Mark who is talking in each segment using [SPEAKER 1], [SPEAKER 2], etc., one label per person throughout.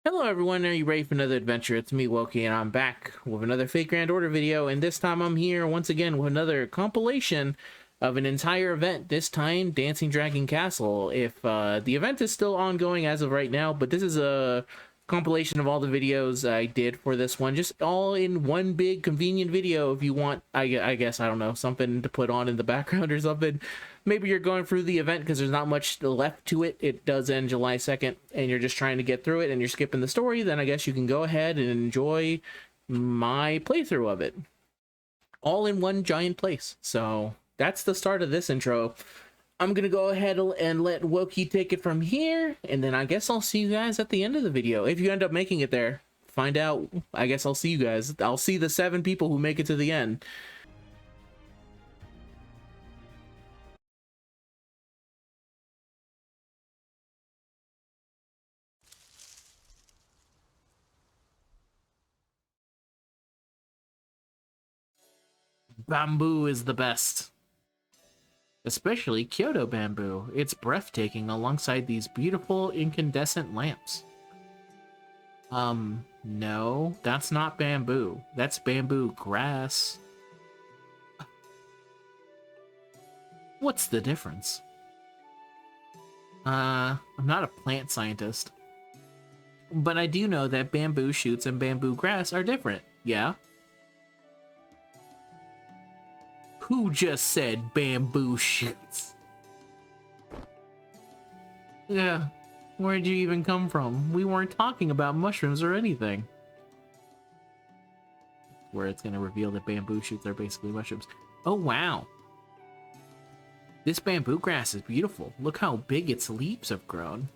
[SPEAKER 1] Hello everyone, are you ready for another adventure? It's me, Woki, and I'm back with another Fate Grand Order video, and this time I'm here once again with another compilation of an entire event, this time Dancing Dragon Castle. If the event is still ongoing as of right now, but this is a compilation of all the videos I did for this one, just all in one big convenient video. If you want, I guess, I don't know, something to put on in the background or something. Maybe you're going through the event because there's not much left to it. It does end July 2nd, and you're just trying to get through it, and you're skipping the story, then I guess you can go ahead and enjoy my playthrough of it. All in one giant place. So that's the start of this intro. I'm going to go ahead and let Woki take it from here, and then I guess I'll see you guys at the end of the video. If you end up making it there, find out. I guess I'll see you guys. I'll see the 7 people who make it to the end. Bamboo is the best. Especially Kyoto bamboo. It's breathtaking alongside these beautiful incandescent lamps. No, that's not bamboo. That's bamboo grass. What's the difference? I'm not a plant scientist. But I do know that bamboo shoots and bamboo grass are different, yeah? Who just said bamboo shoots? Yeah, where'd you even come from? We weren't talking about mushrooms or anything. Where it's gonna reveal that bamboo shoots are basically mushrooms. Oh wow! This bamboo grass is beautiful. Look how big its leaves have grown.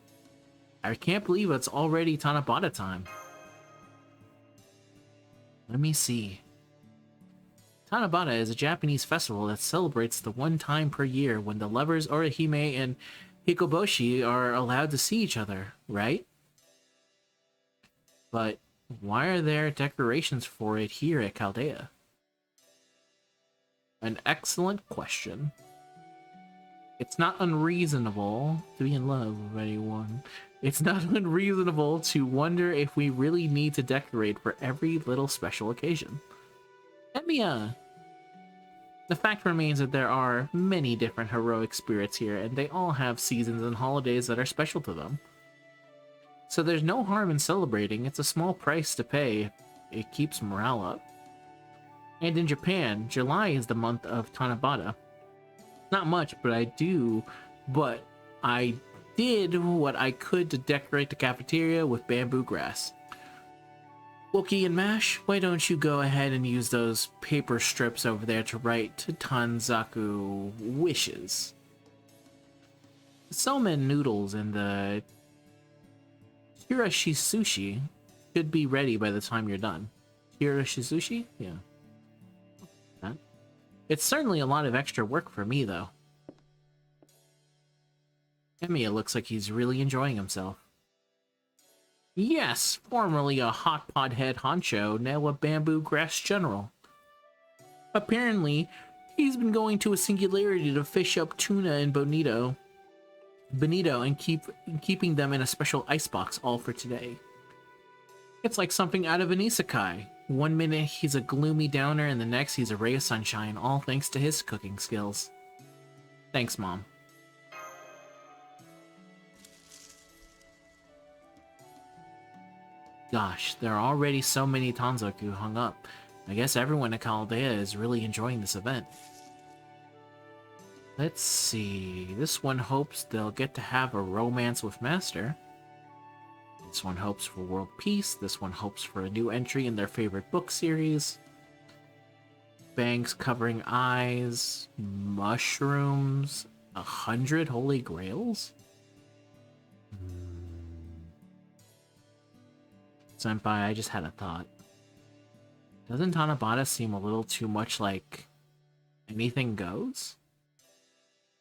[SPEAKER 1] I can't believe it's already Tanabata time. Let me see. Tanabata is a Japanese festival that celebrates the one time per year when the lovers Orihime and Hikoboshi are allowed to see each other, right? But why are there decorations for it here at Chaldea? An excellent question. It's not unreasonable to be in love with anyone. It's not unreasonable to wonder if we really need to decorate for every little special occasion. Emiya! The fact remains that there are many different heroic spirits here, and they all have seasons and holidays that are special to them. So there's no harm in celebrating. It's a small price to pay. It keeps morale up. And in Japan, July is the month of Tanabata. Not much, but I did what I could to decorate the cafeteria with bamboo grass. Woki and Mash, why don't you go ahead and use those paper strips over there to write Tanzaku wishes. The salmon noodles and the Hirashi sushi should be ready by the time you're done. Hirashi sushi? Yeah. That. It's certainly a lot of extra work for me, though. Emiya looks like he's really enjoying himself. Yes, formerly a hot pot head honcho, now a bamboo grass general. Apparently, he's been going to a singularity to fish up tuna and bonito and keeping them in a special icebox all for today. It's like something out of an isekai. One minute he's a gloomy downer and the next he's a ray of sunshine, all thanks to his cooking skills. Thanks, Mom. Gosh, there are already so many Tanzaku hung up. I guess everyone at Chaldea is really enjoying this event. Let's see. This one hopes they'll get to have a romance with Master. This one hopes for world peace. This one hopes for a new entry in their favorite book series. Bangs covering eyes. Mushrooms. 100 holy grails? Senpai, I just had a thought. Doesn't Tanabata seem a little too much like anything goes?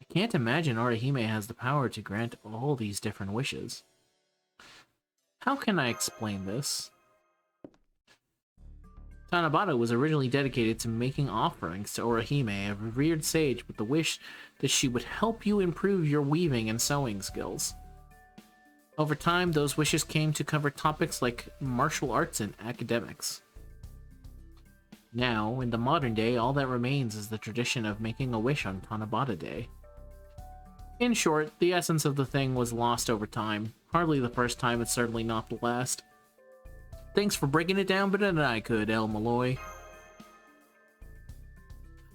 [SPEAKER 1] I can't imagine Orihime has the power to grant all these different wishes. How can I explain this? Tanabata was originally dedicated to making offerings to Orihime, a revered sage, with the wish that she would help you improve your weaving and sewing skills. Over time, those wishes came to cover topics like martial arts and academics. Now, in the modern day, all that remains is the tradition of making a wish on Tanabata Day. In short, the essence of the thing was lost over time. Hardly the first time, it's certainly not the last. Thanks for breaking it down better than I could, El Malloy. I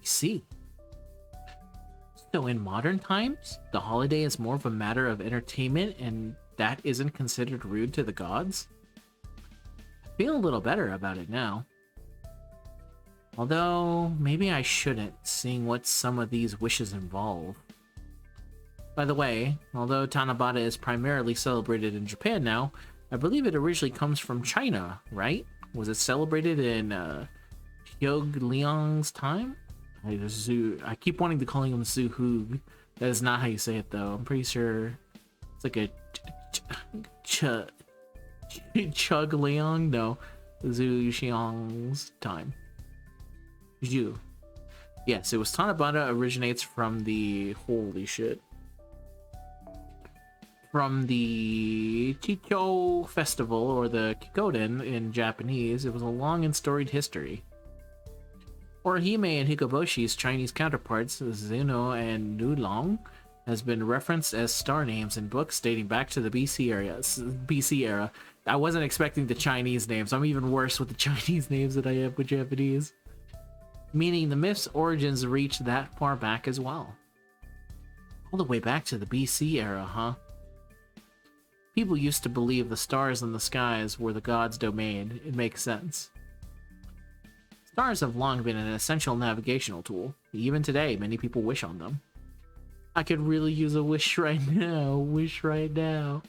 [SPEAKER 1] see. So in modern times, the holiday is more of a matter of entertainment and that isn't considered rude to the gods? I feel a little better about it now. Although, maybe I shouldn't, seeing what some of these wishes involve. By the way, although Tanabata is primarily celebrated in Japan now, I believe it originally comes from China, right? Was it celebrated in Hyog Liang's time? I keep wanting to call him Zhu Hug. That is not how you say it, though. I'm pretty sure it's like a Chug Liang? No, Zhu Xiang's time. Zhu. Yes, it was Tanabata originates from the... Holy shit. From the Chicho Festival, or the Kikoden in Japanese. It was a long and storied history. Orihime and Hikoboshi's Chinese counterparts, Zuno and Nulong, has been referenced as star names in books dating back to the BC era. I wasn't expecting the Chinese names. I'm even worse with the Chinese names than I am with Japanese. Meaning the myth's origins reach that far back as well. All the way back to the BC era, huh? People used to believe the stars in the skies were the gods' domain. It makes sense. Stars have long been an essential navigational tool. Even today, many people wish on them. I could really use a wish right now.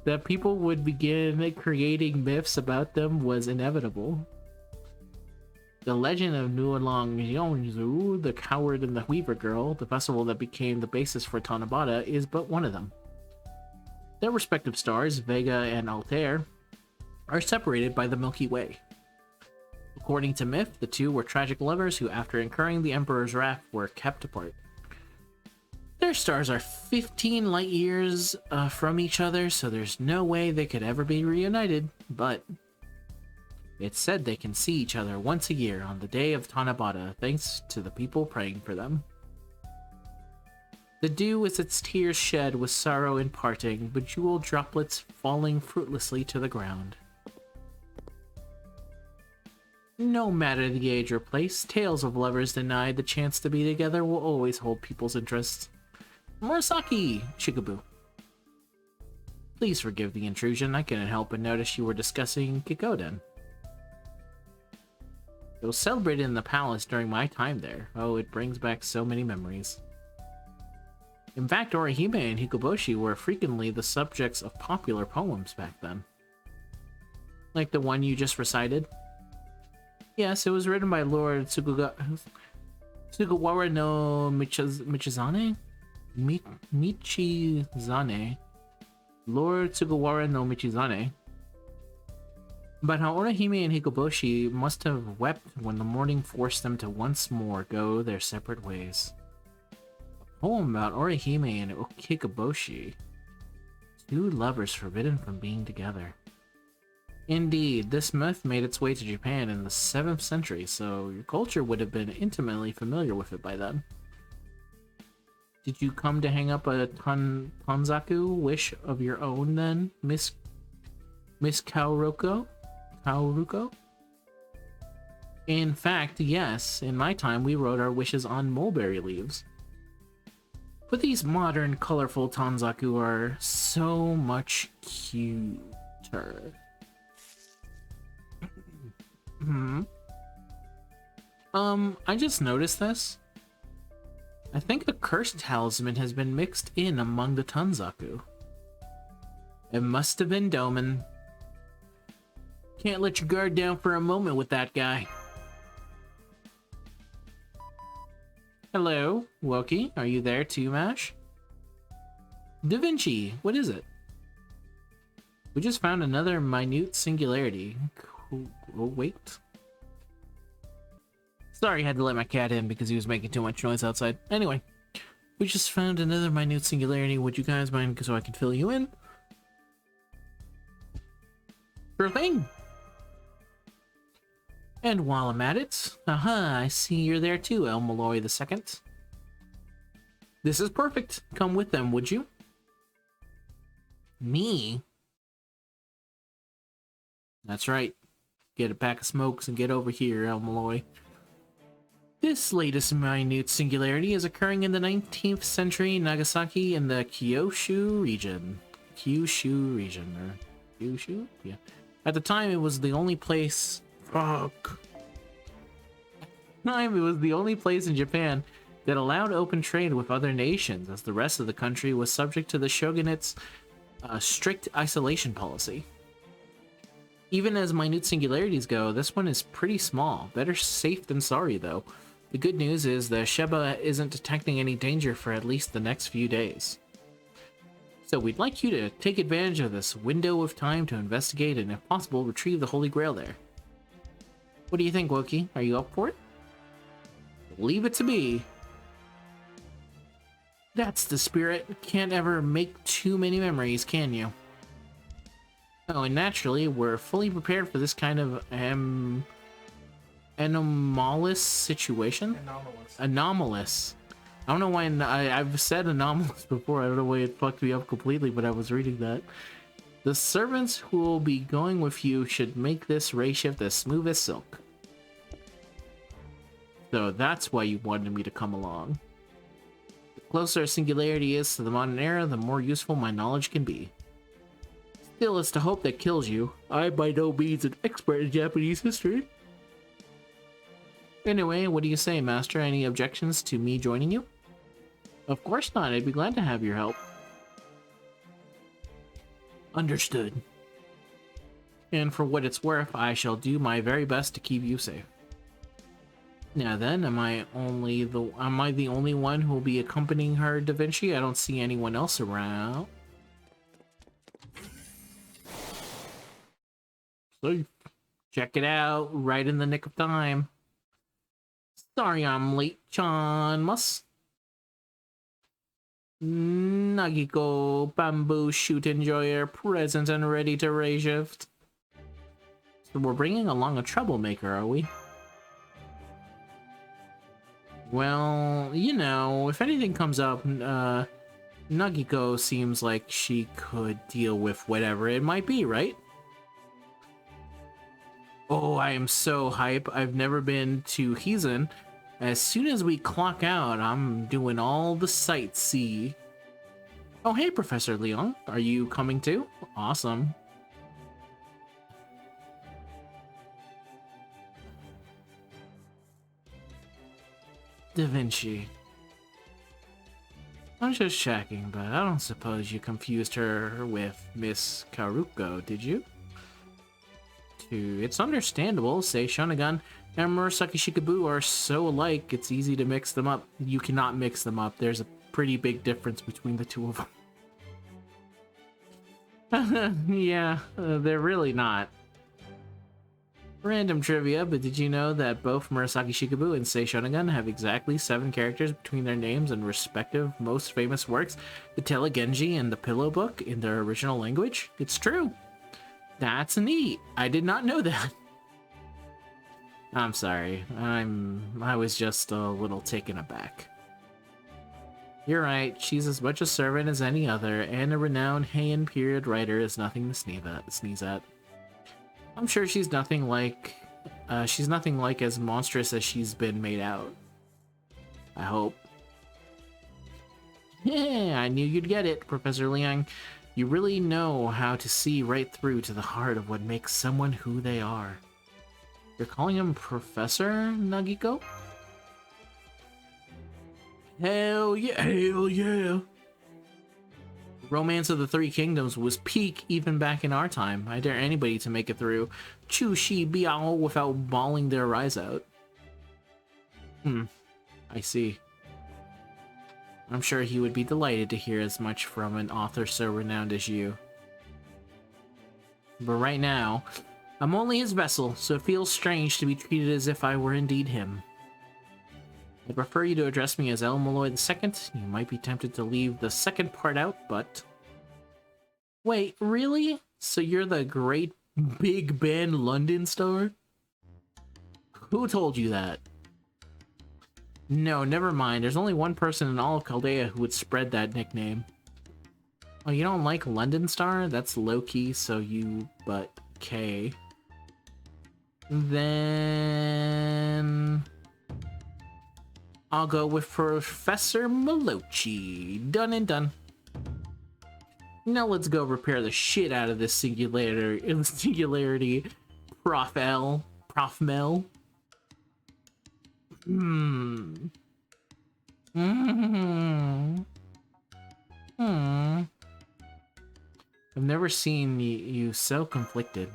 [SPEAKER 1] That people would begin creating myths about them was inevitable. The legend of Nuolong Yongzhu, the Coward and the Weaver Girl, the festival that became the basis for Tanabata, is but one of them. Their respective stars, Vega and Altair, are separated by the Milky Way. According to myth, the two were tragic lovers who, after incurring the Emperor's wrath, were kept apart. Their stars are 15 light years from each other, so there's no way they could ever be reunited, but it's said they can see each other once a year on the day of Tanabata, thanks to the people praying for them. The dew with its tears shed with sorrow in parting, bejeweled droplets falling fruitlessly to the ground. No matter the age or place, tales of lovers denied the chance to be together will always hold people's interests. Murasaki! Shikabue. Please forgive the intrusion, I couldn't help but notice you were discussing Kikoden. It was celebrated in the palace during my time there. Oh, it brings back so many memories. In fact, Orihime and Hikoboshi were frequently the subjects of popular poems back then. Like the one you just recited? Yes, it was written by Lord Sugawara no Michizane? Michizane. Lord Sugawara no Michizane. But how Orihime and Hikoboshi must have wept when the morning forced them to once more go their separate ways. A poem about Orihime and Hikoboshi. Two lovers forbidden from being together. Indeed, this myth made its way to Japan in the 7th century, so your culture would have been intimately familiar with it by then. Did you come to hang up a Tanzaku wish of your own then, Miss Kaoruko? In fact, yes, in my time we wrote our wishes on mulberry leaves. But these modern, colorful Tanzaku are so much cuter. I just noticed this. I think the cursed talisman has been mixed in among the Tanzaku. It must have been Doman. Can't let your guard down for a moment with that guy. Hello, Woki. Are you there too, Mash? Da Vinci, what is it? We just found another minute singularity. Cool. Oh, wait. Sorry, I had to let my cat in because he was making too much noise outside. Anyway, we just found another minute singularity. Would you guys mind so I can fill you in? Sure thing. And while I'm at it, I see you're there too, El Malloy II. This is perfect. Come with them, would you? Me? That's right. Get a pack of smokes and get over here, El Malloy. This latest minute singularity is occurring in the 19th century Nagasaki in the Kyushu region. Kyushu region, or Kyushu? Yeah. At the time, it was the only place... Fuck. It was the only place in Japan that allowed open trade with other nations, as the rest of the country was subject to the shogunate's strict isolation policy. Even as minute singularities go, this one is pretty small. Better safe than sorry, though. The good news is the Sheba isn't detecting any danger for at least the next few days. So we'd like you to take advantage of this window of time to investigate and, if possible, retrieve the Holy Grail there. What do you think, Wookie? Are you up for it? Leave it to me. That's the spirit. Can't ever make too many memories, can you? Oh, and naturally, we're fully prepared for this kind of anomalous situation. Anomalous. I don't know why I've said anomalous before. I don't know why it fucked me up completely, but I was reading that. The servants who will be going with you should make this ray shift as smooth as silk. So that's why you wanted me to come along. The closer a singularity is to the modern era, the more useful my knowledge can be. Still, it's the hope that kills you. I'm by no means an expert in Japanese history. Anyway, what do you say, Master? Any objections to me joining you? Of course not. I'd be glad to have your help. Understood. And for what it's worth, I shall do my very best to keep you safe. Now then, am I the only one who will be accompanying her, Da Vinci? I don't see anyone else around. Safe. Check it out, right in the nick of time. Sorry I'm late, Chanmas. Nagiko, bamboo shoot enjoyer, present and ready to ray shift. So we're bringing along a troublemaker, are we? Well, you know, if anything comes up, Nagiko seems like she could deal with whatever it might be, right? Oh, I am so hype. I've never been to Hizen. As soon as we clock out, I'm doing all the sightsee. Oh, hey, Professor Leon. Are you coming too? Awesome. Da Vinci. I'm just checking, but I don't suppose you confused her with Miss Karuko, did you? It's understandable. Say Shonagon and Murasaki Shikabu are so alike, it's easy to mix them up. You cannot mix them up. There's a pretty big difference between the two of them. Yeah, they're really not. Random trivia, but did you know that both Murasaki Shikabu and Sei Shonagon have exactly 7 characters between their names and respective most famous works, the Telegenji and the Pillow Book, in their original language? It's true. That's neat. I did not know that. I'm sorry. I was just a little taken aback. You're right. She's as much a servant as any other, and a renowned Heian period writer is nothing to sneeze at. I'm sure she's nothing like as monstrous as she's been made out. I hope. Yeah, I knew you'd get it, Professor Liang. You really know how to see right through to the heart of what makes someone who they are. You're calling him Professor Nagiko? Hell yeah, hell yeah. Romance of the Three Kingdoms was peak even back in our time. I dare anybody to make it through Chu Shi Biao without bawling their eyes out. I see. I'm sure he would be delighted to hear as much from an author so renowned as you. But right now, I'm only his vessel, so it feels strange to be treated as if I were indeed him. I'd prefer you to address me as El Malloy II. You might be tempted to leave the second part out, but... Wait, really? So you're the great Big Ben London Star? Who told you that? No, never mind. There's only one person in all of Chaldea who would spread that nickname. Oh, you don't like London Star? That's low-key, so you... but... K. Then... I'll go with Professor Malochi. Done and done. Now let's go repair the shit out of this singularity Prof L. Prof Mel. I've never seen you so conflicted.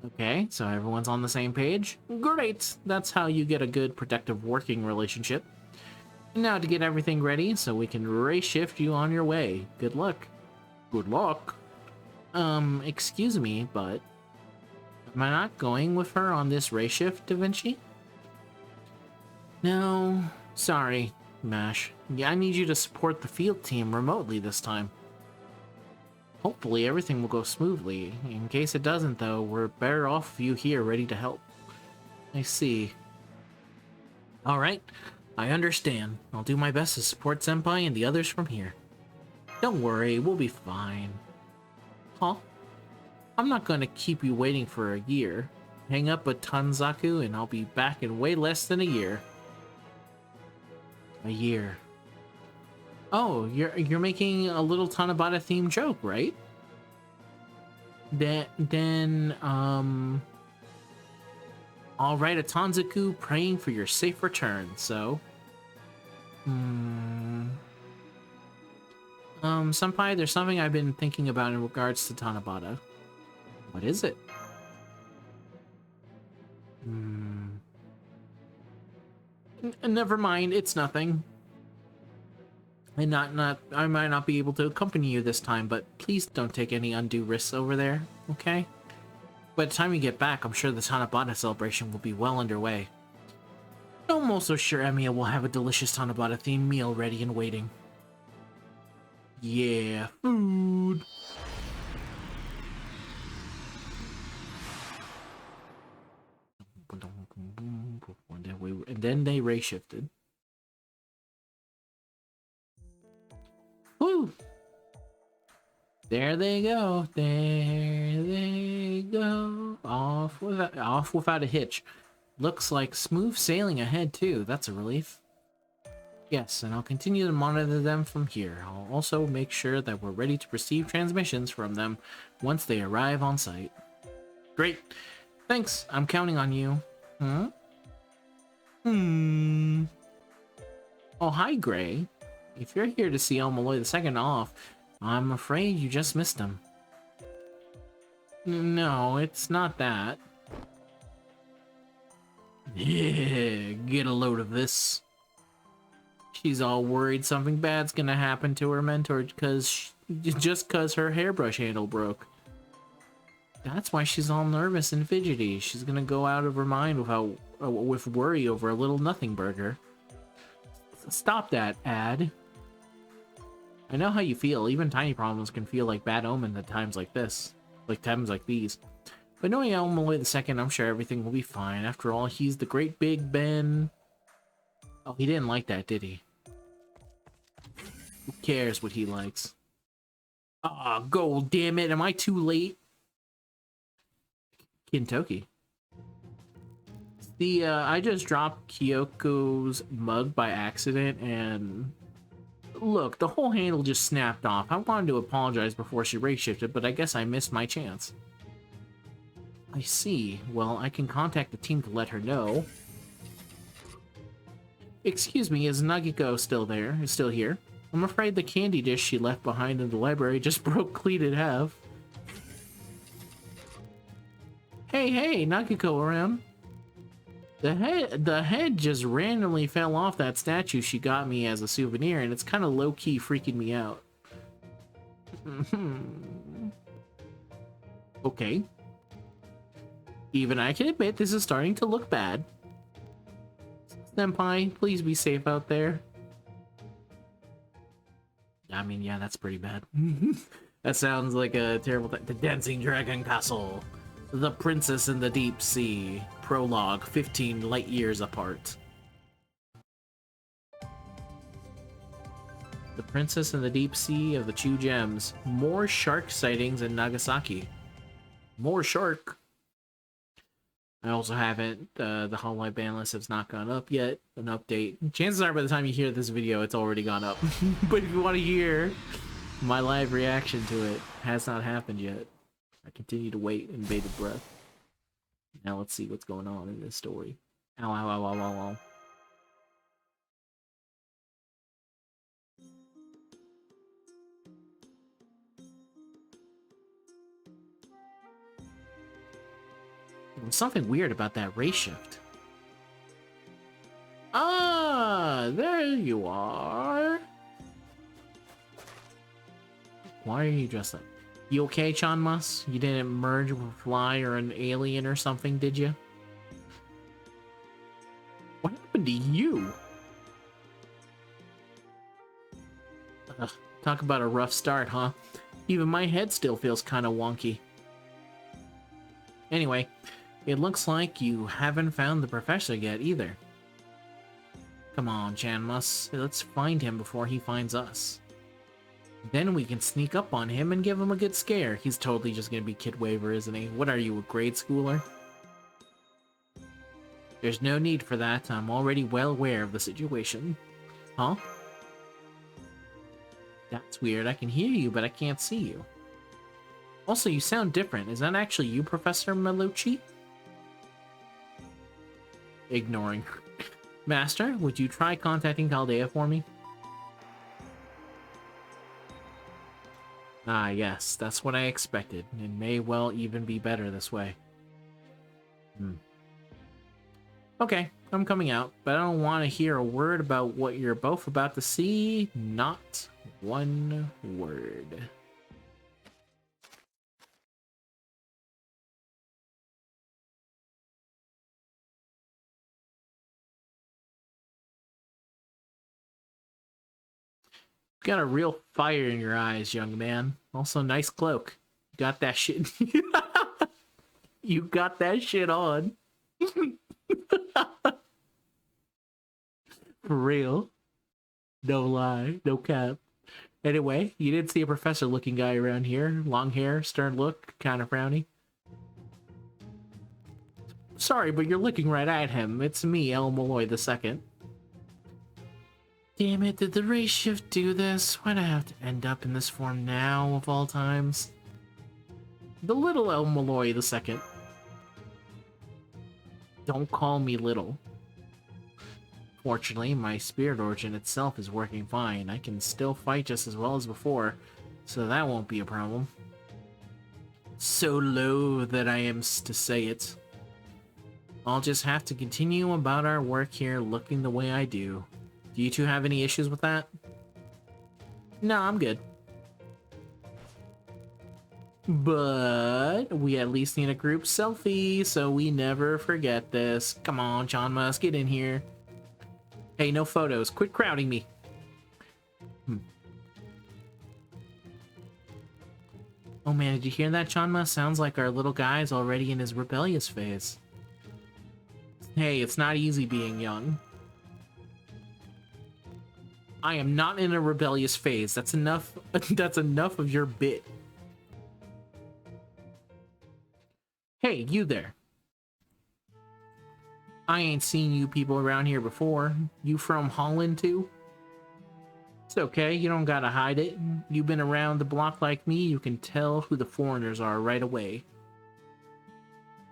[SPEAKER 1] Okay, so everyone's on the same page? Great! That's how you get a good, productive working relationship. And now to get everything ready so we can ray shift you on your way. Good luck. Good luck? Excuse me, but... am I not going with her on this ray shift, Da Vinci? No, sorry, Mash. Yeah, I need you to support the field team remotely this time. Hopefully everything will go smoothly. In case it doesn't, though, we're better off with you here ready to help. I see. Alright, I understand. I'll do my best to support Senpai and the others from here. Don't worry, we'll be fine. Huh? I'm not gonna keep you waiting for a year. Hang up a Tanzaku and I'll be back in way less than a year. A year. Oh, you're making a little Tanabata themed joke, right? Then I'll write a Tanzaku praying for your safe return, so... Senpai, there's something I've been thinking about in regards to Tanabata. What is it? Never mind, it's nothing. And I might not be able to accompany you this time, but please don't take any undue risks over there, okay? By the time you get back, I'm sure the Tanabata celebration will be well underway. I'm also sure Emiya will have a delicious Tanabata-themed meal ready and waiting. Yeah, food! And then they ray shifted. Woo! There they go. There they go. Off without a hitch. Looks like smooth sailing ahead too. That's a relief. Yes, and I'll continue to monitor them from here. I'll also make sure that we're ready to receive transmissions from them once they arrive on site. Great. Thanks. I'm counting on you. Oh, hi, Gray. If you're here to see El Malloy II off, I'm afraid you just missed him. No, it's not that. Yeah, get a load of this. She's all worried something bad's gonna happen to her mentor just cause her hairbrush handle broke. That's why she's all nervous and fidgety. She's gonna go out of her mind with worry over a little nothing burger. Stop that, Ad. I know how you feel. Even tiny problems can feel like bad omen at times like this. Like times like these. But knowing El Malloy II, I'm sure everything will be fine. After all, he's the great Big Ben. Oh, he didn't like that, did he? Who cares what he likes? Ah, gold, damn it. Am I too late? Kintoki. I just dropped Kyoko's mug by accident, and... look, the whole handle just snapped off. I wanted to apologize before she ray shifted, but I guess I missed my chance. I see. Well, I can contact the team to let her know. Excuse me, is Nagiko still here? I'm afraid the candy dish she left behind in the library just broke clean in half. Hey, Nagiko around? The head just randomly fell off that statue she got me as a souvenir, and it's kind of low-key freaking me out. Okay. Even I can admit this is starting to look bad. Senpai, please be safe out there. I mean, yeah, that's pretty bad. That sounds like a terrible thing. The Dancing Dragon Castle. The Princess in the Deep Sea. Prologue, 15 light years apart. The Princess in the Deep Sea of the Chu Gems. More shark sightings in Nagasaki. More shark. I also haven't, the Hololive ban list has not gone up yet. An update. Chances are by the time you hear this video, it's already gone up. But if you want to hear my live reaction to it, has not happened yet. I continue to wait in bated breath. Now let's see what's going on in this story. Ow, ow, ow, ow, ow, ow. There was something weird about that race shift. Ah, there you are. Why are you dressed up? You okay, Chanmas? You didn't merge with a fly or an alien or something, did you? What happened to you? Ugh, talk about a rough start, huh? Even my head still feels kind of wonky. Anyway, it looks like you haven't found the professor yet either. Come on, Chanmas. Let's find him before he finds us. Then we can sneak up on him and give him a good scare. He's totally just gonna be Kid Waver, isn't he? What are you, a grade schooler? There's no need for that. I'm already well aware of the situation. Huh? That's weird. I can hear you, but I can't see you. Also, you sound different. Is that actually you, Professor Melucci? Ignoring. Master, would you try contacting Chaldea for me? Ah, yes, that's what I expected. It may well even be better this way. Okay, I'm coming out, but I don't want to hear a word about what you're both about to see. Not one word. Got a real fire in your eyes, young man. Also, nice cloak. Got that shit. You got that shit on. For real. No lie. No cap. Anyway, you did see a professor-looking guy around here. Long hair, stern look, kind of frowny. Sorry, but you're looking right at him. It's me, El Malloy II. Damn it, did the race shift do this? Why'd I have to end up in this form now, of all times? The little El Malloy II. Don't call me little. Fortunately, my spirit origin itself is working fine. I can still fight just as well as before, so that won't be a problem. So low that I am to say it. I'll just have to continue about our work here looking the way I do. Do you two have any issues with that? No, I'm good. But we at least need a group selfie, so we never forget this. Come on, Chanmas, get in here. Hey, no photos. Quit crowding me. Oh man, did you hear that, Chanma? Sounds like our little guy's already in his rebellious phase. Hey, it's not easy being young. I am not in a rebellious phase. That's enough. That's enough of your bit. Hey, you there. I ain't seen you people around here before. You from Holland too? It's okay, you don't gotta hide it. You've been around the block like me, you can tell who the foreigners are right away.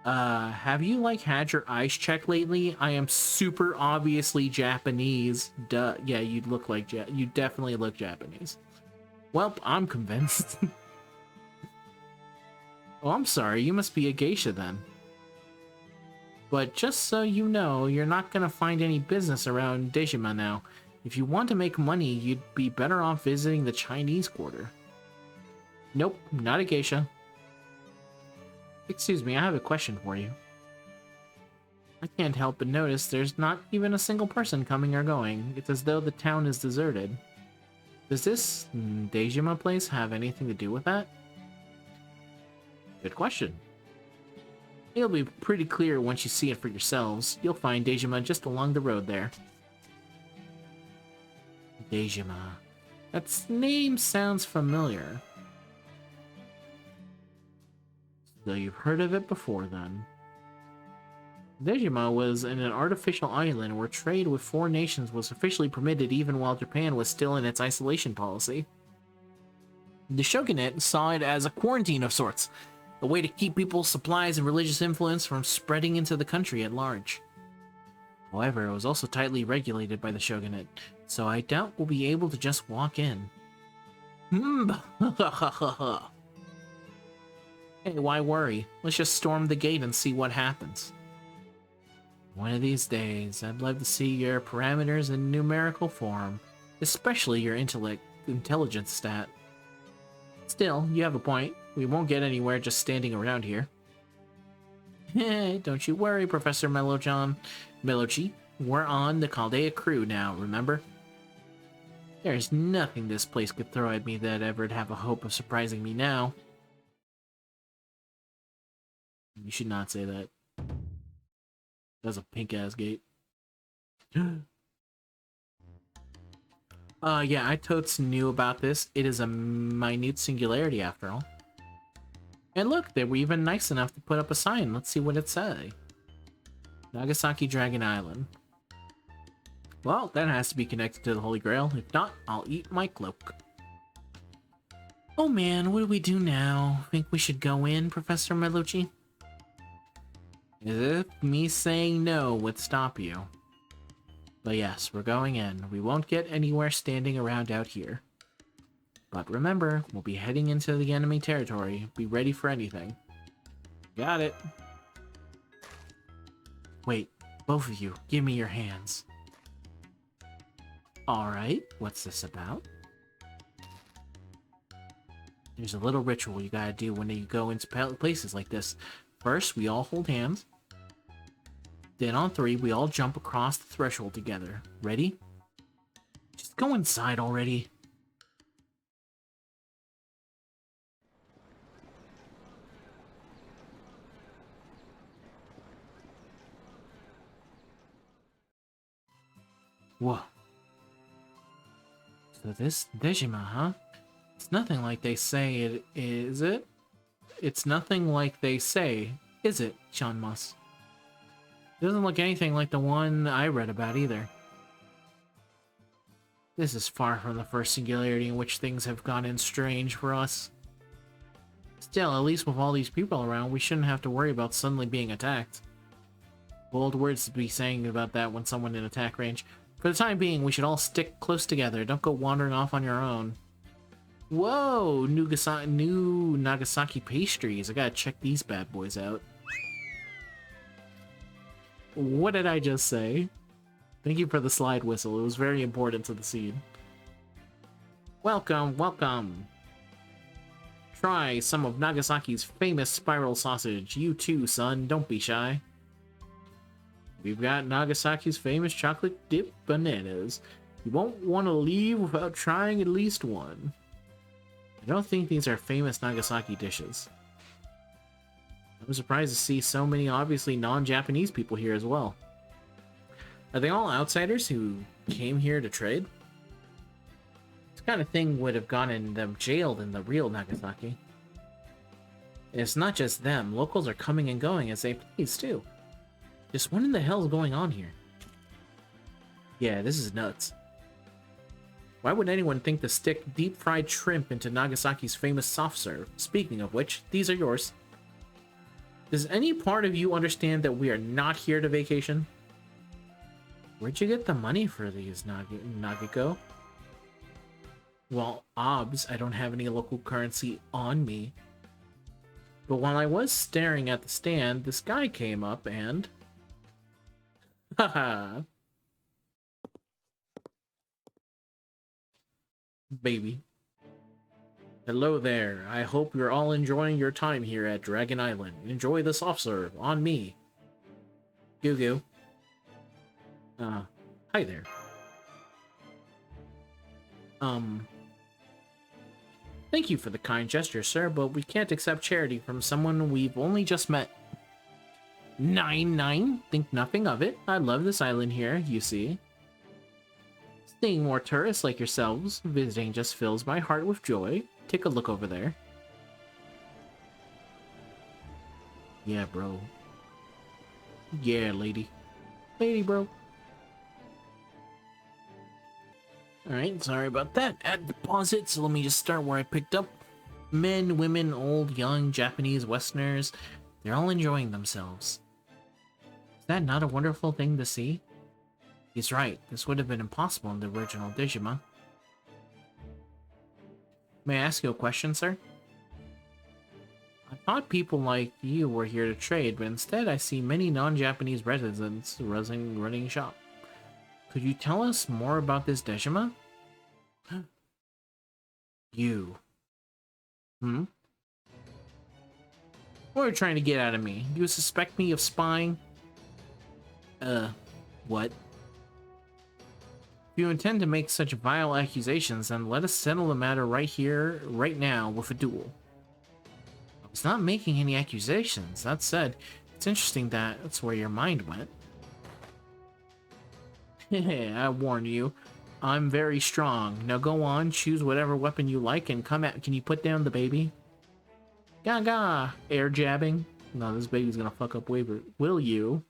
[SPEAKER 1] Have you, like, had your eyes checked lately? I am super obviously Japanese. Duh. Yeah, you look like you definitely look Japanese. Well, I'm convinced. Oh, I'm sorry. You must be a geisha then. But just so you know, you're not gonna find any business around Dejima now. If you want to make money, you'd be better off visiting the Chinese quarter. Nope, not a geisha. Excuse me, I have a question for you. I can't help but notice there's not even a single person coming or going. It's as though the town is deserted. Does this Dejima place have anything to do with that? Good question. It'll be pretty clear once you see it for yourselves. You'll find Dejima just along the road there. Dejima. That name sounds familiar. So you've heard of it before then. Dejima was in an artificial island where trade with foreign nations was officially permitted even while Japan was still in its isolation policy. The shogunate saw it as a quarantine of sorts, a way to keep people's supplies and religious influence from spreading into the country at large. However, it was also tightly regulated by the shogunate, so I doubt we'll be able to just walk in. Hey, why worry? Let's just storm the gate and see what happens. One of these days, I'd love to see your parameters in numerical form, especially your intelligence stat. Still, you have a point. We won't get anywhere just standing around here. Hey, don't you worry, Professor Melochi. We're on the Chaldea crew now, remember? There's nothing this place could throw at me that ever'd have a hope of surprising me now. You should not say that. That's a pink-ass gate. Yeah, I totes knew about this. It is a minute singularity after all. And look, they were even nice enough to put up a sign. Let's see what it says. Nagasaki Dragon Island. Well, that has to be connected to the Holy Grail. If not, I'll eat my cloak. Oh man, what do we do now? Think we should go in, Professor Melucci? As if me saying no would stop you. But yes, we're going in. We won't get anywhere standing around out here. But remember, we'll be heading into the enemy territory. Be ready for anything. Got it. Wait, both of you, give me your hands. Alright, what's this about? There's a little ritual you gotta do when you go into places like this. First, we all hold hands. Then on 3, we all jump across the threshold together. Ready? Just go inside already. Whoa. So this Dejima, huh? It's nothing like they say it, is it? It's nothing like they say, is it, Chanmas? It doesn't look anything like the one I read about either. This is far from the first singularity in which things have gone in strange for us. Still, at least with all these people around, we shouldn't have to worry about suddenly being attacked. Bold words to be saying about that when someone in attack range. For the time being, we should all stick close together. Don't go wandering off on your own. Whoa! New Nagasaki pastries. I gotta check these bad boys out. What did I just say? Thank you for the slide whistle. It was very important to the scene. Welcome, welcome. Try some of Nagasaki's famous spiral sausage. You too, son. Don't be shy. We've got Nagasaki's famous chocolate dip bananas. You won't want to leave without trying at least one. I don't think these are famous Nagasaki dishes. I'm surprised to see so many obviously non-Japanese people here as well. Are they all outsiders who came here to trade? This kind of thing would have gotten them jailed in the real Nagasaki. And it's not just them. Locals are coming and going as they please too. Just what in the hell is going on here? Yeah, this is nuts. Why would anyone think to stick deep-fried shrimp into Nagasaki's famous soft serve? Speaking of which, these are yours. Does any part of you understand that we are not here to vacation? Where'd you get the money for these, Nagiko? Well, obs, I don't have any local currency on me. But while I was staring at the stand, this guy came up and... Haha. Baby. Hello there. I hope you're all enjoying your time here at Dragon Island. Enjoy the soft serve on me. Goo goo. Hi there. Thank you for the kind gesture, sir, but we can't accept charity from someone we've only just met. 9-9? Think nothing of it. I love this island here, you see. Seeing more tourists like yourselves visiting just fills my heart with joy. Take a look over there. Yeah, bro. Yeah, lady. Lady, bro. Alright, sorry about that. Add deposit, so let me just start where I picked up. Men, women, old, young, Japanese, Westerners, they're all enjoying themselves. Is that not a wonderful thing to see? He's right, this would have been impossible in the original Digimon. May I ask you a question, sir? I thought people like you were here to trade, but instead I see many non-Japanese residents running a shop. Could you tell us more about this Dejima? You. Hmm? What are you trying to get out of me? You suspect me of spying? What? If you intend to make such vile accusations, then let us settle the matter right here, right now, with a duel. I was not making any accusations. That said, it's interesting that that's where your mind went. I warn you, I'm very strong. Now go on, choose whatever weapon you like and come at. Can you put down the baby? Gaga! Air jabbing. No, this baby's gonna fuck up Waver. Will you?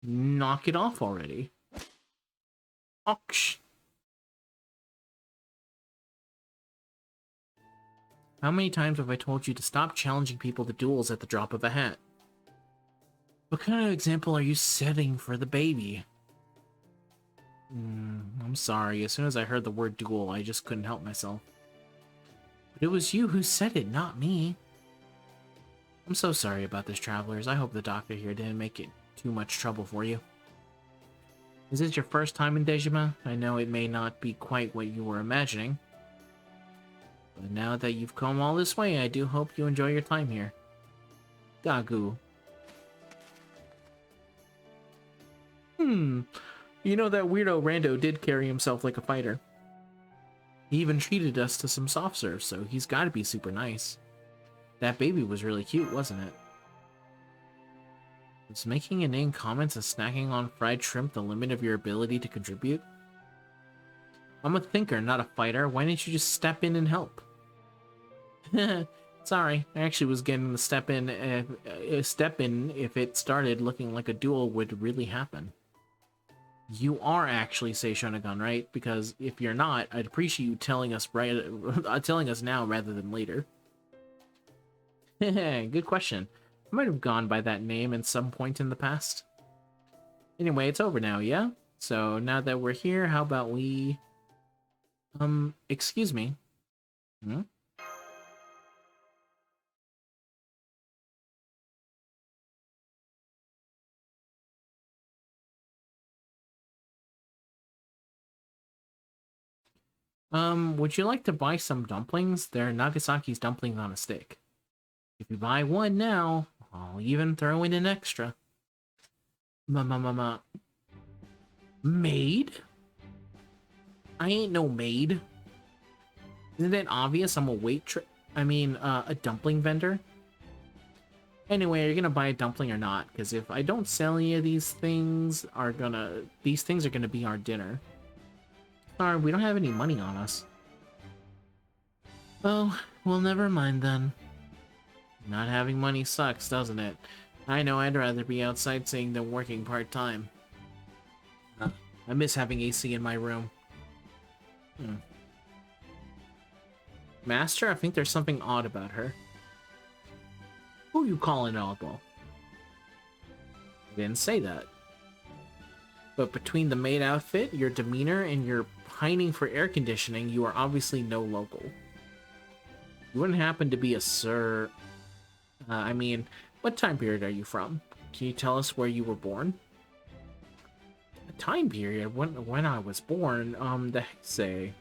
[SPEAKER 1] Knock it off already. Oksh. How many times have I told you to stop challenging people to duels at the drop of a hat? What kind of example are you setting for the baby? I'm sorry. As soon as I heard the word duel, I just couldn't help myself. But it was you who said it, not me. I'm so sorry about this, travelers. I hope the doctor here didn't make it too much trouble for you. Is this your first time in Dejima? I know it may not be quite what you were imagining. But now that you've come all this way, I do hope you enjoy your time here. Gagu. You know, that weirdo rando did carry himself like a fighter. He even treated us to some soft serves, so he's gotta be super nice. That baby was really cute, wasn't it? Was making inane comments and snacking on fried shrimp the limit of your ability to contribute? I'm a thinker, not a fighter. Why didn't you just step in and help? Sorry, I actually was getting the step in if it started looking like a duel would really happen. You are actually Sei Shonagon, right? Because if you're not, I'd appreciate you telling us now rather than later. Good question. I might have gone by that name at some point in the past. Anyway, it's over now, yeah? So now that we're here, how about we... excuse me. Would you like to buy some dumplings? They're Nagasaki's dumplings on a stick. If you buy one now, I'll even throw in an extra. Maid? I ain't no maid. Isn't it obvious I'm a dumpling vendor? Anyway, are you gonna buy a dumpling or not? Because if I don't sell any of these things are gonna be our dinner. Sorry, we don't have any money on us. Oh, well, never mind then. Not having money sucks, doesn't it? I know I'd rather be out sightseeing than working part-time. I miss having AC in my room. Master, I think there's something odd about her. Who you calling oddball? I didn't say that. But between the maid outfit, your demeanor, and your pining for air conditioning, you are obviously no local. You wouldn't happen to be a sir... what time period are you from? Can you tell us where you were born? A time period? When I was born? The heck say...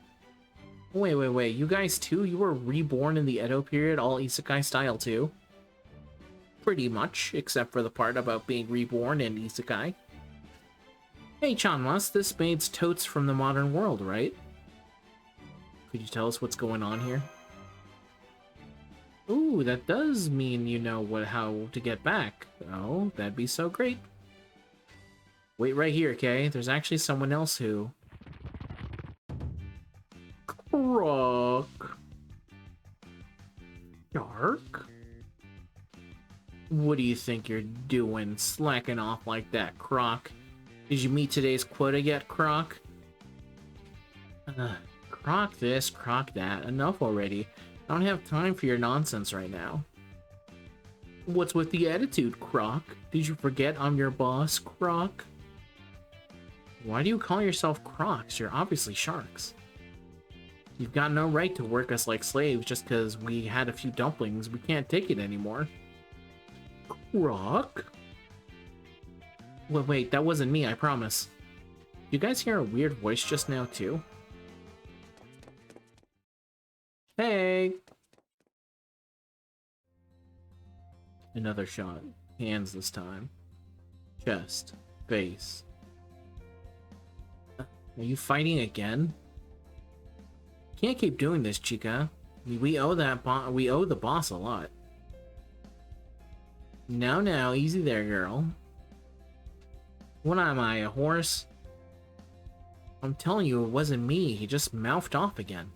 [SPEAKER 1] Wait, you guys too? You were reborn in the Edo period, all isekai style too? Pretty much, except for the part about being reborn in isekai. Hey Chanmas, this maid's totes from the modern world, right? Could you tell us what's going on here? Ooh, that does mean you know how to get back. Oh, that'd be so great. Wait right here, okay? There's actually someone else who... Croc. Dark? What do you think you're doing, slacking off like that, Croc? Did you meet today's quota yet, Croc? Croc this, Croc that. Enough already. I don't have time for your nonsense right now. What's with the attitude, Croc? Did you forget I'm your boss, Croc? Why do you call yourself Crocs? You're obviously sharks. You've got no right to work us like slaves just because we had a few dumplings. We can't take it anymore. Croc? Wait, that wasn't me, I promise. You guys hear a weird voice just now, too? Hey! Another shot. Hands this time. Chest. Face. Are you fighting again? Can't keep doing this, Chica. We owe the boss a lot. Now, easy there, girl. What am I, a horse? I'm telling you, it wasn't me. He just mouthed off again.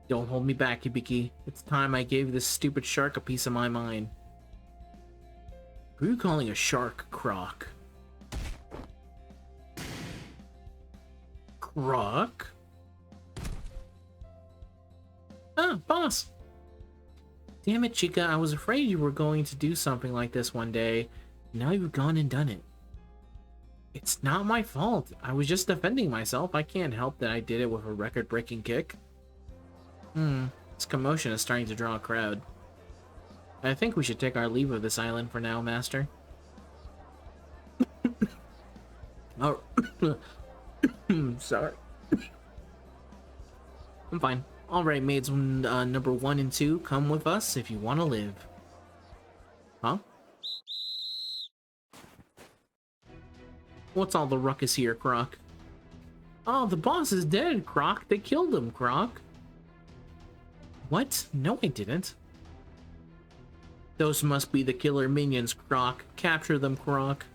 [SPEAKER 1] Don't hold me back, Hibiki. It's time I gave this stupid shark a piece of my mind. Who are you calling a shark, Croc? Croc? Ah, boss! Damn it, Chica, I was afraid you were going to do something like this one day. Now you've gone and done it. It's not my fault. I was just defending myself. I can't help that I did it with a record-breaking kick. This commotion is starting to draw a crowd. I think we should take our leave of this island for now, Master. Oh, sorry. I'm fine. Alright, maids number 1 and 2, come with us if you want to live. Huh? What's all the ruckus here, Croc? Oh, the boss is dead, Croc. They killed him, Croc. What? No, I didn't. Those must be the killer minions, Croc. Capture them, Croc.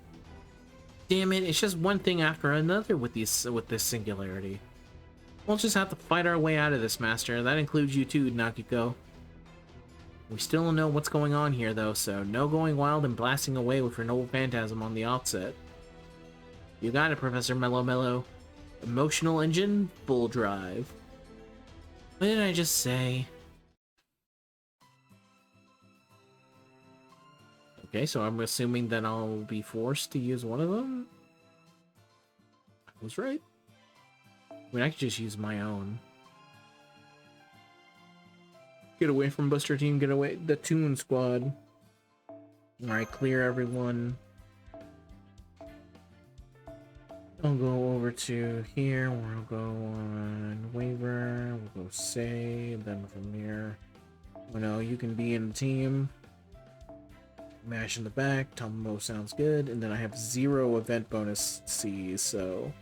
[SPEAKER 1] Damn it, it's just one thing after another with this singularity. We'll just have to fight our way out of this, Master. That includes you too, Nakiko. We still don't know what's going on here, though, so no going wild and blasting away with your noble phantasm on the offset. You got it, Professor Mellow Mellow. Emotional engine, full drive. What did I just say? Okay, so I'm assuming that I'll be forced to use one of them? I was right. I mean, I could just use my own. Get away from Buster Team, get away. The Toon Squad. Alright, clear everyone. I'll go over to here, we'll go on waiver, we'll go save, then from here. Oh no, you can be in the team. Mash in the back, Tombo sounds good, and then I have 0 event bonus C's, so...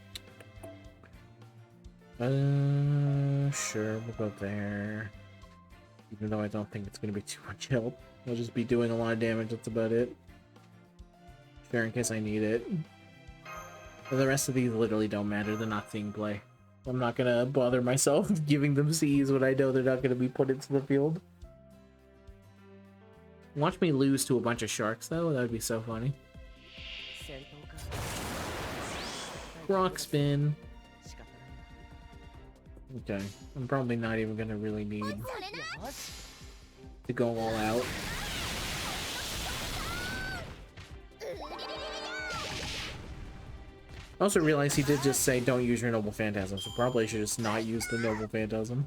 [SPEAKER 1] sure, we'll go there. Even though I don't think it's gonna be too much help. I'll just be doing a lot of damage, that's about it. Sure, in case I need it. But the rest of these literally don't matter, they're not seeing play. I'm not gonna bother myself giving them C's when I know they're not gonna be put into the field. Watch me lose to a bunch of sharks, though. That would be so funny. Rock spin. Okay. I'm probably not even gonna really need to go all out. I also realized he did just say don't use your Noble Phantasm, so probably should just not use the Noble Phantasm.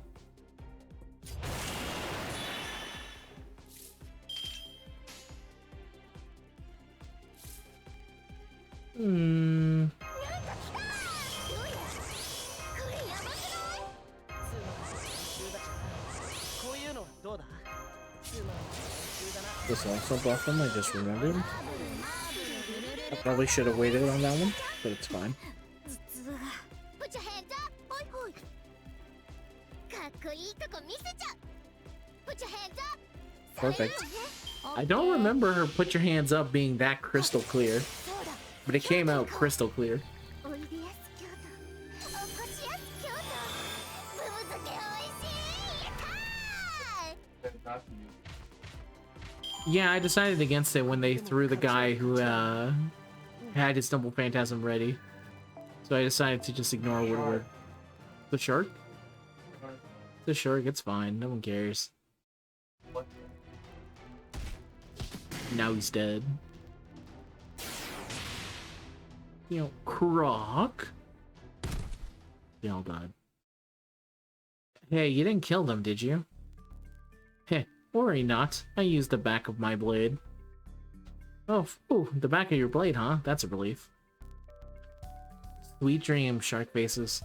[SPEAKER 1] This also buff him, I just remembered. I probably should have waited on that one, but it's fine.
[SPEAKER 2] Put your hands up! Put your hands up!
[SPEAKER 1] Perfect. I don't remember her put your hands up being that crystal clear, but it came out crystal clear. Yeah, I decided against it when they threw the guy who had his double phantasm ready. So I decided to just ignore Woodward. The shark? The shark, it's fine. No one cares. Now he's dead. You know, Croc. They all died. Hey, you didn't kill them, did you? Heh, worry not. I used the back of my blade. Oh, ooh, the back of your blade, huh? That's a relief. Sweet dream, shark faces.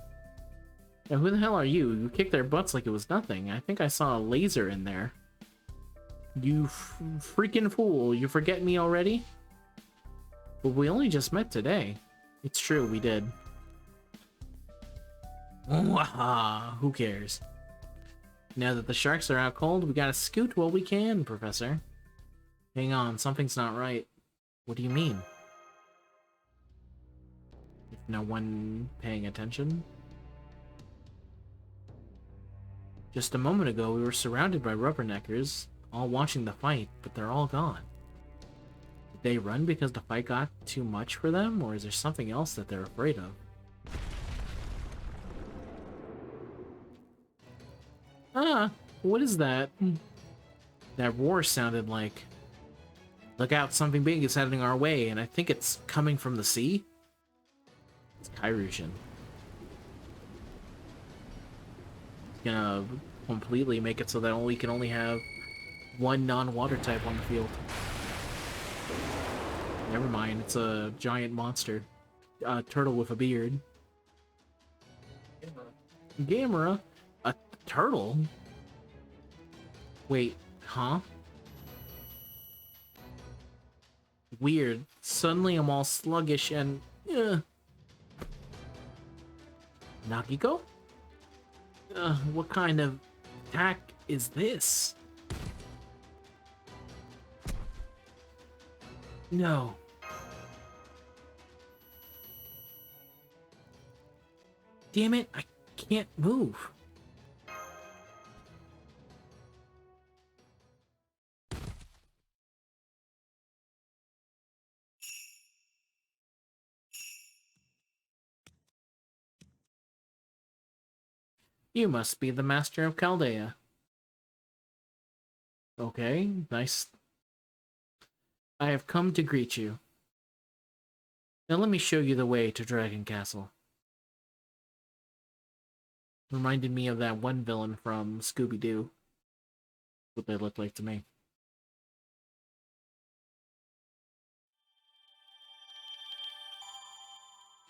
[SPEAKER 1] Now, who the hell are you? You kicked their butts like it was nothing. I think I saw a laser in there. You freaking fool. You forget me already? But we only just met today. It's true, we did. Waha, who cares? Now that the sharks are out cold, we gotta scoot while we can, Professor. Hang on, something's not right. What do you mean? If no one paying attention? Just a moment ago, we were surrounded by rubberneckers, all watching the fight, but they're all gone. Did they run because the fight got too much for them, or is there something else that they're afraid of? Ah, what is that? That roar sounded like... Look out, something big is heading our way, and I think it's coming from the sea? It's Kairushin. It's gonna completely make it so that we can only have one non-water type on the field. Never mind, it's a giant monster. A turtle with a beard. Gamera? A turtle? Wait, huh? Weird. Suddenly I'm all sluggish and... Nagiko? What kind of attack is this? No. Damn it, I can't move. You must be the master of Chaldea. Okay, nice. I have come to greet you. Now let me show you the way to Dragon Castle. Reminded me of that one villain from Scooby-Doo. What they look like to me.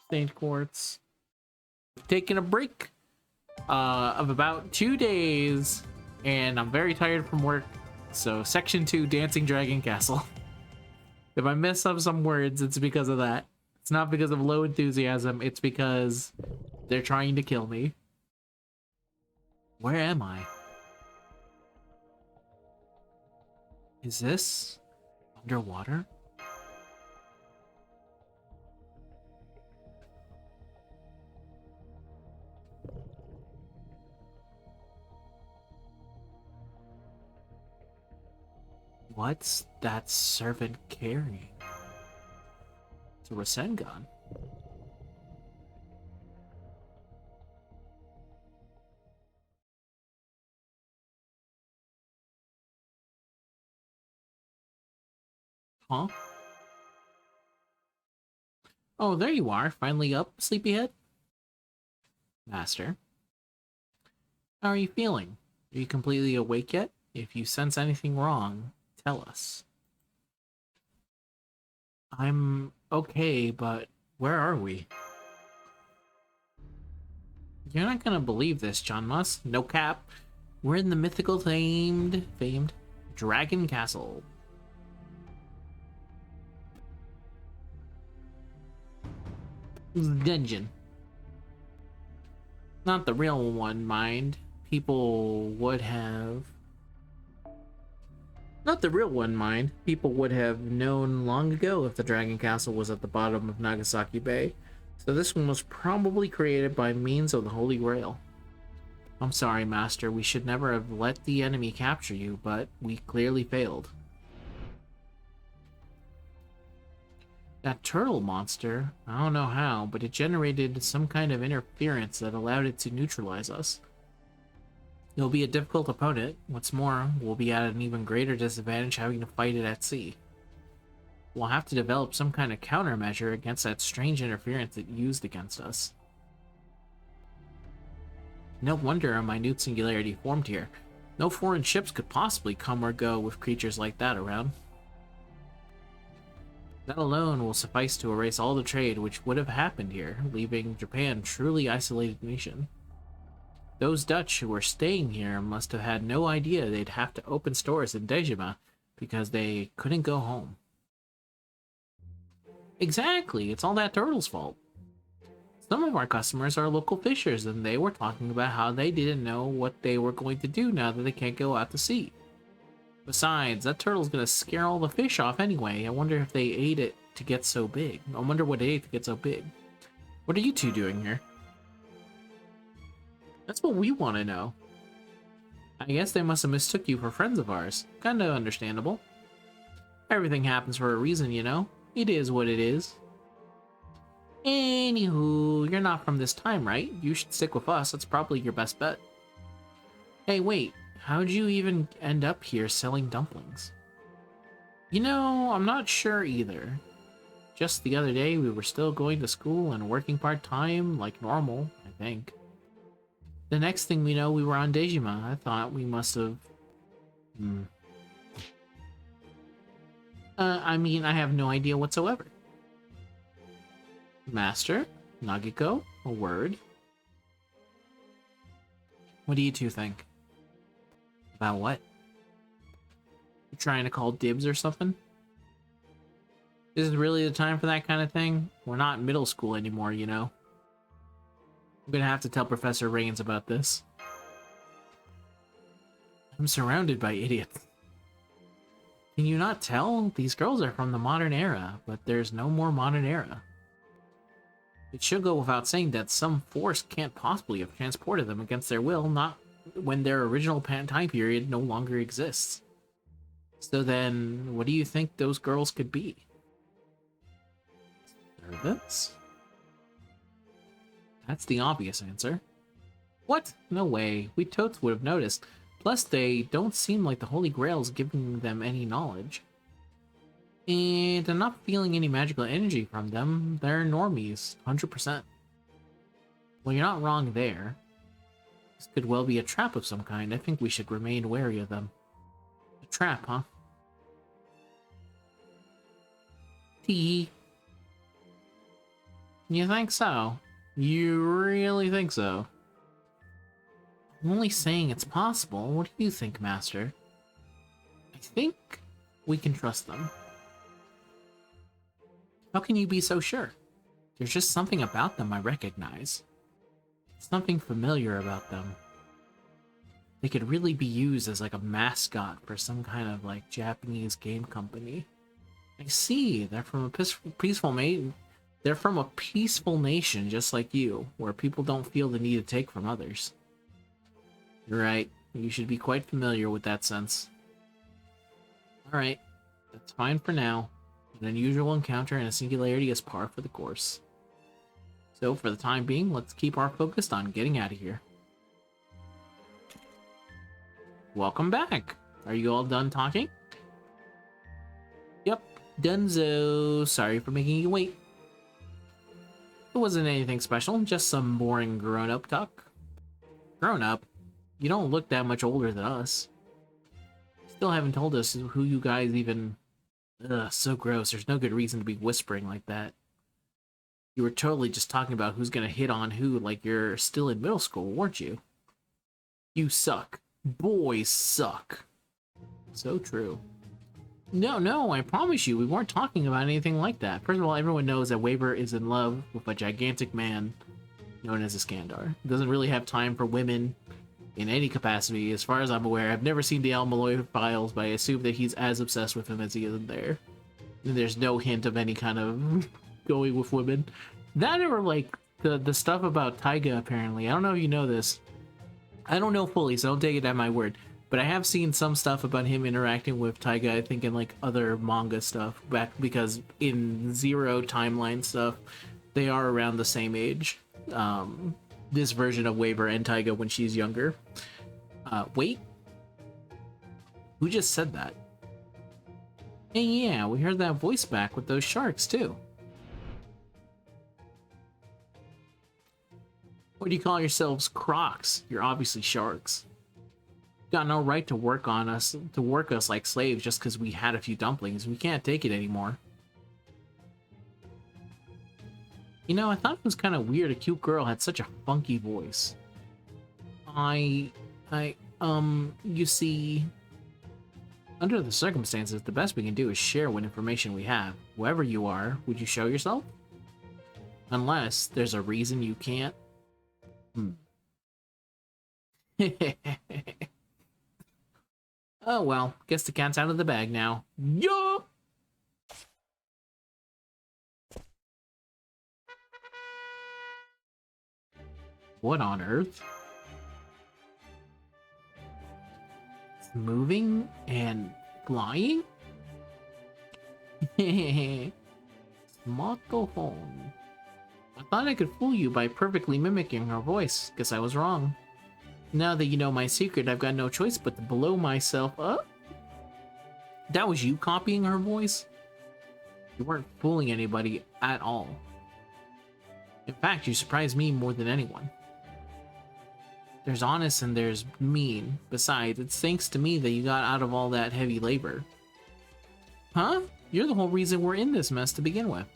[SPEAKER 1] Stained quartz. Taking a break of about 2 days, and I'm very tired from work. So section 2, Dancing Dragon Castle. If I mess up some words, it's because of that. It's not because of low enthusiasm, it's because they're trying to kill me. Where am I? Is this underwater? What's that servant carrying? It's a Rasengan. Huh? Oh, there you are. Finally up, sleepyhead? Master. How are you feeling? Are you completely awake yet? If you sense anything wrong, tell us. I'm okay, but where are we? You're not gonna believe this, John Musk. No cap. We're in the mythical famed Dragon Castle. Dungeon. Not the real one, mind. People would have Not the real one, mind. People would have known long ago if the Dragon Castle was at the bottom of Nagasaki Bay. So this one was probably created by means of the Holy Grail. I'm sorry, Master. We should never have let the enemy capture you, but we clearly failed. That turtle monster, I don't know how, but it generated some kind of interference that allowed it to neutralize us. It'll be a difficult opponent. What's more, we'll be at an even greater disadvantage having to fight it at sea. We'll have to develop some kind of countermeasure against that strange interference it used against us. No wonder a minute singularity formed here. No foreign ships could possibly come or go with creatures like that around. That alone will suffice to erase all the trade which would have happened here, leaving Japan a truly isolated nation. Those Dutch who were staying here must have had no idea they'd have to open stores in Dejima because they couldn't go home. Exactly, it's all that turtle's fault. Some of our customers are local fishers, and they were talking about how they didn't know what they were going to do now that they can't go out to sea. Besides, that turtle's gonna scare all the fish off anyway. I wonder if they ate it to get so big. I wonder what they ate to get so big. What are you two doing here? That's what we want to know. I guess they must have mistook you for friends of ours. Kinda understandable. Everything happens for a reason, you know? It is what it is. Anywho, you're not from this time, right? You should stick with us. That's probably your best bet. Hey, wait. How'd you even end up here selling dumplings? You know, I'm not sure either. Just the other day, we were still going to school and working part-time like normal, I think. The next thing we know, we were on Dejima. I thought we must have... I mean, I have no idea whatsoever. Master? Nagiko? A word? What do you two think? About what? You trying to call dibs or something? Is it really the time for that kind of thing? We're not in middle school anymore, you know. I'm gonna have to tell Professor Rains about this. I'm surrounded by idiots. Can you not tell? These girls are from the modern era, but there's no more modern era. It should go without saying that some force can't possibly have transported them against their will, not when their original time period no longer exists. So then, what do you think those girls could be? Servants? That's the obvious answer. What? No way. We totes would have noticed. Plus, they don't seem like the Holy Grail's giving them any knowledge. And I'm not feeling any magical energy from them. They're normies, 100%. Well, you're not wrong there. This could well be a trap of some kind. I think we should remain wary of them. A trap, huh? You think so? You really think so? I'm only saying it's possible. What do you think, Master? I think we can trust them. How can you be so sure? There's just something about them I recognize. Something familiar about them. They could really be used as like a mascot for some kind of like Japanese game company. I see. They're from a peaceful They're from a peaceful nation just like you, where people don't feel the need to take from others. You're right. You should be quite familiar with that sense. Alright. That's fine for now. An unusual encounter and a singularity is par for the course. So, for the time being, let's keep our focus on getting out of here. Welcome back! Are you all done talking? Yep, donezo. Sorry for making you wait. It wasn't anything special, just some boring grown-up talk. Grown-up? You don't look that much older than us. Still haven't told us who you guys even... Ugh, so gross. There's no good reason to be whispering like that. You were totally just talking about who's gonna hit on who like you're still in middle school, weren't you? You suck. Boys suck. So true. No, I promise you, we weren't talking about anything like that. First of all, everyone knows that Waver is in love with a gigantic man known as Iskandar. Doesn't really have time for women in any capacity. As far as I'm aware, I've never seen the El Malloy files, but I assume that he's as obsessed with him as he is in there. And there's no hint of any kind of going with women. That or like the stuff about Taiga, apparently. I don't know if you know this. I don't know fully, so don't take it at my word. But I have seen some stuff about him interacting with Taiga, I think in like other manga stuff, back because in Zero timeline stuff, they are around the same age. This version of Waver and Taiga when she's younger. Wait? Who just said that? Hey, yeah, we heard that voice back with those sharks, too. What do you call yourselves, crocs? You're obviously sharks. Got no right to work us like slaves just because we had a few dumplings. We can't take it anymore. You know, I thought it was kind of weird a cute girl had such a funky voice. You see, under the circumstances, the best we can do is share what information we have. Whoever you are, would you show yourself? Unless there's a reason you can't. Oh well, guess the cat's out of the bag now. Yo! What on earth? It's moving and flying? Smartphone. I thought I could fool you by perfectly mimicking her voice. Guess I was wrong. Now that you know my secret, I've got no choice but to blow myself up. That was you copying her voice? You weren't fooling anybody at all. In fact, you surprised me more than anyone. There's honest and there's mean. Besides, it's thanks to me that you got out of all that heavy labor. Huh? You're the whole reason we're in this mess to begin with.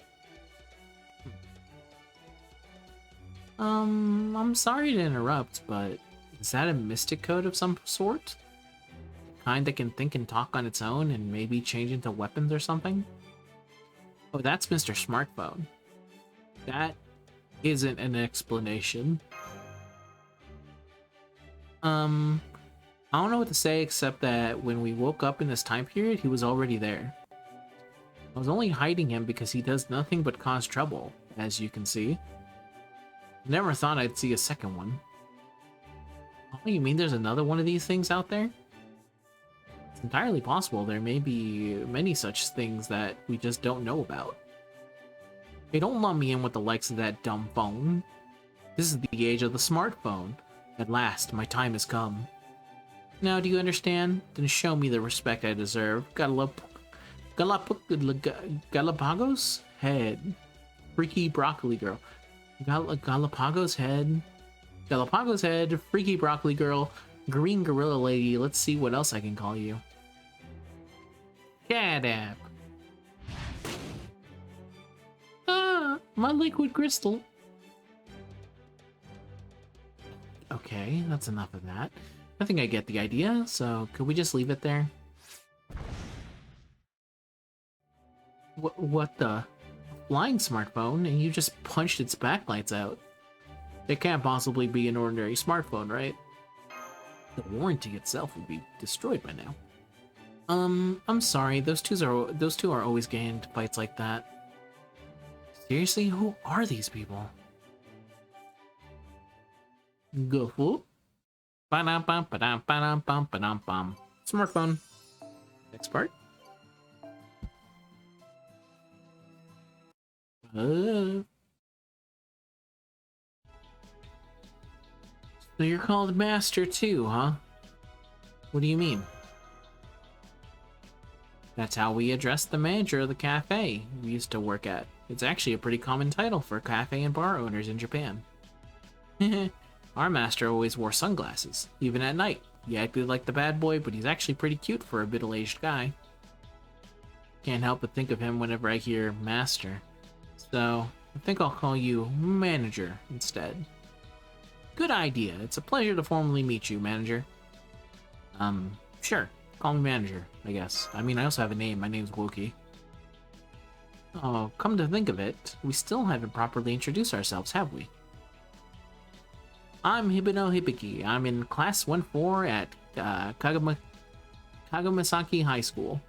[SPEAKER 1] I'm sorry to interrupt, but is that a mystic code of some sort? The kind that can think and talk on its own and maybe change into weapons or something? Oh, that's Mr. Smartphone. That isn't an explanation. I don't know what to say except that when we woke up in this time period, he was already there. I was only hiding him because he does nothing but cause trouble, as you can see. Never thought I'd see a second one. Oh, you mean there's another one of these things out there? It's entirely possible there may be many such things that we just don't know about. Hey, don't lump me in with the likes of that dumb phone. This is the age of the smartphone. At last, my time has come. Now, do you understand? Then show me the respect I deserve. Galapagos head. Freaky broccoli girl. Galapagos head. Galapagos head. Freaky broccoli girl. Green gorilla lady. Let's see what else I can call you. Cadap. Ah, my liquid crystal. Okay, that's enough of that. I think I get the idea, so could we just leave it there? What the? Flying smartphone, and you just punched its backlights out. It can't possibly be an ordinary smartphone, right? The warranty itself would be destroyed by now. I'm sorry, those two are always getting into fights like that. Seriously, who are these people? Go fool. Smartphone. Next part. So you're called Master too, huh? What do you mean? That's how we address the manager of the cafe we used to work at. It's actually a pretty common title for cafe and bar owners in Japan. Our master always wore sunglasses, even at night. He acted like the bad boy, but he's actually pretty cute for a middle-aged guy. Can't help but think of him whenever I hear master. So, I think I'll call you manager instead. Good idea. It's a pleasure to formally meet you, manager. Sure. Call me manager, I guess. I mean, I also have a name. My name's Wookie. Oh, come to think of it, we still haven't properly introduced ourselves, have we? I'm Hibino Hibiki. I'm in class 1-4 at Kagamasaki High School.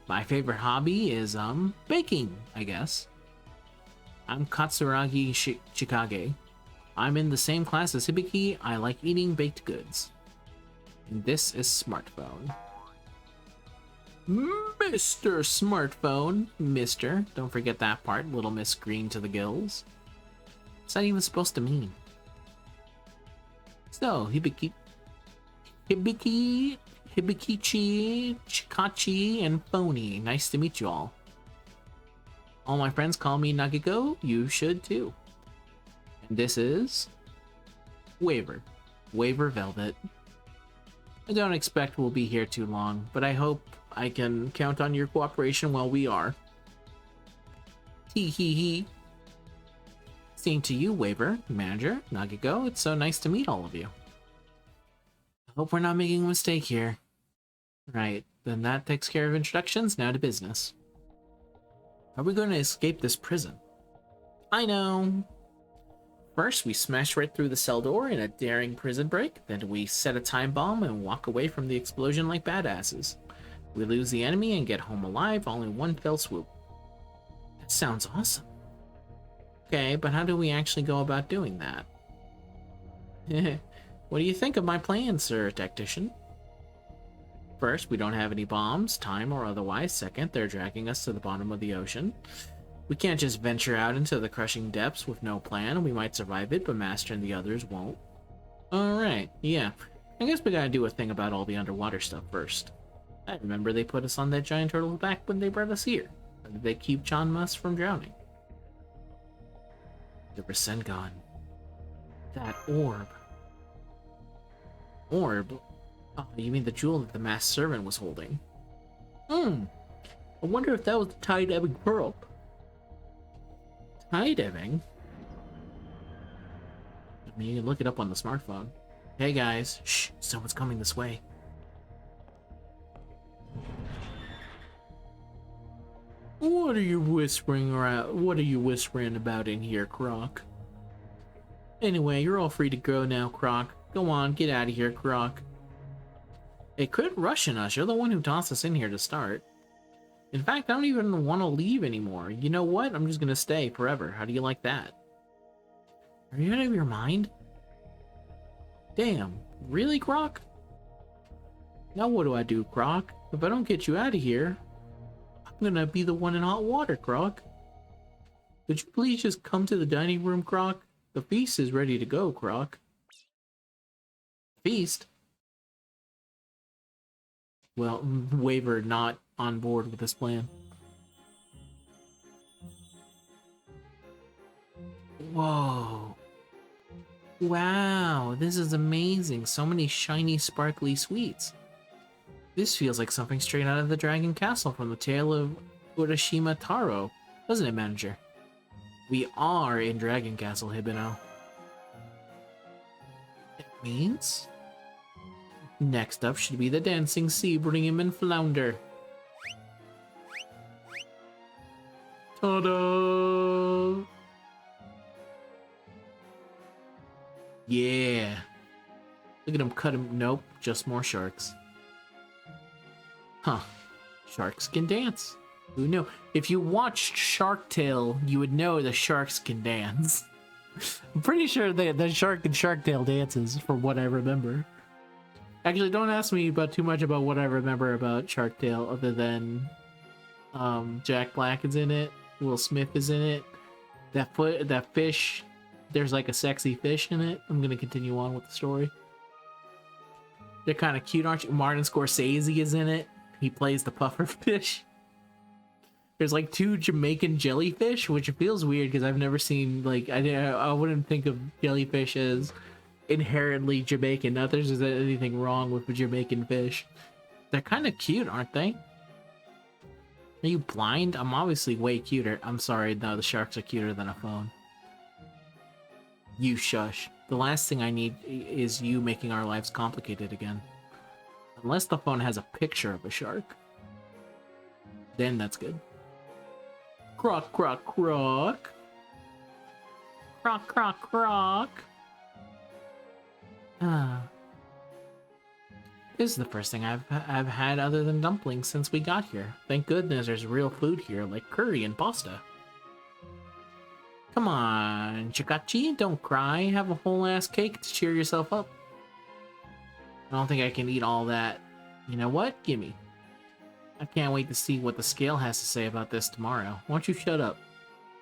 [SPEAKER 1] My favorite hobby is baking, I guess. I'm Katsuragi Chikage. I'm in the same class as Hibiki. I like eating baked goods. And this is Smartphone. Mr. Smartphone. Mr. Don't forget that part. Little Miss Green to the gills. What's that even supposed to mean? So, Hibikichi, Chikachi, and Phony. Nice to meet you all. All my friends call me Nagiko. You should too. And this is Waver Velvet. I don't expect we'll be here too long, but I hope I can count on your cooperation while we are. Tee hee hee. Same to you, Waver, Manager, Nagiko. It's so nice to meet all of you. I hope we're not making a mistake here. Right, then that takes care of introductions. Now to business. Are we going to escape this prison? I know. First, we smash right through the cell door in a daring prison break. Then we set a time bomb and walk away from the explosion like badasses. We lose the enemy and get home alive all in one fell swoop. That sounds awesome. Okay, but how do we actually go about doing that? What do you think of my plan, Sir Tactician? First, we don't have any bombs, time or otherwise. Second, they're dragging us to the bottom of the ocean. We can't just venture out into the crushing depths with no plan. We might survive it, but Master and the others won't. Alright, yeah. I guess we gotta do a thing about all the underwater stuff first. I remember they put us on that giant turtle back when they brought us here. How did they keep Chanmas from drowning? The Rasengan. That orb. Orb? Oh, you mean the jewel that the masked servant was holding? I wonder if that was the tide-ebbing pearl. Tide-ebbing? I mean, you can look it up on the smartphone. Hey guys, shh, someone's coming this way. What are you whispering around? What are you whispering about in here, Croc? Anyway, you're all free to go now, Croc. Go on, get out of here, Croc. Hey, quit rushing us. You're the one who tossed us in here to start. In fact, I don't even want to leave anymore. You know what? I'm just gonna stay forever. How do you like that? Are you out of your mind? Damn. Really, Croc? Now what do I do, Croc? If I don't get you out of here, I'm gonna be the one in hot water, Croc. Could you please just come to the dining room, Croc? The feast is ready to go, Croc. Feast? Well, Waver not on board with this plan. Whoa. Wow, this is amazing. So many shiny, sparkly sweets. This feels like something straight out of the Dragon Castle from the tale of Urashima Taro, doesn't it, Manager? We are in Dragon Castle, Hibino. It means... Next up should be the dancing sea, bring him and flounder. Ta-da! Yeah. Look at him cut him. Nope, just more sharks. Huh. Sharks can dance. Who knew? If you watched Shark Tale, you would know the sharks can dance. I'm pretty sure the shark in Shark Tale dances, from what I remember. Actually, don't ask me about too much about what I remember about Shark Tale, other than Jack Black is in it, Will Smith is in it. That fish, there's like a sexy fish in it. I'm gonna continue on with the story. They're kind of cute, aren't you? Martin Scorsese is in it. He plays the puffer fish. There's like 2 Jamaican jellyfish, which feels weird because I've never seen, like, I wouldn't think of jellyfish as inherently Jamaican. Not there's anything wrong with a Jamaican fish. They're kind of cute, aren't they? Are you blind? I'm obviously way cuter. I'm sorry, no, the sharks are cuter than a phone. You shush. The last thing I need is you making our lives complicated again. Unless the phone has a picture of a shark. Then that's good. Croc, croc, croc. Croc, croc, croc. Ah. This is the first thing I've had other than dumplings since we got here. Thank goodness there's real food here, like curry and pasta. Come on, Chikachi, don't cry. Have a whole ass cake to cheer yourself up. I don't think I can eat all that. You know what? Gimme. I can't wait to see what the scale has to say about this tomorrow. Why don't you shut up?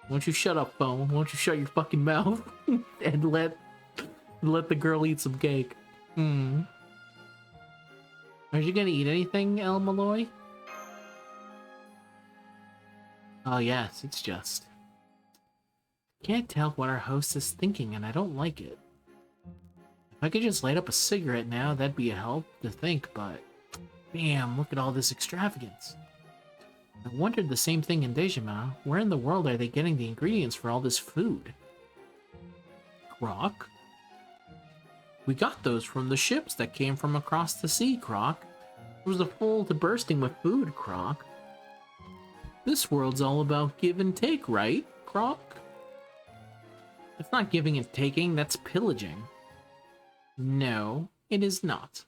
[SPEAKER 1] Why don't you shut up, phone? Why don't you shut your fucking mouth and let the girl eat some cake? Are you gonna eat anything, El Malloy? Oh yes, it's just... Can't tell what our host is thinking, and I don't like it. If I could just light up a cigarette now, that'd be a help to think, but... Damn, look at all this extravagance. I wondered the same thing in Dejima. Where in the world are they getting the ingredients for all this food? Croc? We got those from the ships that came from across the sea, Croc. It was full to bursting with food, Croc. This world's all about give and take, right, Croc? It's not giving and taking, that's pillaging. No, it is not.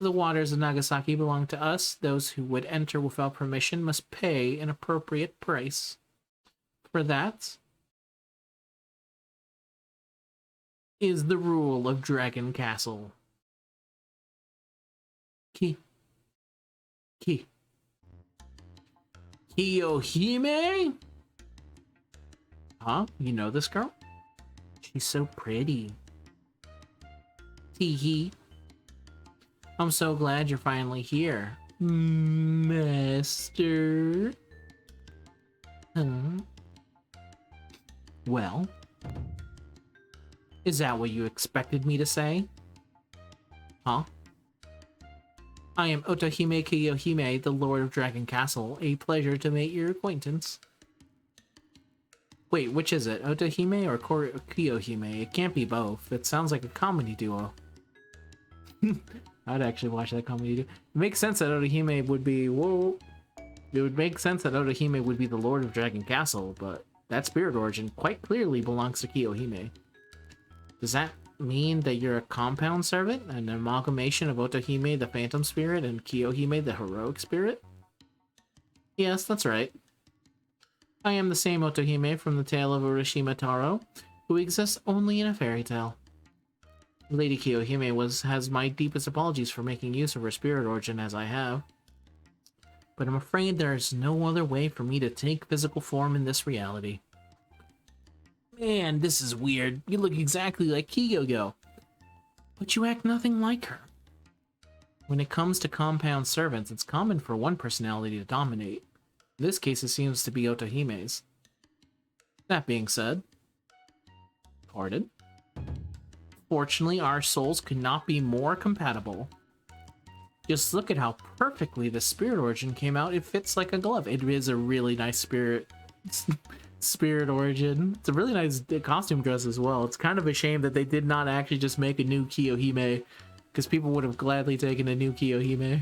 [SPEAKER 1] The waters of Nagasaki belong to us. Those who would enter without permission must pay an appropriate price. For that is the rule of Dragon Castle. Kiyohime? Huh? You know this girl? She's so pretty. Teehee. I'm so glad you're finally here, Master. Huh? Well, is that what you expected me to say? Huh? I am Otohime Kiyohime, the Lord of Dragon Castle. A pleasure to make your acquaintance. Wait, which is it? Otohime or Kiyohime? It can't be both. It sounds like a comedy duo. I'd actually watch that comedy duo. It makes sense that Otohime would be... Whoa! It would make sense that Otohime would be the Lord of Dragon Castle, but that spirit origin quite clearly belongs to Kiyohime. Does that mean that you're a compound servant? An amalgamation of Otohime, the phantom spirit, and Kiyohime, the heroic spirit? Yes, that's right. I am the same Otohime from the tale of Urashima Taro, who exists only in a fairy tale. Lady Kiyohime has my deepest apologies for making use of her spirit origin as I have. But I'm afraid there's no other way for me to take physical form in this reality. Man, this is weird. You look exactly like Kiyoyo, but you act nothing like her. When it comes to compound servants, it's common for one personality to dominate. In this case, it seems to be Otohime's. That being said... Pardon? Fortunately, our souls could not be more compatible. Just look at how perfectly the spirit origin came out. It fits like a glove. It is a really nice spirit origin. It's a really nice costume dress as well. It's kind of a shame that they did not actually just make a new Kiyohime, because people would have gladly taken a new Kiyohime.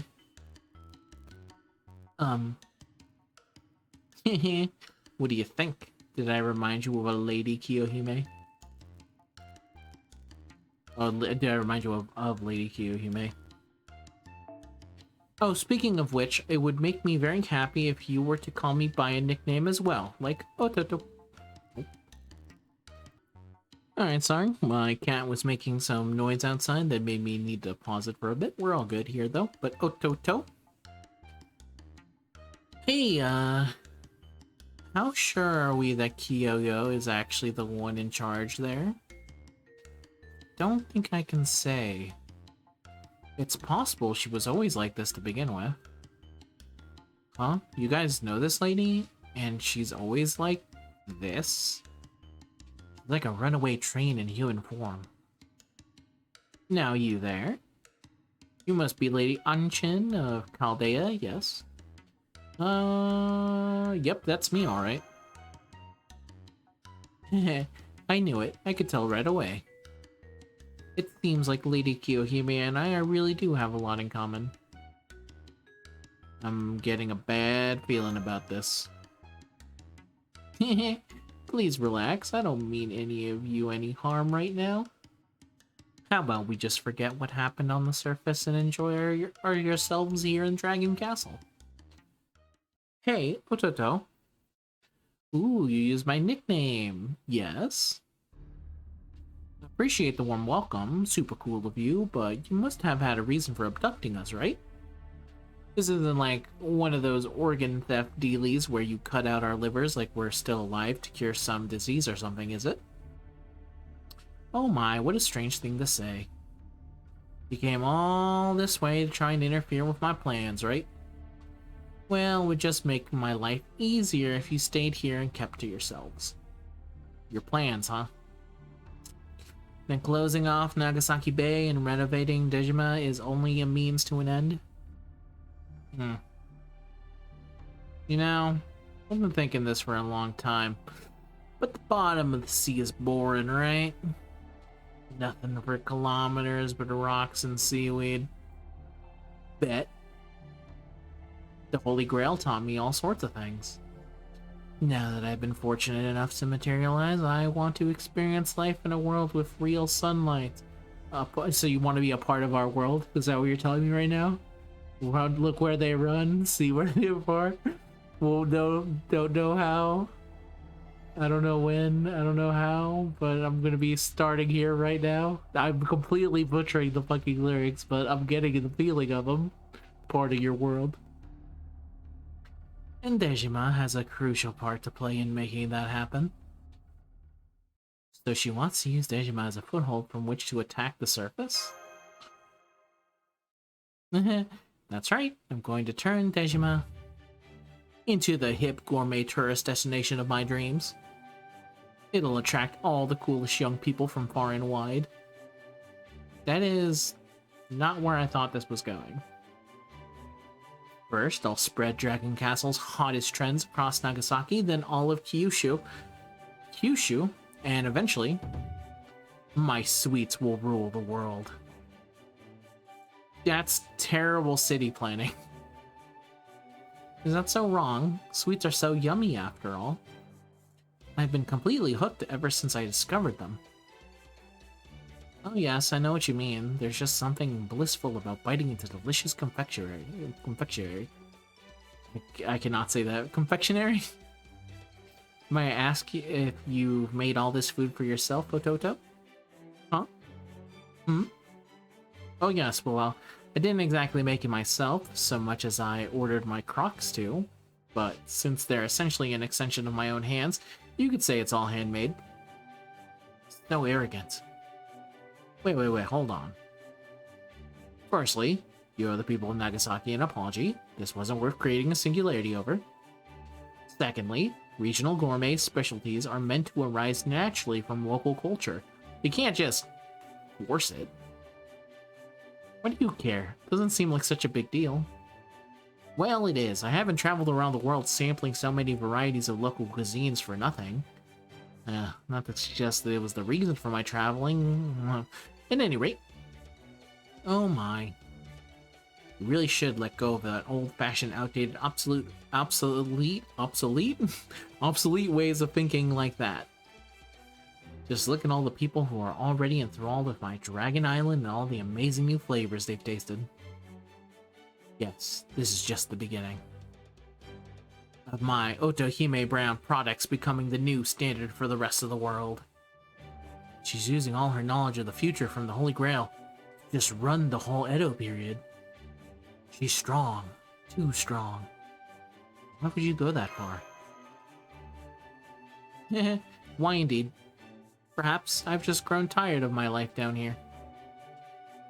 [SPEAKER 1] What do you think? Did I remind you of a Lady Kiyohime? Or did I remind you of Lady Kiyohime? Oh, speaking of which, it would make me very happy if you were to call me by a nickname as well, like Ototo. Alright, sorry. My cat was making some noise outside that made me need to pause it for a bit. We're all good here, though. But Ototo? Hey, how sure are we that Kiyoyo is actually the one in charge there? Don't think I can say. It's possible she was always like this to begin with. Huh? You guys know this lady? And she's always like this? Like a runaway train in human form. Now you there? You must be Lady Anchin of Chaldea, yes? Yep, that's me, alright. Heh, I knew it. I could tell right away. It seems like Lady Kiyohime and I really do have a lot in common. I'm getting a bad feeling about this. Please relax. I don't mean any of you any harm right now. How about we just forget what happened on the surface and enjoy yourselves here in Dragon Castle? Hey, Ototo. Ooh, you used my nickname. Yes? Appreciate the warm welcome. Super cool of you, but you must have had a reason for abducting us, right? This isn't like one of those organ theft dealies where you cut out our livers like we're still alive to cure some disease or something, is it? Oh my, what a strange thing to say. You came all this way to try and interfere with my plans, right? Well, it would just make my life easier if you stayed here and kept to yourselves. Your plans, huh? Then closing off Nagasaki Bay and renovating Dejima is only a means to an end? You know, I've been thinking this for a long time, but the bottom of the sea is boring, right? Nothing for kilometers but rocks and seaweed. Bet. The Holy Grail taught me all sorts of things. Now that I've been fortunate enough to materialize, I want to experience life in a world with real sunlight. So you want to be a part of our world? Is that what you're telling me right now? Look where they run, see where they're for. Well, don't know how. I don't know when, I don't know how, but I'm gonna be starting here right now. I'm completely butchering the fucking lyrics, but I'm getting the feeling of them. Part of your world. And Dejima has a crucial part to play in making that happen. So she wants to use Dejima as a foothold from which to attack the surface? That's right, I'm going to turn Dejima into the hip gourmet tourist destination of my dreams. It'll attract all the coolest young people from far and wide. That is not where I thought this was going. First, I'll spread Dragon Castle's hottest trends across Nagasaki, then all of Kyushu, and eventually, my sweets will rule the world. That's terrible city planning. Is that so wrong? Sweets are so yummy after all. I've been completely hooked ever since I discovered them. Oh yes, I know what you mean. There's just something blissful about biting into delicious confectionery. I cannot say that. Confectionery? May I ask you if you made all this food for yourself, Ototo? Huh? Oh yes, well, I didn't exactly make it myself, so much as I ordered my Crocs to. But since they're essentially an extension of my own hands, you could say it's all handmade. So arrogant. Wait, hold on. Firstly, you owe the people of Nagasaki an apology. This wasn't worth creating a singularity over. Secondly, regional gourmet specialties are meant to arise naturally from local culture. You can't just force it. What do you care? Doesn't seem like such a big deal. Well, it is. I haven't traveled around the world sampling so many varieties of local cuisines for nothing. Not to suggest that it was the reason for my traveling. At any rate. Oh my. You really should let go of that old-fashioned, outdated, obsolete ways of thinking like that. Just look at all the people who are already enthralled with my Dragon Island and all the amazing new flavors they've tasted. Yes, this is just the beginning of my Otohime brand products becoming the new standard for the rest of the world. She's using all her knowledge of the future from the Holy Grail to just run the whole Edo period. She's strong. Too strong. Why would you go that far? Why indeed? Perhaps I've just grown tired of my life down here.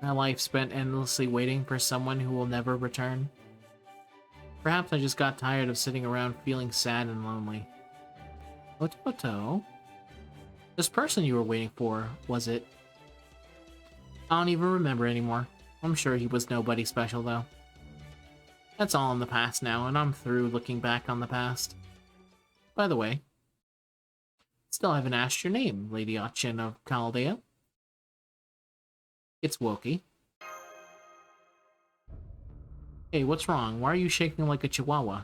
[SPEAKER 1] My life spent endlessly waiting for someone who will never return. Perhaps I just got tired of sitting around feeling sad and lonely. Ototo? This person you were waiting for, was it? I don't even remember anymore. I'm sure he was nobody special, though. That's all in the past now, and I'm through looking back on the past. By the way, still haven't asked your name, Lady Achin of Chaldea. It's Woki. Hey, what's wrong? Why are you shaking like a chihuahua?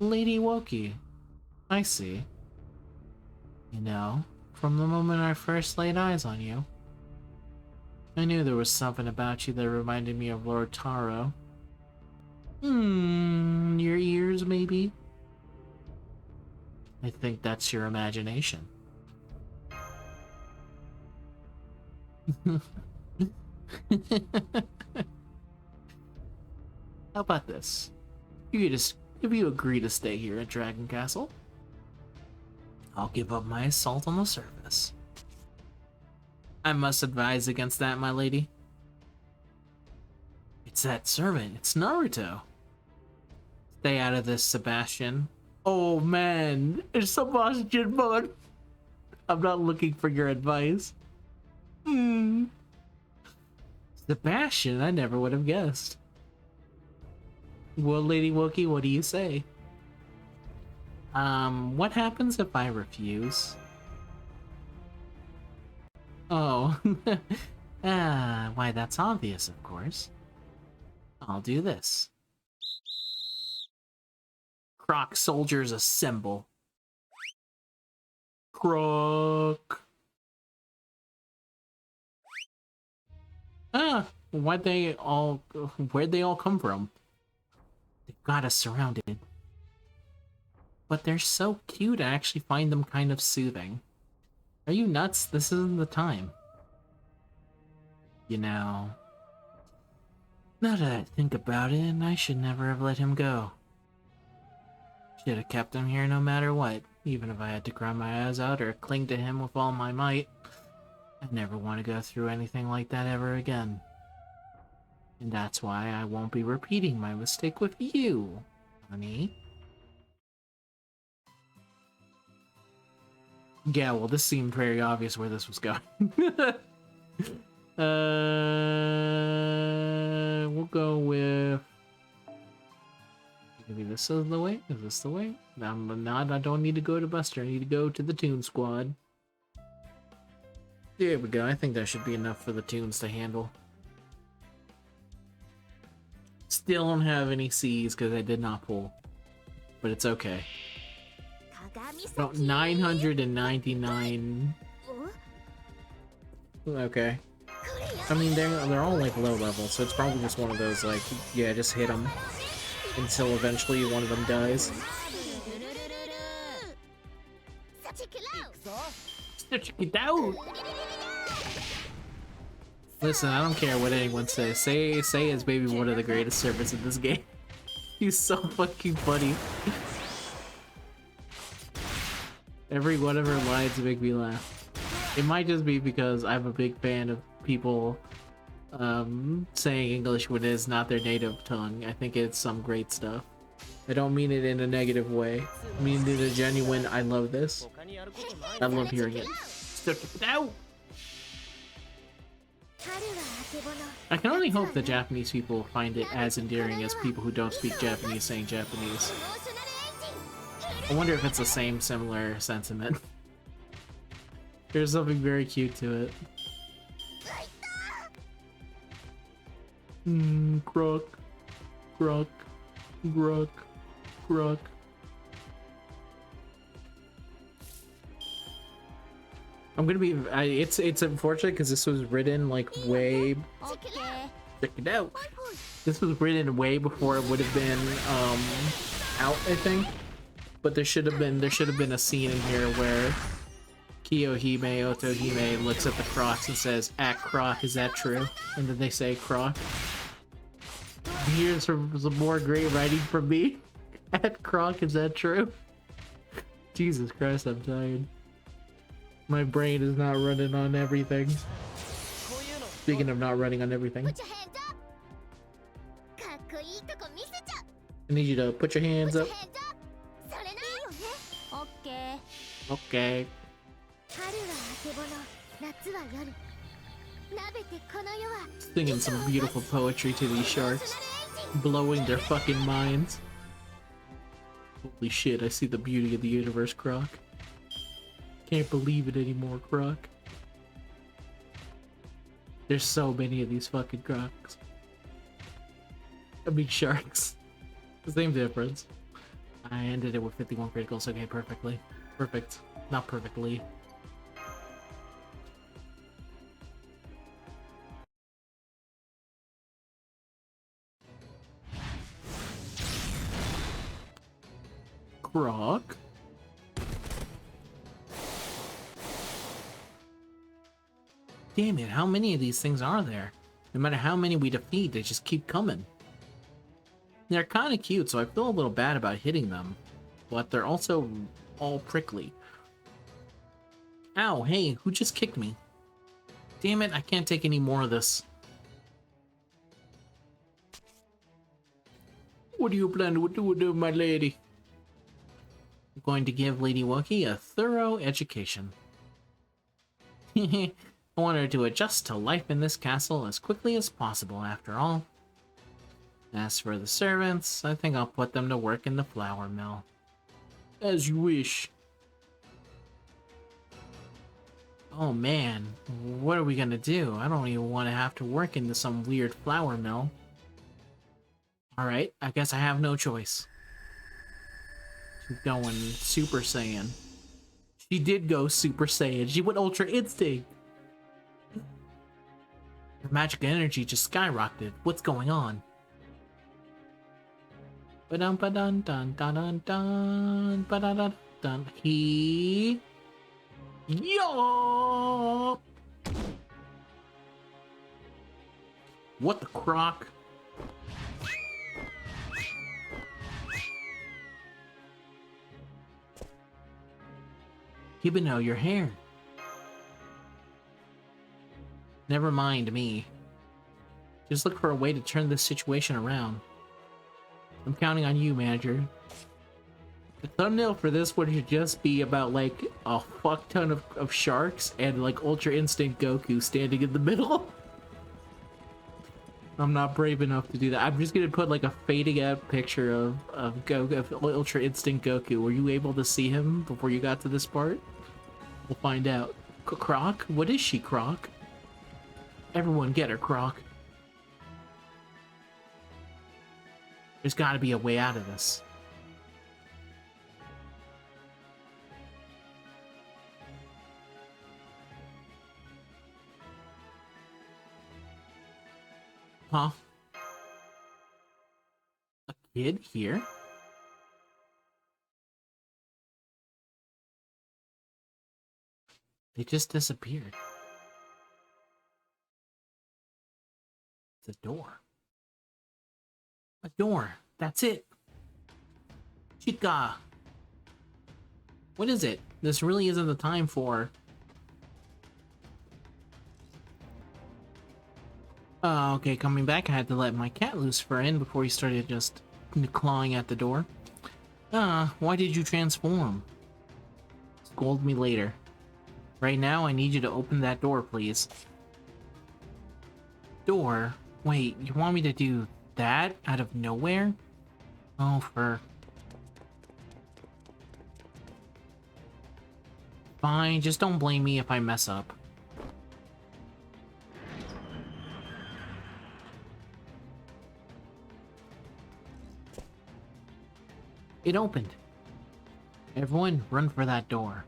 [SPEAKER 1] Lady Woki. I see. You know, from the moment I first laid eyes on you, I knew there was something about you that reminded me of Lord Taro. Your ears, maybe? I think that's your imagination. How about this? If you agree to stay here at Dragon Castle, I'll give up my assault on the surface. I must advise against that, my lady. It's that servant. It's Naruto. Stay out of this, Sebastian. Oh man, it's Sebastian, bud. I'm not looking for your advice. Sebastian, I never would have guessed. Well, Lady Wookie, what do you say? What happens if I refuse? Oh, why that's obvious, of course. I'll do this. Croc soldiers assemble. Croc. Where'd they all come from? They've got us surrounded. But they're so cute, I actually find them kind of soothing. Are you nuts? This isn't the time. You know, now that I think about it, I should never have let him go. Should have kept him here no matter what, even if I had to cry my eyes out or cling to him with all my might. I never want to go through anything like that ever again. And that's why I won't be repeating my mistake with you, honey. Yeah, well, this seemed very obvious where this was going. We'll go with... Maybe this is the way? Is this the way? I'm not, I don't need to go to Buster. I need to go to the Toon Squad. There we go. I think that should be enough for the Toons to handle. Still don't have any C's because I did not pull. But it's okay. About 999. Okay. I mean, they're all like low level, so it's probably just one of those like, yeah, just hit them until eventually one of them dies. Check it out. Listen, I don't care what anyone says. Say is maybe one of the greatest servants in this game. He's so fucking funny. Every one of her lines make me laugh. It might just be because I'm a big fan of people saying English when it is not their native tongue. I think it's some great stuff. I don't mean it in a negative way. I mean it in a genuine, I love this. I love hearing it. Stick it out! I can only hope that Japanese people find it as endearing as people who don't speak Japanese saying Japanese. I wonder if it's the same similar sentiment. There's something very cute to it. Croc. Croc. Croc. Croc. I'm gonna be. It's unfortunate because this was written like way. Check it out. This was written way before it would have been out, I think. But there should have been a scene in here where Kiyohime Otohime looks at the Crocs and says, "At Croc, is that true?" And then they say Croc. Here's some more great writing from me. At Croc, is that true? Jesus Christ, I'm tired. My brain is not running on everything. Speaking of not running on everything. I need you to put your hands up. Okay. Singing some beautiful poetry to these sharks. Blowing their fucking minds. Holy shit, I see the beauty of the universe, Croc. Can't believe it anymore, Croc. There's so many of these fucking Crocs. I mean sharks. The same difference. I ended it with 51 criticals. Okay, perfectly. Perfect. Not perfectly. Croc. Damn it, how many of these things are there? No matter how many we defeat, they just keep coming. They're kind of cute, so I feel a little bad about hitting them. But they're also all prickly. Ow, hey, who just kicked me? Damn it, I can't take any more of this. What do you plan to do with my lady? I'm going to give Lady Wookie a thorough education. I want her to adjust to life in this castle as quickly as possible, after all. As for the servants, I think I'll put them to work in the flour mill. As you wish. Oh man, what are we gonna do? I don't even want to have to work into some weird flour mill. Alright, I guess I have no choice. She's going Super Saiyan. She did go Super Saiyan. She went Ultra Instinct. Her magic energy just skyrocketed. What's going on? Ba-dun ba-dun dun dun dun dun ba-dun dun dun. He yo. What the croc? Hibino, your hair. Never mind me. Just look for a way to turn this situation around. I'm counting on you, manager. The thumbnail for this one should just be about like a fuck ton of sharks and like Ultra Instinct Goku standing in the middle. I'm not brave enough to do that. I'm just gonna put like a fading out picture of Goku, of Ultra Instinct Goku. Were you able to see him before you got to this part? We'll find out. Croc? What is she, Croc? Everyone get her, Croc. There's gotta be a way out of this. Huh? A kid here? They just disappeared. It's a door. A door. That's it. Chica. What is it? This really isn't the time for... okay, coming back, I had to let my cat loose for in before he started just clawing at the door. Why did you transform? Scold me later. Right now, I need you to open that door, please. Door? Wait, you want me to do that out of nowhere? Oh, for... Fine, just don't blame me if I mess up. It opened. Everyone, run for that door.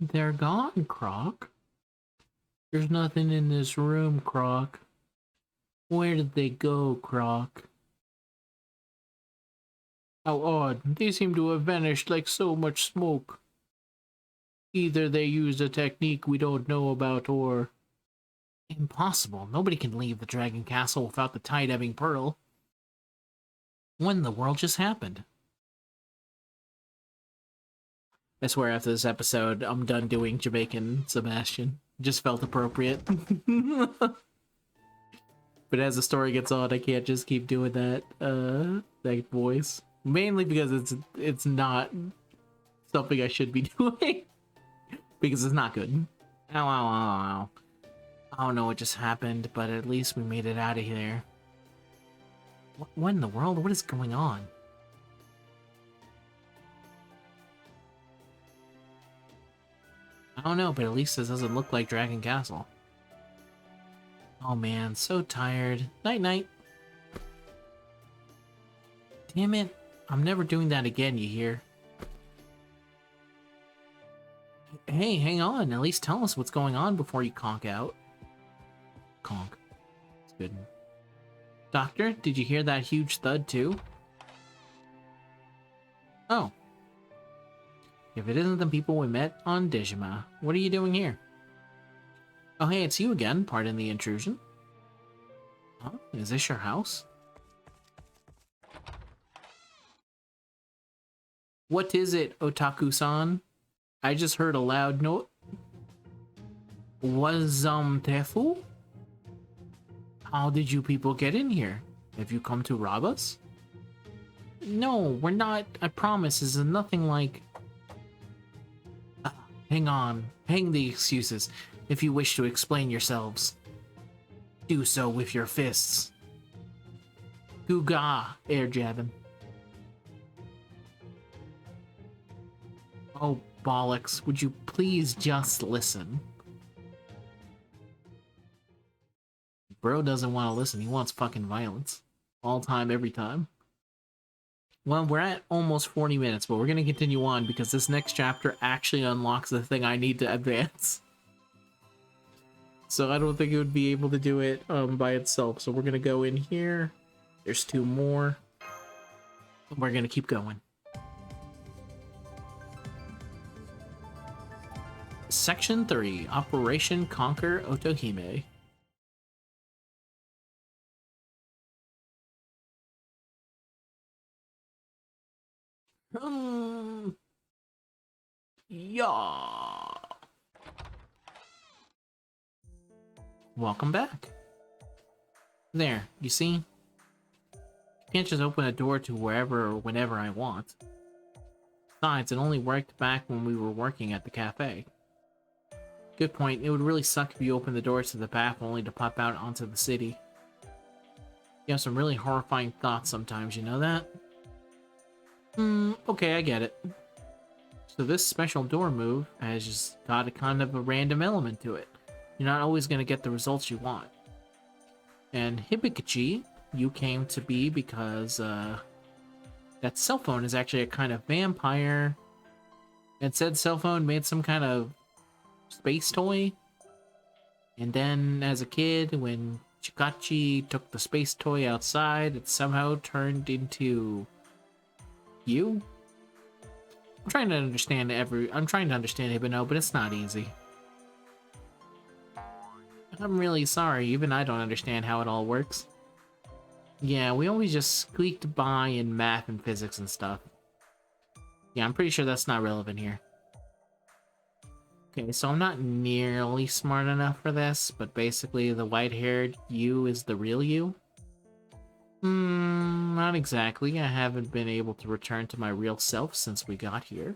[SPEAKER 1] They're gone, Croc. There's nothing in this room, Croc. Where did they go, Croc? How odd. They seem to have vanished like so much smoke. Either they used a technique we don't know about, or... Impossible. Nobody can leave the Dragon Castle without the tide-ebbing pearl. When in the world just happened? I swear after this episode, I'm done doing Jamaican Sebastian. Just felt appropriate. But as the story gets on, I can't just keep doing that, that voice. Mainly because it's not something I should be doing. Because it's not good. Ow, ow, ow, ow. I don't know what just happened, but at least we made it out of here. What in the world? What is going on? I don't know, but at least this doesn't look like Dragon Castle. Oh man, so tired. Night night. Damn it. I'm never doing that again, you hear? Hey, hang on. At least tell us what's going on before you conk out. Conk. It's good. Doctor, did you hear that huge thud too? Oh. If it isn't the people we met on Dejima, what are you doing here? Oh hey, it's you again. Pardon the intrusion. Huh? Is this your house? What is it, Otaku-san? I just heard a loud note. Was, Tefu? How did you people get in here? Have you come to rob us? No, we're not. I promise, this is nothing like... hang on. Hang the excuses. If you wish to explain yourselves, do so with your fists. Guga, air jabbing. Oh, bollocks. Would you please just listen? Bro doesn't want to listen. He wants fucking violence. All time, every time. Well, we're at almost 40 minutes, but we're going to continue on because this next chapter actually unlocks the thing I need to advance. So I don't think it would be able to do it by itself. So we're going to go in here. There's 2 more. We're going to keep going. Section 3, Operation Conquer Otohime. Yeah. Welcome back. There, you see? I can't just open a door to wherever or whenever I want. Besides, it only worked back when we were working at the cafe. Good point. It would really suck if you opened the doors to the path only to pop out onto the city. You have some really horrifying thoughts sometimes, you know that? Okay, I get it. So this special door move has just got a kind of a random element to it. You're not always going to get the results you want. And Hibikachi, you came to be because that cell phone is actually a kind of vampire. And said cell phone made some kind of space toy. And then as a kid, when Chikachi took the space toy outside, it somehow turned into you. I'm trying to understand Hibino, but it's not easy. I'm really sorry, even I don't understand how it all works. Yeah, we always just squeaked by in math and physics and stuff. Yeah, I'm pretty sure that's not relevant here. Okay, so I'm not nearly smart enough for this, but basically the white-haired you is the real you? Not exactly. I haven't been able to return to my real self since we got here.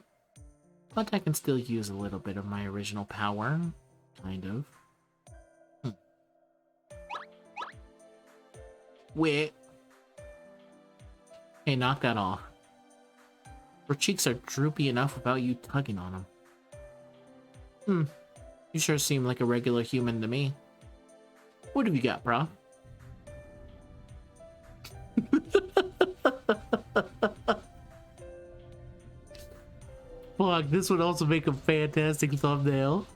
[SPEAKER 1] But I can still use a little bit of my original power. Kind of. Wait. Hey, knock that off. Her cheeks are droopy enough without you tugging on them. You sure seem like a regular human to me. What have you got, bro? Fuck, this would also make a fantastic thumbnail.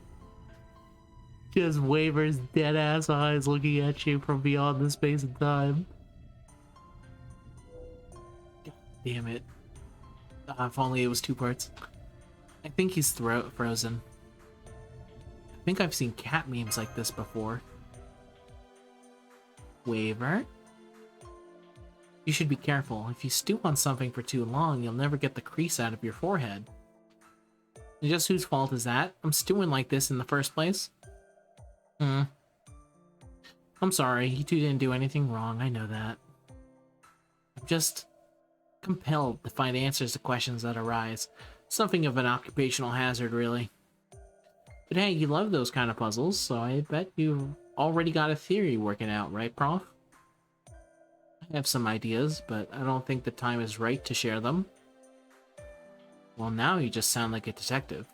[SPEAKER 1] Just Waver's dead-ass eyes looking at you from beyond the space and time. God damn it. If only it was 2 parts. I think he's frozen. I think I've seen cat memes like this before. Waver? You should be careful. If you stew on something for too long, you'll never get the crease out of your forehead. And just whose fault is that? I'm stewing like this in the first place? I'm sorry, you two didn't do anything wrong, I know that. I'm just compelled to find answers to questions that arise. Something of an occupational hazard, really. But hey, you love those kind of puzzles, so I bet you've already got a theory working out, right, Prof? I have some ideas, but I don't think the time is right to share them. Well, now you just sound like a detective.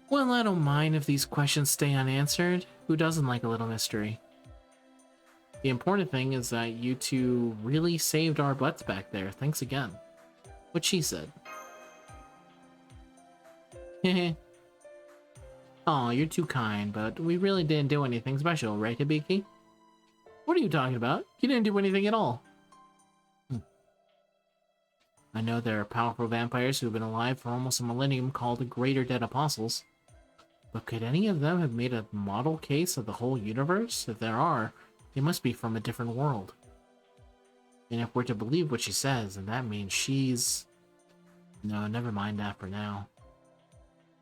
[SPEAKER 1] Well, I don't mind if these questions stay unanswered. Who doesn't like a little mystery? The important thing is that you two really saved our butts back there. Thanks again. What she said. Heh. Aw, you're too kind, but we really didn't do anything special, right, Hibiki? What are you talking about? You didn't do anything at all. I know there are powerful vampires who have been alive for almost a millennium called the Greater Dead Apostles. But could any of them have made a model case of the whole universe? If there are, they must be from a different world. And if we're to believe what she says, then that means she's... No, never mind that for now.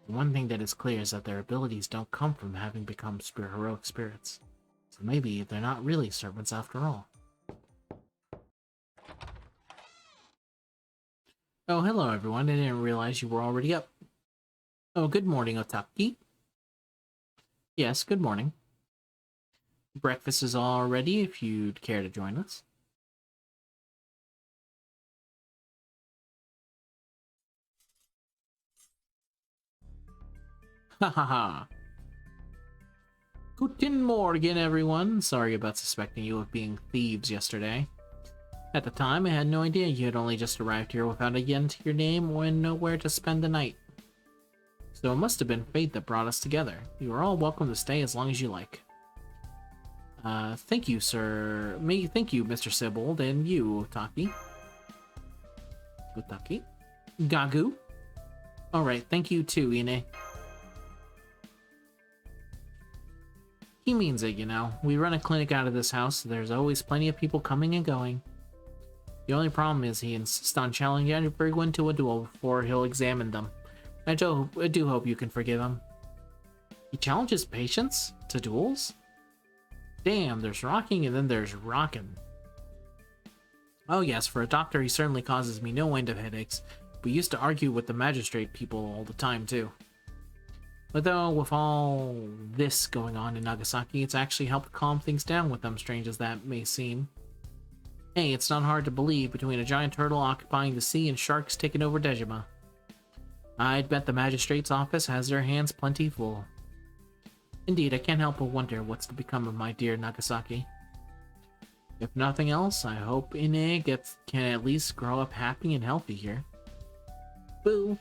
[SPEAKER 1] The one thing that is clear is that their abilities don't come from having become heroic spirits. So maybe they're not really servants after all. Oh, hello everyone. I didn't realize you were already up. Oh, good morning, Otaki. Yes, good morning. Breakfast is all ready if you'd care to join us. Ha ha ha. Guten Morgen, everyone. Sorry about suspecting you of being thieves yesterday. At the time, I had no idea you had only just arrived here without a yen to your name and nowhere to spend the night. So it must have been fate that brought us together. You are all welcome to stay as long as you like. Thank you, sir. Thank you, Mr. Sibold, and you, Otaki. Otaki? Gagu? Alright, thank you too, Ine. He means it, you know. We run a clinic out of this house, so there's always plenty of people coming and going. The only problem is he insists on challenging everyone to a duel before he'll examine them. I do hope you can forgive him. He challenges patients to duels? Damn, there's rocking and then there's rockin'. Oh yes, for a doctor he certainly causes me no end of headaches. We used to argue with the magistrate people all the time too. But though, with all this going on in Nagasaki, it's actually helped calm things down with them, strange as that may seem. Hey, it's not hard to believe between a giant turtle occupying the sea and sharks taking over Dejima. I'd bet the magistrate's office has their hands plenty full. Indeed, I can't help but wonder what's to become of my dear Nagasaki. If nothing else, I hope Ine can at least grow up happy and healthy here. Boo!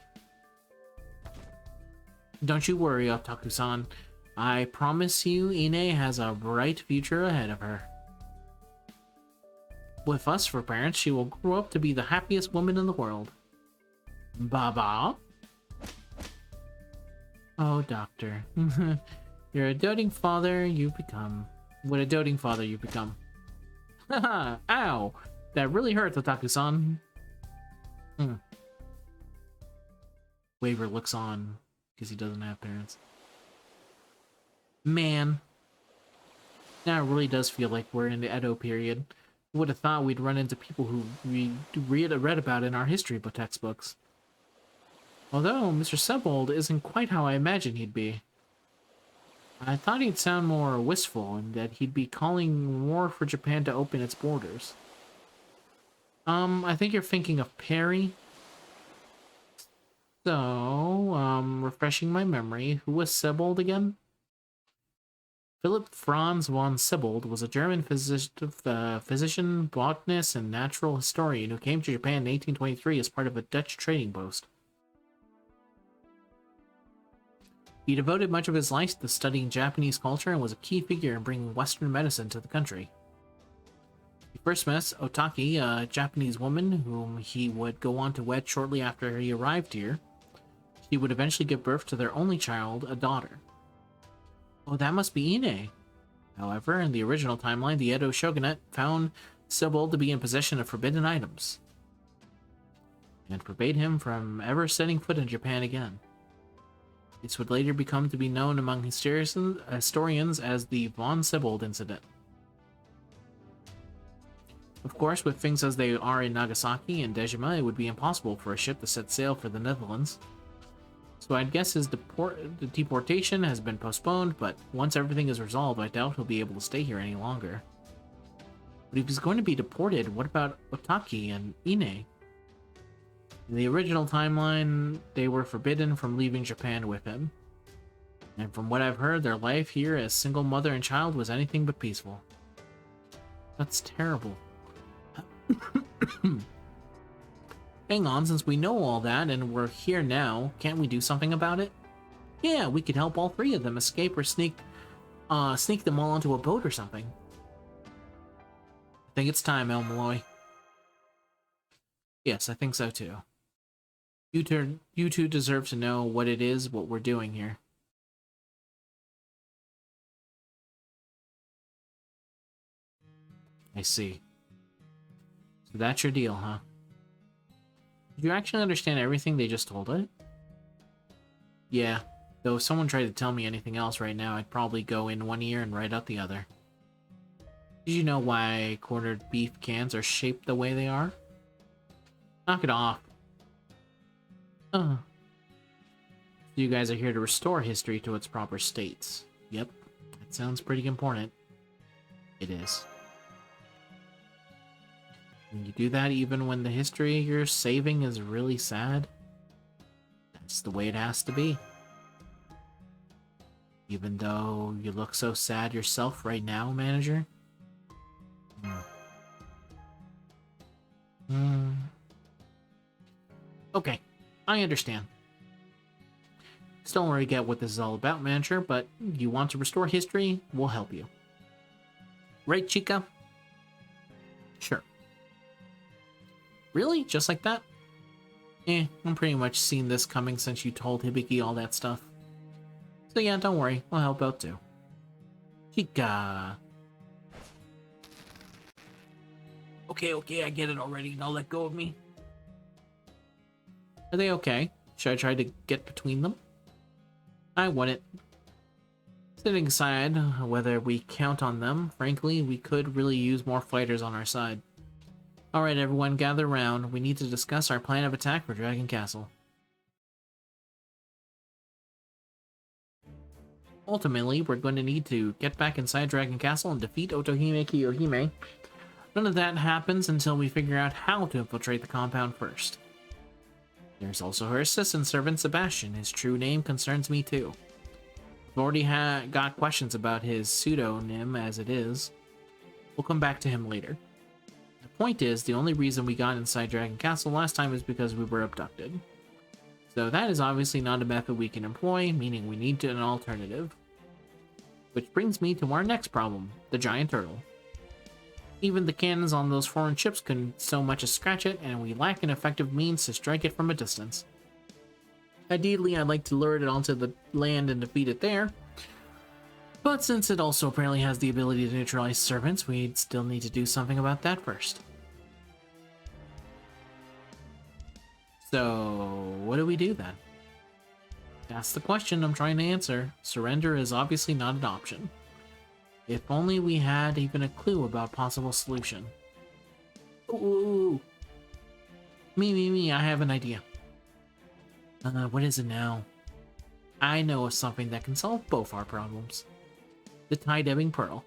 [SPEAKER 1] Don't you worry, Otaku-san. I promise you Ine has a bright future ahead of her. With us for parents, she will grow up to be the happiest woman in the world. Baba? Oh, doctor. You're a doting father you've become. What a doting father you've become. Haha, ow! That really hurts, Otaku-san. Waver looks on, because he doesn't have parents. Man. Now it really does feel like we're in the Edo period. Who would have thought we'd run into people who we read about in our history book textbooks. Although Mr. Sebold isn't quite how I imagined he'd be. I thought he'd sound more wistful and that he'd be calling more for Japan to open its borders. I think you're thinking of Perry. So, refreshing my memory, who was Sebold again? Philipp Franz von Sebold was a German physician, botanist, and natural historian who came to Japan in 1823 as part of a Dutch trading post. He devoted much of his life to studying Japanese culture and was a key figure in bringing Western medicine to the country. He first met Otaki, a Japanese woman whom he would go on to wed shortly after he arrived here. She would eventually give birth to their only child, a daughter. Oh, that must be Ine. However, in the original timeline, the Edo shogunate found Sebold to be in possession of forbidden items, and forbade him from ever setting foot in Japan again. This would later become to be known among historians as the von Sebold incident. Of course, with things as they are in Nagasaki and Dejima, it would be impossible for a ship to set sail for the Netherlands. So I'd guess his deportation has been postponed, but once everything is resolved, I doubt he'll be able to stay here any longer. But if he's going to be deported, what about Otaki and Ine? In the original timeline, they were forbidden from leaving Japan with him. And from what I've heard, their life here as single mother and child was anything but peaceful. That's terrible. Hang on, since we know all that and we're here now, can't we do something about it? Yeah, we could help all three of them escape or sneak them all onto a boat or something. I think it's time, El Malloy. Yes, I think so too. You two deserve to know what it is, what we're doing here. I see. So that's your deal, huh? Did you actually understand everything they just told us? Yeah, though if someone tried to tell me anything else right now, I'd probably go in one ear and right out the other. Did you know why cornered beef cans are shaped the way they are? Knock it off. You guys are here to restore history to its proper states. Yep, that sounds pretty important. It is. And you do that even when the history you're saving is really sad? That's the way it has to be. Even though you look so sad yourself right now, manager? Okay, I understand. Still don't really get what this is all about, manager, but you want to restore history, we'll help you. Right, Chica? Sure. Really? Just like that? I'm pretty much seen this coming since you told Hibiki all that stuff. So yeah, don't worry, I'll help out too. Chica. Okay, I get it already. Now let go of me. Are they okay? Should I try to get between them? I wouldn't. Sitting aside whether we count on them, frankly, we could really use more fighters on our side. Alright everyone, gather around. We need to discuss our plan of attack for Dragon Castle. Ultimately, we're going to need to get back inside Dragon Castle and defeat Otohime Kiyohime. None of that happens until we figure out how to infiltrate the compound first. There's also her assistant servant, Sebastian. His true name concerns me too. I've already got questions about his pseudonym as it is. We'll come back to him later. The point is, the only reason we got inside Dragon Castle last time is because we were abducted. So that is obviously not a method we can employ, meaning we need an alternative. Which brings me to our next problem, the giant turtle. Even the cannons on those foreign ships couldn't so much as scratch it, and we lack an effective means to strike it from a distance. Ideally, I'd like to lure it onto the land and defeat it there, but since it also apparently has the ability to neutralize servants, we'd still need to do something about that first. So, what do we do then? That's the question I'm trying to answer. Surrender is obviously not an option. If only we had even a clue about possible solution. Ooh. Me, I have an idea. What is it now? I know of something that can solve both our problems. The tide-ebbing pearl.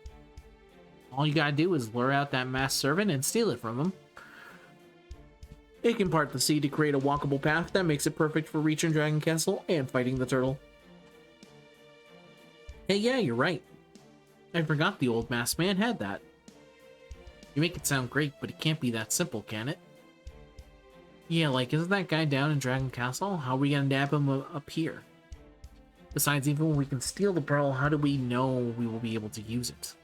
[SPEAKER 1] All you gotta do is lure out that masked servant and steal it from him. It can part the sea to create a walkable path that makes it perfect for reaching Dragon Castle and fighting the turtle. Hey, yeah, you're right. I forgot the old masked man had that. You make it sound great, but it can't be that simple, can it? Yeah, like, isn't that guy down in Dragon Castle? How are we gonna nab him up here? Besides, even when we can steal the pearl, how do we know we will be able to use it?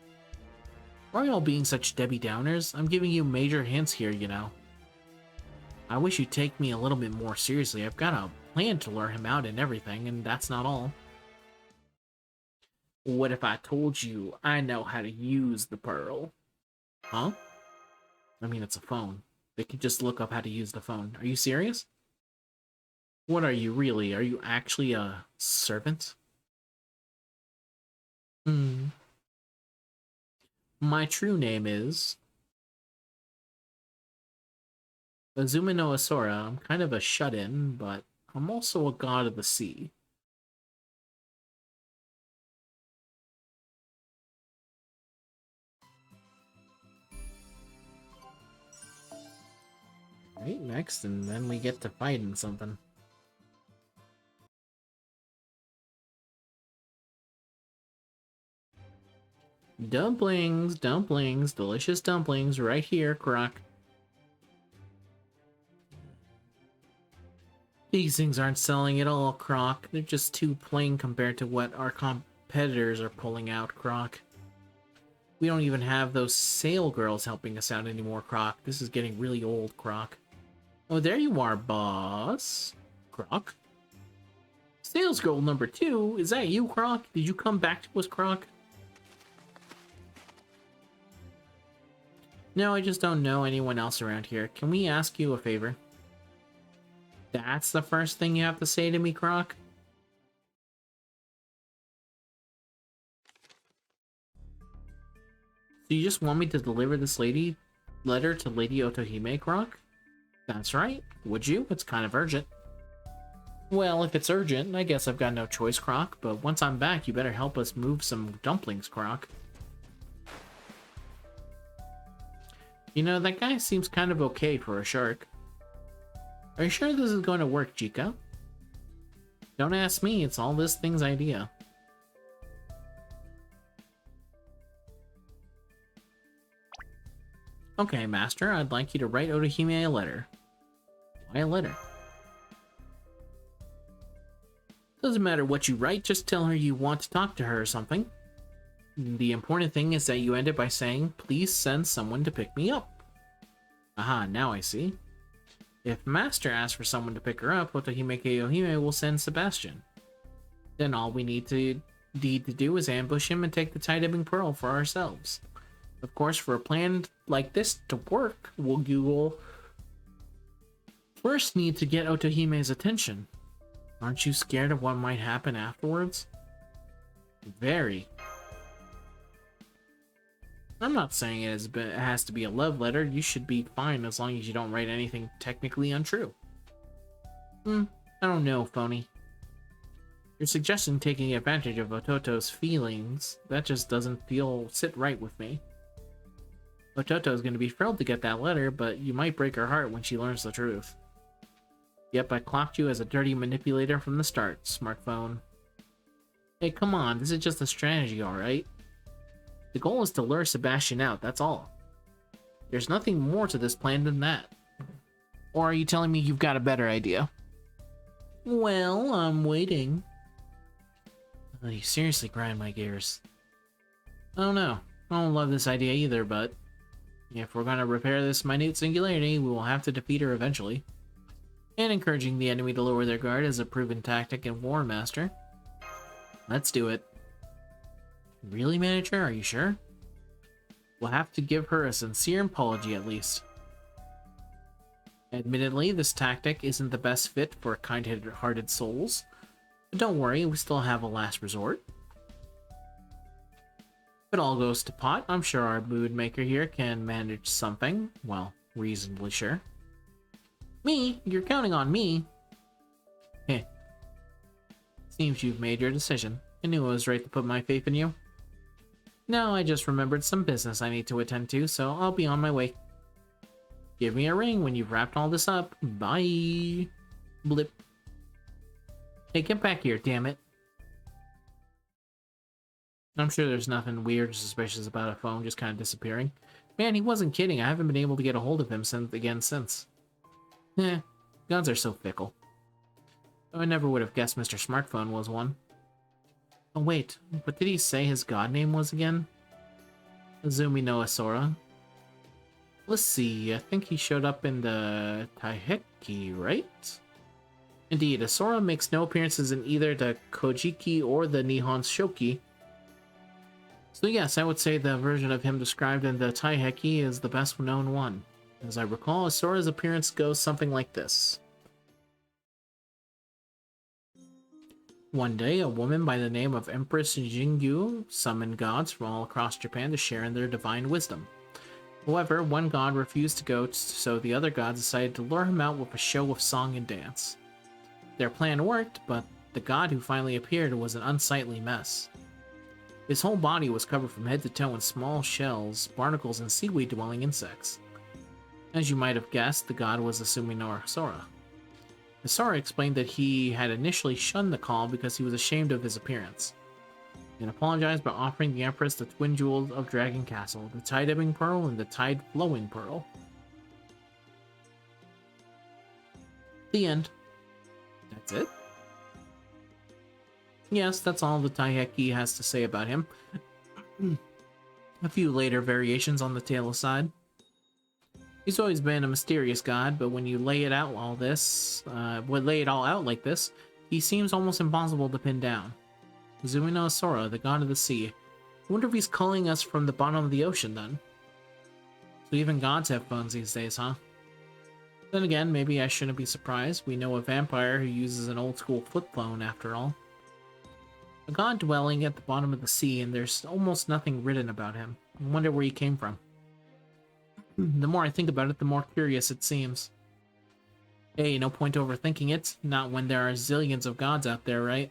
[SPEAKER 1] Why are y'all being such Debbie Downers? I'm giving you major hints here, you know. I wish you'd take me a little bit more seriously. I've got a plan to lure him out and everything, and that's not all. What if I told you I know how to use the pearl? Huh? I mean, it's a phone. They could just look up how to use the phone. Are you serious? What are you really? Are you actually a servant? My true name is Azuma no Asura. I'm kind of a shut-in, but I'm also a god of the sea. Right, next, and then we get to fight in something. Dumplings, dumplings, delicious dumplings right here, Croc. These things aren't selling at all, Croc. They're just too plain compared to what our competitors are pulling out, Croc. We don't even have those sale girls helping us out anymore, Croc. This is getting really old, Croc. Oh, there you are, boss. Croc? Sales girl number 2? Is that you, Croc? Did you come back to us, Croc? No, I just don't know anyone else around here. Can we ask you a favor? That's the first thing you have to say to me, Croc? So you just want me to deliver this letter to Lady Otohime, Croc? That's right. Would you? It's kind of urgent. Well, if it's urgent, I guess I've got no choice, Croc, but once I'm back, you better help us move some dumplings, Croc. You know, that guy seems kind of okay for a shark. Are you sure this is going to work, Chica? Don't ask me, it's all this thing's idea. Okay, Master, I'd like you to write Otohime a letter. Why a letter? Doesn't matter what you write, just tell her you want to talk to her or something. The important thing is that you end it by saying, please send someone to pick me up. Aha, now I see. If Master asks for someone to pick her up, Otohime Keiohime will send Sebastian. Then all we need to do is ambush him and take the tie-dipping pearl for ourselves. Of course, for a plan like this to work, you will first need to get Otohime's attention. Aren't you scared of what might happen afterwards? Very. I'm not saying it has to be a love letter. You should be fine as long as you don't write anything technically untrue. I don't know, Phony. You're suggesting taking advantage of Ototo's feelings. That just doesn't sit right with me. Ototo's going to be thrilled to get that letter, but you might break her heart when she learns the truth. Yep, I clocked you as a dirty manipulator from the start, smartphone. Hey, come on, this is just a strategy, alright? The goal is to lure Sebastian out, that's all. There's nothing more to this plan than that. Or are you telling me you've got a better idea? Well, I'm waiting. Oh, you seriously grind my gears. I don't know. I don't love this idea either, but if we're gonna repair this minute singularity, we will have to defeat her eventually. And encouraging the enemy to lower their guard is a proven tactic in War, Master. Let's do it. Really, Manager? Are you sure? We'll have to give her a sincere apology at least. Admittedly, this tactic isn't the best fit for kind-hearted souls, but don't worry, we still have a last resort. If it all goes to pot, I'm sure our mood maker here can manage something. Well, reasonably sure. Me? You're counting on me? Heh. Seems you've made your decision. I knew I was right to put my faith in you. No, I just remembered some business I need to attend to, so I'll be on my way. Give me a ring when you've wrapped all this up. Bye. Blip. Hey, get back here, damn it. I'm sure there's nothing weird or suspicious about a phone just kind of disappearing. Man, he wasn't kidding. I haven't been able to get a hold of him since. Gods are so fickle. I never would have guessed Mr. Smartphone was one. Oh wait, what did he say his god name was again? Azumi no Asora. Let's see, I think he showed up in the Taiheki, right? Indeed, Asora makes no appearances in either the Kojiki or the Nihon Shoki. So yes, I would say the version of him described in the Taiheki is the best known one. As I recall, Asora's appearance goes something like this. One day, a woman by the name of Empress Jingyu summoned gods from all across Japan to share in their divine wisdom. However, one god refused to go, so the other gods decided to lure him out with a show of song and dance. Their plan worked, but the god who finally appeared was an unsightly mess. His whole body was covered from head to toe in small shells, barnacles, and seaweed-dwelling insects. As you might have guessed, the god was Asumi no Asora. Asora explained that he had initially shunned the call because he was ashamed of his appearance. and apologize by offering the Empress the twin jewels of Dragon Castle, the Tide-Ebbing Pearl and the Tide-Flowing Pearl. The end. That's it? Yes, that's all the Taiheki has to say about him. A few later variations on the tale aside. He's always been a mysterious god, but when you lay it out all out like this, he seems almost impossible to pin down. Zuino Sora, the god of the sea. I wonder if he's calling us from the bottom of the ocean then. So even gods have phones these days, huh? Then again, maybe I shouldn't be surprised. We know a vampire who uses an old-school flip phone, after all. A god dwelling at the bottom of the sea, and there's almost nothing written about him. I wonder where he came from. The more I think about it, the more curious it seems. Hey, no point overthinking it. Not when there are zillions of gods out there, right?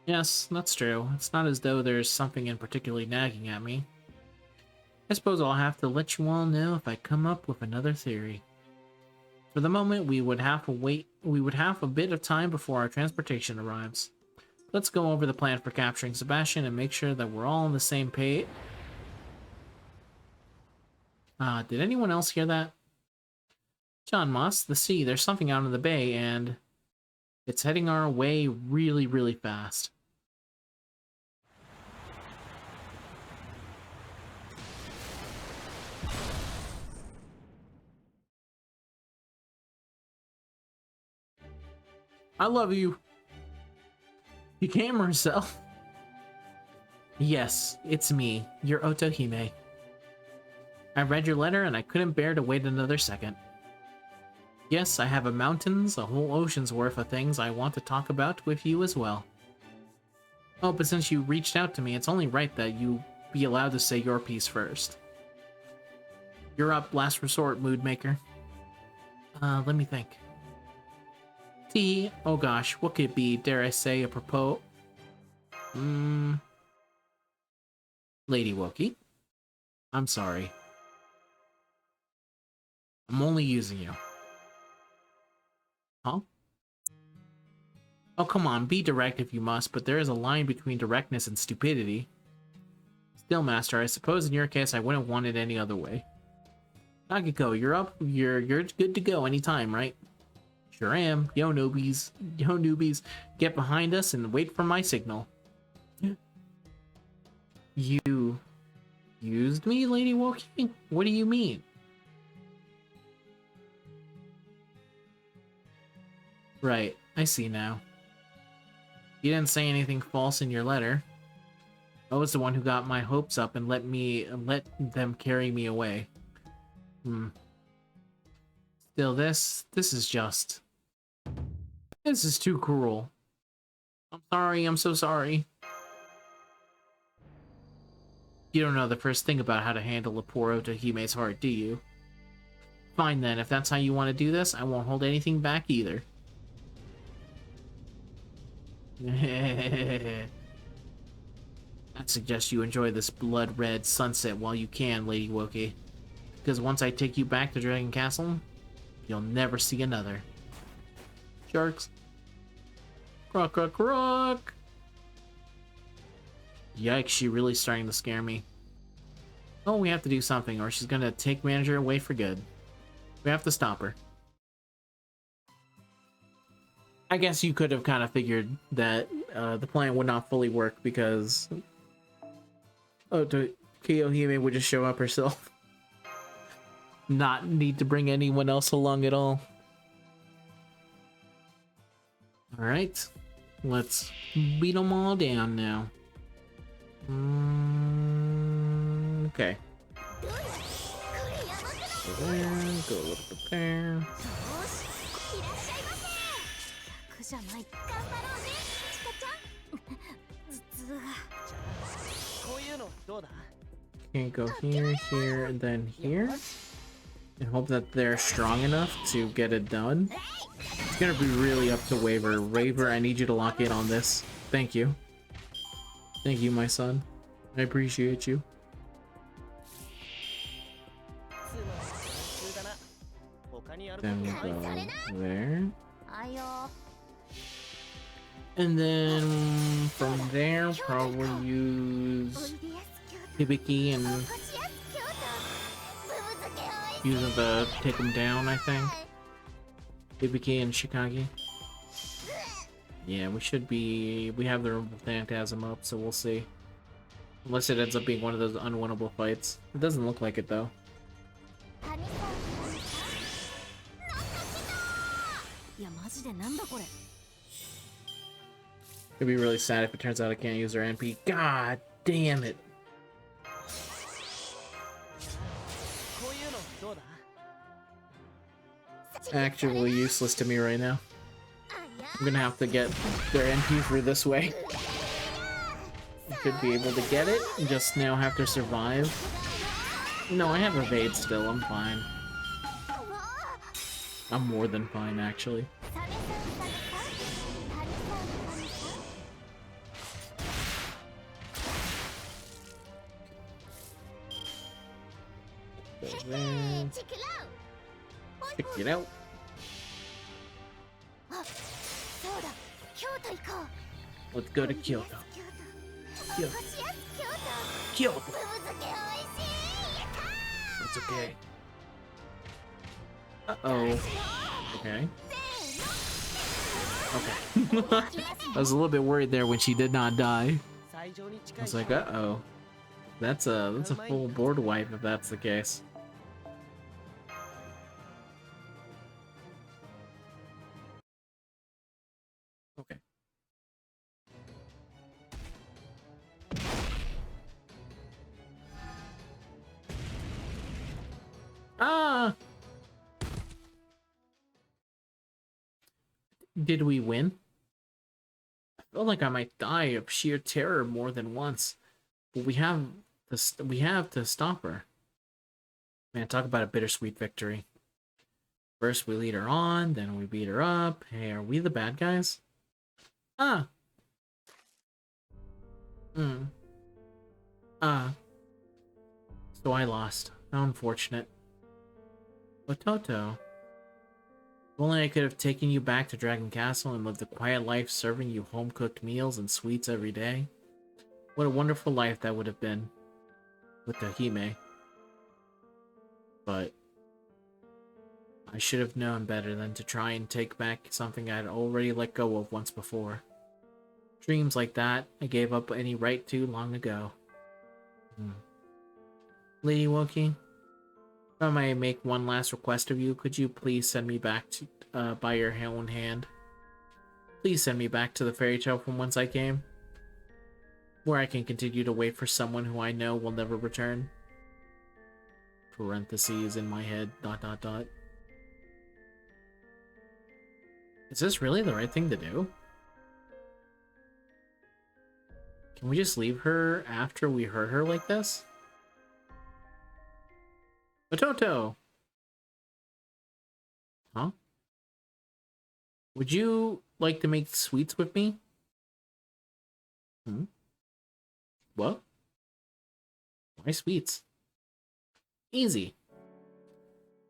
[SPEAKER 1] Yes, that's true. It's not as though there's something in particularly nagging at me. I suppose I'll have to let you all know if I come up with another theory. For the moment, we would have a bit of time before our transportation arrives. Let's go over the plan for capturing Sebastian and make sure that we're all on the same page. Did anyone else hear that? John Moss, the sea, there's something out in the bay, and it's heading our way really, really fast. I love you. You came herself. Yes, it's me, your Otohime. I read your letter and I couldn't bear to wait another second. Yes, I have a whole ocean's worth of things I want to talk about with you as well. Oh, but since you reached out to me, it's only right that you be allowed to say your piece first. You're up, last resort, mood maker. Let me think. Oh gosh, what could it be? Dare I say, apropos? Lady Wokey. I'm sorry. I'm only using you. Huh? Oh, come on, be direct if you must, but there is a line between directness and stupidity. Still, Master, I suppose in your case I wouldn't want it any other way. Nagiko, you're up. You're good to go anytime, right? Sure am. Yo, newbies, get behind us and wait for my signal. You used me, Lady Wokey? What do you mean? Right, I see now. You didn't say anything false in your letter. I was the one who got my hopes up and let them carry me away. Still, this is just... This is too cruel. I'm sorry, I'm so sorry. You don't know the first thing about how to handle a poor Otohime's heart, do you? Fine then, if that's how you want to do this, I won't hold anything back either. I suggest you enjoy this blood-red sunset while you can, Lady Wokey. Because once I take you back to Dragon Castle, you'll never see another. Sharks. Croak, croak, croak! Yikes, she's really starting to scare me. Oh, we have to do something, or she's gonna take manager away for good. We have to stop her. I guess you could have kind of figured that the plan would not fully work because Kiyohime would just show up herself. Not need to bring anyone else along at all. Alright, let's beat them all down now. Okay. Go there, go a little bit there. Okay, go here, here, and then here. And hope that they're strong enough to get it done. It's gonna be really up to Waver. Waver, I need you to lock in on this. Thank you. Thank you, my son. I appreciate you. Then we go there. And then from there, probably use Hibiki and using the take him down, I think. Hibiki and Shikagi. Yeah, we have the Phantasm up, so we'll see. Unless it ends up being one of those unwinnable fights. It doesn't look like it, though. It'd be really sad if it turns out I can't use her NP. God damn it. Actually useless to me right now. I'm gonna have to get their NP through this way. I could be able to get it, just now have to survive. No, I have evade still, I'm fine. I'm more than fine, actually. Check it out. Let's go to Kyoto. Kyoto. It's okay. Uh-oh. Okay. Okay. I was a little bit worried there when she did not die. I was like, uh-oh. That's a full board wipe if that's the case. Okay. Ah! Did we win? I feel like I might die of sheer terror more than once. But we have to stop her. Man, talk about a bittersweet victory. First we lead her on, then we beat her up. Hey, are we the bad guys? Ah. So I lost. How unfortunate. But Toto. If only I could have taken you back to Dragon Castle and lived a quiet life serving you home-cooked meals and sweets every day. What a wonderful life that would have been. With the Hime. But I should have known better than to try and take back something I'd already let go of once before. Dreams like that, I gave up any right to long ago. Lady Woki, if I may make one last request of you, could you please send me back to, by your own hand? Please send me back to the fairy tale from whence I came, where I can continue to wait for someone who I know will never return. Parentheses in my head, ... Is this really the right thing to do? Can we just leave her after we hurt her like this? Toto! Huh? Would you like to make sweets with me? What? Why sweets? Easy.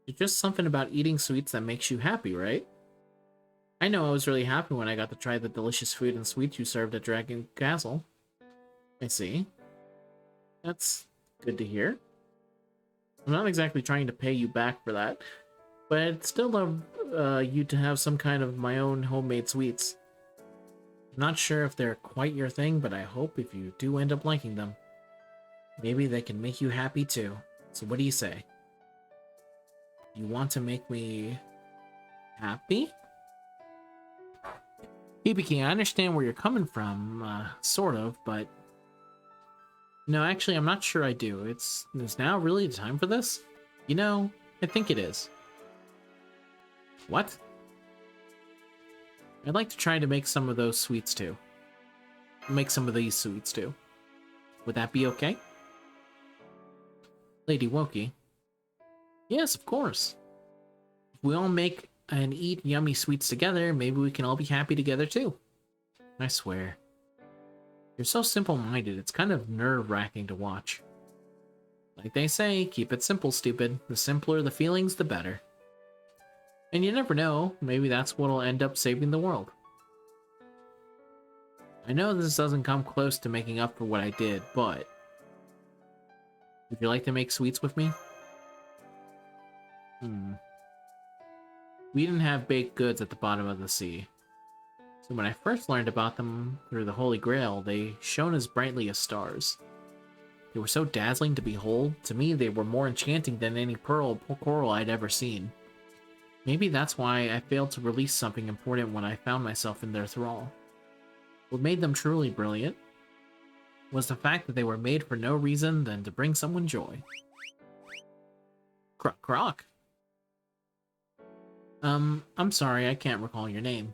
[SPEAKER 1] It's just something about eating sweets that makes you happy, right? I know I was really happy when I got to try the delicious food and sweets you served at Dragon Castle. I see. That's good to hear. I'm not exactly trying to pay you back for that, but I'd still love you to have some kind of my own homemade sweets. I'm not sure if they're quite your thing, but I hope if you do end up liking them, maybe they can make you happy too. So what do you say? You want to make me happy? Hibiki, I understand where you're coming from, sort of, but... No, actually, I'm not sure I do. Is now really the time for this? You know, I think it is. What? I'd like to try to make some of those sweets too. Make some of these sweets too. Would that be okay? Lady Woki. Yes, of course. If we all make and eat yummy sweets together, maybe we can all be happy together too. I swear. You're so simple-minded, it's kind of nerve-wracking to watch. Like they say, keep it simple, stupid. The simpler the feelings, the better. And you never know, maybe that's what'll end up saving the world. I know this doesn't come close to making up for what I did, but would you like to make sweets with me? We didn't have baked goods at the bottom of the sea. So when I first learned about them through the Holy Grail, they shone as brightly as stars. They were so dazzling to behold. To me, they were more enchanting than any pearl or coral I'd ever seen. Maybe that's why I failed to release something important when I found myself in their thrall. What made them truly brilliant was the fact that they were made for no reason than to bring someone joy. Croc? I'm sorry, I can't recall your name.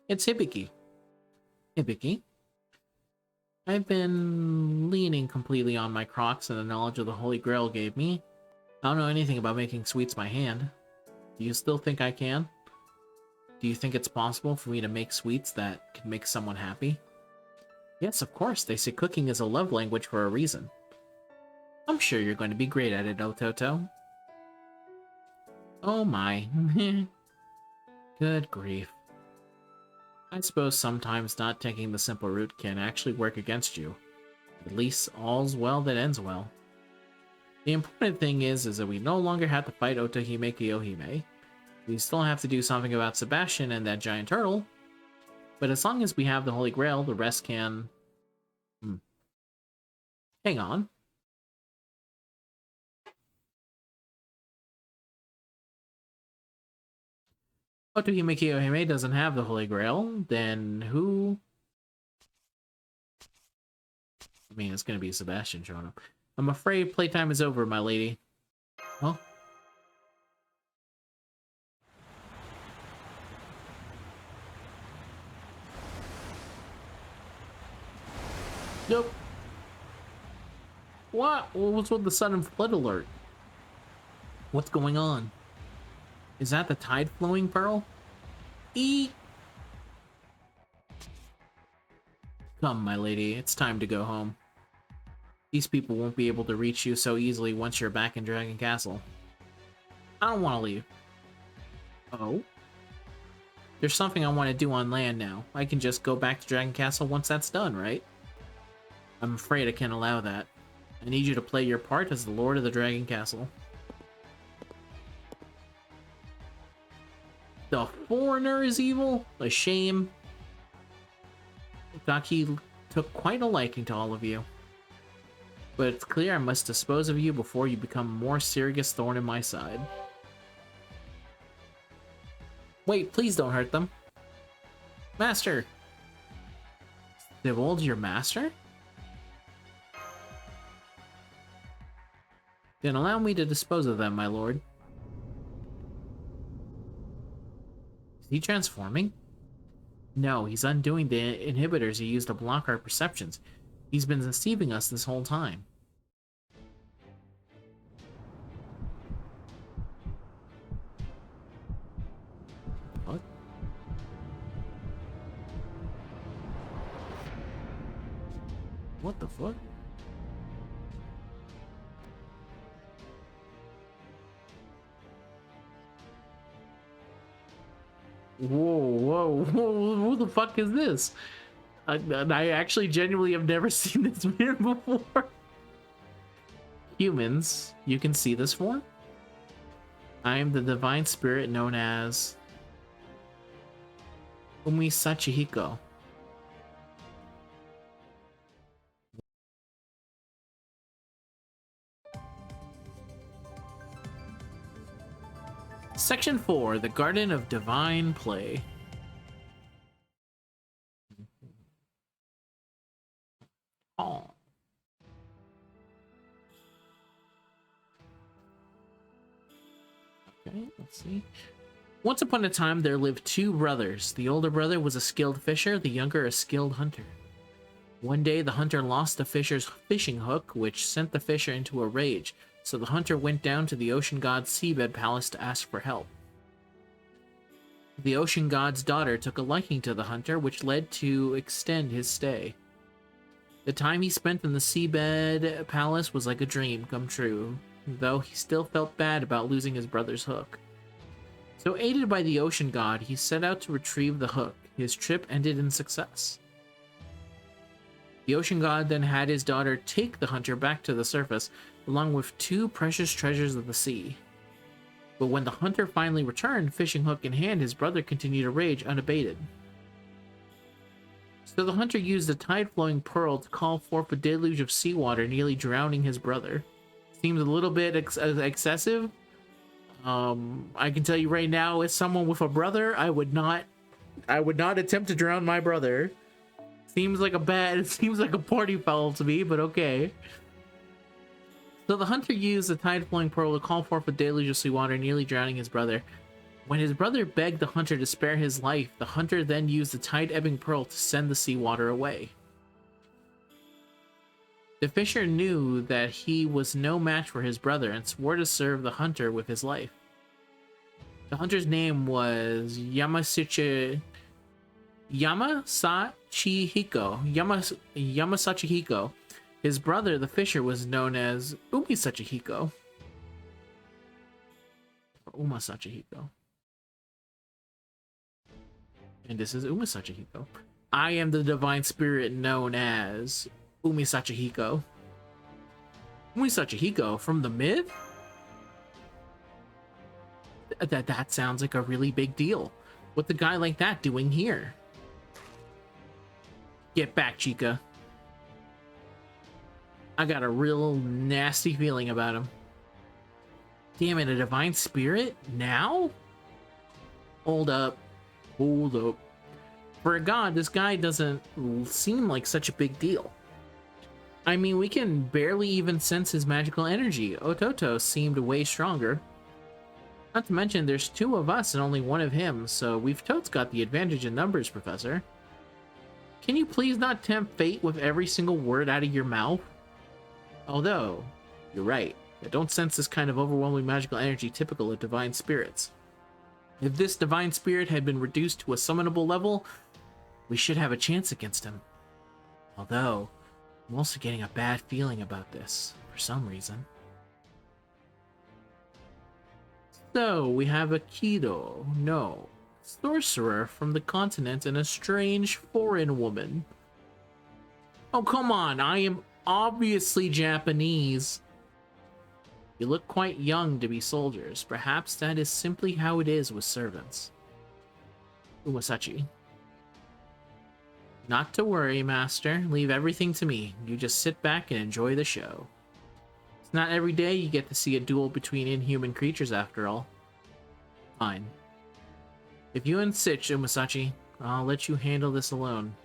[SPEAKER 1] It's Hibiki. Hibiki? I've been leaning completely on my Crocs and the knowledge of the Holy Grail gave me. I don't know anything about making sweets by hand. Do you still think I can? Do you think it's possible for me to make sweets that can make someone happy? Yes, of course. They say cooking is a love language for a reason. I'm sure you're going to be great at it, Ototo. Oh my. Good grief. I suppose sometimes not taking the simple route can actually work against you. At least all's well that ends well. The important thing is that we no longer have to fight Otohime Kiyohime. We still have to do something about Sebastian and that giant turtle. But as long as we have the Holy Grail, the rest can... Hang on. Otohime Kiyohime doesn't have the Holy Grail, then who... I mean, it's gonna be Sebastian showing up. I'm afraid playtime is over, my lady. Well... Nope. What? What's with the sudden flood alert? What's going on? Is that the tide flowing, Pearl? Eek! Come, my lady, it's time to go home. These people won't be able to reach you so easily once you're back in Dragon Castle. I don't want to leave. Oh? There's something I want to do on land now. I can just go back to Dragon Castle once that's done, right? I'm afraid I can't allow that. I need you to play your part as the Lord of the Dragon Castle. The foreigner is evil? A shame. Gaki took quite a liking to all of you. But it's clear I must dispose of you before you become a more serious thorn in my side. Wait, please don't hurt them. Master! Divold your master? Then allow me to dispose of them, my lord. Is he transforming? No, he's undoing the inhibitors he used to block our perceptions. He's been deceiving us this whole time. What? What the fuck? Whoa, who the fuck is this? I actually genuinely have never seen this man before. Humans, you can see this form? I am the divine spirit known as Umi Sachihiko. Section 4, the Garden of Divine Play. Oh. Okay, let's see. Once upon a time, there lived two brothers. The older brother was a skilled fisher, the younger a skilled hunter. One day, the hunter lost the fisher's fishing hook, which sent the fisher into a rage. So the hunter went down to the ocean god's seabed palace to ask for help. The ocean god's daughter took a liking to the hunter, which led to extend his stay. The time he spent in the seabed palace was like a dream come true, though he still felt bad about losing his brother's hook. So aided by the ocean god, he set out to retrieve the hook. His trip ended in success. The ocean god then had his daughter take the hunter back to the surface, along with 2 precious treasures of the sea. But when the hunter finally returned, fishing hook in hand, his brother continued to rage unabated. So the hunter used the tide-flowing pearl to call forth a deluge of seawater, nearly drowning his brother. Seems a little bit excessive. I can tell you right now, as someone with a brother, I would not attempt to drown my brother. Seems like a party foul to me, but okay. So the hunter used the tide-flowing pearl to call forth a deluge of seawater, nearly drowning his brother. When his brother begged the hunter to spare his life, the hunter then used the tide-ebbing pearl to send the seawater away. The fisher knew that he was no match for his brother and swore to serve the hunter with his life. The hunter's name was Yamasachihiko. His brother, the fisher, was known as Umisachihiko. Or Umasachihiko. And this is Umisachihiko. I am the divine spirit known as Umisachihiko. Umisachihiko from the myth? That sounds like a really big deal. What's a guy like that doing here? Get back, Chica. I got a real nasty feeling about him. Damn it, a divine spirit? Now? Hold up. Hold up. For a god, this guy doesn't seem like such a big deal. I mean, we can barely even sense his magical energy. Ototo seemed way stronger. Not to mention, there's 2 of us and only 1 of him, so we've totes got the advantage in numbers, Professor. Can you please not tempt fate with every single word out of your mouth? Although, you're right. I don't sense this kind of overwhelming magical energy typical of divine spirits. If this divine spirit had been reduced to a summonable level, we should have a chance against him. Although, I'm also getting a bad feeling about this, for some reason. So, we have a Kido, no, sorcerer from the continent and a strange foreign woman. Oh, come on, I am obviously Japanese. You look quite young to be soldiers. Perhaps that is simply how it is with servants. Umasachi. Not to worry, Master. Leave everything to me. You just sit back and enjoy the show. It's not every day you get to see a duel between inhuman creatures, after all. Fine. If you insist, Umasachi, I'll let you handle this alone.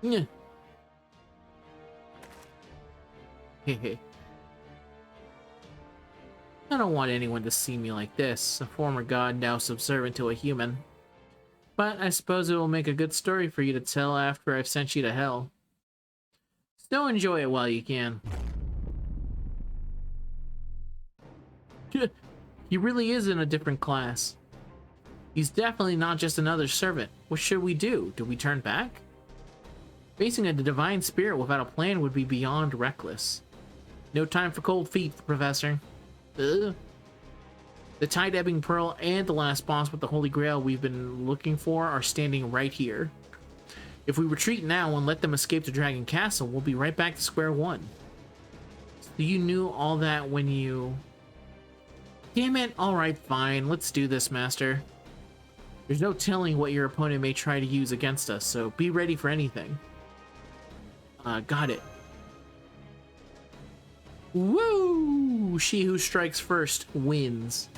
[SPEAKER 1] Yeah. Hehe. I don't want anyone to see me like this, a former god now subservient to a human. But I suppose it will make a good story for you to tell after I've sent you to hell. So enjoy it while you can. He really is in a different class. He's definitely not just another servant. What should we do? Do we turn back? Facing a divine spirit without a plan would be beyond reckless. No time for cold feet, Professor. Ugh. The tide-ebbing pearl and the last boss with the Holy Grail we've been looking for are standing right here. If we retreat now and let them escape to Dragon Castle, we'll be right back to square one. So you knew all that when you... Damn it, alright, fine, let's do this, Master. There's no telling what your opponent may try to use against us, so be ready for anything. Got it. Woo! She who strikes first wins.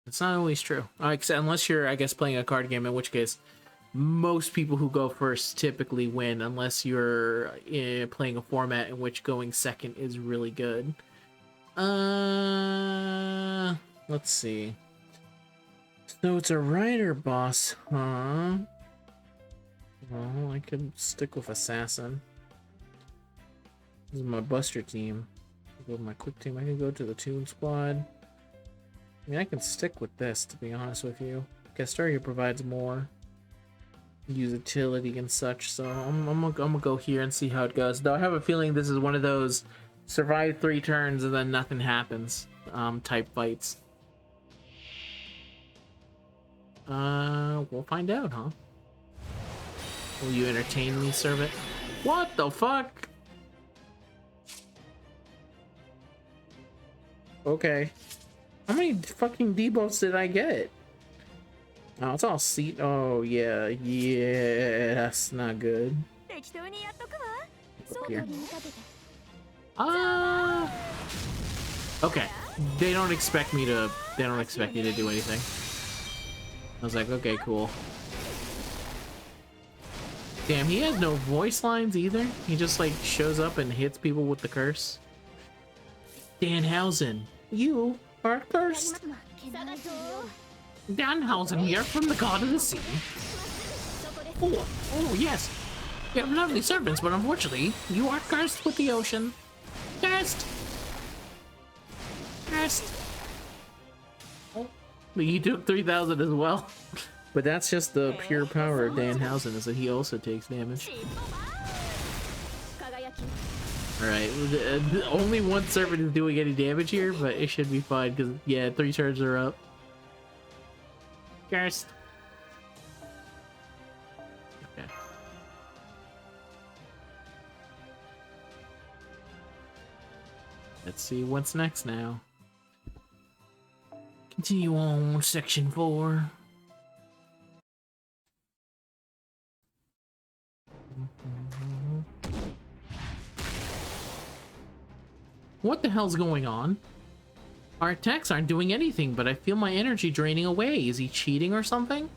[SPEAKER 1] It's not always true. Unless you're, I guess, playing a card game, in which case most people who go first typically win, unless you're playing a format in which going second is really good. Let's see. So it's a rider boss, huh? Well, I could stick with Assassin. This is my Buster team. I'll go with my quick team. I can go to the Toon Squad. I mean, I can stick with this, to be honest with you. Castoria provides more utility and such, so I'm gonna go here and see how it goes. Though I have a feeling this is one of those survive 3 turns and then nothing happens type fights. We'll find out, huh? Will you entertain me, servant? What the fuck? Okay. How many fucking debuffs did I get? Oh, it's all seat. Oh, yeah. Yeah, that's not good. Here. Okay. They don't expect me to do anything. I was like, okay, cool. Damn, he has no voice lines either. He just like shows up and hits people with the curse. Danhausen, you are cursed. Danhausen here from the God of the Sea. Oh yes. You have lovely servants, but unfortunately, you are cursed with the ocean. Cursed. Cursed. Oh, he took 3,000 as well. But that's just the pure power of Danhausen, is that he also takes damage. Alright, only one servant is doing any damage here, but it should be fine, because, yeah, 3 turns are up. Cursed. Okay. Let's see what's next now. Continue on, section 4. What the hell's going on? Our attacks aren't doing anything, but I feel my energy draining away. Is he cheating or something?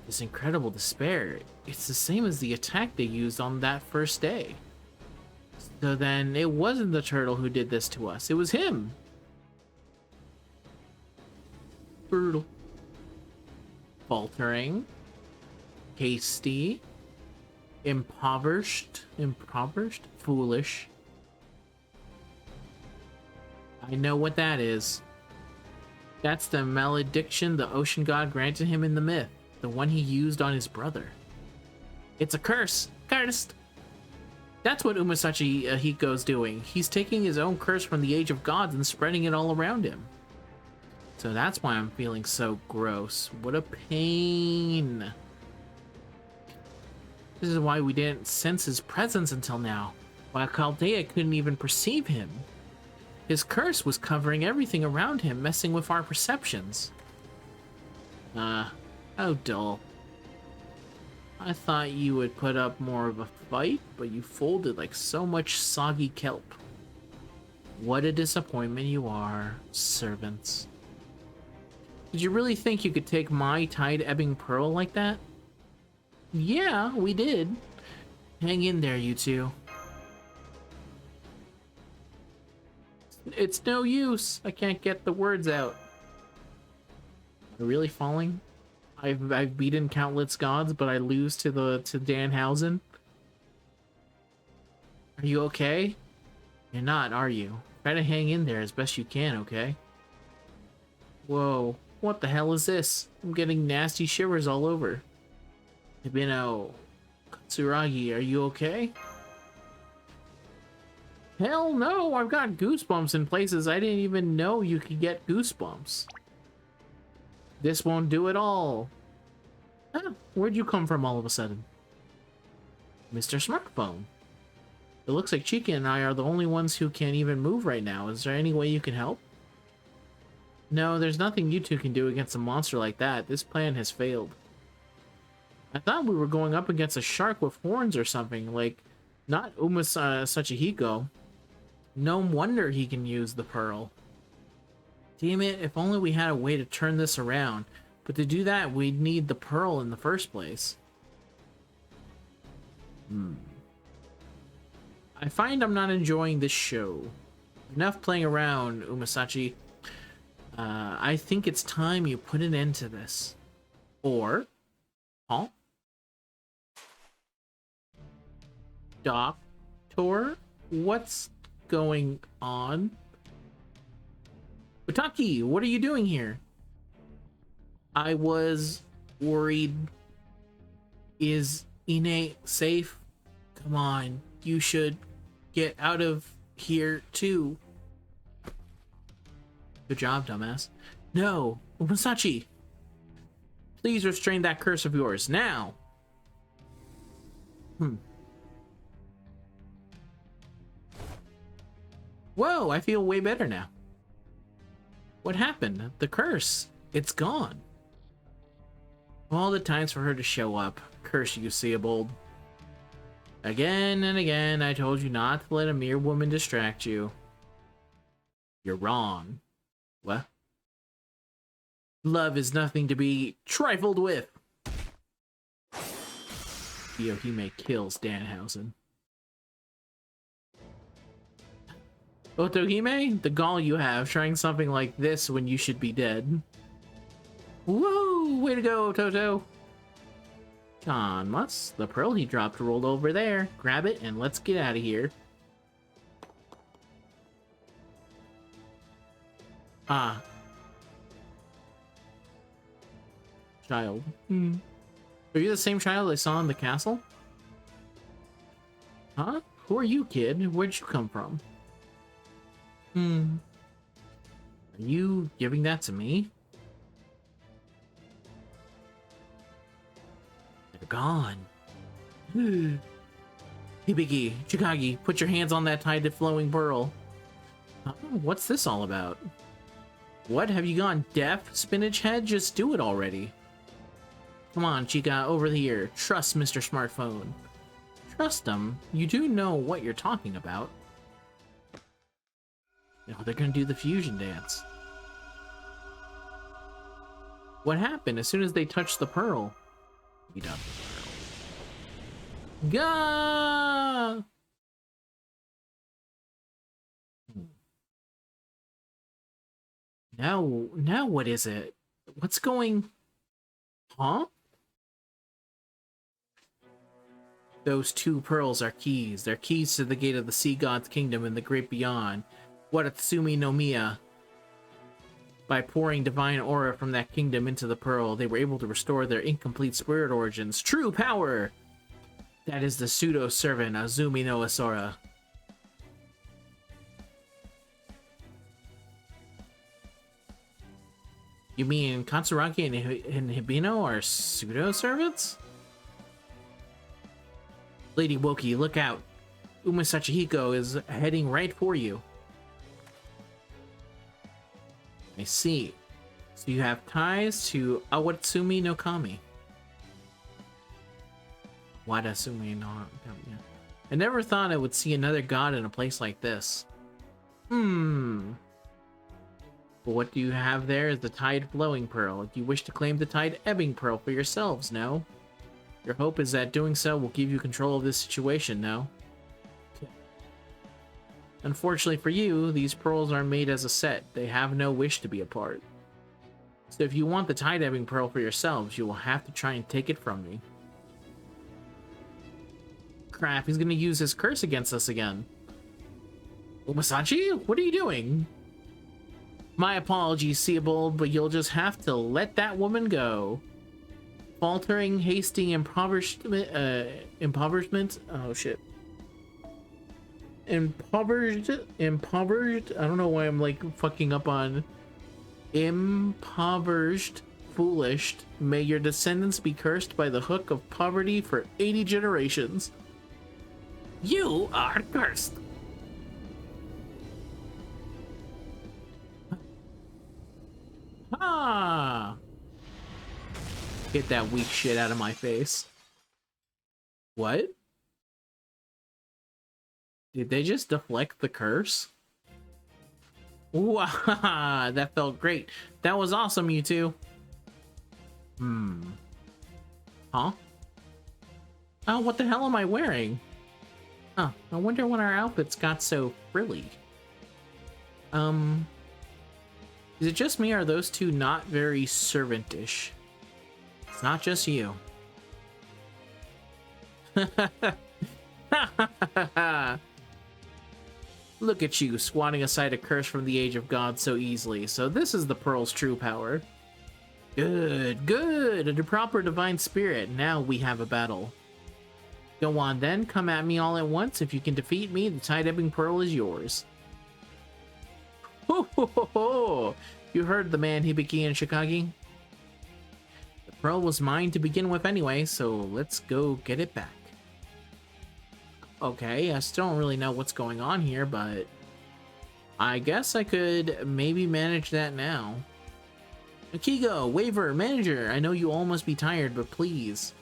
[SPEAKER 1] This incredible despair. It's the same as the attack they used on that first day. So then, it wasn't the turtle who did this to us. It was him. Brutal. Faltering. Hasty. Impoverished. Foolish. I know what that is. That's the malediction the ocean god granted him in the myth. The one he used on his brother. It's a curse. Cursed. That's what Umasachi Hiko's doing. He's taking his own curse from the Age of Gods and spreading it all around him. So that's why I'm feeling so gross. What a pain. This is why we didn't sense his presence until now. Why Chaldea couldn't even perceive him. His curse was covering everything around him, messing with our perceptions. How dull. I thought you would put up more of a fight, but you folded like so much soggy kelp. What a disappointment you are, servants. Did you really think you could take my tide-ebbing pearl like that? Yeah, we did. Hang in there, you two. It's no use. I can't get the words out. Am I really falling? I've beaten countless gods, but I lose to Danhausen. Are you okay? You're not, are you? Try to hang in there as best you can, okay? Whoa, what the hell is this? I'm getting nasty shivers all over. Hibino, Katsuragi, are you okay? Hell no, I've got goosebumps in places I didn't even know you could get goosebumps. This won't do it all. Huh, where'd you come from all of a sudden? Mr. Smartphone. It looks like Chica and I are the only ones who can even move right now. Is there any way you can help? No, there's nothing you two can do against a monster like that. This plan has failed. I thought we were going up against a shark with horns or something, like, not Sachihiko. No wonder he can use the pearl. Damn it, if only we had a way to turn this around. But to do that, we'd need the pearl in the first place. I find I'm not enjoying this show. Enough playing around, Umasachi. I think it's time you put an end to this. Or... Huh? Doctor? What's going on? Utaki, what are you doing here? I was worried. Is Ine safe? Come on, you should get out of here too. Good job, dumbass. No, Umasachi. Please restrain that curse of yours now. Whoa, I feel way better now. What happened? The curse. It's gone. All the times for her to show up. Curse you, Seabold. Again and again, I told you not to let a mere woman distract you. You're wrong. What? Love is nothing to be trifled with. Yohime kills Danhausen. Otohime, the gall you have trying something like this when you should be dead. Whoa, way to go, Toto. Kanmas, the pearl he dropped rolled over there. Grab it and let's get out of here. Ah. Child. Are you the same child I saw in the castle? Huh? Who are you, kid? Where'd you come from? Are you giving that to me? They're gone. Hibiki, Chikagi, put your hands on that tied flowing pearl. What's this all about? What, have you gone deaf, spinach head? Just do it already. Come on, Chica, over here. Trust Mr. Smartphone. Trust him? You do know what you're talking about. Oh, they're gonna do the fusion dance. What happened as soon as they touched the pearl? Beat up the pearl. Gah! Now what is it? What's going... Huh? Those two pearls are keys. They're keys to the gate of the Sea God's kingdom in the great beyond. Watatsumi no Miya. By pouring divine aura from that kingdom into the pearl, they were able to restore their incomplete spirit origins. True power! That is the pseudo-servant Azumi no Asura. You mean Katsuragi and Hibino are pseudo-servants? Lady Woki, look out. Uma Sachihiko is heading right for you. I see. So you have ties to Awatsumi no Kami. Wadatsumi no Kami, yeah. I never thought I would see another god in a place like this. But what do you have there is the Tide Flowing Pearl. If you wish to claim the Tide Ebbing Pearl for yourselves, no? Your hope is that doing so will give you control of this situation, no? Unfortunately for you, these pearls are made as a set. They have no wish to be apart. So if you want the Tide Ebbing Pearl for yourselves, you will have to try and take it from me. Crap, he's gonna use his curse against us again. Umasachi, what are you doing? My apologies, Seabold, but you'll just have to let that woman go. Faltering, hasting, impoverishment, oh shit. Impoverished, I don't know why I'm like fucking up on impoverished, foolish. May your descendants be cursed by the hook of poverty for 80 generations. You are cursed. Ah! Get that weak shit out of my face. What? Did they just deflect the curse? Wow, that felt great. That was awesome, you two. Huh? Oh, what the hell am I wearing? Huh, I wonder when our outfits got so frilly. Is it just me or are those two not very servantish? It's not just you. Look at you, swatting aside a curse from the Age of God so easily. So this is the Pearl's true power. Good, good. A proper divine spirit. Now we have a battle. Go on then, come at me all at once. If you can defeat me, the Tide Ebbing Pearl is yours. Ho ho ho ho! You heard the man, Hibiki and Shikagi. The pearl was mine to begin with anyway, so let's go get it back. Okay, I still don't really know what's going on here, but I guess I could maybe manage that now. Akigo, Waver, Manager, I know you all must be tired, but please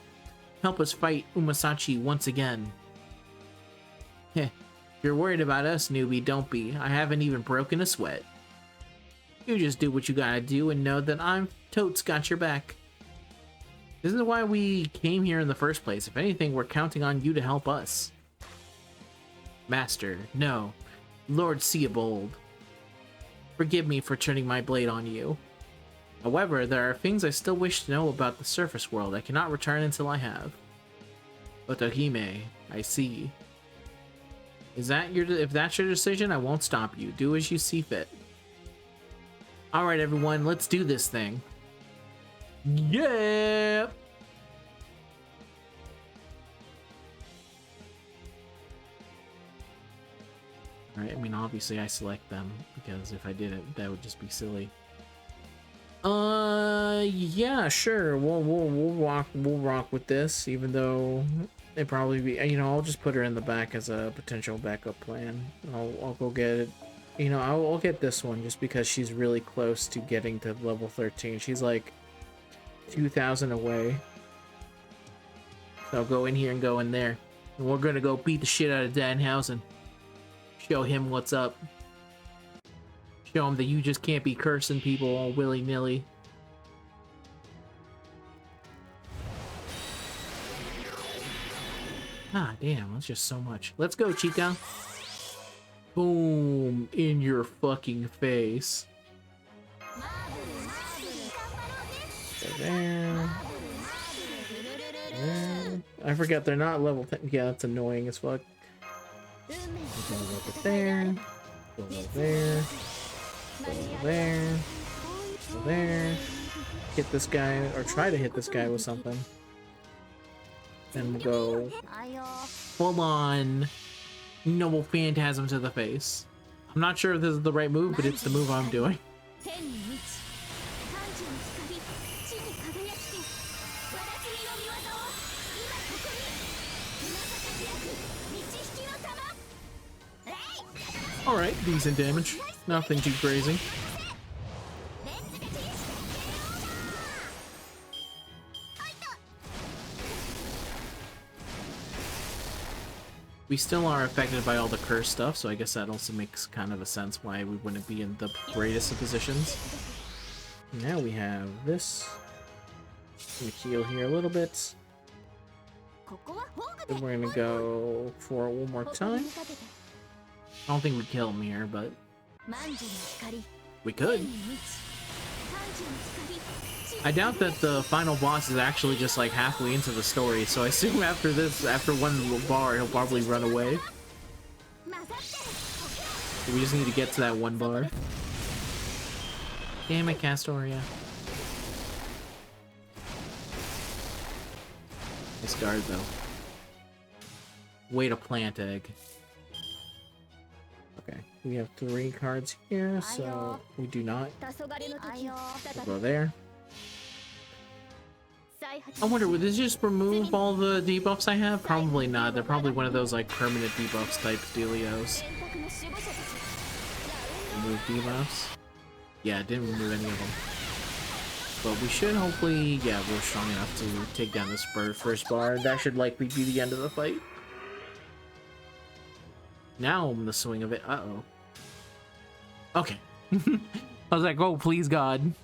[SPEAKER 1] help us fight Umasachi once again. Heh, if you're worried about us, newbie, don't be. I haven't even broken a sweat. You just do what you gotta do and know that I'm totes got your back. This is why we came here in the first place. If anything, we're counting on you to help us. Master, no. Lord Seabold. Forgive me for turning my blade on you. However, there are things I still wish to know about the surface world. I cannot return until I have. Otohime, I see. If that's your decision, I won't stop you. Do as you see fit. Alright everyone, let's do this thing. Yeah! Alright, I mean obviously I select them, because if I didn't, that would just be silly. Yeah, sure. We'll rock with this, even though it probably be, you know, I'll just put her in the back as a potential backup plan. I'll go get it. You know, I'll get this one just because she's really close to getting to level 13. She's like 2,000 away. So I'll go in here and go in there. And we're gonna go beat the shit out of Danhausen. Show him what's up. Show him that you just can't be cursing people all willy-nilly. Ah, damn, that's just so much. Let's go, Chica. Boom, in your fucking face. Go there. There. I forgot they're not level 10. Yeah, that's annoying as fuck. Go over there. Go over there. Go over there. Go there. Hit this guy, or try to hit this guy with something. Then we'll go full on Noble Phantasm to the face. I'm not sure if this is the right move, but it's the move I'm doing. Alright, decent damage. Nothing too crazy. We still are affected by all the curse stuff, so I guess that also makes kind of a sense why we wouldn't be in the greatest of positions. Now we have this. Let me heal here a little bit. Then we're gonna go for it one more time. I don't think we kill him here, but we could. I doubt that the final boss is actually just like halfway into the story, so I assume after this, after one bar, he'll probably run away. So we just need to get to that one bar. Damn it, Castoria. Nice guard, though. Way to plant egg. Okay, we have 3 cards here, so we do not. We'll go there. I wonder, would this just remove all the debuffs I have? Probably not. They're probably one of those like permanent debuffs type dealios. Remove debuffs? Yeah, it didn't remove any of them. But we should hopefully, yeah, we're strong enough to take down this first bar. That should likely be the end of the fight. Now I'm in the swing of it. Uh-oh. Okay. I was like, oh, please, God.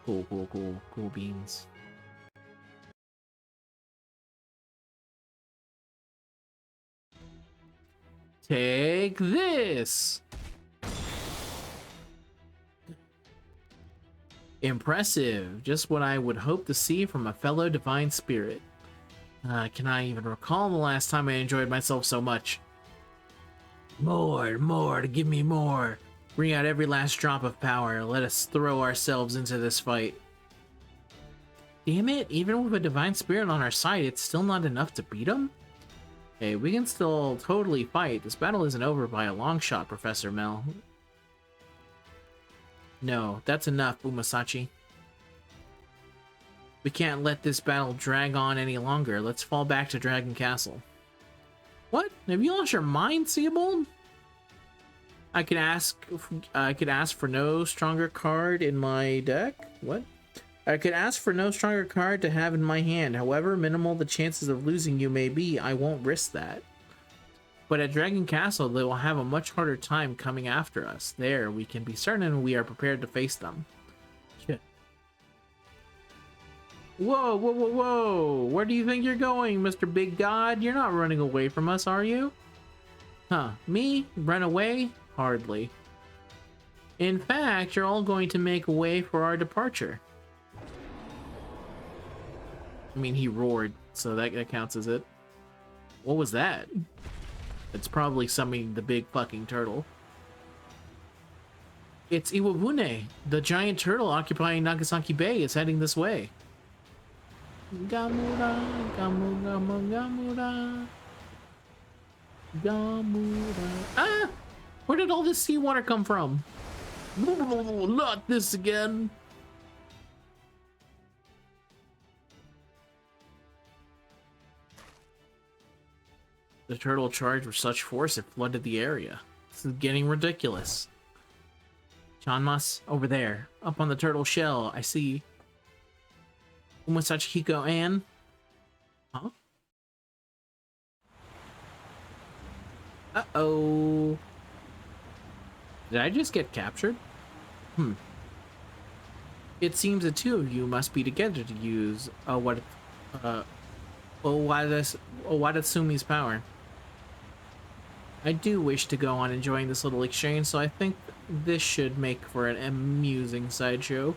[SPEAKER 1] Cool beans. Take this! Impressive. Just what I would hope to see from a fellow divine spirit. Can I even recall the last time I enjoyed myself so much? More, give me more. Bring out every last drop of power. Let us throw ourselves into this fight. Damn it, even with a divine spirit on our side, it's still not enough to beat him? Hey, we can still totally fight. This battle isn't over by a long shot, Professor Mel. No, that's enough, Umasachi. We can't let this battle drag on any longer. Let's fall back to Dragon Castle. What? Have you lost your mind, Seabold? I could ask for no stronger card in my deck? What? I could ask for no stronger card to have in my hand. However minimal the chances of losing you may be, I won't risk that. But at Dragon Castle, they will have a much harder time coming after us. There, we can be certain we are prepared to face them. Shit. Whoa, whoa, whoa, whoa! Where do you think you're going, Mr. Big God? You're not running away from us, are you? Huh, me? Run away? Hardly. In fact, you're all going to make way for our departure. I mean, he roared, so that counts as it. What was that? It's probably summoning the big fucking turtle. It's Iwabune, the giant turtle occupying Nagasaki Bay, is heading this way. Gamura, Gamura. Ah! Where did all this seawater come from? Not this again. The turtle charged with such force it flooded the area. This is getting ridiculous. Chanmas, over there, up on the turtle shell, I see. Umasachi Hiko Ann. Huh? Uh-oh. Did I just get captured? It seems the two of you must be together to use Owadasumi's power. I do wish to go on enjoying this little exchange, so I think this should make for an amusing sideshow.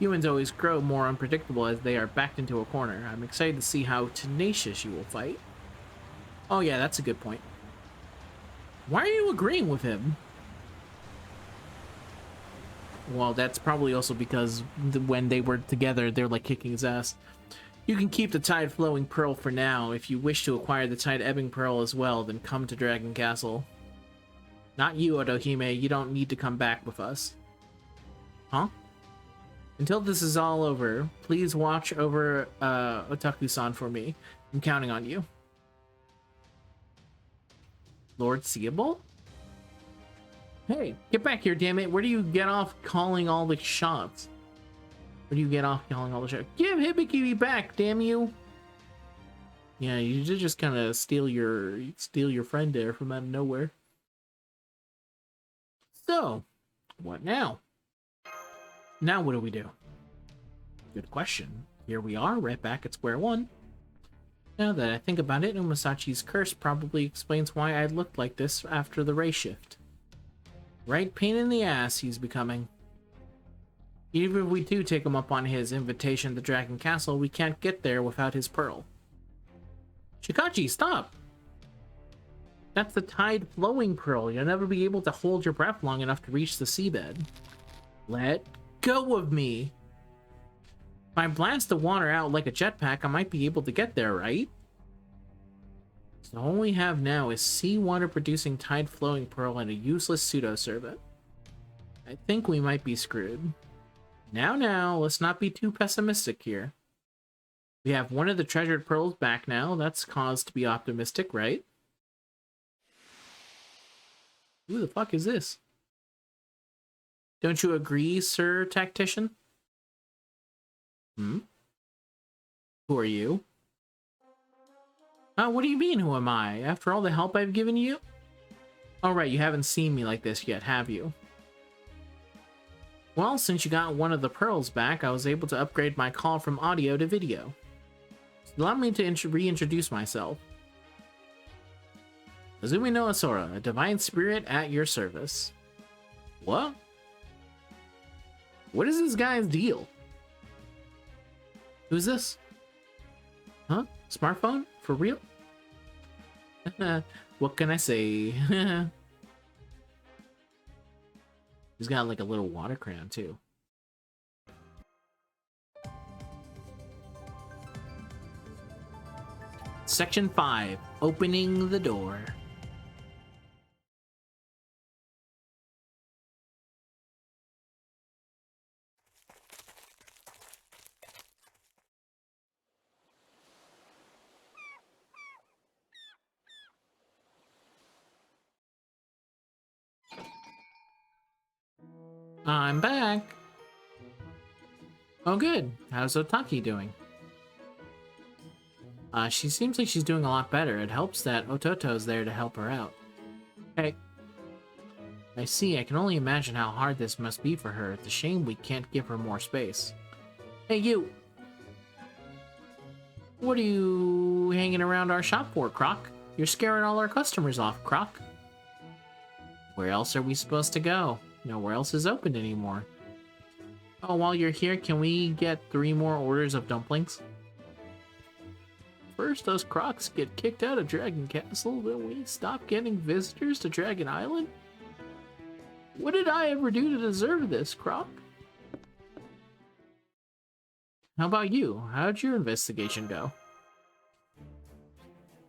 [SPEAKER 1] Humans always grow more unpredictable as they are backed into a corner. I'm excited to see how tenacious you will fight. Oh yeah, that's a good point. Why are you agreeing with him? Well, that's probably also because when they were together, they're like kicking his ass. You can keep the Tide Flowing Pearl for now. If you wish to acquire the Tide Ebbing Pearl as well, then come to Dragon Castle. Not you, Otohime. You don't need to come back with us. Huh? Until this is all over, please watch over Otaku-san for me. I'm counting on you. Lord Seeable? Hey, get back here, damn it. Where do you get off calling all the shots? Where do you get off calling all the shots? Give Hibikiri back, damn you! Yeah, you did just kind of steal your friend there from out of nowhere. So, what now? Now what do we do? Good question. Here we are, right back at square one. Now that I think about it, Umasachi's curse probably explains why I looked like this after the race shift. Right pain in the ass he's becoming. Even if we do take him up on his invitation to Dragon Castle, we can't get there without his pearl. Shikachi, stop! That's the Tide Flowing Pearl. You'll never be able to hold your breath long enough to reach the seabed. Let go of me! If I blast the water out like a jetpack, I might be able to get there, right? So all we have now is seawater producing Tide Flowing Pearl and a useless pseudo-servant. I think we might be screwed. Now, let's not be too pessimistic here. We have one of the treasured pearls back now. That's cause to be optimistic, right? Who the fuck is this? Don't you agree, Sir Tactician? Who are you? What do you mean, who am I? After all the help I've given you? Oh, right, you haven't seen me like this yet, have you? Well, since you got one of the pearls back, I was able to upgrade my call from audio to video. So allow me to reintroduce myself. Azumi no Asura, a divine spirit at your service. What? What is this guy's deal? Who's this? Huh? Smartphone? For real? What can I say? He's got like a little water crown too. Section 5, opening the door. I'm back. Oh, good. How's Otaki doing? She seems like she's doing a lot better. It helps that Ototo's there to help her out. Hey. I see. I can only imagine how hard this must be for her. It's a shame we can't give her more space. Hey, you! What are you hanging around our shop for, Croc? You're scaring all our customers off, Croc. Where else are we supposed to go? Nowhere else is open anymore. Oh, while you're here, can we get 3 more orders of dumplings? First, those Crocs get kicked out of Dragon Castle, then we stop getting visitors to Dragon Island? What did I ever do to deserve this, Croc? How about you? How'd your investigation go?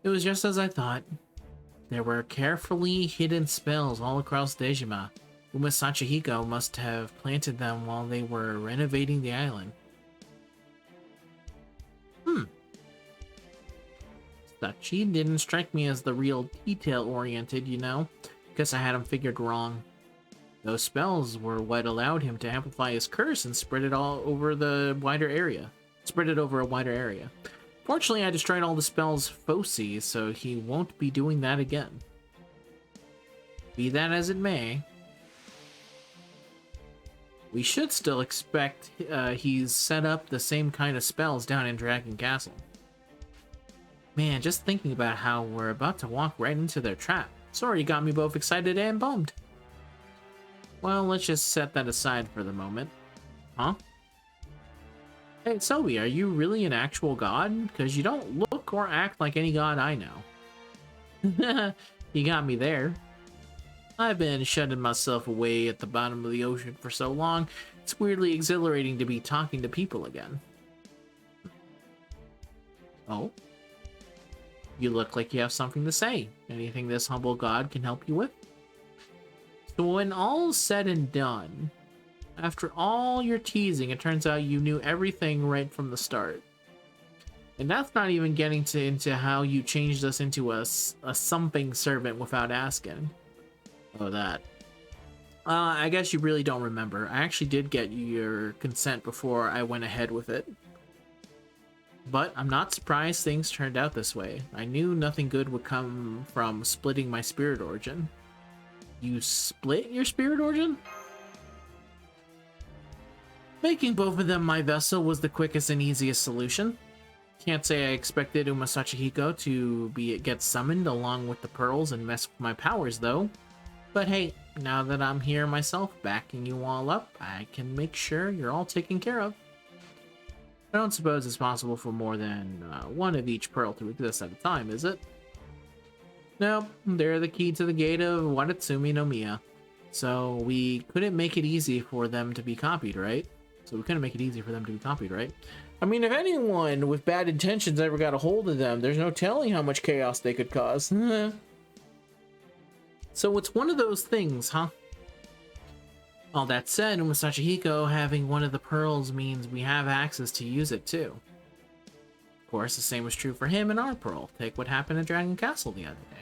[SPEAKER 1] It was just as I thought. There were carefully hidden spells all across Dejima. Uma Sachihiko must have planted them while they were renovating the island. Sachi didn't strike me as the real detail-oriented, you know? Guess I had him figured wrong. Those spells were what allowed him to amplify his curse and spread it all over the wider area. Spread it over a wider area. Fortunately, I destroyed all the spells foci, so he won't be doing that again. Be that as it may, we should still expect he's set up the same kind of spells down in Dragon Castle. Man, just thinking about how we're about to walk right into their trap. Sorry, got me both excited and bummed. Well, let's just set that aside for the moment. Huh? Hey, Sobi, are you really an actual god? Because you don't look or act like any god I know. You got me there. I've been shutting myself away at the bottom of the ocean for so long, it's weirdly exhilarating to be talking to people again. Oh? You look like you have something to say. Anything this humble god can help you with? So when all's said and done, after all your teasing, it turns out you knew everything right from the start. And that's not even getting into how you changed us into a something servant without asking. Oh, that. I guess you really don't remember. I actually did get your consent before I went ahead with it. But I'm not surprised things turned out this way. I knew nothing good would come from splitting my spirit origin. You split your spirit origin? Making both of them my vessel was the quickest and easiest solution. Can't say I expected Uma Sachihiko to get summoned along with the pearls and mess with my powers though. But hey, now that I'm here myself backing you all up, I can make sure you're all taken care of. I don't suppose it's possible for more than one of each pearl to exist at a time, is it? Nope, they're the key to the gate of Watatsumi no Miya. So we couldn't make it easy for them to be copied, right? I mean, if anyone with bad intentions ever got a hold of them, there's no telling how much chaos they could cause. So it's one of those things, huh? All that said, Uma Sachihiko having one of the pearls means we have access to use it too. Of course, the same was true for him and our pearl. Take what happened at Dragon Castle the other day.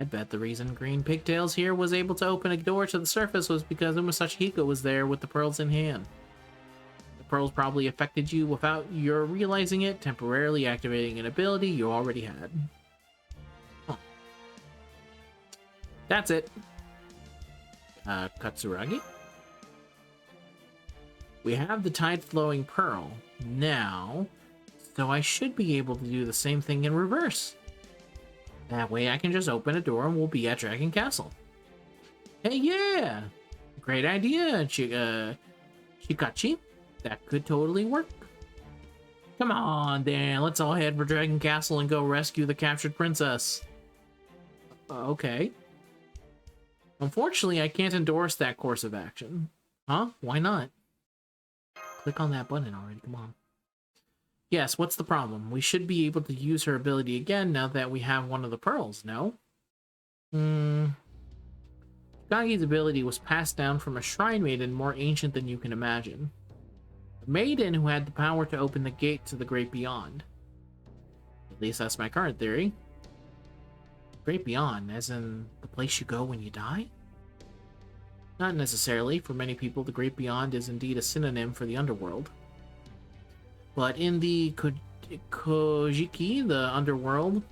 [SPEAKER 1] I bet the reason Green Pigtails here was able to open a door to the surface was because Uma Sachihiko was there with the pearls in hand. The pearls probably affected you without your realizing it, temporarily activating an ability you already had. Huh. That's it. Katsuragi? We have the tide-flowing pearl now, so I should be able to do the same thing in reverse. That way I can just open a door and we'll be at Dragon Castle. Hey, yeah! Great idea, Chikachi. That could totally work. Come on, Dan, let's all head for Dragon Castle and go rescue the captured princess. Okay. Unfortunately, I can't endorse that course of action. Huh? Why not? Click on that button already, come on. Yes, what's the problem? We should be able to use her ability again now that we have one of the pearls, no? Kagi's ability was passed down from a shrine maiden more ancient than you can imagine. A maiden who had the power to open the gate to the great beyond. At least that's my current theory. Great beyond, as in the place you go when you die? Not necessarily. For many people, the Great Beyond is indeed a synonym for the underworld. But in the Kojiki, the underworld,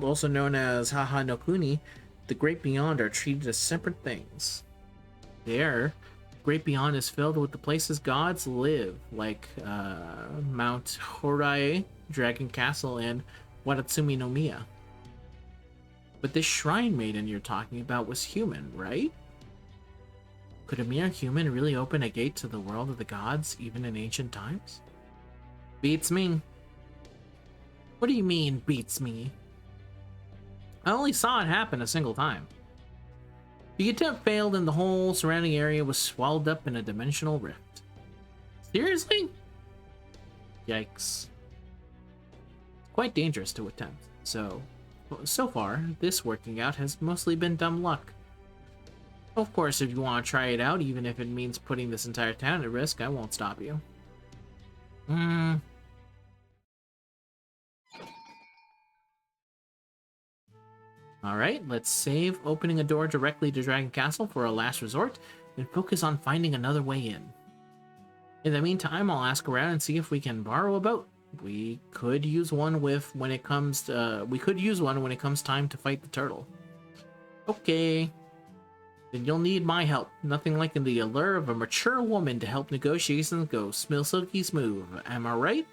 [SPEAKER 1] also known as Haha no Kuni, the Great Beyond are treated as separate things. There, Great Beyond is filled with the places gods live, like Mount Horai, Dragon Castle, and Watatsumi no Miya. But this shrine maiden you're talking about was human, right? Could a mere human really open a gate to the world of the gods, even in ancient times? Beats me. What do you mean, beats me? I only saw it happen a single time. The attempt failed and the whole surrounding area was swallowed up in a dimensional rift. Seriously? Yikes. Quite dangerous to attempt, so far, this working out has mostly been dumb luck. Of course, if you want to try it out, even if it means putting this entire town at risk, I won't stop you. Alright, let's save opening a door directly to Dragon Castle for a last resort, and focus on finding another way in. In the meantime, I'll ask around and see if we can borrow a boat. We could use one when it comes time to fight the turtle. Okay. Then you'll need my help. Nothing like the allure of a mature woman to help negotiations go silky smooth. Am I right?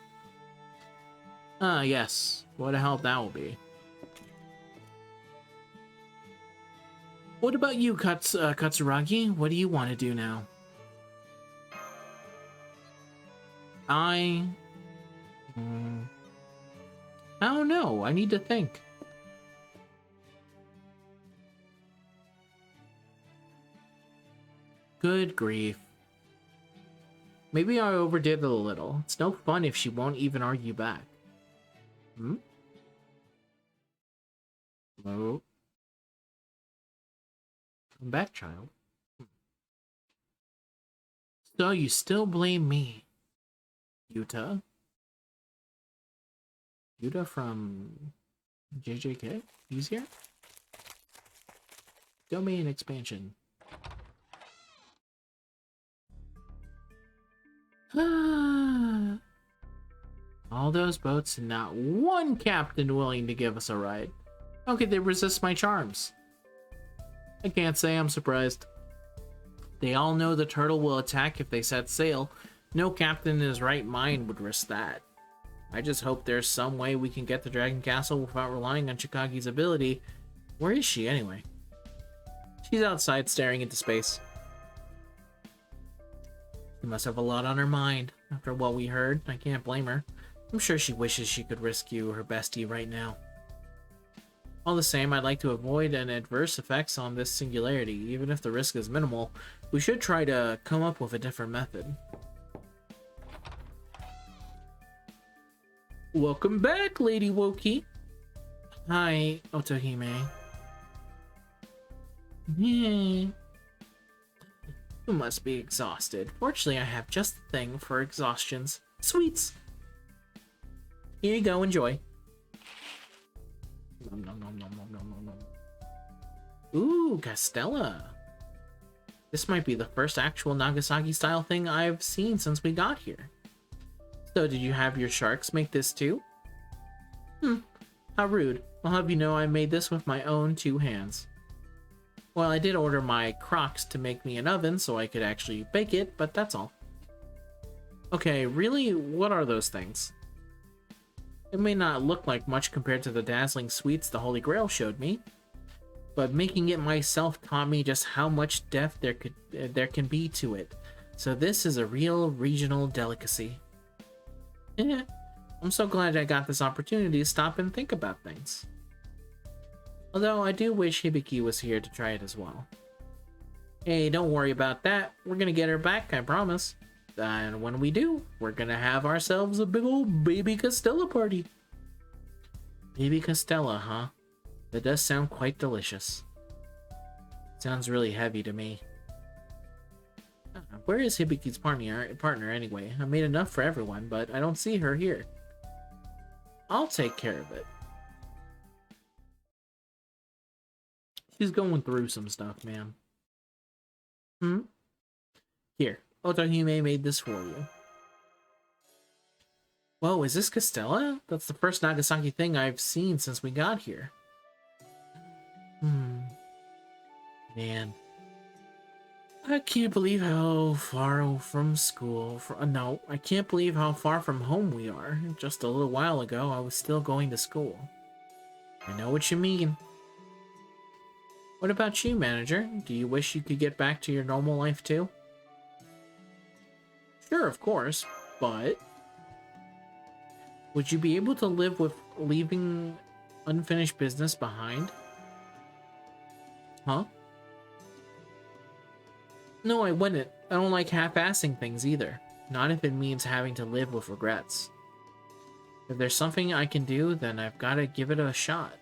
[SPEAKER 1] Yes. What a help that will be. What about you, Katsuragi? What do you want to do now? I don't know. I need to think. Good grief. Maybe I overdid it a little. It's no fun if she won't even argue back. Hello? Come back, child. So you still blame me, Yuta? Yuta from JJK? He's here? Domain expansion. All those boats and not one captain willing to give us a ride. How could they resist my charms? I can't say I'm surprised. They all know the turtle will attack if they set sail. No captain in his right mind would risk that. I just hope there's some way we can get to Dragon Castle without relying on Chikagi's ability. Where is she, anyway? She's outside staring into space. She must have a lot on her mind. After what we heard, I can't blame her. I'm sure she wishes she could rescue her bestie right now. All the same, I'd like to avoid an adverse effects on this singularity. Even if the risk is minimal, we should try to come up with a different method. Welcome back, Lady Woki. Hi, Otohime. You must be exhausted. Fortunately, I have just the thing for exhaustions. Sweets! Here you go, enjoy. Nom, nom, nom, nom, nom, nom, nom. Ooh, Castella. This might be the first actual Nagasaki-style thing I've seen since we got here. So, did you have your sharks make this too? How rude. I'll have you know I made this with my own 2 hands. Well, I did order my crocs to make me an oven so I could actually bake it, but that's all. Okay, really, what are those things? It may not look like much compared to the dazzling sweets the Holy Grail showed me, but making it myself taught me just how much depth there can be to it. So this is a real regional delicacy. I'm so glad I got this opportunity to stop and think about things. Although I do wish Hibiki was here to try it as well. Hey, don't worry about that. We're gonna get her back, I promise. And when we do, we're gonna have ourselves a big old baby Castella party. Baby Castella, huh? That does sound quite delicious. Sounds really heavy to me. Where is Hibiki's partner anyway? I made enough for everyone, but I don't see her here. I'll take care of it. She's going through some stuff, man. Hmm? Here, Otohime made this for you. Whoa, is this Castella? That's the first Nagasaki thing I've seen since we got here. Man. I can't believe how far from school... no, I can't believe how far from home we are. Just a little while ago, I was still going to school. I know what you mean. What about you, manager? Do you wish you could get back to your normal life too? Sure, of course, but... would you be able to live with leaving unfinished business behind? Huh? No, I wouldn't. I don't like half-assing things either. Not if it means having to live with regrets. If there's something I can do, then I've got to give it a shot.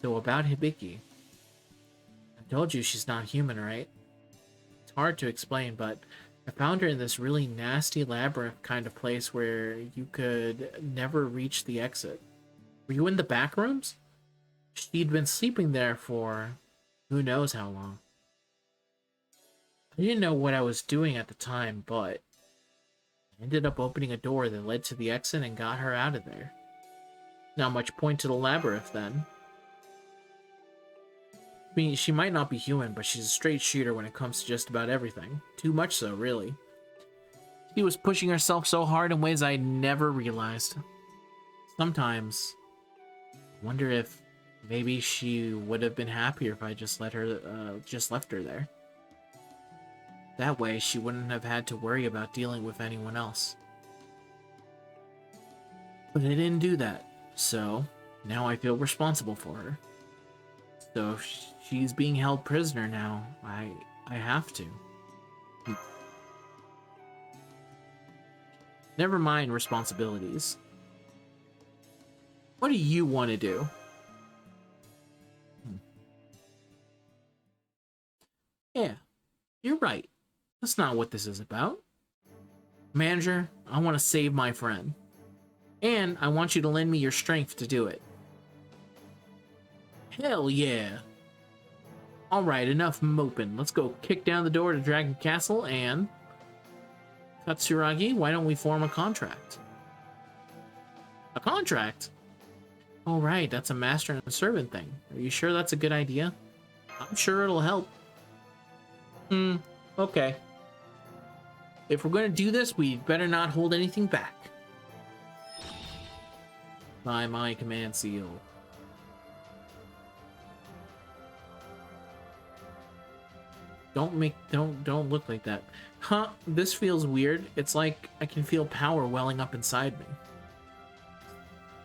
[SPEAKER 1] So about Hibiki. I told you she's not human, right? It's hard to explain, but I found her in this really nasty labyrinth kind of place where you could never reach the exit. Were you in the back rooms? She'd been sleeping there for who knows how long. I didn't know what I was doing at the time, but I ended up opening a door that led to the exit and got her out of there. Not much point to the labyrinth then. I mean, she might not be human, but she's a straight shooter when it comes to just about everything. Too much so, really. She was pushing herself so hard in ways I never realized. Sometimes, I wonder if maybe she would have been happier if I just left her there. That way, she wouldn't have had to worry about dealing with anyone else. But I didn't do that, so now I feel responsible for her. So if she's being held prisoner now, I have to. Never mind responsibilities. What do you want to do? Yeah, you're right. That's not what this is about. Manager, I want to save my friend. And I want you to lend me your strength to do it. Hell yeah. Alright, enough moping. Let's go kick down the door to Dragon Castle and... Katsuragi, why don't we form a contract? A contract? Alright, that's a master and a servant thing. Are you sure that's a good idea? I'm sure it'll help. Okay. If we're going to do this, we better not hold anything back. By my command seal. Don't look like that. Huh, this feels weird. It's like I can feel power welling up inside me.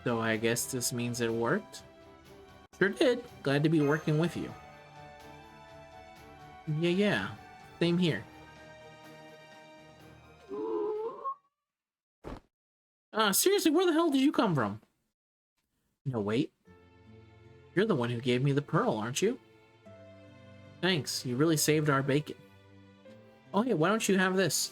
[SPEAKER 1] So I guess this means it worked? Sure did. Glad to be working with you. Yeah. Same here. Seriously, where the hell did you come from? No, wait. You're the one who gave me the pearl, aren't you? Thanks, you really saved our bacon. Oh yeah, why don't you have this?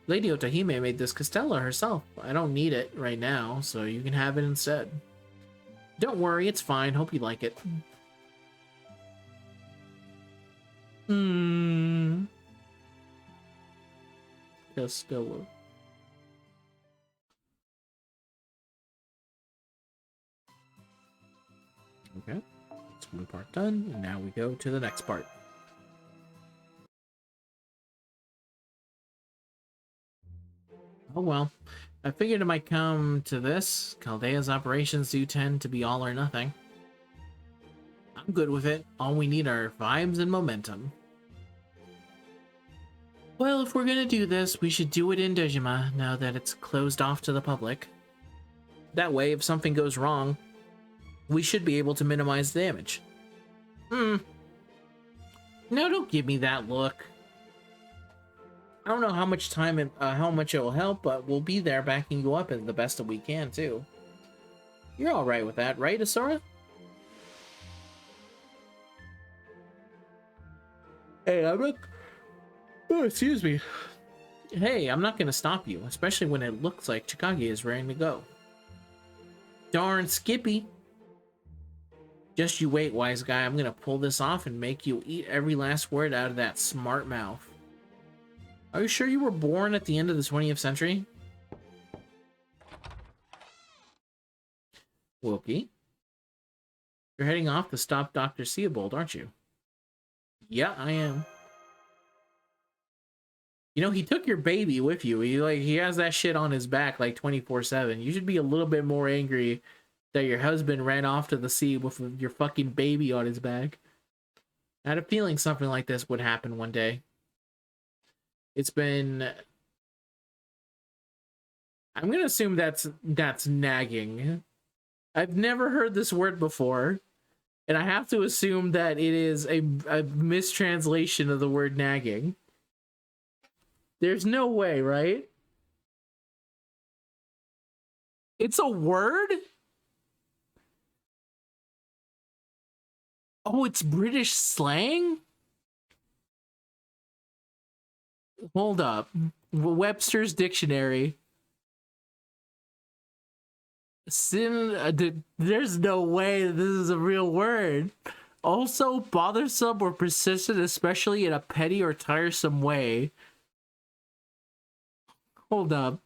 [SPEAKER 1] Lady Otohime made this Castella herself. I don't need it right now, so you can have it instead. Don't worry, it's fine. Hope you like it. Castella. Okay, that's one part done, and now we go to the next part. Oh well, I figured it might come to this. Chaldea's operations do tend to be all or nothing. I'm good with it. All we need are vibes and momentum. Well, if we're gonna do this, we should do it in Dojima, now that it's closed off to the public. That way, if something goes wrong, we should be able to minimize damage. No, don't give me that look. I don't know how much time how much it will help, but we'll be there backing you up the best that we can, too. You're alright with that, right, Asura? Hey, I'm not... Oh, excuse me. Hey, I'm not gonna stop you, especially when it looks like Chikage is ready to go. Darn Skippy. Just you wait, wise guy. I'm gonna pull this off and make you eat every last word out of that smart mouth. Are you sure you were born at the end of the 20th century? Wookie. You're heading off to stop Dr. Seabold, aren't you? Yeah, I am. You know, he took your baby with you. He has that shit on his back like 24/7. You should be a little bit more angry that your husband ran off to the sea with your fucking baby on his back. I had a feeling something like this would happen one day. It's been... I'm gonna assume that's nagging. I've never heard this word before, and I have to assume that it is a mistranslation of the word nagging. There's no way, right? It's a word? Oh, it's British slang? Hold up. Webster's Dictionary. There's no way this is a real word. Also, bothersome or persistent, especially in a petty or tiresome way. Hold up.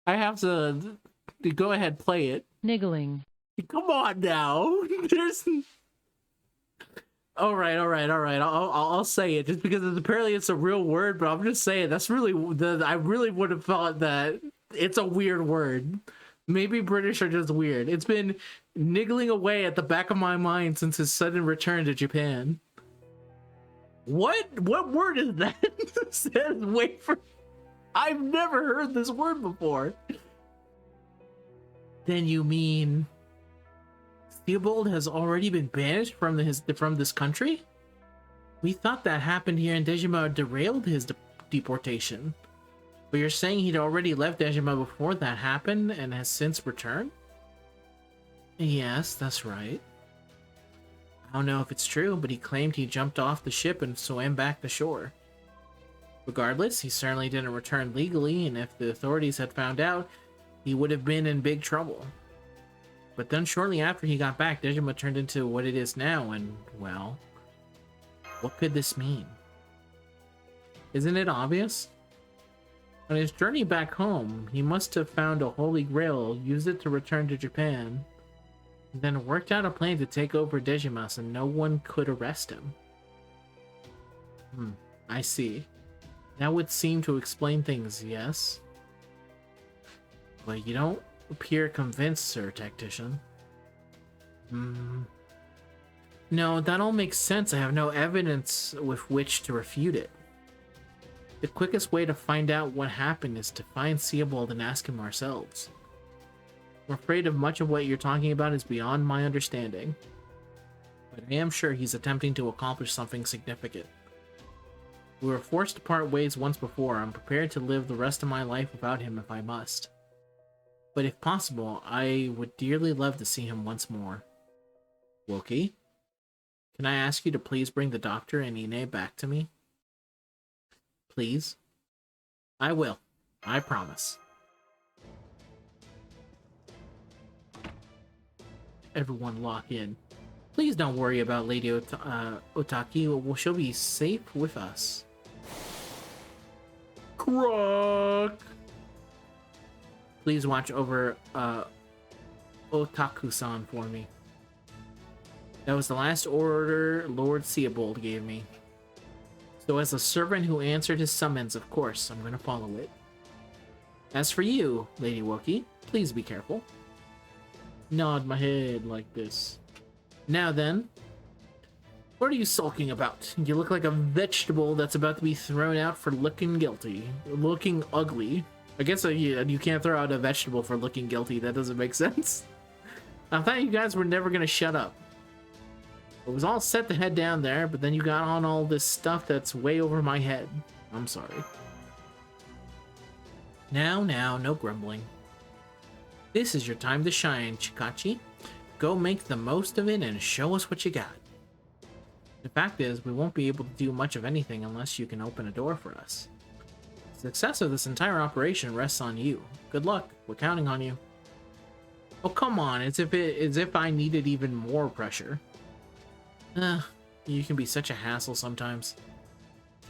[SPEAKER 1] I have to go ahead, play it.
[SPEAKER 3] Niggling.
[SPEAKER 1] Come on now. There's... All right. I'll say it just because apparently it's a real word, but I'm just saying that's really I really would have thought that it's a weird word. Maybe British are just weird. It's been niggling away at the back of my mind since his sudden return to Japan. What word is that? It says wait for... I've never heard this word before. Then you mean Theobald has already been banished from this country? We thought that happened here and Dejima derailed his deportation. But you're saying he'd already left Dejima before that happened and has since returned? Yes, that's right. I don't know if it's true, but he claimed he jumped off the ship and swam back to shore. Regardless, he certainly didn't return legally, and if the authorities had found out, he would have been in big trouble. But then shortly after he got back, Dejima turned into what it is now, and, well, what could this mean? Isn't it obvious? On his journey back home, he must have found a holy grail, used it to return to Japan, and then worked out a plan to take over Dejima so no one could arrest him. I see. That would seem to explain things, yes? But you don't appear convinced, Sir Tactician. No, that all makes sense. I have no evidence with which to refute it. The quickest way to find out what happened is to find Theobald and ask him ourselves. I'm afraid of much of what you're talking about is beyond my understanding. But I am sure he's attempting to accomplish something significant. We were forced to part ways once before. I'm prepared to live the rest of my life without him if I must. But if possible, I would dearly love to see him once more. Wookie, can I ask you to please bring the doctor and Ine back to me? Please? I will. I promise. Everyone lock in. Please don't worry about Lady Otaki. Well, she'll be safe with us. Croc! Please watch over Otaku-san for me. That was the last order Lord Theobald gave me. So as a servant who answered his summons, of course, I'm going to follow it. As for you, Lady Wookie, please be careful. Nod my head like this. Now then, what are you sulking about? You look like a vegetable that's about to be thrown out for looking guilty. Looking ugly. I guess you can't throw out a vegetable for looking guilty. That doesn't make sense. I thought you guys were never going to shut up. It was all set to head down there, but then you got on all this stuff that's way over my head. I'm sorry. Now, no grumbling. This is your time to shine, Chikachi. Go make the most of it and show us what you got. The fact is, we won't be able to do much of anything unless you can open a door for us. The success of this entire operation rests on you. Good luck. We're counting on you. Oh, come on. As if I needed even more pressure. You can be such a hassle sometimes.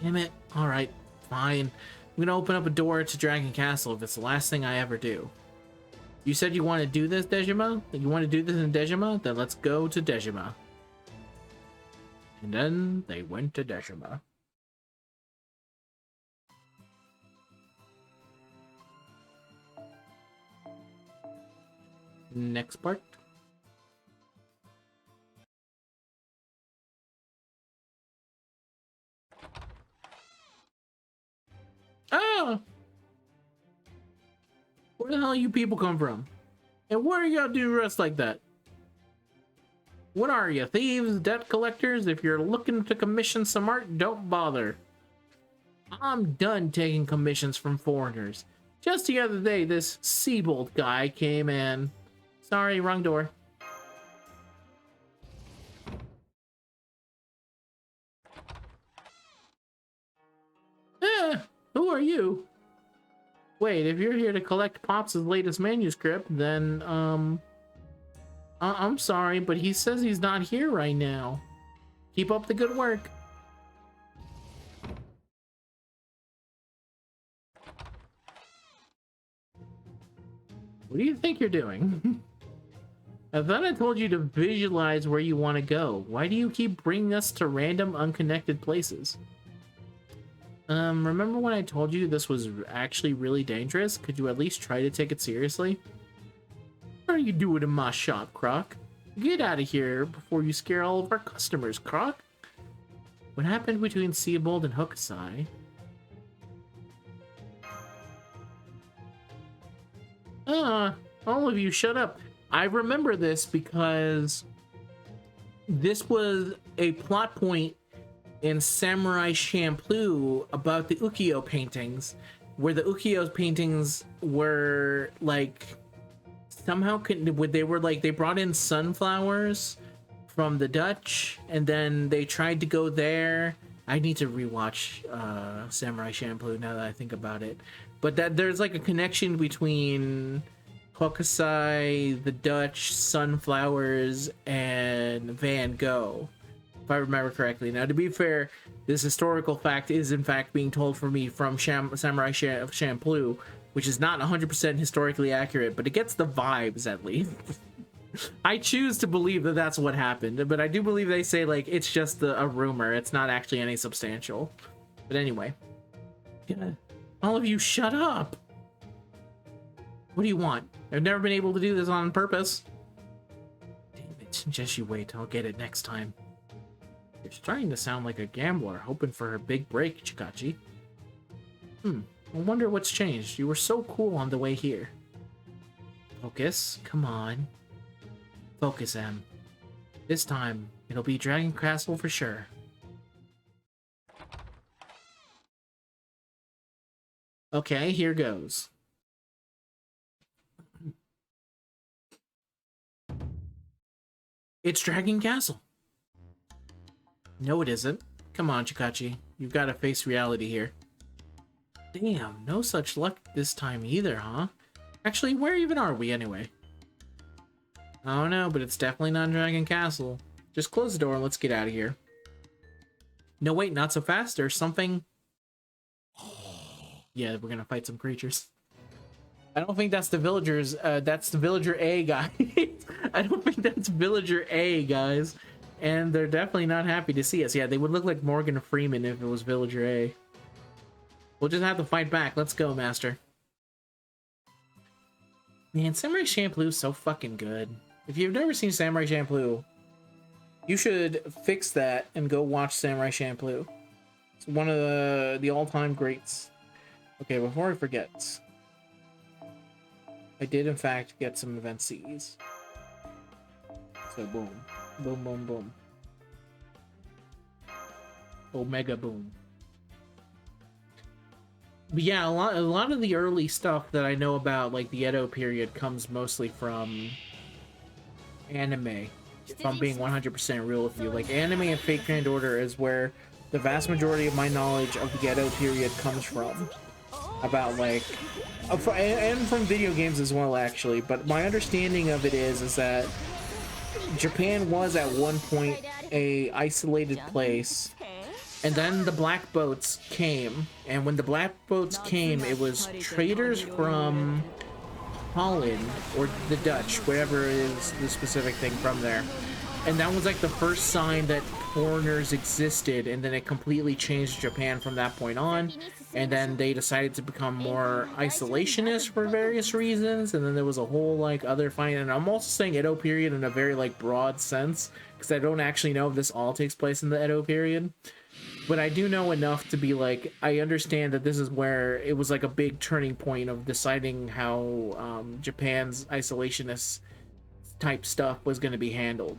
[SPEAKER 1] Damn it. Alright, fine. I'm gonna open up a door to Dragon Castle if it's the last thing I ever do. You said you want to do this, Dejima? You want to do this in Dejima? Then let's go to Dejima. And then they went to Dejima. Next part. Oh! Where the hell you people come from? And what are y'all doing dressed like that? What are you, thieves, debt collectors? If you're looking to commission some art, don't bother. I'm done taking commissions from foreigners. Just the other day, this Seabold guy came in. Sorry, wrong door. Who are you? Wait, if you're here to collect Pops' latest manuscript, then, I'm sorry, but he says he's not here right now. Keep up the good work. What do you think you're doing? I thought I told you to visualize where you want to go. Why do you keep bringing us to random, unconnected places? Remember when I told you this was actually really dangerous? Could you at least try to take it seriously? What are you doing in my shop, Croc? Get out of here before you scare all of our customers, Croc. What happened between Seabold and Hokusai? All of you shut up. I remember this because this was a plot point in Samurai Champloo about the ukiyo paintings, where the ukiyo paintings were like somehow they brought in sunflowers from the Dutch, and then they tried to go there. I need to rewatch Samurai Champloo now that I think about it, but that there's like a connection between Hokusai, the Dutch, sunflowers, and Van Gogh, if I remember correctly. Now, to be fair, this historical fact is in fact being told for me from Samurai Champloo, which is not 100% historically accurate, but it gets the vibes at least. I choose to believe that that's what happened, but I do believe they say like it's just a rumor. It's not actually any substantial. But anyway, all of you shut up. What do you want? I've never been able to do this on purpose. Damn it, just you wait, I'll get it next time. You're starting to sound like a gambler, hoping for her big break, Chikachi. I wonder what's changed. You were so cool on the way here. Focus, come on. Focus, Em. This time, it'll be Dragon Castle for sure. Okay, here goes. It's Dragon Castle. No, it isn't. Come on, Chikachi. You've got to face reality here. Damn, no such luck this time either, huh? Actually, where even are we anyway? I don't know, but it's definitely not Dragon Castle. Just close the door and let's get out of here. No, wait, not so fast. There's something... Yeah, we're gonna fight some creatures. I don't think that's the villagers. That's the villager A guy. I don't think that's villager A, guys. And they're definitely not happy to see us. Yeah, they would look like Morgan Freeman if it was villager A. We'll just have to fight back. Let's go, master. Man, Samurai Champloo is so fucking good. If you've never seen Samurai Champloo, you should fix that and go watch Samurai Champloo. It's one of the all-time greats. Okay, before I forget, I did in fact get some event Cs. So boom, boom, boom, boom. Omega boom. But yeah, a lot of the early stuff that I know about, like the Edo period, comes mostly from anime. If I'm being 100% real with you, like anime and Fate Grand Order is where the vast majority of my knowledge of the Edo period comes from. about like, and from video games as well, actually. But my understanding of it is that Japan was at one point a isolated place, and then the black boats came, and when the black boats came, it was traders from Holland or the Dutch, whatever is the specific thing from there. And that was like the first sign that foreigners existed, and then it completely changed Japan from that point on. And then they decided to become more isolationist for various reasons, and then there was a whole like other fight. And I'm also saying Edo period in a very like broad sense, because I don't actually know if this all takes place in the Edo period, but I do know enough to be like, I understand that this is where it was like a big turning point of deciding how Japan's isolationist type stuff was going to be handled.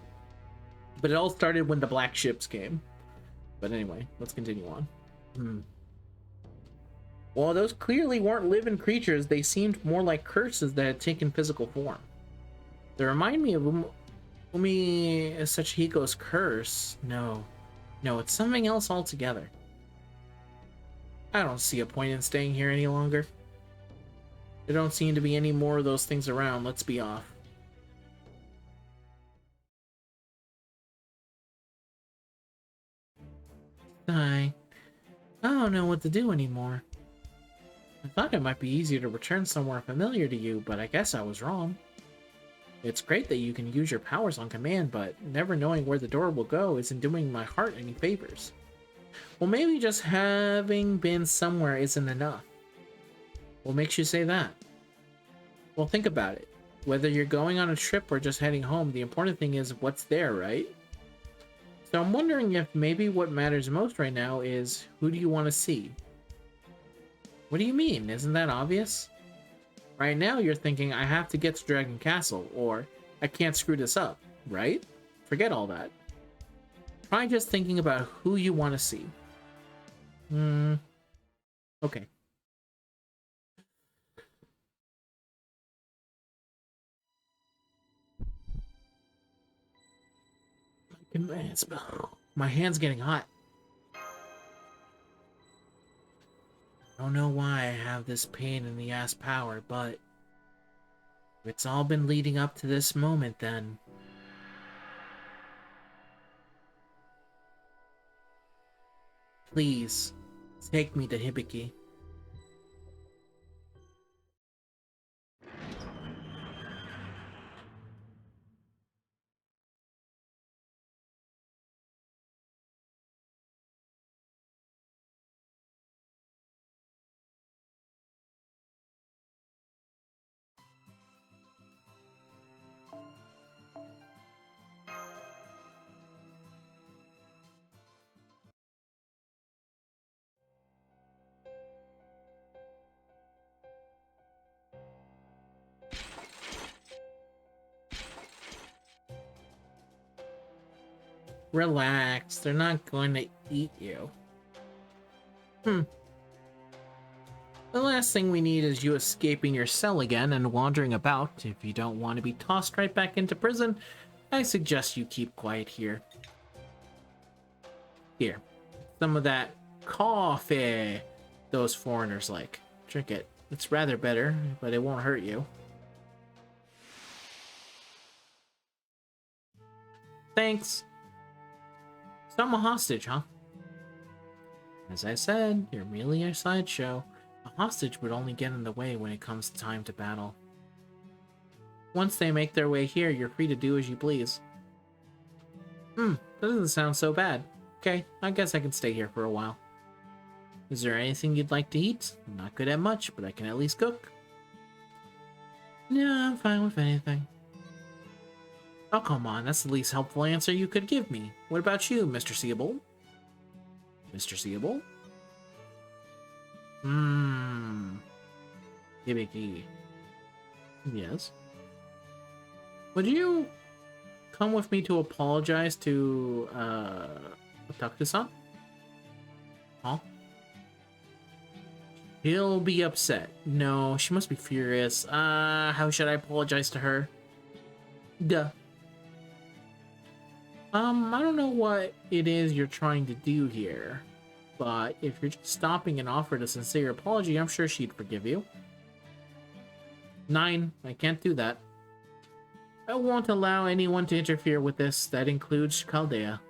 [SPEAKER 1] But it all started when the black ships came. But anyway, let's continue on. Well, those clearly weren't living creatures. They seemed more like curses that had taken physical form. They remind me of Umi Sachihiko's curse. No, it's something else altogether. I don't see a point in staying here any longer. There don't seem to be any more of those things around. Let's be off. I don't know what to do anymore. I thought it might be easier to return somewhere familiar to you, but I guess I was wrong. It's great that you can use your powers on command, but never knowing where the door will go isn't doing my heart any favors. Well, maybe just having been somewhere isn't enough. What makes you say that? Well, think about it. Whether you're going on a trip or just heading home, the important thing is what's there, right? So I'm wondering if maybe what matters most right now is, who do you want to see? What do you mean? Isn't that obvious? Right now you're thinking, I have to get to Dragon Castle, or I can't screw this up, right? Forget all that. Try just thinking about who you want to see. Okay. My hand's getting hot. I don't know why I have this pain in the ass power, but it's all been leading up to this moment then. Please, take me to Hibiki. Relax, they're not going to eat you. The last thing we need is you escaping your cell again and wandering about. If you don't want to be tossed right back into prison, I suggest you keep quiet here. Here, some of that coffee those foreigners like. Drink it. It's rather bitter, but it won't hurt you. Thanks. So I'm a hostage, huh? As I said, you're merely a sideshow. A hostage would only get in the way when it comes time to battle. Once they make their way here, you're free to do as you please. That doesn't sound so bad. Okay, I guess I can stay here for a while. Is there anything you'd like to eat? I'm not good at much, but I can at least cook. No, I'm fine with anything. Oh, come on, that's the least helpful answer you could give me. What about you, Mr. Seable? Mr. Seable? Hibiki. Yes? Would you come with me to apologize to, Otaku-san? Huh? He'll be upset. No, she must be furious. How should I apologize to her? Duh. I don't know what it is you're trying to do here. but if you're just stopping and offered a sincere apology, I'm sure she'd forgive you. 9. I can't do that. I won't allow anyone to interfere with this. That includes Chaldea.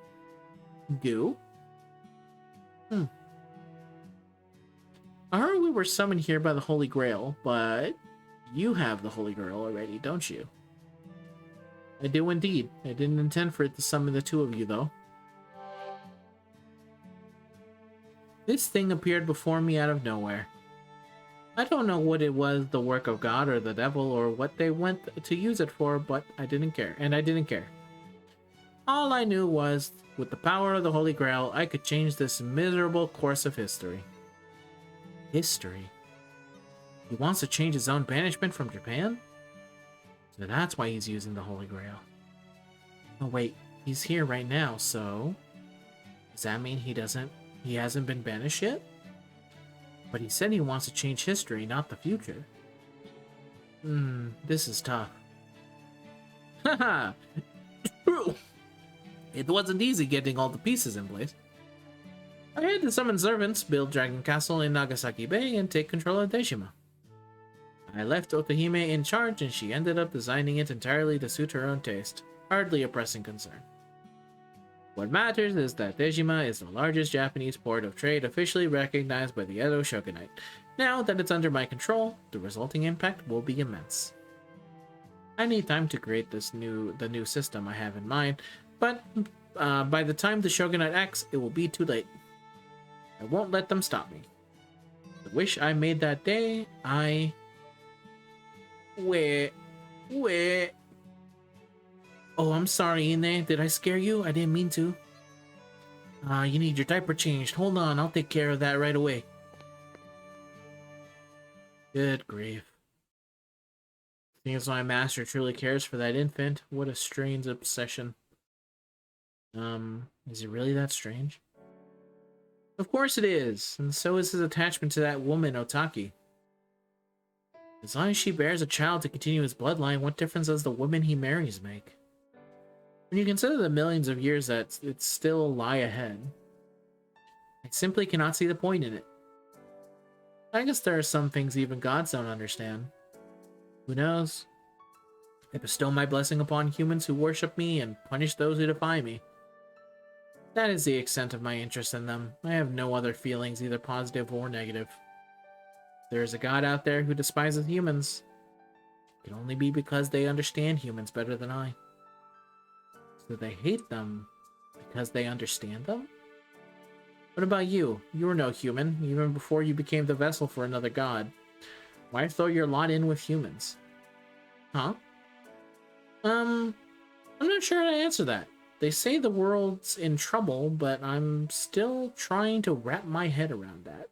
[SPEAKER 1] Goo? I heard we were summoned here by the Holy Grail, but you have the Holy Grail already, don't you? I do indeed. I didn't intend for it to summon the two of you, though. This thing appeared before me out of nowhere. I don't know what it was, the work of God or the devil, or what they went to use it for, but I didn't care, and I didn't care. All I knew was, with the power of the Holy Grail, I could change this miserable course of history. History? He wants to change his own banishment from Japan? So that's why he's using the Holy Grail. Oh wait, he's here right now, so... Does that mean he hasn't been banished yet? But he said he wants to change history, not the future. This is tough. Haha! It wasn't easy getting all the pieces in place. I had to summon servants, build Dragon Castle in Nagasaki Bay, and take control of Dejima. I left Otohime in charge, and she ended up designing it entirely to suit her own taste. Hardly a pressing concern. What matters is that Dejima is the largest Japanese port of trade officially recognized by the Edo Shogunate. Now that it's under my control, the resulting impact will be immense. I need time to create the new system I have in mind, but by the time the Shogunate acts, it will be too late. I won't let them stop me. The wish I made that day, Wait. Oh, I'm sorry, Ine. Did I scare you? I didn't mean to. You need your diaper changed. Hold on, I'll take care of that right away. Good grief. Seeing as my master truly cares for that infant, what a strange obsession. Is it really that strange? Of course it is, and so is his attachment to that woman, Otaki. As long as she bears a child to continue his bloodline, what difference does the woman he marries make? When you consider the millions of years that it still lie ahead, I simply cannot see the point in it. I guess there are some things even gods don't understand. Who knows? I bestow my blessing upon humans who worship me and punish those who defy me. That is the extent of my interest in them. I have no other feelings, either positive or negative. There is a god out there who despises humans. It can only be because they understand humans better than I. So they hate them because they understand them? What about you? You were no human, even before you became the vessel for another god. Why throw your lot in with humans? Huh? I'm not sure how to answer that. They say the world's in trouble, but I'm still trying to wrap my head around that.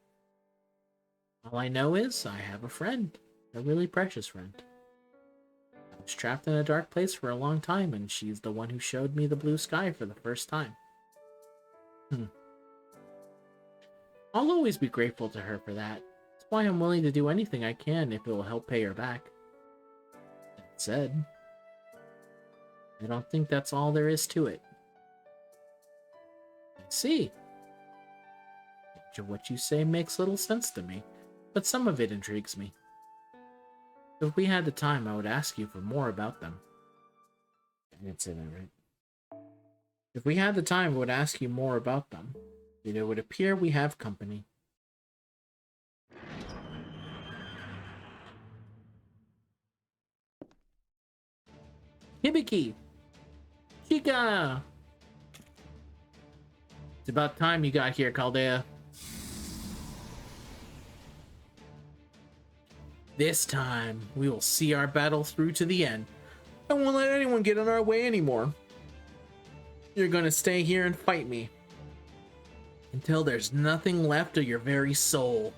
[SPEAKER 1] All I know is I have a friend, a really precious friend. I was trapped in a dark place for a long time, and she's the one who showed me the blue sky for the first time. I'll always be grateful to her for that. That's why I'm willing to do anything I can if it will help pay her back. That said, I don't think that's all there is to it. I see. Much of what you say makes little sense to me, but some of it intrigues me. If we had the time, I would ask you for more about them. I didn't say that right. If we had the time, I would ask you more about them. It would appear we have company. Hibiki! Chica! It's about time you got here, Chaldea. This time, we will see our battle through to the end. I won't let anyone get in our way anymore. You're gonna stay here and fight me. Until there's nothing left of your very soul.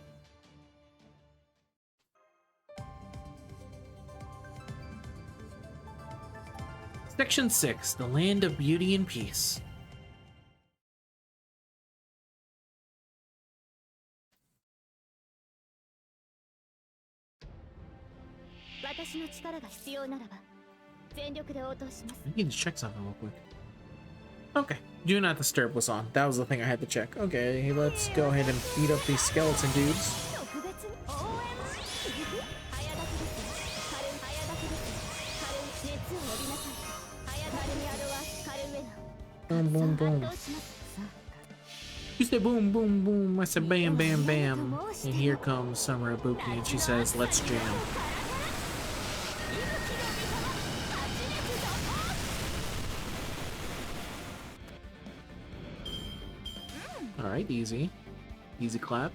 [SPEAKER 1] Section 6, the Land of Beauty and Peace. I need to check something real quick. Okay. Do not disturb was on. That was the thing I had to check. Okay, let's go ahead and beat up these skeleton dudes. Boom, boom, boom. You say boom, boom, boom. I said bam, bam, bam. And here comes Summer Ibuki, and she says, let's jam. Alright, easy. Easy clap.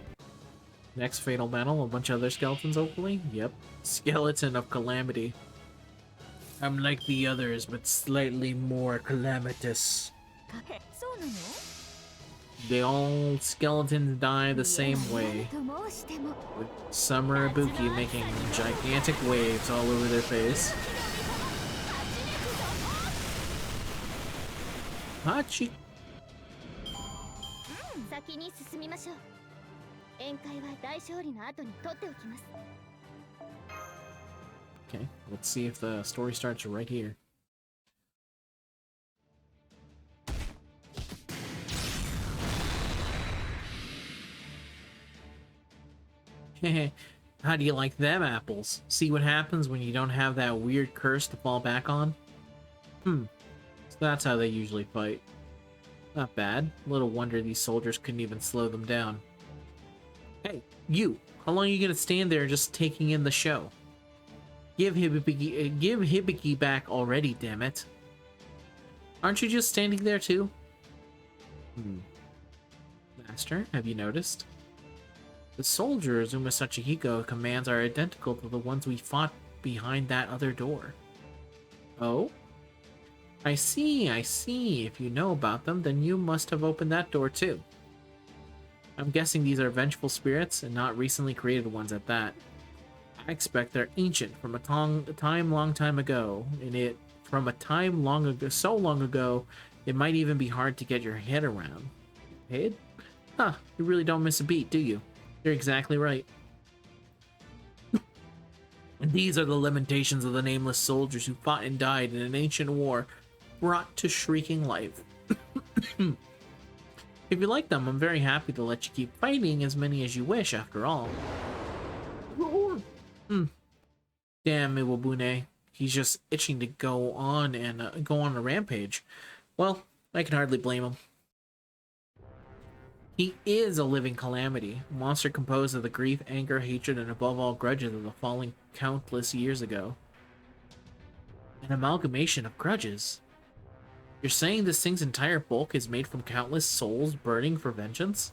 [SPEAKER 1] Next fatal battle, a bunch of other skeletons, hopefully? Yep. Skeleton of Calamity. I'm like the others, but slightly more calamitous. They all skeletons die the same way, with Summer Ibuki making gigantic waves all over their face. Hachi. Okay, let's see if the story starts right here. How do you like them apples? See what happens when you don't have that weird curse to fall back on? So that's how they usually fight. Not bad. Little wonder these soldiers couldn't even slow them down. Hey, you! How long are you gonna stand there just taking in the show? Give Hibiki back already, damn it. Aren't you just standing there too? Master, have you noticed? The soldiers Uma Sachihiko commands are identical to the ones we fought behind that other door. Oh? I see, I see. If you know about them, then you must have opened that door too. I'm guessing these are vengeful spirits, and not recently created ones at that. I expect they're ancient, from a long time ago, and so long ago, it might even be hard to get your head around. Head? Huh, you really don't miss a beat, do you? You're exactly right. And these are the lamentations of the nameless soldiers who fought and died in an ancient war, brought to shrieking life. If you like them, I'm very happy to let you keep fighting as many as you wish, after all. Damn Iwabune. He's just itching to go on and go on a rampage. Well, I can hardly blame him. He is a living calamity, a monster composed of the grief, anger, hatred, and above all grudges of the fallen countless years ago. An amalgamation of grudges. You're saying this thing's entire bulk is made from countless souls burning for vengeance?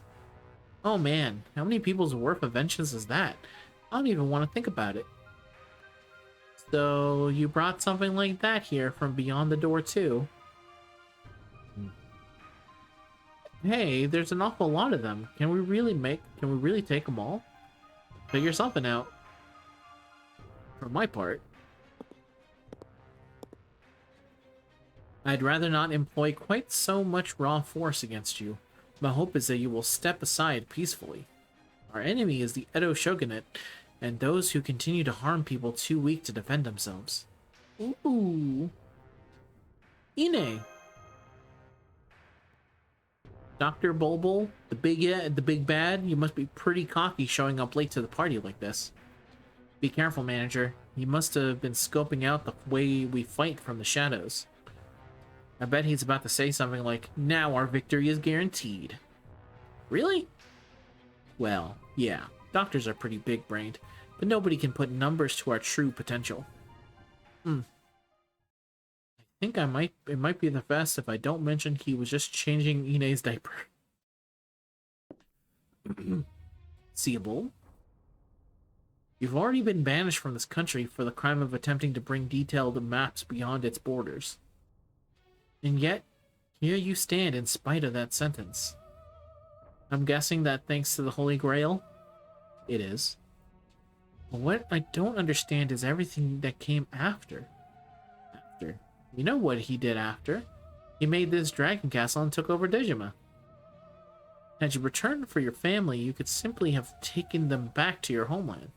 [SPEAKER 1] Oh man, how many people's worth of vengeance is that? I don't even want to think about it. So, you brought something like that here from beyond the door too? Hey, there's an awful lot of them. Can we really take them all? Figure something out. For my part, I'd rather not employ quite so much raw force against you. My hope is that you will step aside peacefully. Our enemy is the Edo Shogunate, and those who continue to harm people too weak to defend themselves. Ooh. Ine. Dr. Bulbul, the big bad, you must be pretty cocky showing up late to the party like this. Be careful, manager. You must have been scoping out the way we fight from the shadows. I bet he's about to say something like, now our victory is guaranteed. Really? Well, yeah, doctors are pretty big-brained, but nobody can put numbers to our true potential. I think it might be the best if I don't mention he was just changing Ine's diaper. Seeable? You've already been banished from this country for the crime of attempting to bring detailed maps beyond its borders. And yet, here you stand in spite of that sentence. I'm guessing that thanks to the Holy Grail? It is. But what I don't understand is everything that came after. You know what he did after? He made this dragon castle and took over Dejima. Had you returned for your family, you could simply have taken them back to your homeland.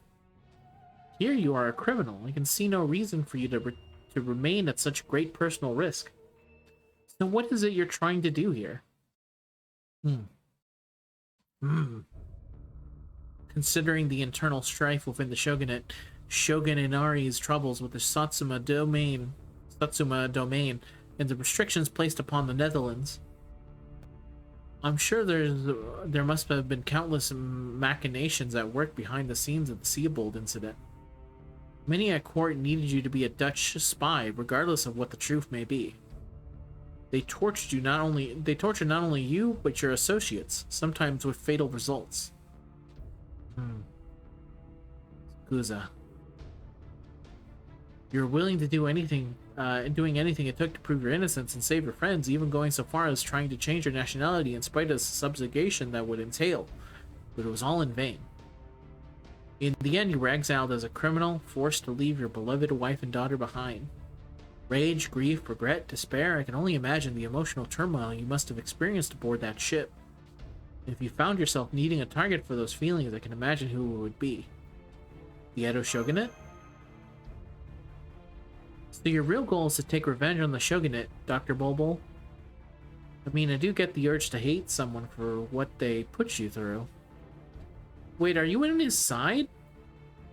[SPEAKER 1] Here you are a criminal. I can see no reason for you to remain at such great personal risk. So what is it you're trying to do here? Considering the internal strife within the shogunate, Shogun Inari's troubles with the Satsuma domain, and the restrictions placed upon the Netherlands, I'm sure there must have been countless machinations at work behind the scenes of the Seabold incident. Many at court needed you to be a Dutch spy, regardless of what the truth may be. They tortured not only you, but your associates, sometimes with fatal results. Guza. You're willing to do anything, doing anything it took to prove your innocence and save your friends, even going so far as trying to change your nationality in spite of the subjugation that would entail. But it was all in vain. In the end, you were exiled as a criminal, forced to leave your beloved wife and daughter behind. Rage, grief, regret, despair, I can only imagine the emotional turmoil you must have experienced aboard that ship. If you found yourself needing a target for those feelings, I can imagine who it would be. The Edo Shogunate? So your real goal is to take revenge on the Shogunate, Dr. Bulbul? I mean, I do get the urge to hate someone for what they put you through. Wait, are you on his side?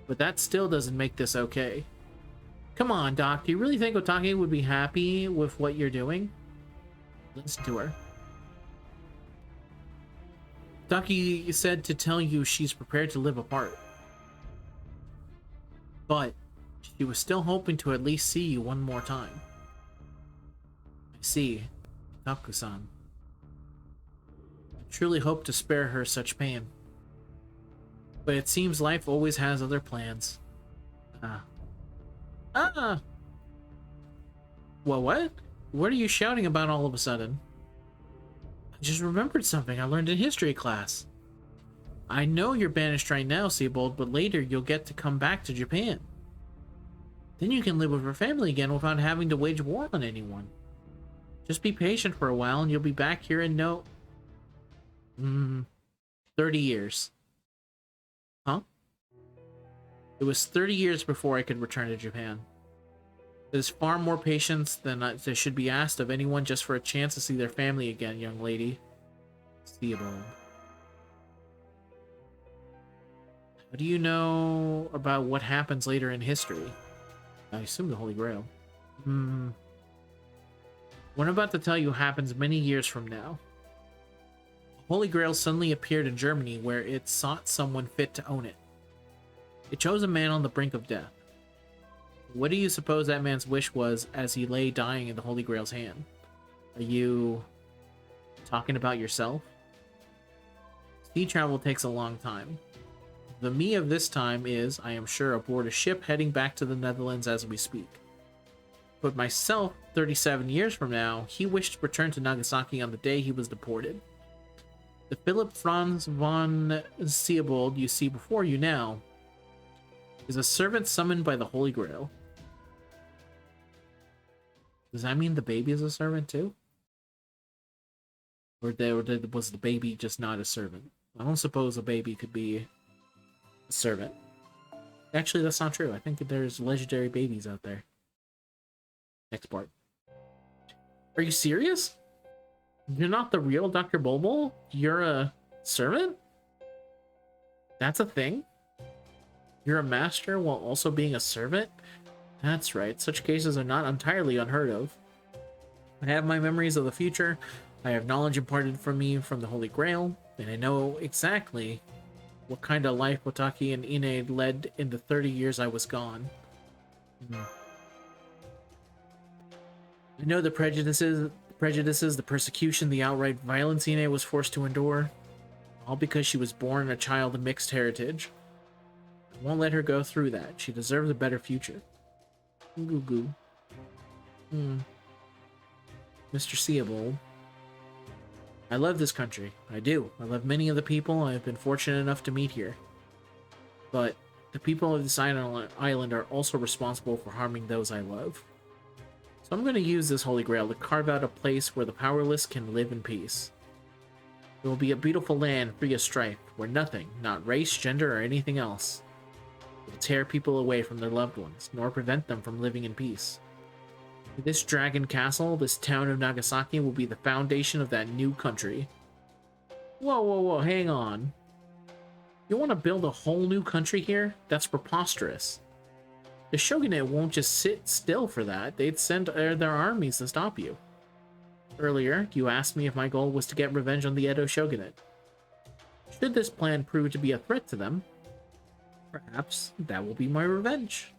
[SPEAKER 1] But that still doesn't make this okay. Come on, Doc, do you really think Otake would be happy with what you're doing? Listen to her. Otake said to tell you she's prepared to live apart. But she was still hoping to at least see you one more time. I see, Taku-san. I truly hope to spare her such pain. But it seems life always has other plans. Well, what? What are you shouting about all of a sudden? I just remembered something I learned in history class. I know you're banished right now, Seabold, but later you'll get to come back to Japan. Then you can live with your family again without having to wage war on anyone. Just be patient for a while and you'll be back here in 30 years. Huh? It was 30 years before I could return to Japan. There's far more patience than there should be asked of anyone just for a chance to see their family again, young lady. Seabold. How do you know about what happens later in history? I assume the Holy Grail. What I'm about to tell you happens many years from now. The Holy Grail suddenly appeared in Germany, where it sought someone fit to own it. It chose a man on the brink of death. What do you suppose that man's wish was as he lay dying in the Holy Grail's hand? Are you talking about yourself? Sea travel takes a long time. The me of this time is, I am sure, aboard a ship heading back to the Netherlands as we speak. But myself, 37 years from now, he wished to return to Nagasaki on the day he was deported. The Philip Franz von Seabold you see before you now is a servant summoned by the Holy Grail. Does that mean the baby is a servant too? Or was the baby just not a servant? I don't suppose a baby could be a servant. Actually, that's not true. I think there's legendary babies out there. Next part. Are you serious? You're not the real Dr. Bulbul? You're a servant? That's a thing? You're a master while also being a servant? That's right. Such cases are not entirely unheard of. I have my memories of the future. I have knowledge imparted from me from the Holy Grail, and I know exactly what kind of life Otake and Ine led in the 30 years I was gone. I know the prejudices, the persecution, the outright violence Ine was forced to endure, all because she was born a child of mixed heritage. I won't let her go through that. She deserves a better future. Goo goo. Mr. Seabold. I love this country. I do. I love many of the people I have been fortunate enough to meet here. But the people of this island are also responsible for harming those I love. So I'm going to use this Holy Grail to carve out a place where the powerless can live in peace. It will be a beautiful land free of strife, where nothing, not race, gender, or anything else, will tear people away from their loved ones, nor prevent them from living in peace. This dragon castle, this town of Nagasaki, will be the foundation of that new country. Whoa, whoa, whoa, hang on. You want to build a whole new country here? That's preposterous. The shogunate won't just sit still for that. They'd send their armies to stop you. Earlier, you asked me if my goal was to get revenge on the Edo shogunate. Should this plan prove to be a threat to them, perhaps that will be my revenge.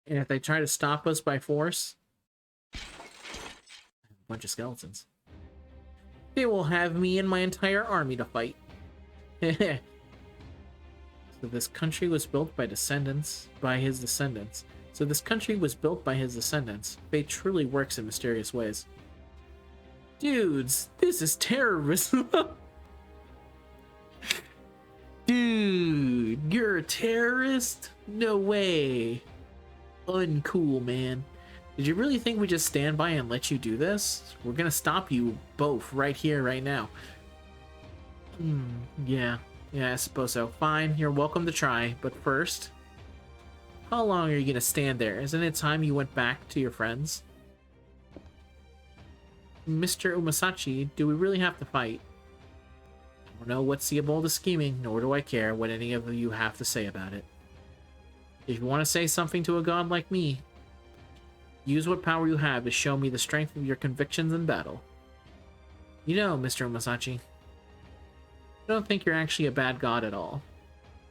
[SPEAKER 1] And if they try to stop us by force, a bunch of skeletons, they will have me and my entire army to fight. So this country was built by his descendants. So this country was built by his descendants. Fate truly works in mysterious ways. Dudes, this is terrorism. Dude, you're a terrorist? No way. Uncool, man. Did you really think we just stand by and let you do this? We're gonna stop you both right here, right now. Yeah, I suppose so. Fine, you're welcome to try, but first, how long are you gonna stand there? Isn't it time you went back to your friends? Mr. Umasachi, do we really have to fight? I don't know what's the bold of scheming, nor do I care what any of you have to say about it. If you want to say something to a god like me, use what power you have to show me the strength of your convictions in battle. You know, Mr. Umasachi, I don't think you're actually a bad god at all.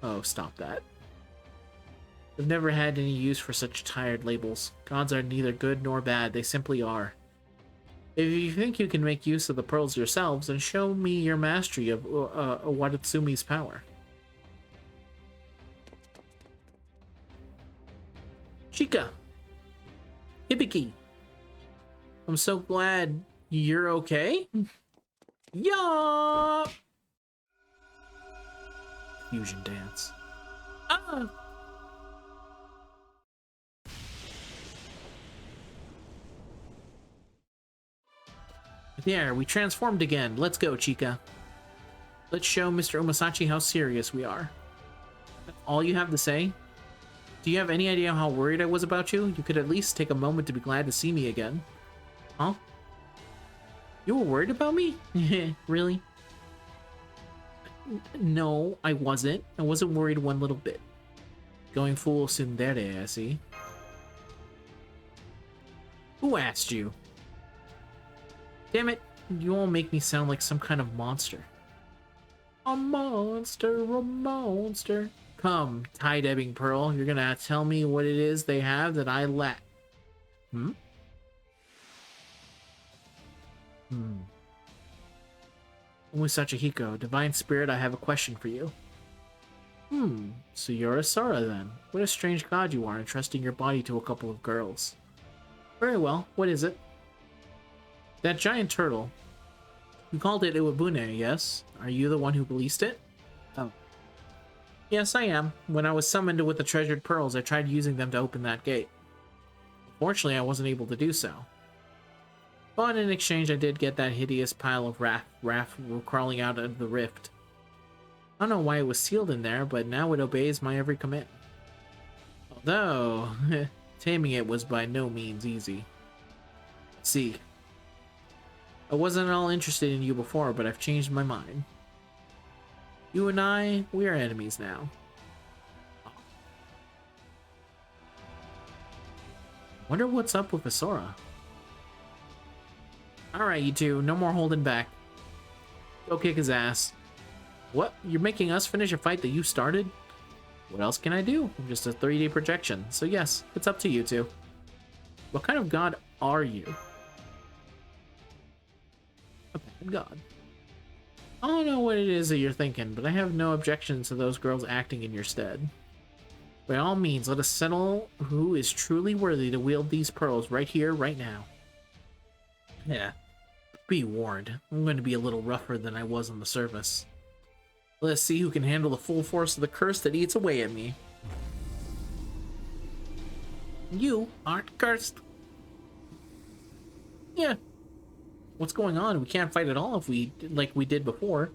[SPEAKER 1] Oh, stop that. I've never had any use for such tired labels. Gods are neither good nor bad, they simply are. If you think you can make use of the pearls yourselves, then show me your mastery of Watatsumi's power. Chica! Hibiki! I'm so glad you're okay? Yeah! Fusion dance. Ah! There, we transformed again. Let's go, Chica. Let's show Mr. Umasachi how serious we are. That's all you have to say? Do you have any idea how worried I was about you? You could at least take a moment to be glad to see me again. Huh? You were worried about me? Really? No, I wasn't. I wasn't worried one little bit. Going full tsundere, I see. Who asked you? Damn it, you all make me sound like some kind of monster. A monster, a monster. Come, tie-debbing Pearl, you're gonna tell me what it is they have that I lack. Umasachi Hiko, Divine Spirit, I have a question for you. So you're a Sora then. What a strange god you are, entrusting your body to a couple of girls. Very well, what is it? That giant turtle. You called it Iwabune, yes? Are you the one who released it? Oh. Yes, I am. When I was summoned with the treasured pearls, I tried using them to open that gate. Fortunately, I wasn't able to do so. But in exchange, I did get that hideous pile of wrath crawling out of the rift. I don't know why it was sealed in there, but now it obeys my every command. Although, taming it was by no means easy. See, I wasn't at all interested in you before, but I've changed my mind. You and I, we are enemies now. Wonder what's up with Asura. Alright, you two, no more holding back. Go kick his ass. What? You're making us finish a fight that you started? What else can I do? I'm just a 3D projection, so yes, it's up to you two. What kind of god are you? A bad god. I don't know what it is that you're thinking, but I have no objection to those girls acting in your stead. By all means, let us settle who is truly worthy to wield these pearls right here, right now. Yeah, be warned, I'm going to be a little rougher than I was on the surface. Let us see who can handle the full force of the curse that eats away at me. You aren't cursed. Yeah. What's going on? We can't fight at all if we like we did before.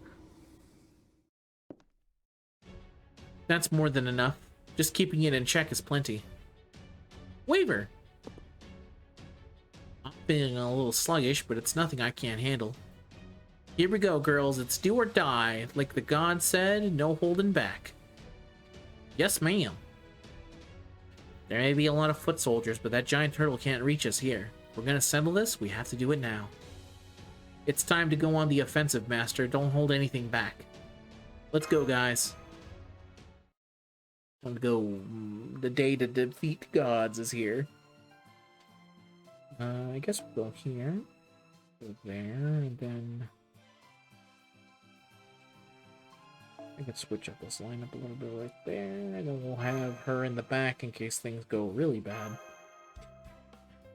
[SPEAKER 1] That's more than enough. Just keeping it in check is plenty. Waver! feeling a little sluggish, but it's nothing I can't handle. Here we go, girls. It's do or die. Like the god said, no holding back. Yes, ma'am. There may be a lot of foot soldiers, but that giant turtle can't reach us here. If we're gonna settle this, we have to do it now. It's time to go on the offensive, Master. Don't hold anything back. Let's go, guys. Time to go. The day to defeat gods is here. I guess we'll go here. Go there, and then... I can switch up this lineup a little bit right there, and then we'll have her in the back in case things go really bad.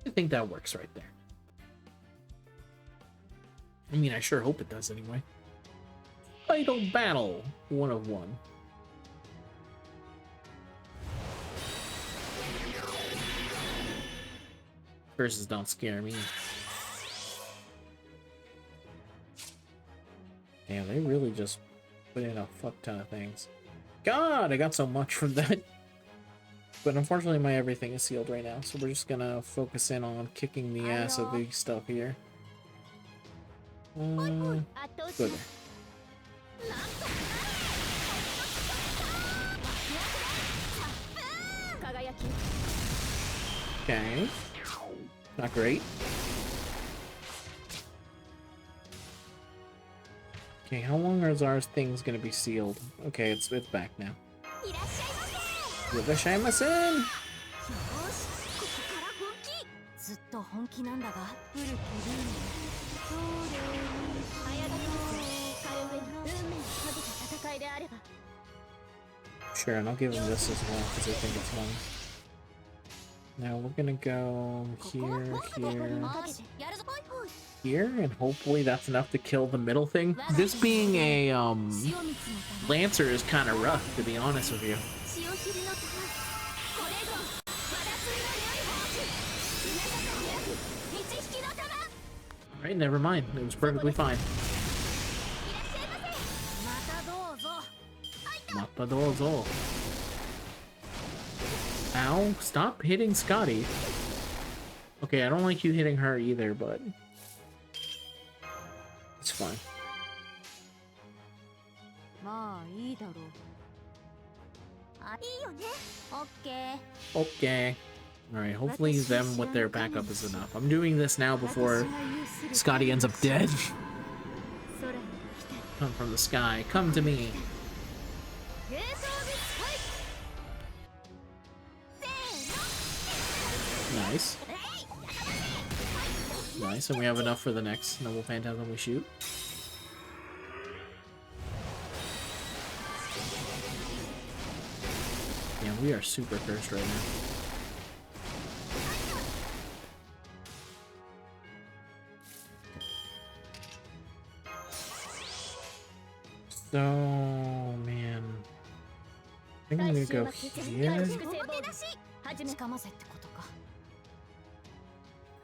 [SPEAKER 1] I think that works right there. I mean, I sure hope it does anyway. Final battle, 1 of 1. Curses don't scare me. Damn, they really just put in a fuck ton of things. God, I got so much from that. But unfortunately, my everything is sealed right now, so we're just gonna focus in on kicking the ass of the stuff here. Go there. Okay. Not great. Okay, how long are our things gonna be sealed? Okay, it's back now. Irashimasen! Sure, and I'll give him this as well because I think it's fun. Now we're gonna go here, here, and hopefully that's enough to kill the middle thing. This being a Lancer is kind of rough, to be honest with you. Alright, never mind. It was perfectly fine. Matadozo. Ow, stop hitting Scotty. Okay, I don't like you hitting her either, but it's fine. Okay. Alright, hopefully them with their backup is enough. I'm doing this now before Scotty ends up dead. Come from the sky, come to me. Nice. Nice, and we have enough for the next Noble Phantasm we shoot. Yeah, we are super cursed right now. So, man. I think I'm gonna go here.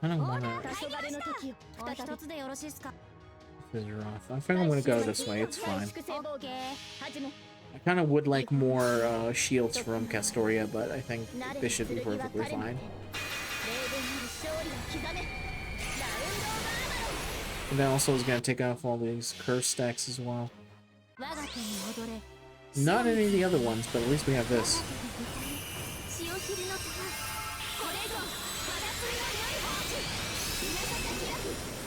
[SPEAKER 1] I don't wanna... This is rough. I think I'm gonna go this way, it's fine. I kind of would like more shields from Castoria, but I think this should be perfectly fine. And that also is gonna take off all these curse stacks as well. Not any of the other ones, but at least we have this.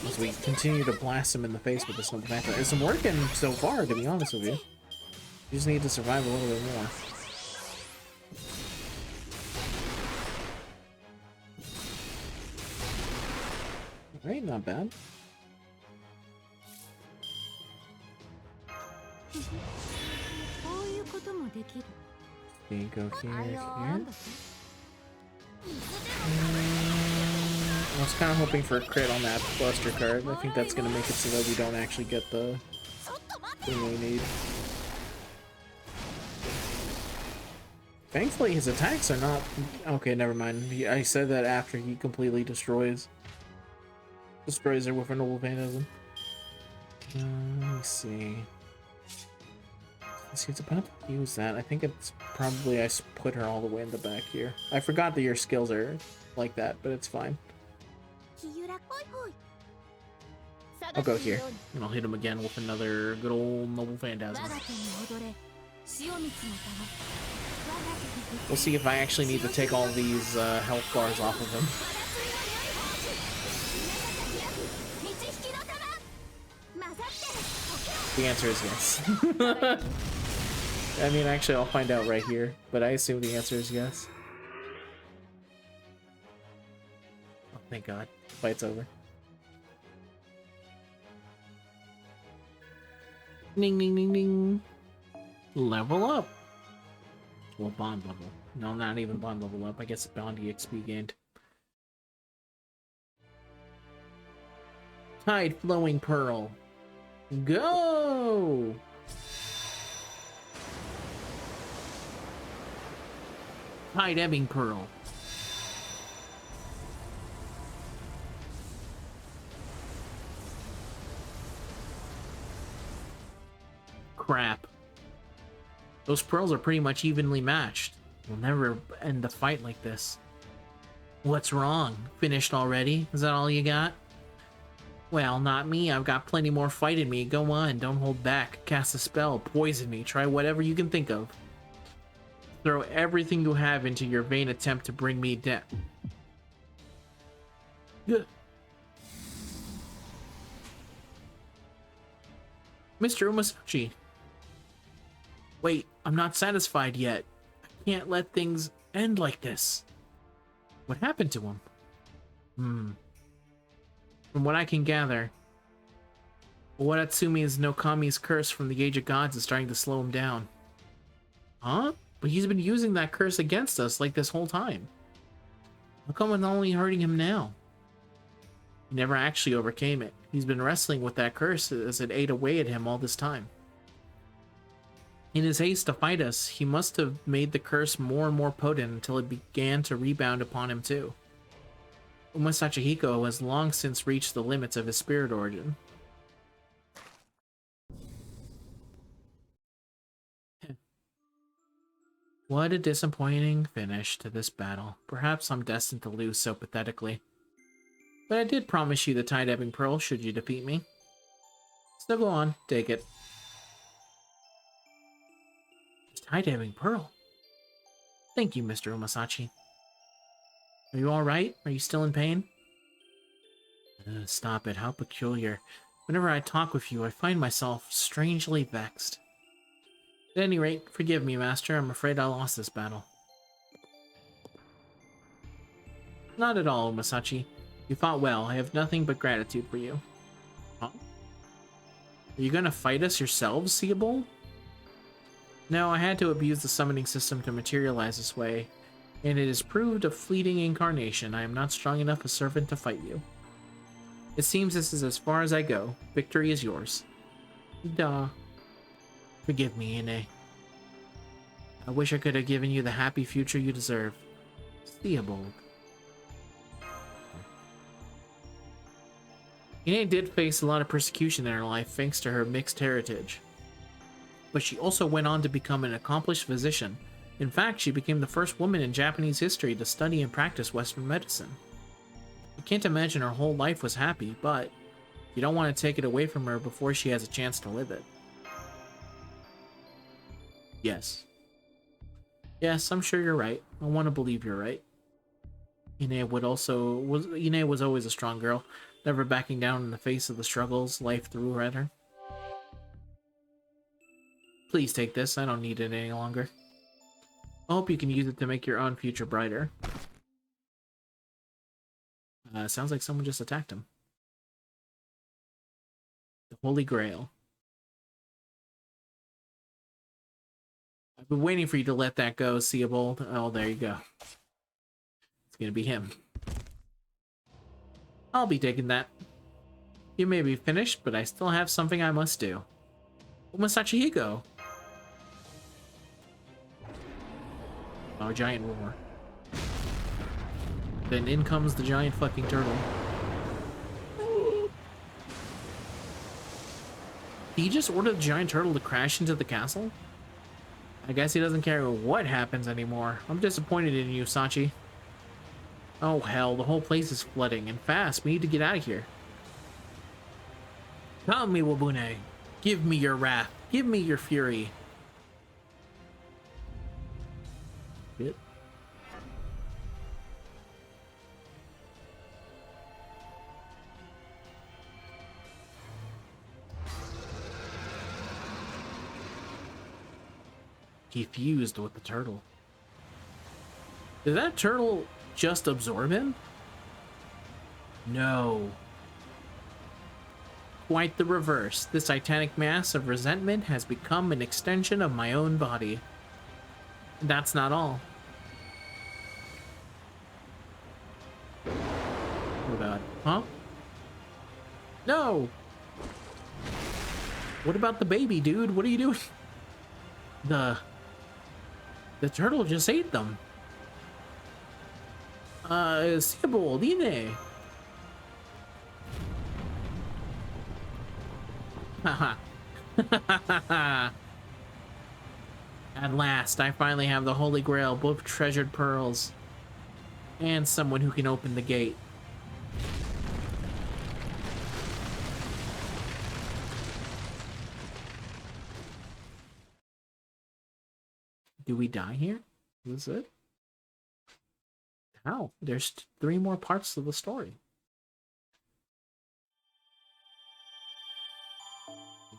[SPEAKER 1] As we continue to blast him in the face with this Noble Phantasm. It's working so far, to be honest with you. You just need to survive a little bit more. Alright, not bad. Okay, go here, here. I was kind of hoping for a crit on that Buster card. I think that's going to make it so that we don't actually get the thing we need. Thankfully, his attacks are not... Okay, never mind. I said that after he completely destroys her with a Noble Phantasm. Let me see. Let's see, it's about to use that. I think it's probably I put her all the way in the back here. I forgot that your skills are like that, but it's fine. I'll go here, and I'll hit him again with another good old Noble Phantasm. We'll see if I actually need to take all these health bars off of him. The answer is yes. I mean, actually, I'll find out right here, but I assume the answer is yes. Oh, thank God. The fight's over. Ding, ding, ding, ding. Level up. Well, bond level. No, not even bond level up. I guess bond EXP gained. Tide Flowing Pearl. Go! Tide Ebbing Pearl. Crap. Those pearls are pretty much evenly matched. We'll never end the fight like this. What's wrong? Finished already? Is that all you got? Well, not me. I've got plenty more fight in me. Go on, don't hold back. Cast a spell, poison me, try whatever you can think of. Throw everything you have into your vain attempt to bring me down. Mr. Umasachi. Wait, I'm not satisfied yet. I can't let things end like this. What happened to him? From what I can gather, Watatsumi's Nokami's curse from the Age of Gods is starting to slow him down. Huh? But he's been using that curse against us like this whole time. How come it's only hurting him now? He never actually overcame it. He's been wrestling with that curse as it ate away at him all this time. In his haste to fight us, he must have made the curse more and more potent until it began to rebound upon him too. Umasachi Hiko has long since reached the limits of his spirit origin. What a disappointing finish to this battle. Perhaps I'm destined to lose so pathetically. But I did promise you the Tide Ebbing Pearl should you defeat me. So go on, take it. Tide Ebbing Pearl? Thank you, Mr. Umasachi. Are you alright? Are you still in pain? Stop it, how peculiar. Whenever I talk with you, I find myself strangely vexed. At any rate, forgive me, Master. I'm afraid I lost this battle. Not at all, Umasachi. You fought well. I have nothing but gratitude for you. Huh? Are you gonna fight us yourselves, Seabold? No, I had to abuse the summoning system to materialize this way, and it has proved a fleeting incarnation. I am not strong enough a servant to fight you. It seems this is as far as I go. Victory is yours. Duh. Forgive me, Ine. I wish I could have given you the happy future you deserve. Theobald. Ine did face a lot of persecution in her life thanks to her mixed heritage. But she also went on to become an accomplished physician. In fact, she became the first woman in Japanese history to study and practice Western medicine. You can't imagine her whole life was happy, but you don't want to take it away from her before she has a chance to live it. Yes. Yes, I'm sure you're right. I want to believe you're right. Ine was always a strong girl, never backing down in the face of the struggles life threw at her. Please take this. I don't need it any longer. I hope you can use it to make your own future brighter. Sounds like someone just attacked him. The Holy Grail. I've been waiting for you to let that go, Seabold. Oh, there you go. It's gonna be him. I'll be taking that. You may be finished, but I still have something I must do. Umasachi Hiko. Oh, giant roar. Then in comes the giant fucking turtle. Did he just order the giant turtle to crash into the castle? I guess he doesn't care what happens anymore. I'm disappointed in you, Sachi. Oh hell, the whole place is flooding, and fast. We need to get out of here. Come, Miwabune. Give me your wrath. Give me your fury. Shit. He fused with the turtle. Did that turtle just absorb him? No. Quite the reverse. This titanic mass of resentment has become an extension of my own body. That's not all. Oh god. Huh? No! What about the baby, dude? What are you doing? The turtle just ate them. Sibo, Line. Haha. At last, I finally have the Holy Grail, both treasured pearls, and someone who can open the gate. Do we die here? Is this it? How? There's 3 more parts to the story.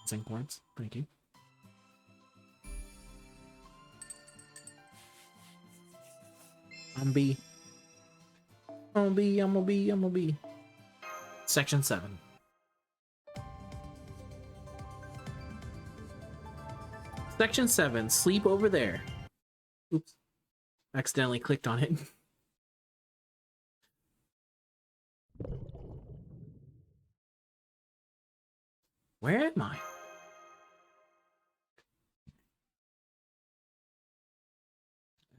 [SPEAKER 1] Zinc quartz. Thank you. I'm gonna be. Section 7. Section 7. Sleep over there. Oops. Accidentally clicked on it. Where am I?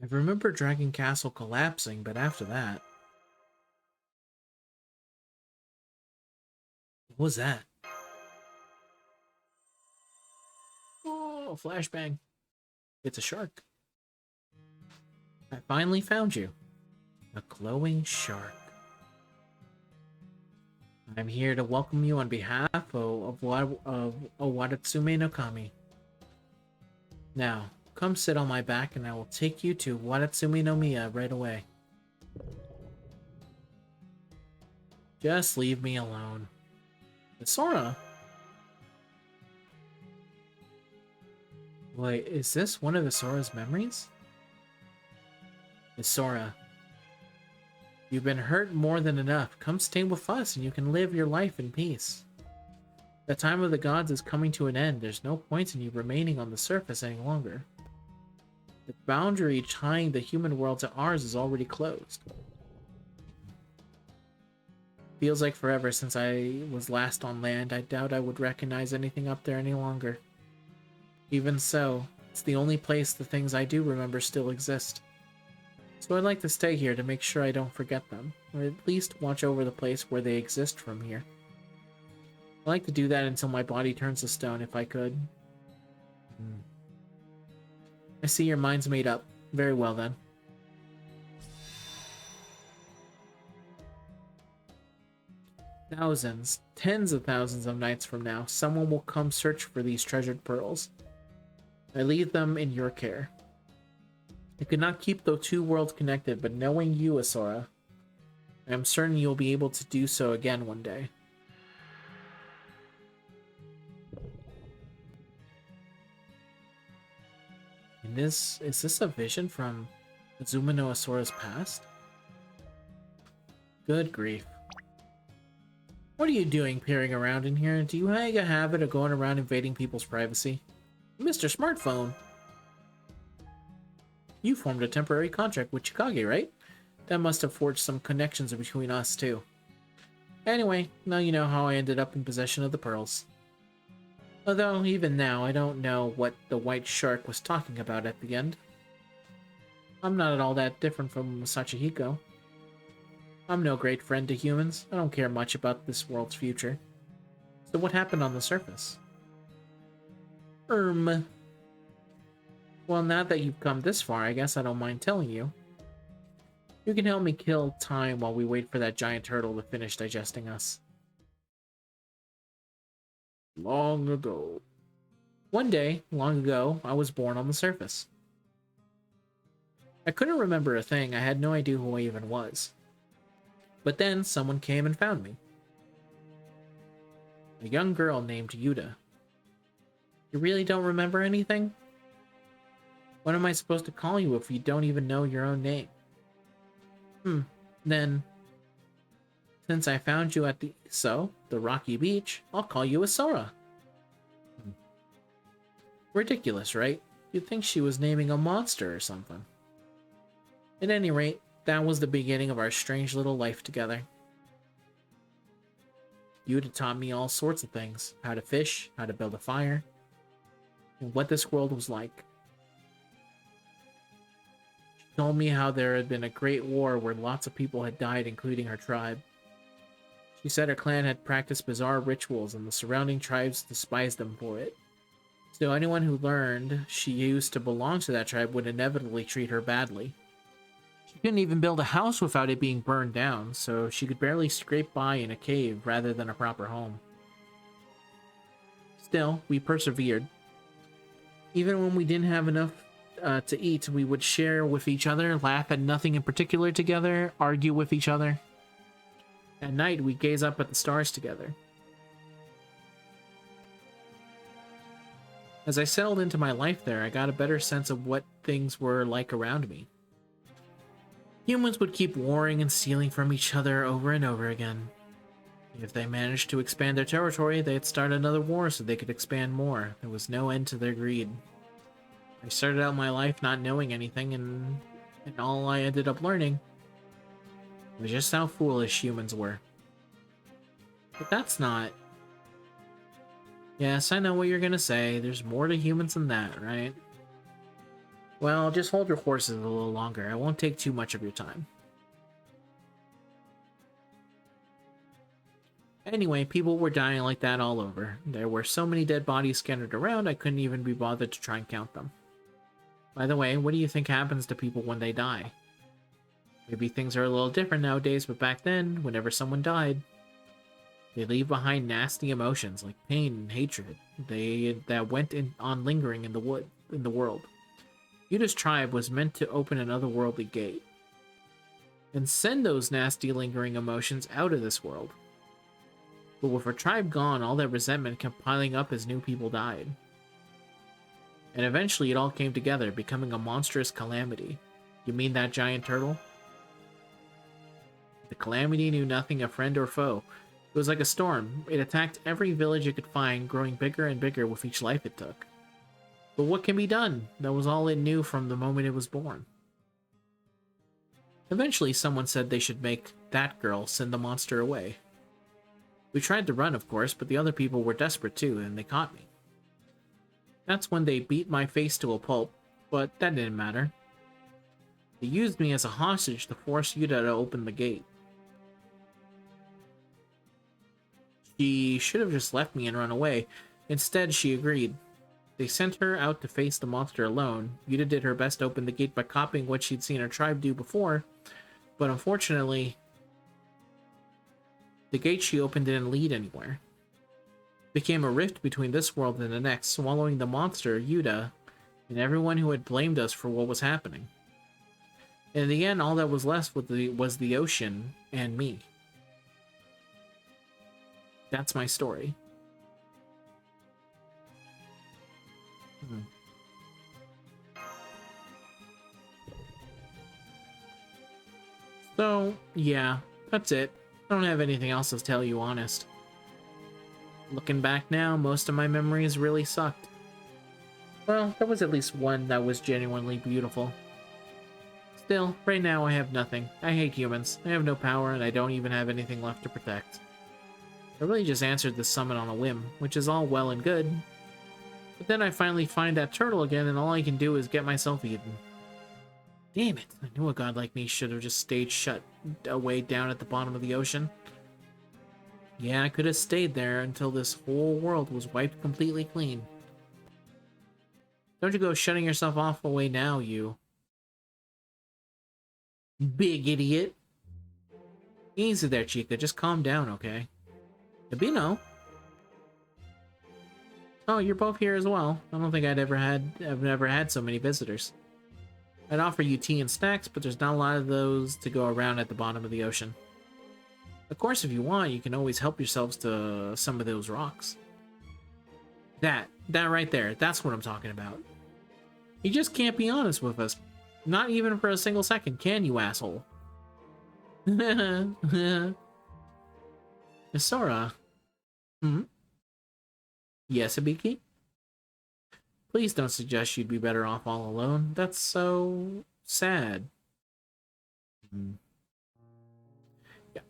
[SPEAKER 1] I remember Dragon Castle collapsing, but after that... What was that? Oh, flashbang. It's a shark. I finally found you. A glowing shark. I'm here to welcome you on behalf of Watatsume no Kami. Now, come sit on my back and I will take you to Watatsume no Miya right away. Just leave me alone. Sora? Wait, is this one of Isora's memories? Isora, you've been hurt more than enough. Come stay with us and you can live your life in peace. The time of the gods is coming to an end. There's no point in you remaining on the surface any longer. The boundary tying the human world to ours is already closed. Feels like forever since I was last on land. I doubt I would recognize anything up there any longer. Even so, it's the only place the things I do remember still exist. So I'd like to stay here to make sure I don't forget them, or at least watch over the place where they exist from here. I'd like to do that until my body turns to stone if I could. I see your mind's made up. Very well then. Thousands, tens of thousands of nights from now, someone will come search for these treasured pearls. I leave them in your care. I could not keep the 2 worlds connected, but knowing you, Isora, I am certain you'll be able to do so again one day. And is this a vision from Azuma no Isora's past? Good grief. What are you doing peering around in here? Do you have a habit of going around invading people's privacy? Mr. Smartphone! You formed a temporary contract with Chikage, right? That must have forged some connections between us, too. Anyway, now you know how I ended up in possession of the pearls. Although, even now, I don't know what the white shark was talking about at the end. I'm not at all that different from Masachihiko. I'm no great friend to humans. I don't care much about this world's future. So what happened on the surface? Well, now that you've come this far, I guess I don't mind telling you. You can help me kill time while we wait for that giant turtle to finish digesting us. Long ago. One day, long ago, I was born on the surface. I couldn't remember a thing. I had no idea who I even was. But then someone came and found me. A young girl named Yuta. You really don't remember anything? What am I supposed to call you if you don't even know your own name? Then, since I found you at the rocky beach, I'll call you Asura. Ridiculous, right? You'd think she was naming a monster or something. At any rate, that was the beginning of our strange little life together. Yuta taught me all sorts of things. How to fish, how to build a fire, and what this world was like. She told me how there had been a great war where lots of people had died, including her tribe. She said her clan had practiced bizarre rituals and the surrounding tribes despised them for it. So anyone who learned she used to belong to that tribe would inevitably treat her badly. She couldn't even build a house without it being burned down, so she could barely scrape by in a cave rather than a proper home. Still, we persevered. Even when we didn't have enough to eat, we would share with each other, laugh at nothing in particular together, argue with each other. At night, we'd gaze up at the stars together. As I settled into my life there, I got a better sense of what things were like around me. Humans would keep warring and stealing from each other over and over again. If they managed to expand their territory, they'd start another war so they could expand more. There was no end to their greed. I started out my life not knowing anything, and all I ended up learning was just how foolish humans were. But that's not... Yes, I know what you're gonna say. There's more to humans than that, right? Well, just hold your horses a little longer. I won't take too much of your time. Anyway, people were dying like that all over. There were so many dead bodies scattered around, I couldn't even be bothered to try and count them. By the way, what do you think happens to people when they die? Maybe things are a little different nowadays, but back then, whenever someone died, they leave behind nasty emotions like pain and hatred. That went on lingering in the world. Yuta's tribe was meant to open an otherworldly gate and send those nasty lingering emotions out of this world. But with her tribe gone, all that resentment kept piling up as new people died. And eventually it all came together, becoming a monstrous calamity. You mean that giant turtle? The calamity knew nothing of friend or foe. It was like a storm. It attacked every village it could find, growing bigger and bigger with each life it took. But what can be done? That was all it knew from the moment it was born. Eventually, someone said they should make that girl send the monster away. We tried to run, of course, but the other people were desperate too, and they caught me. That's when they beat my face to a pulp, but that didn't matter. They used me as a hostage to force Yuta to open the gate. She should have just left me and run away. Instead, she agreed. They sent her out to face the monster alone. Yuta did her best to open the gate by copying what she'd seen her tribe do before, but unfortunately, the gate she opened didn't lead anywhere. It became a rift between this world and the next, swallowing the monster, Yuta, and everyone who had blamed us for what was happening. In the end, all that was left was the ocean and me. That's my story. So, yeah, that's it. I don't have anything else to tell you, honest. Looking back now, most of my memories really sucked. Well, there was at least one that was genuinely beautiful. Still, right now I have nothing. I hate humans. I have no power, and I don't even have anything left to protect. I really just answered this summon on a whim, which is all well and good. But then I finally find that turtle again, and all I can do is get myself eaten. Damn it! I knew a god like me should have just stayed shut away down at the bottom of the ocean. Yeah, I could have stayed there until this whole world was wiped completely clean. Don't you go shutting yourself off away now, you. Big idiot. Easy there, Chica. Just calm down, okay? Sabino. Oh, you're both here as well. I don't think I've never had so many visitors. I'd offer you tea and snacks, but there's not a lot of those to go around at the bottom of the ocean. Of course, if you want, you can always help yourselves to some of those rocks. That right there, that's what I'm talking about. You just can't be honest with us. Not even for a single second, can you, asshole? Isora. Hmm? Yes, Abiki? Please don't suggest you'd be better off all alone. That's so sad.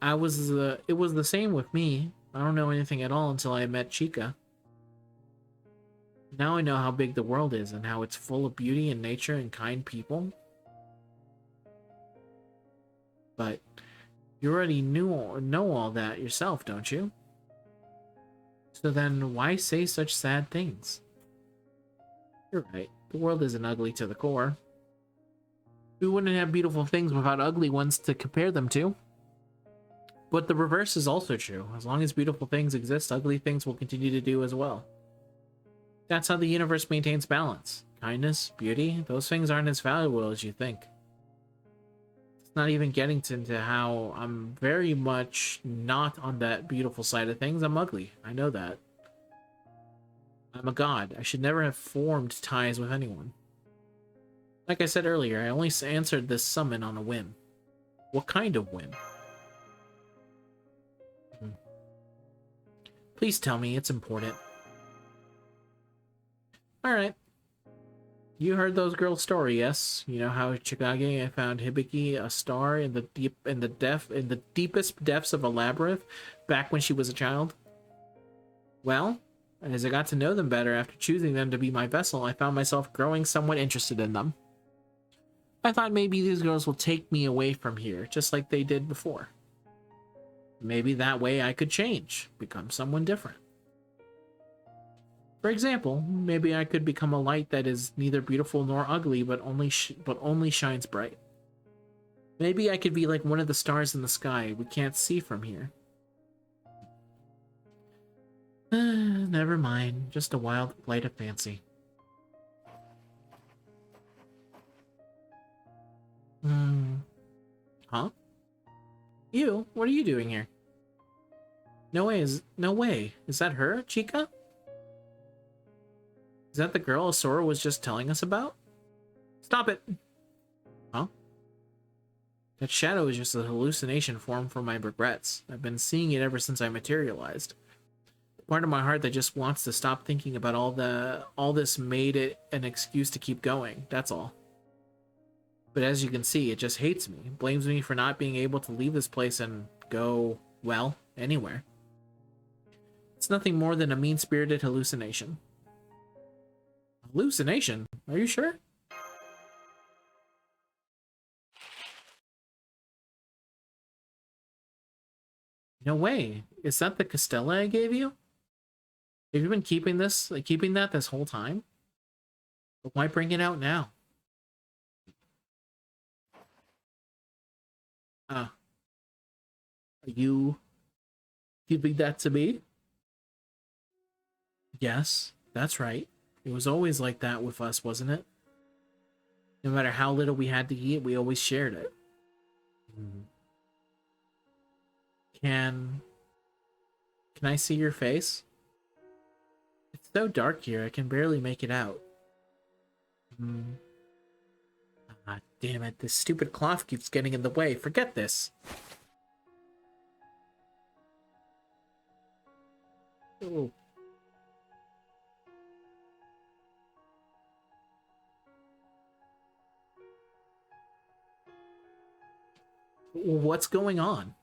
[SPEAKER 1] It was the same with me. I don't know anything at all until I met Chica. Now I know how big the world is and how it's full of beauty and nature and kind people. But you already know all that yourself, don't you? So then why say such sad things? You're right. The world isn't ugly to the core. We wouldn't have beautiful things without ugly ones to compare them to. But the reverse is also true. As long as beautiful things exist, ugly things will continue to do as well. That's how the universe maintains balance. Kindness, beauty, those things aren't as valuable as you think. It's not even getting into how I'm very much not on that beautiful side of things. I'm ugly. I know that. I'm a god. I should never have formed ties with anyone. Like I said earlier, I only answered this summon on a whim. What kind of whim? Please tell me, it's important. Alright. You heard those girls' story, yes? You know how Chikage found Hibiki a star in the deepest depths of a labyrinth back when she was a child? Well, as I got to know them better after choosing them to be my vessel, I found myself growing somewhat interested in them. I thought maybe these girls will take me away from here, just like they did before. Maybe that way I could change, become someone different. For example, maybe I could become a light that is neither beautiful nor ugly, but only shines bright. Maybe I could be like one of the stars in the sky we can't see from here. Never mind, just a wild flight of fancy. Huh? You? What are you doing here? No way. Is that her, Chica? Is that the girl Asura was just telling us about? Stop it! Huh? That shadow is just a hallucination formed from my regrets. I've been seeing it ever since I materialized. The part of my heart that just wants to stop thinking about all this made it an excuse to keep going, that's all. But as you can see, it just hates me. It blames me for not being able to leave this place and go, well, anywhere. It's nothing more than a mean-spirited hallucination. Hallucination? Are you sure? No way. Is that the Castella I gave you? Have you been keeping that this whole time? But why bring it out now? Are you giving that to me? Yes, that's right. It was always like that with us, wasn't it? No matter how little we had to eat, we always shared it. Can I see your face? It's so dark here, I can barely make it out. Ah, damn it, this stupid cloth keeps getting in the way. Forget this. Oh. What's going on?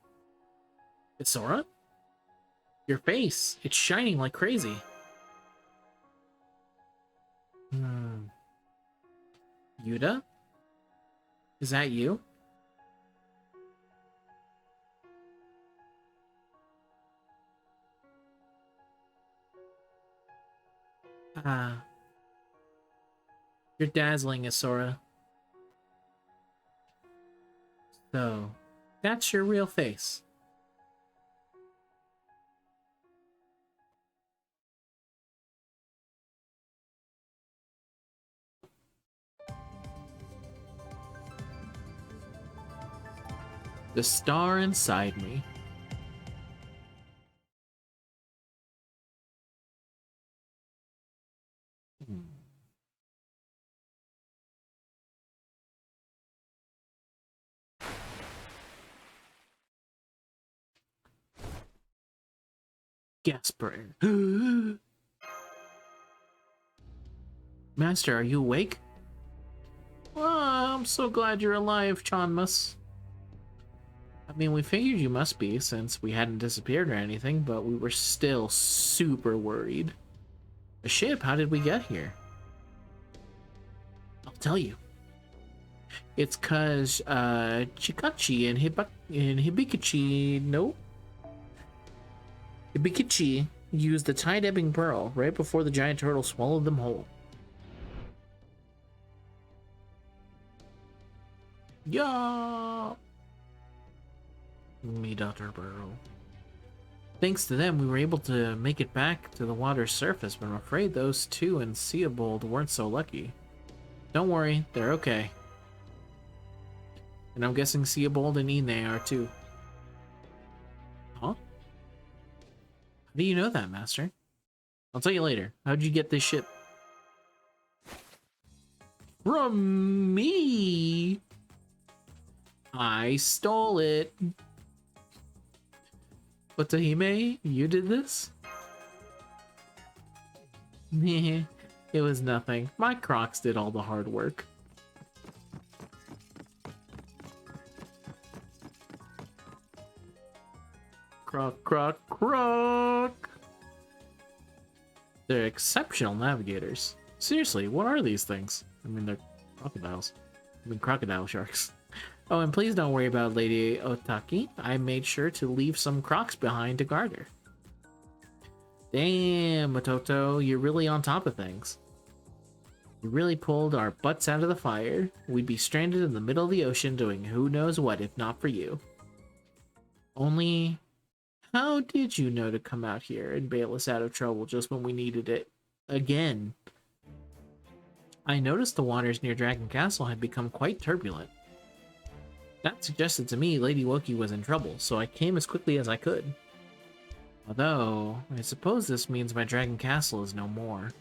[SPEAKER 1] Isora? Your face, it's shining like crazy. Yuta? Is that you? You're dazzling, Isora. So, that's your real face. The star inside me. Gasper. Master, are you awake? Oh, I'm so glad you're alive, Chanmus. I mean, we figured you must be, since we hadn't disappeared or anything, but we were still super worried. A ship? How did we get here? I'll tell you. It's cause, Chikachi and Hibikachi, nope. Hibikachi used the tide-ebbing pearl right before the giant turtle swallowed them whole. Yeah. Me, Dr. Burrow. Thanks to them, we were able to make it back to the water's surface, but I'm afraid those two and Seabold weren't so lucky. Don't worry, they're okay. And I'm guessing Seabold and Ine are too. Huh? How do you know that, Master? I'll tell you later. How'd you get this ship? From me! I stole it. Otahime, you did this? Meh, it was nothing. My Crocs did all the hard work. Croc, croc, croc! They're exceptional navigators. Seriously, what are these things? I mean, they're crocodiles. I mean, crocodile sharks. Oh, and please don't worry about Lady Otaki. I made sure to leave some Crocs behind to guard her. Damn, Matoto, you're really on top of things. You really pulled our butts out of the fire. We'd be stranded in the middle of the ocean doing who knows what if not for you. Only, how did you know to come out here and bail us out of trouble just when we needed it? Again. I noticed the waters near Dragon Castle had become quite turbulent. That suggested to me Lady Woki was in trouble, so I came as quickly as I could. Although, I suppose this means my Dragon Castle is no more.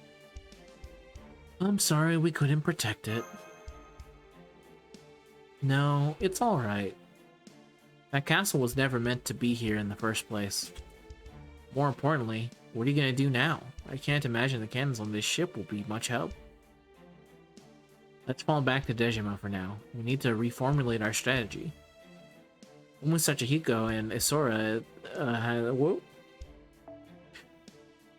[SPEAKER 1] I'm sorry we couldn't protect it. No, it's alright. That castle was never meant to be here in the first place. More importantly, what are you gonna do now? I can't imagine the cannons on this ship will be much help. Let's fall back to Dejima for now. We need to reformulate our strategy. Umisachihiko and Isora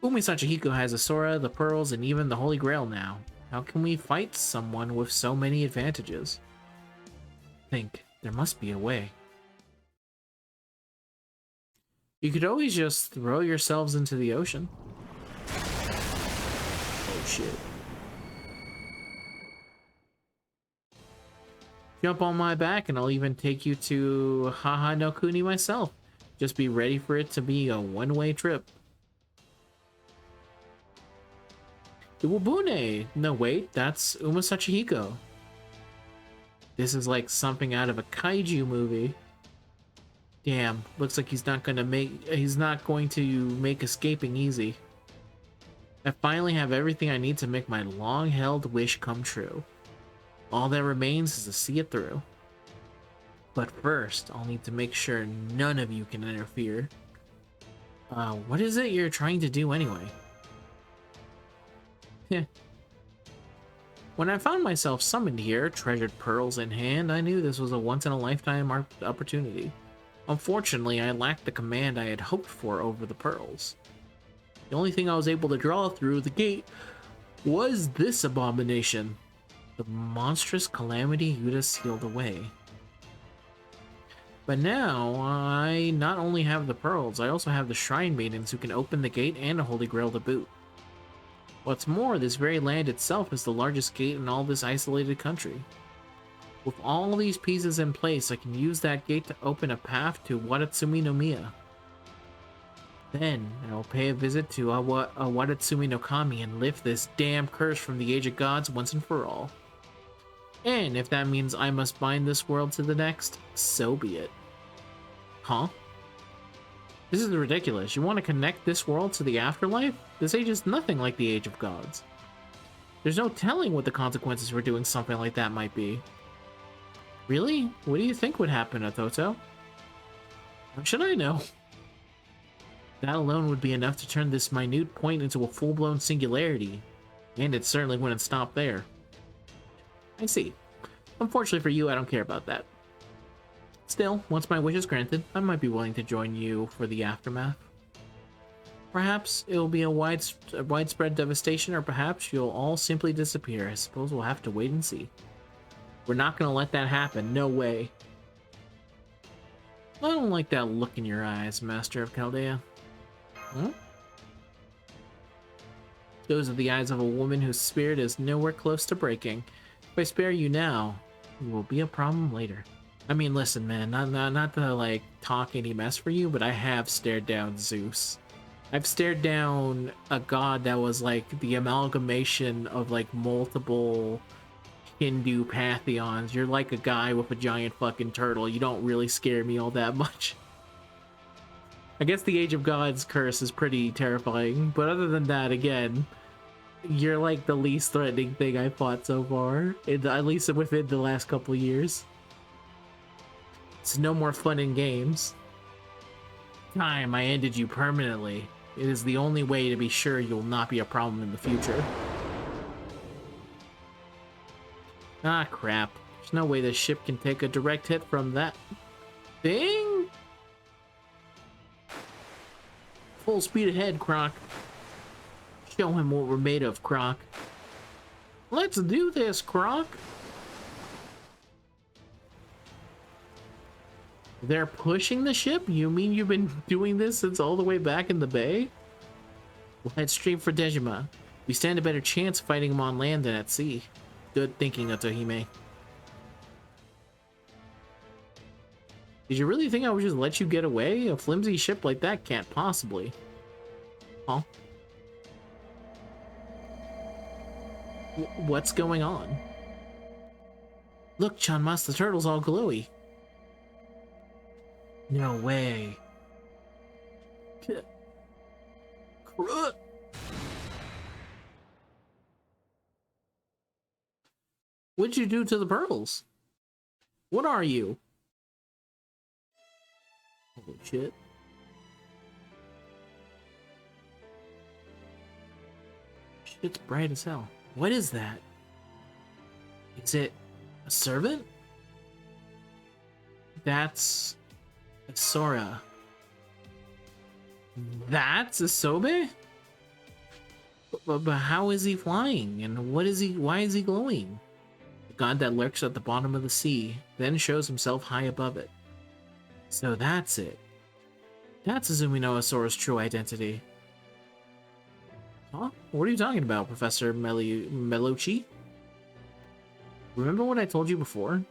[SPEAKER 1] Umisachihiko has Isora, the pearls, and even the Holy Grail now. How can we fight someone with so many advantages? Think, there must be a way. You could always just throw yourselves into the ocean. Oh shit. Jump on my back and I'll even take you to Haha no Kuni myself. Just be ready for it to be a one-way trip. Iwabune! No wait, that's Umasachihiko. This is like something out of a kaiju movie. Damn, looks like he's not going to make escaping easy. I finally have everything I need to make my long-held wish come true. All that remains is to see it through. But first, I'll need to make sure none of you can interfere. What is it you're trying to do anyway? Heh. When I found myself summoned here, treasured pearls in hand, I knew this was a once-in-a-lifetime opportunity. Unfortunately, I lacked the command I had hoped for over the pearls. The only thing I was able to draw through the gate was this abomination. The monstrous calamity Yuta sealed away. But now, I not only have the pearls, I also have the shrine maidens who can open the gate and a holy grail to boot. What's more, this very land itself is the largest gate in all this isolated country. With all these pieces in place, I can use that gate to open a path to Watatsumi no Miya. Then, I will pay a visit to Watatsumi no Kami and lift this damn curse from the Age of Gods once and for all. And if that means I must bind this world to the next, so be it. Huh? This is ridiculous. You want to connect this world to the afterlife? This age is nothing like the Age of Gods. There's no telling what the consequences for doing something like that might be. Really? What do you think would happen, Atoto? How should I know? That alone would be enough to turn this minute point into a full-blown singularity. And it certainly wouldn't stop there. I see. Unfortunately for you, I don't care about that. Still, once my wish is granted, I might be willing to join you for the aftermath. Perhaps it will be a widespread devastation, or perhaps you'll all simply disappear. I suppose we'll have to wait and see. We're not gonna let that happen, no way. I don't like that look in your eyes, Master of Chaldea. Huh? Those are the eyes of a woman whose spirit is nowhere close to breaking. If I spare you now, it will be a problem later. I mean, listen, man, not to, like, talk any mess for you, but I have stared down Zeus. I've stared down a god that was, like, the amalgamation of, like, multiple Hindu pantheons. You're like a guy with a giant fucking turtle. You don't really scare me all that much. I guess the Age of Gods curse is pretty terrifying, but other than that, again, you're like the least threatening thing I've fought so far, at least within the last couple of years. It's no more fun in games. Time, I ended you permanently. It is the only way to be sure you'll not be a problem in the future. Ah, crap. There's no way this ship can take a direct hit from that thing? Full speed ahead, Croc. Show him what we're made of, Croc. Let's do this, Croc. They're pushing the ship? You mean you've been doing this since all the way back in the bay? We'll head straight for Dejima. We stand a better chance fighting him on land than at sea. Good thinking, Otohime. Did you really think I would just let you get away? A flimsy ship like that can't possibly. Huh? What's going on? Look, Chanmas, the turtle's all glowy. No way. What'd you do to the pearls? What are you? Holy shit. Shit's bright as hell. What is that? Is it a servant? That's a Sora. That's a Sobe? But how is he flying? And what is he? Why is he glowing? The god that lurks at the bottom of the sea, then shows himself high above it. So that's it. That's Azuminoasaur's true identity. Huh? What are you talking about, Professor Melucci? Remember what I told you before?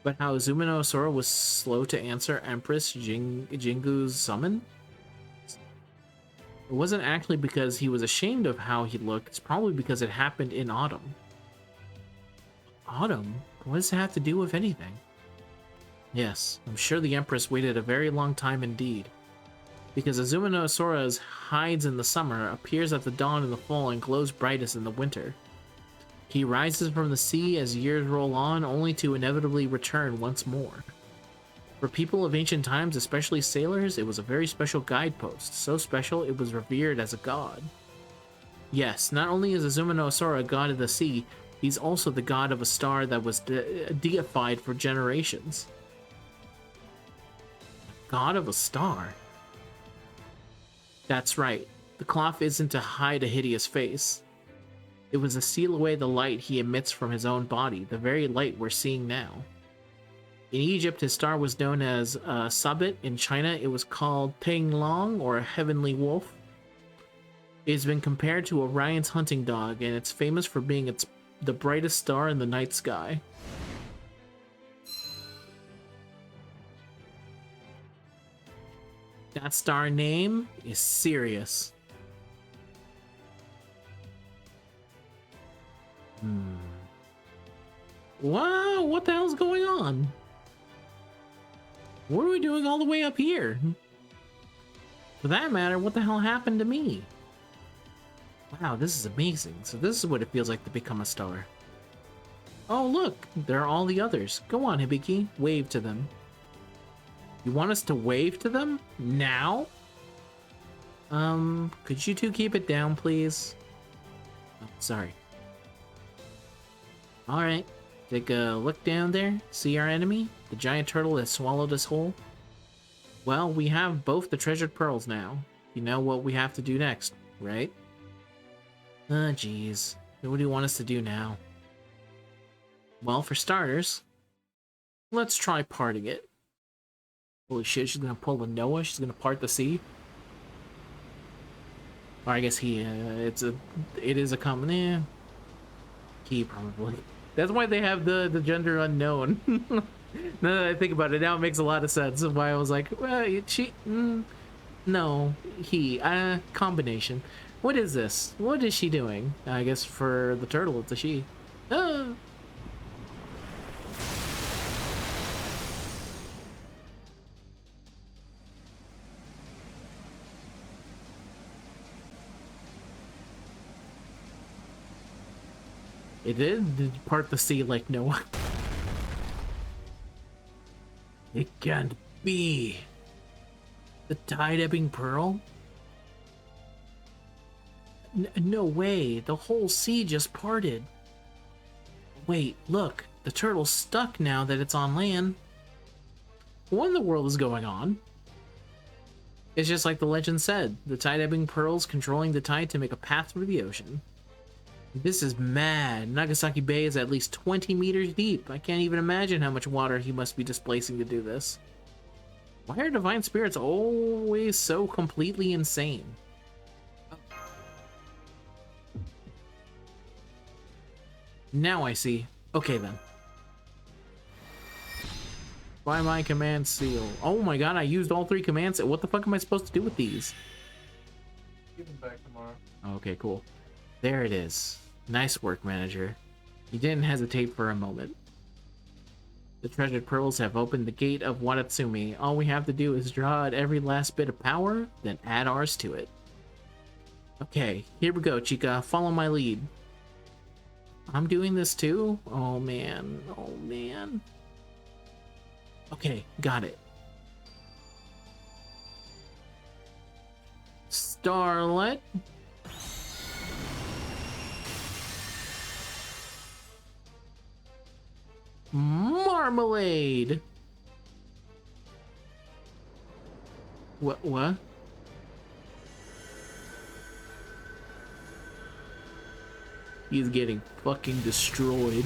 [SPEAKER 1] About how Azuminosaur was slow to answer Empress Jingu's summon? It wasn't actually because he was ashamed of how he looked, it's probably because it happened in autumn. Autumn? What does it have to do with anything? Yes, I'm sure the Empress waited a very long time indeed. Because Azuminosaurus hides in the summer, appears at the dawn in the fall, and glows brightest in the winter. He rises from the sea as years roll on, only to inevitably return once more. For people of ancient times, especially sailors, it was a very special guidepost, so special it was revered as a god. Yes, not only is Azuminosaur a god of the sea, he's also the god of a star that was deified for generations. God of a star? That's right, the cloth isn't to hide a hideous face. It was to seal away the light he emits from his own body, the very light we're seeing now. In Egypt, his star was known as Sabit. In China, it was called Penglong, or a heavenly wolf. It has been compared to Orion's hunting dog, and it's famous for being the brightest star in the night sky. That star name is serious. Wow, what the hell's going on? What are we doing all the way up here? For that matter, what the hell happened to me? Wow, this is amazing. So this is what it feels like to become a star. Oh, look, there are all the others. Go on, Hibiki, wave to them. You want us to wave to them? Now? Could you two keep it down, please? Oh, sorry. Alright, take a look down there. See our enemy? The giant turtle that swallowed us whole? Well, we have both the treasured pearls now. You know what we have to do next, right? Ah, jeez. What do you want us to do now? Well, for starters, let's try parting it. Holy shit, she's gonna pull a Noah? She's gonna part the sea? Or I guess he, it is a common, he probably. That's why they have the gender unknown. Now that I think about it, now it makes a lot of sense of why I was like, well, no, he, combination. What is this? What is she doing? I guess for the turtle, it's a she. It did part the sea like Noah. It can't be. The tide-ebbing pearl? No way, the whole sea just parted. Wait, look, the turtle's stuck now that it's on land. What in the world is going on? It's just like the legend said, the tide-ebbing pearls controlling the tide to make a path through the ocean. This is mad. Nagasaki Bay is at least 20 meters deep. I can't even imagine how much water he must be displacing to do this. Why are divine spirits always so completely insane? Now I see. Okay then. By my command seal. Oh my god, I used all 3 commands. What the fuck am I supposed to do with these?
[SPEAKER 3] Give them back tomorrow.
[SPEAKER 1] Okay, cool. There it is. Nice work, manager. You didn't hesitate for a moment. The treasured pearls have opened the gate of Watatsumi. All we have to do is draw out every last bit of power, then add ours to it. Okay, here we go, Chica. Follow my lead. I'm doing this too? Oh man. Oh man. Okay, got it. Starlet. Marmalade. What? He's getting fucking destroyed.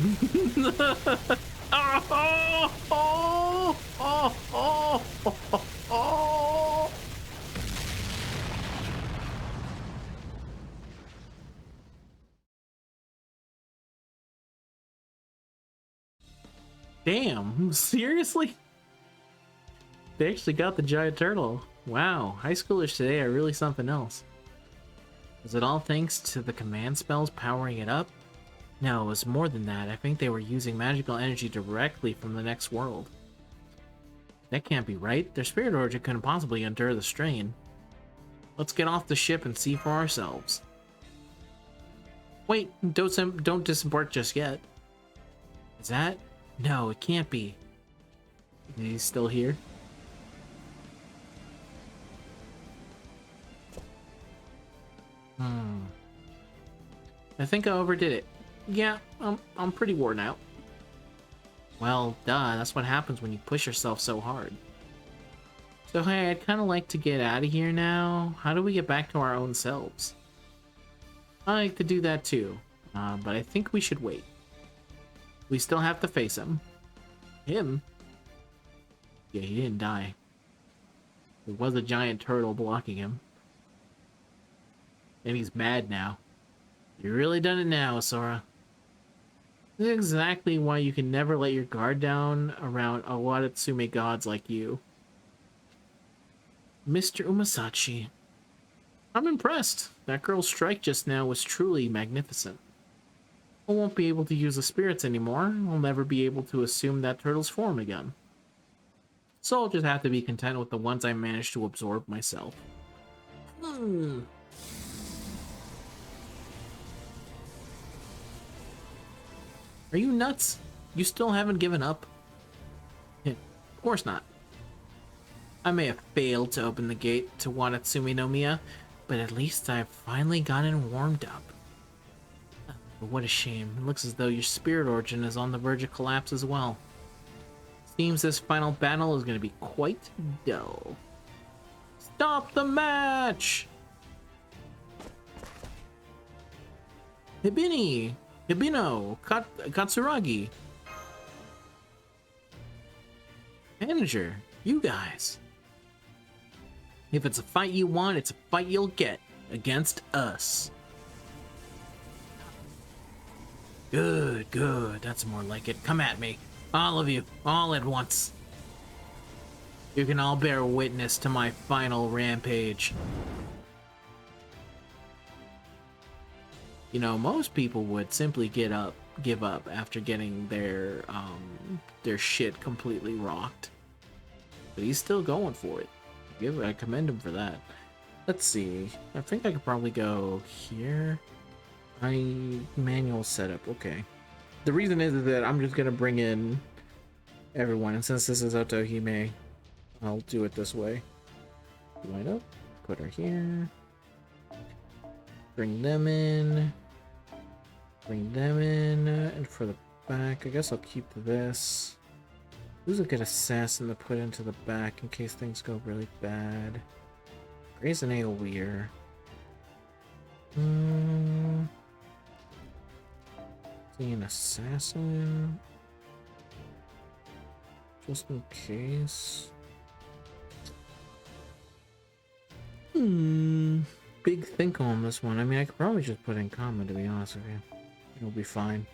[SPEAKER 1] Damn, seriously? They actually got the giant turtle. Wow, high schoolers today are really something else. Was it all thanks to the command spells powering it up? No, it was more than that. I think they were using magical energy directly from the next world. That can't be right. Their spirit origin couldn't possibly endure the strain. Let's get off the ship and see for ourselves. Wait, don't disembark just yet. Is that? No, it can't be. He's still here? I think I overdid it. Yeah, I'm pretty worn out. Well, duh, that's what happens when you push yourself so hard. So hey, I'd kind of like to get out of here now. How do we get back to our own selves? I like to do that too, but I think we should wait. We still have to face him. Him? Yeah, he didn't die. There was a giant turtle blocking him. And he's mad now. You really done it now, Sora. This is exactly why you can never let your guard down around Awatatsume gods like you. Mr. Umasachi. I'm impressed. That girl's strike just now was truly magnificent. I won't be able to use the spirits anymore. I'll never be able to assume that turtle's form again. So I'll just have to be content with the ones I managed to absorb myself. Are you nuts? You still haven't given up? Of course not. I may have failed to open the gate to Wanatsumi no Miya, but at least I've finally gotten warmed up. But what a shame. It looks as though your spirit origin is on the verge of collapse as well. Seems this final battle is going to be quite dull. Stop the match! Hibino, Katsuragi. Manager, you guys. If it's a fight you want, it's a fight you'll get against us. Good, good. That's more like it. Come at me. All of you. All at once. You can all bear witness to my final rampage. You know, most people would simply give up after getting their shit completely rocked. But he's still going for it. I commend him for that. Let's see. I think I could probably go here. Manual setup. Okay. The reason is that I'm just gonna bring in everyone, and since this is Otohime, I'll do it this way. Line up. Put her here. Bring them in. Bring them in. And for the back, I guess I'll keep this. Who's a good assassin to put into the back in case things go really bad? Grace and Aoweir. See an assassin? Just in case. Big think on this one. I mean, I could probably just put in common, to be honest with you. It'll be fine.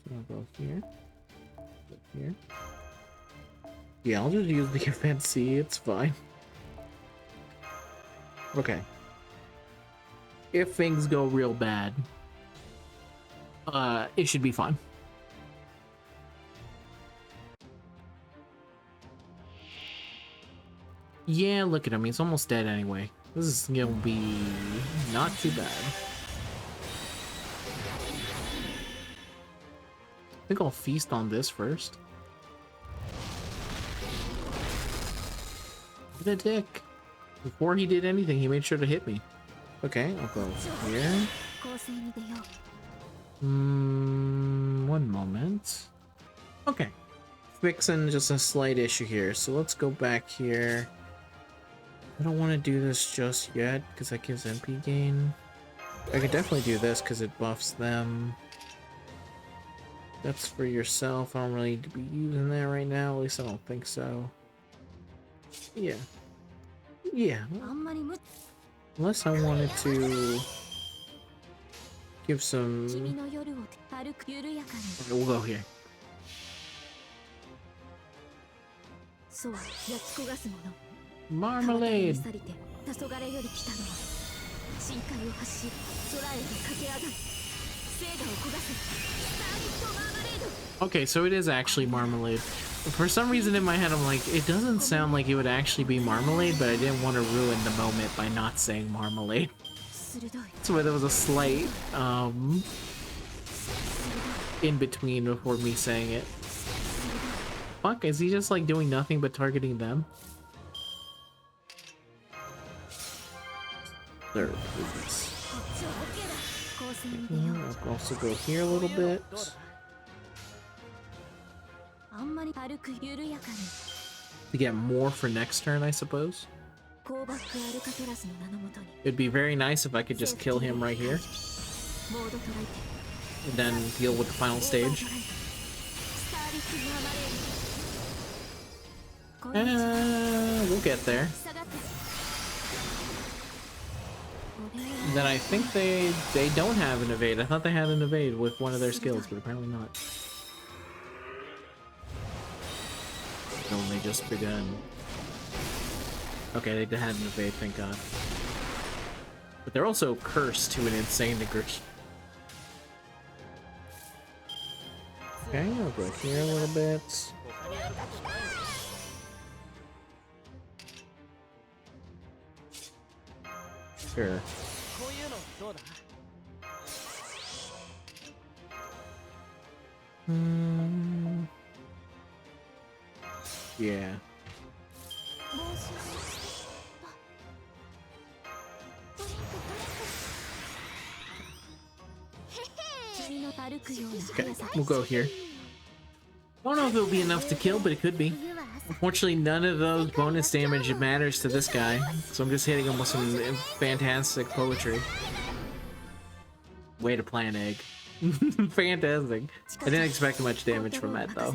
[SPEAKER 1] So I'll go here. Go here. Yeah, I'll just use the event C. It's fine. Okay. If things go real bad, it should be fine. Yeah, look at him. He's almost dead anyway. This is gonna be not too bad. I think I'll feast on this first. What a dick. Before he did anything, he made sure to hit me. Okay, I'll go here. One moment. Okay. Fixing just a slight issue here, so let's go back here. I don't want to do this just yet, because that gives MP gain. I could definitely do this, because it buffs them. That's for yourself. I don't really need to be using that right now, at least I don't think so. Yeah. Yeah. Unless I wanted to give some... Okay, we'll go here. Marmalade! Okay, so it is actually marmalade. For some reason in my head I'm like, it doesn't sound like it would actually be marmalade, but I didn't want to ruin the moment by not saying marmalade. So there was a slight in between before me saying it. Fuck, is he just like doing nothing but targeting them? There, please. I'll also go here a little bit. To get more for next turn, I suppose. It'd be very nice if I could just kill him right here. And then deal with the final stage. We'll get there. Then I think they don't have an evade. I thought they had an evade with one of their skills, but apparently not. only just begun. Okay, they had an evade, thank god. But they're also cursed to an insane degree. Okay, I'll go here a little bit. Sure. Yeah. Okay, we'll go here. I don't know if it'll be enough to kill, but it could be. Unfortunately, none of those bonus damage matters to this guy, so I'm just hitting him with some fantastic poetry. Way to plant egg. Fantastic. I didn't expect much damage from that, though.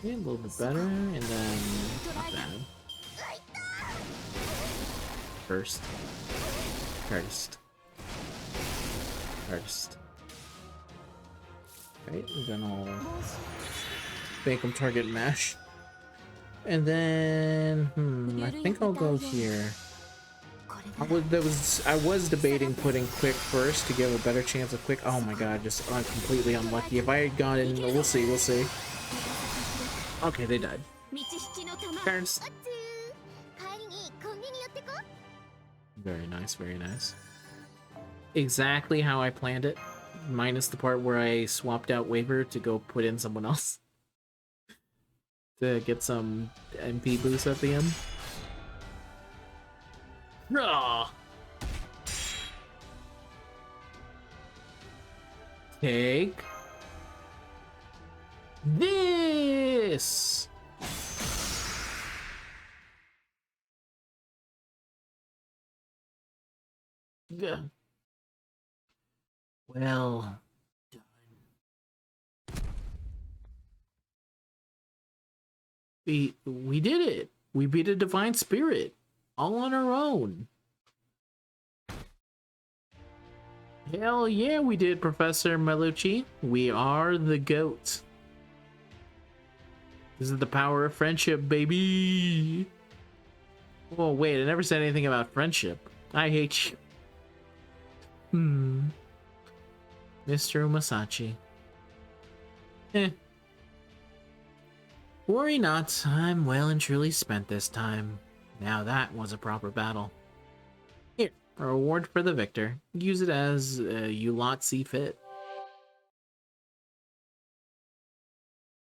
[SPEAKER 1] Yeah, a little bit better, and then not bad. First. Right, and then I'll make him target mash. And then, I think I'll go here. I was debating putting quick first to give a better chance of quick. Oh my god, just completely unlucky. If I had gone in, we'll see. Okay, they died. Parents. Very nice. Exactly how I planned it, minus the part where I swapped out Waver to go put in someone else to get some MP boost at the end. Raw. Take this. Yeah. Well done. We did it. We beat a divine spirit all on our own. Hell yeah, we did, Professor Melucci. We are the GOAT. This is the power of friendship, baby. Oh wait, I never said anything about friendship. I hate you. Mr. Umasachi. Worry not, I'm well and truly spent this time. Now that was a proper battle. Here, a reward for the victor. Use it as you lot see fit.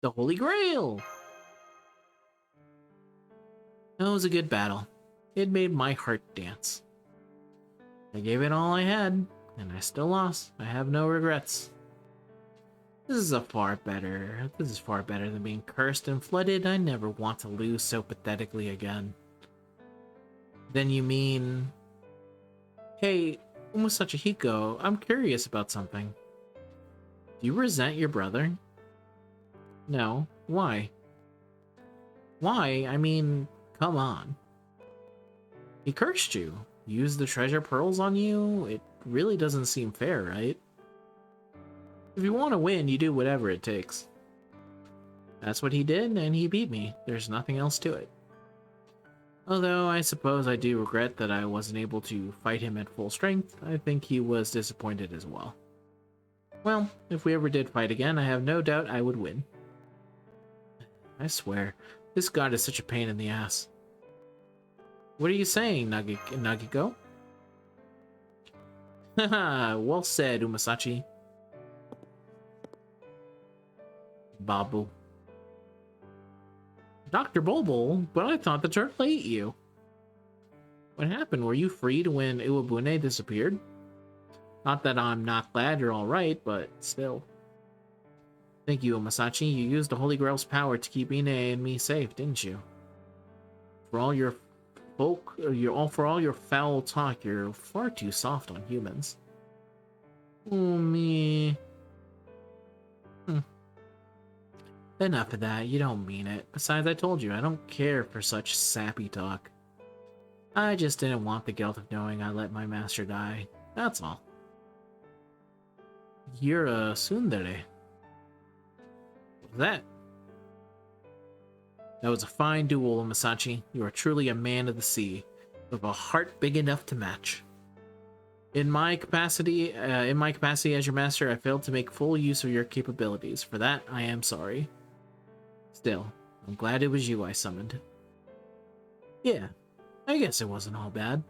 [SPEAKER 1] The Holy Grail! That was a good battle. It made my heart dance. I gave it all I had, and I still lost. I have no regrets. This is far better than being cursed and flooded. I never want to lose so pathetically again. Then you mean... Hey, Umasachi Hiko, I'm curious about something. Do you resent your brother? No. Why? Why? I mean, come on. He cursed you. Used the treasure pearls on you? It really doesn't seem fair, right? If you want to win, you do whatever it takes. That's what he did, and he beat me. There's nothing else to it. Although I suppose I do regret that I wasn't able to fight him at full strength, I think he was disappointed as well. Well, if we ever did fight again, I have no doubt I would win. I swear, this god is such a pain in the ass. What are you saying, Nagiko? Haha, well said, Umasachi. Babu. Dr. Bulbul, but I thought the turtle ate you. What happened? Were you freed when Iwabune disappeared? Not that I'm not glad you're alright, but still. Thank you, Umasachi. You used the Holy Grail's power to keep Ine and me safe, didn't you? For all your foul talk, you're far too soft on humans. Oh, me. Enough of that, you don't mean it. Besides, I told you, I don't care for such sappy talk. I just didn't want the guilt of knowing I let my master die. That's all. You're a tsundere. What's that? That was a fine duel, Masachi. You are truly a man of the sea, with a heart big enough to match. In my capacity as your master, I failed to make full use of your capabilities. For that, I am sorry. Still, I'm glad it was you I summoned. Yeah, I guess it wasn't all bad.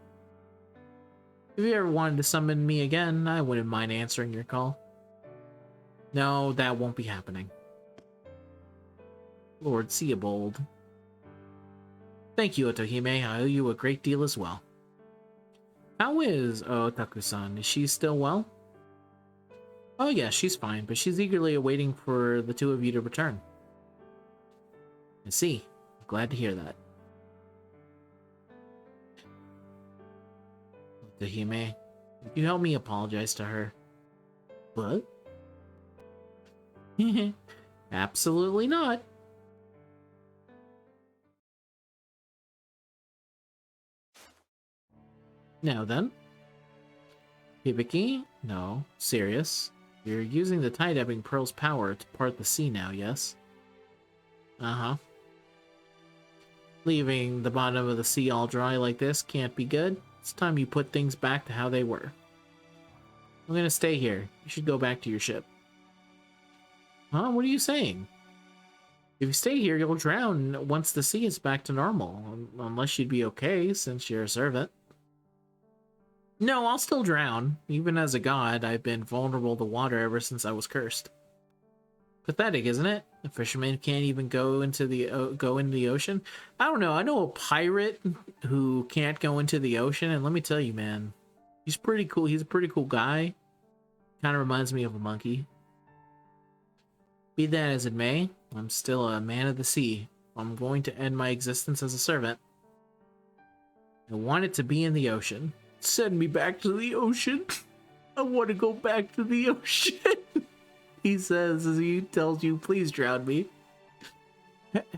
[SPEAKER 1] If you ever wanted to summon me again, I wouldn't mind answering your call. No, that won't be happening. Lord Seabold. Thank you, Otohime. I owe you a great deal as well. How is Otaku-san? Is she still well? Oh yeah, she's fine, but she's eagerly awaiting for the two of you to return. I see. I'm glad to hear that. Otohime, would you help me apologize to her? What? Absolutely not. Now then. Hibiki? No. Serious? You're using the tide-ebbing pearl's power to part the sea now, yes? Uh-huh. Leaving the bottom of the sea all dry like this can't be good. It's time you put things back to how they were. I'm gonna stay here. You should go back to your ship. Huh? What are you saying? If you stay here, you'll drown once the sea is back to normal. Unless you'd be okay, since you're a servant. No, I'll still drown. Even as a god, I've been vulnerable to water ever since I was cursed. Pathetic, isn't it? A fisherman can't even go into the ocean. I don't know. I know a pirate who can't go into the ocean, and let me tell you, man, he's pretty cool. He's a pretty cool guy. Kind of reminds me of a monkey. Be that as it may, I'm still a man of the sea. I'm going to end my existence as a servant. I want it to be in the ocean. Send me back to the ocean. I want to go back to the ocean. He says as he tells you, please drown me.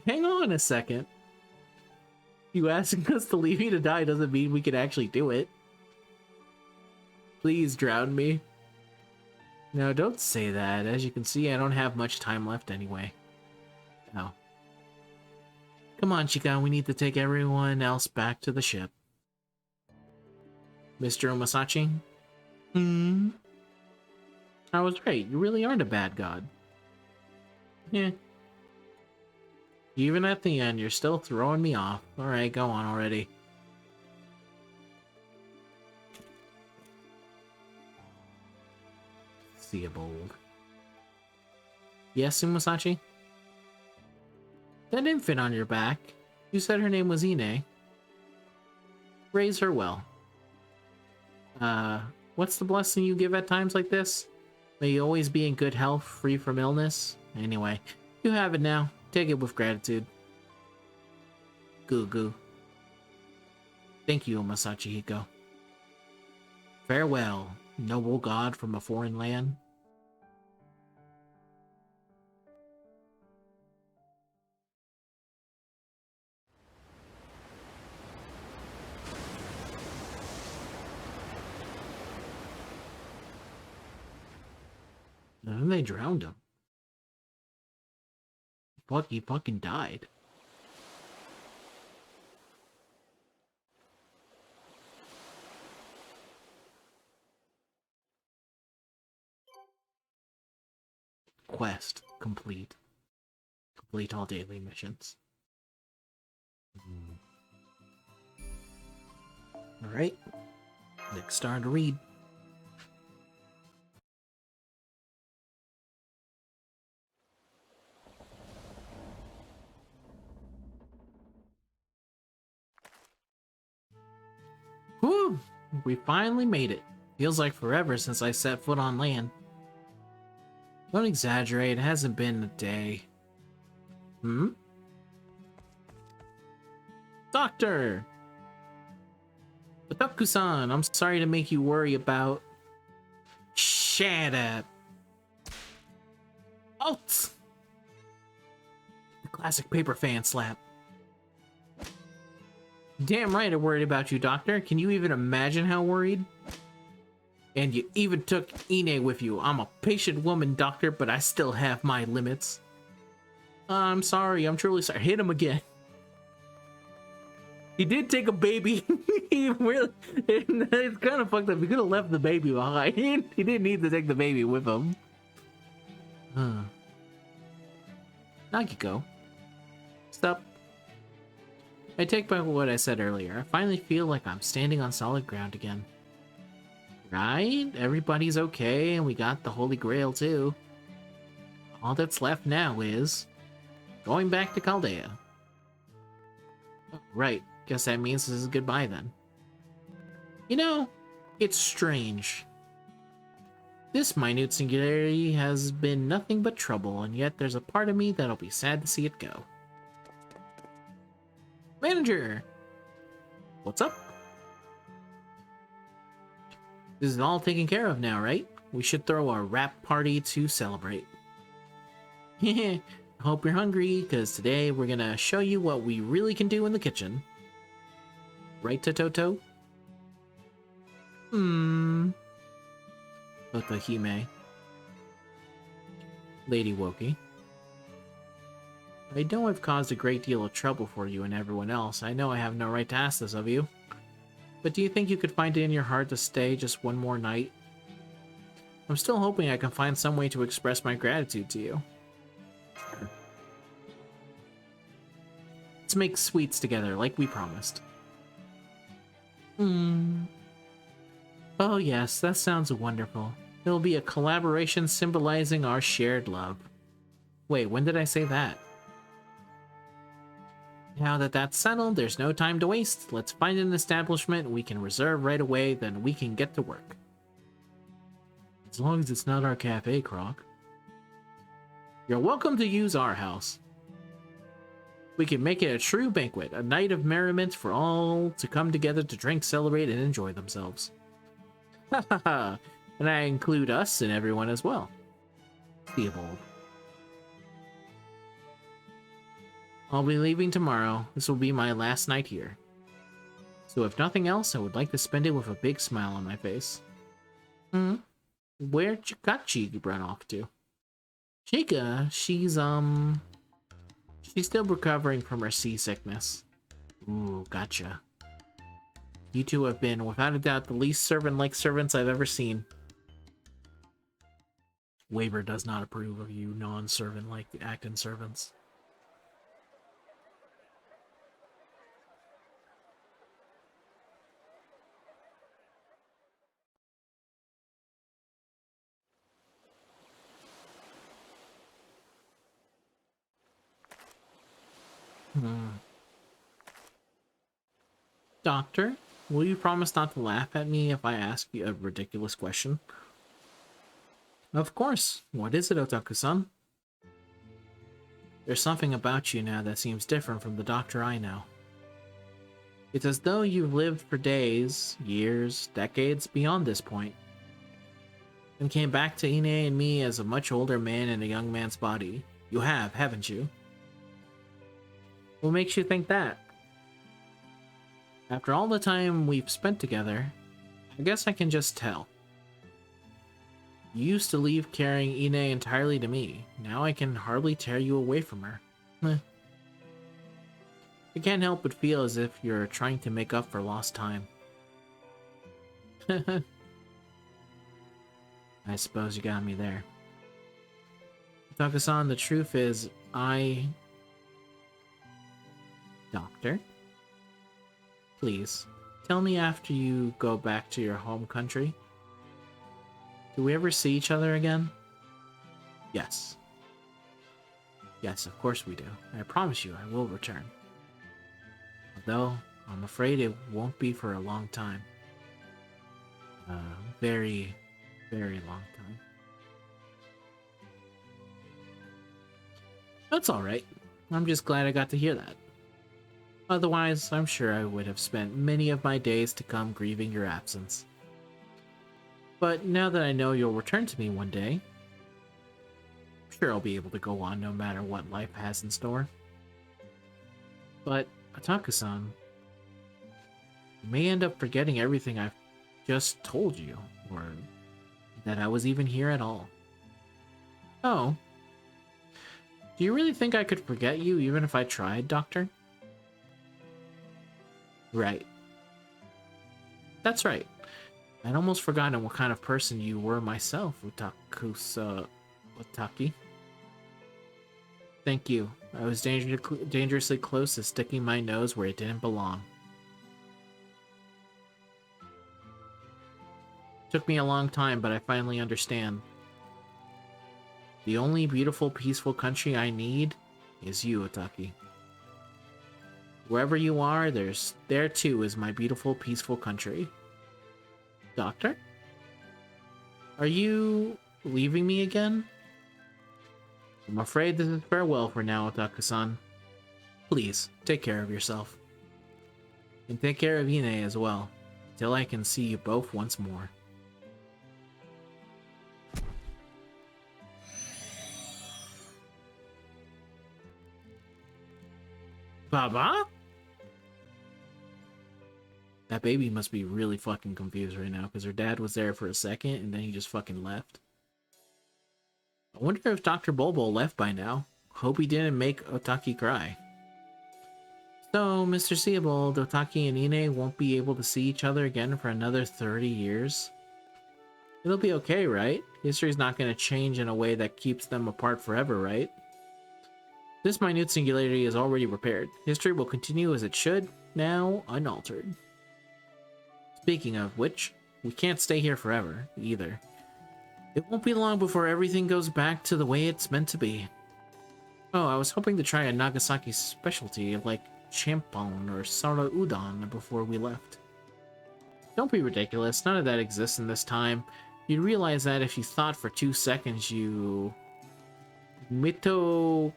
[SPEAKER 1] Hang on a second. You asking us to leave you to die doesn't mean we can actually do it. Please drown me. No, don't say that. As you can see, I don't have much time left anyway. Oh. Come on, Chica, we need to take everyone else back to the ship. Mr. Omasachi? I was right. You really aren't a bad god. Yeah. Even at the end, you're still throwing me off. Alright, go on already. Theobald. Yes, Umasachi? That infant on your back. You said her name was Ine. Raise her well. What's the blessing you give at times like this? May you always be in good health, free from illness. Anyway, you have it now. Take it with gratitude. Goo goo. Thank you, Masachi Hiko. Farewell, noble god from a foreign land. And then they drowned him. Fuck, he fucking died. Quest complete. Complete all daily missions. Alright. Next star to read. Whew! We finally made it. Feels like forever since I set foot on land. Don't exaggerate, it hasn't been a day. Hmm? Doctor! Otaku-san, I'm sorry to make you worry about... Shut up! Alt! The classic paper fan slap. Damn right I worried about you, Doctor. Can you even imagine how worried? And you even took Ine with you. I'm a patient woman, Doctor, but I still have my limits. I'm sorry. I'm truly sorry. Hit him again. He did take a baby. He really, it's kind of fucked up. He could have left the baby behind. He didn't need to take the baby with him. Nagiko. Stop. I take back what I said earlier. I finally feel like I'm standing on solid ground again. Right? Everybody's okay, and we got the Holy Grail too. All that's left now is going back to Chaldea. Oh, right. Guess that means this is goodbye then. You know, it's strange. This minute singularity has been nothing but trouble, and yet there's a part of me that'll be sad to see it go. Manager! What's up? This is all taken care of now, right? We should throw a wrap party to celebrate. I hope you're hungry, because today we're gonna show you what we really can do in the kitchen. Right, Tototo? Otohime. Lady Woki. I know I've caused a great deal of trouble for you and everyone else. I know I have no right to ask this of you. But do you think you could find it in your heart to stay just one more night? I'm still hoping I can find some way to express my gratitude to you. Let's make sweets together, like we promised. Oh yes, that sounds wonderful. It'll be a collaboration symbolizing our shared love. Wait, when did I say that? Now that that's settled, there's no time to waste. Let's find an establishment we can reserve right away, then we can get to work. As long as it's not our cafe, Croc. You're welcome to use our house. We can make it a true banquet, a night of merriment for all to come together to drink, celebrate, and enjoy themselves. Ha ha ha! And I include us and everyone as well. Theobald. I'll be leaving tomorrow. This will be my last night here. So if nothing else, I would like to spend it with a big smile on my face. Where'd Chikachi run off to? Chica, she's still recovering from her seasickness. Ooh, gotcha. You two have been, without a doubt, the least servant-like servants I've ever seen. Waver does not approve of you non-servant-like acting servants. Doctor, will you promise not to laugh at me if I ask you a ridiculous question? Of course. What is it, Otaku-san? There's something about you now that seems different from the doctor I know. It's as though you've lived for days, years, decades beyond this point, and came back to Ine and me as a much older man in a young man's body. You have, haven't you? What makes you think that? After all the time we've spent together, I guess I can just tell. You used to leave carrying Ine entirely to me. Now I can hardly tear you away from her. I can't help but feel as if you're trying to make up for lost time. I suppose you got me there. Taka-san, the truth is, Doctor? Please, tell me after you go back to your home country. Do we ever see each other again? Yes. Yes, of course we do. I promise you I will return. Although, I'm afraid it won't be for a long time. Very, very long time. That's alright. I'm just glad I got to hear that. Otherwise, I'm sure I would have spent many of my days to come grieving your absence. But now that I know you'll return to me one day, I'm sure I'll be able to go on no matter what life has in store. But, Otaku-san, You may end up forgetting everything I've just told you, or that I was even here at all. Oh. Do you really think I could forget you even if I tried, Doctor? Right. That's right. I'd almost forgotten what kind of person you were myself, Utaki. Thank you. I was dangerously close to sticking my nose where it didn't belong. Took me a long time, but I finally understand. The only beautiful, peaceful country I need is you, Utaki. Wherever you are, there too is my beautiful, peaceful country. Doctor? Are you leaving me again? I'm afraid this is farewell for now, Otaku-san. Please, take care of yourself. And take care of Ine as well, till I can see you both once more. Baba? That baby must be really fucking confused right now, because her dad was there for a second, and then he just fucking left. I wonder if Dr. Bulbo left by now. Hope he didn't make Otaki cry. So, Mr. Seabold, Otaki and Ine won't be able to see each other again for another 30 years? It'll be okay, right? History's not going to change in a way that keeps them apart forever, right? This minute singularity is already repaired. History will continue as it should, now unaltered. Speaking of which, we can't stay here forever, either. It won't be long before everything goes back to the way it's meant to be. Oh, I was hoping to try a Nagasaki specialty like champon or sara udon before we left. Don't be ridiculous, none of that exists in this time. You'd realize that if you thought for 2 seconds, you... Mitochondria.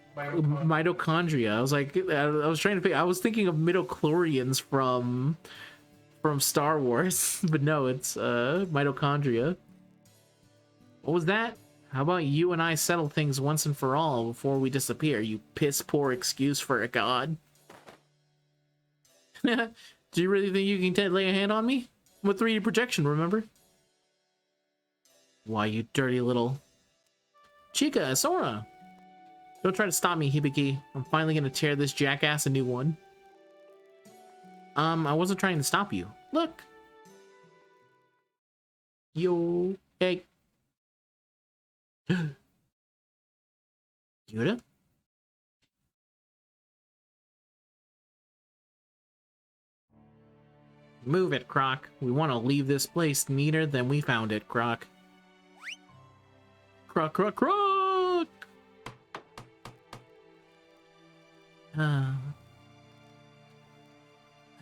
[SPEAKER 1] I was like, I was trying to think, I was thinking of midichlorians from Star Wars, but no, it's mitochondria. What was that? How about you and I settle things once and for all before we disappear, you piss poor excuse for a god? Do you really think you can lay a hand on me? I'm a 3D projection, remember? Why, you dirty little... Chica, Sora! Don't try to stop me, Hibiki. I'm finally gonna tear this jackass a new one. I wasn't trying to stop you. Look! Yo, hey. Yuta? Move it, Croc. We want to leave this place neater than we found it, Croc. Croc, Croc, Croc! I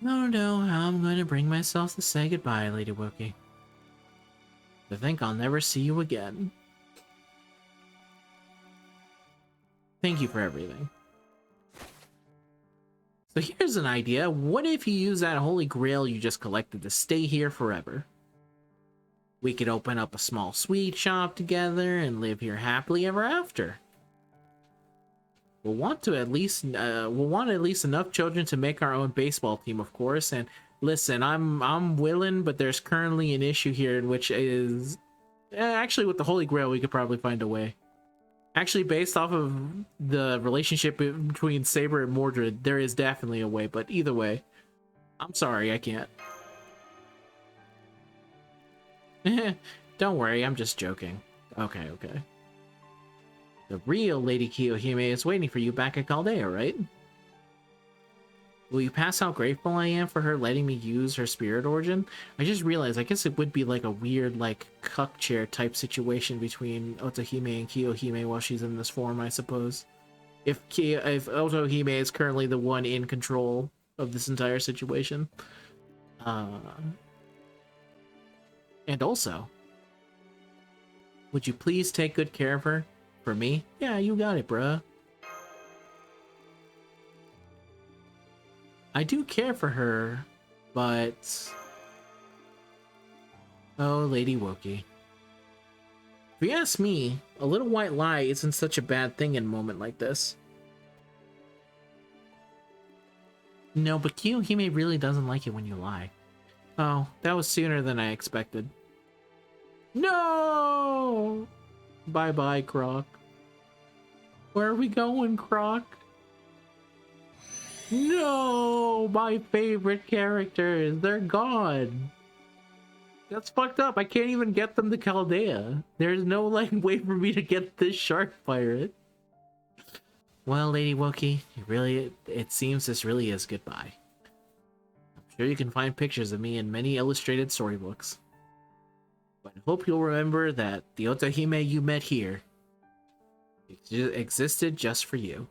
[SPEAKER 1] don't know how I'm going to bring myself to say goodbye, Lady Wookie. To think I'll never see you again. Thank you for everything. So here's an idea. What if you use that holy grail you just collected to stay here forever? We could open up a small sweet shop together and live here happily ever after. We'll want at least enough children to make our own baseball team, of course. And listen, I'm willing, but there's currently an issue here in which is actually with the Holy Grail we could probably find a way. Actually, based off of the relationship between Saber and Mordred, there is definitely a way. But either way, I'm sorry, I can't. Don't worry, I'm just joking. Okay, okay. The real Lady Kiyohime is waiting for you back at Caldea, right? Will you pass how grateful I am for her letting me use her spirit origin? I just realized, I guess it would be like a weird, like, cuck chair type situation between Otohime and Kiyohime while she's in this form, I suppose. If Otohime is currently the one in control of this entire situation. And also, would you please take good care of her? For me? Yeah, you got it, bruh. I do care for her, but... Oh, Lady Wookie. If you ask me, a little white lie isn't such a bad thing in a moment like this. No, but Kiyohime really doesn't like it when you lie. Oh, that was sooner than I expected. No! Bye-bye, Croc. Where are we going, Croc? No! My favorite characters! They're gone! That's fucked up. I can't even get them to Chaldea. There's no, like, way for me to get this shark pirate. Well, Lady Wookie, it seems this really is goodbye. I'm sure you can find pictures of me in many illustrated storybooks. But I hope you'll remember that the Otohime you met here existed just for you.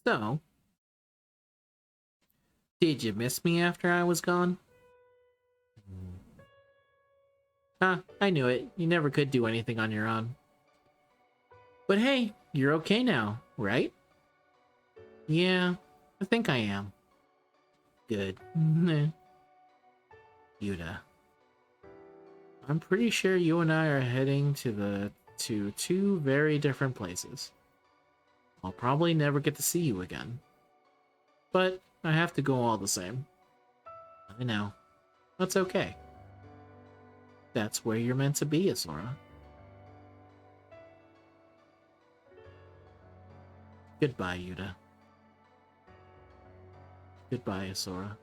[SPEAKER 1] So, did you miss me after I was gone? Ah, I knew it. You never could do anything on your own. But hey, you're okay now, right? Yeah, I think I am. Good. Yuta. I'm pretty sure you and I are heading to two very different places. I'll probably never get to see you again. But I have to go all the same. I know. That's okay. That's where you're meant to be, Asura. Goodbye, Yuta. Goodbye, Asura.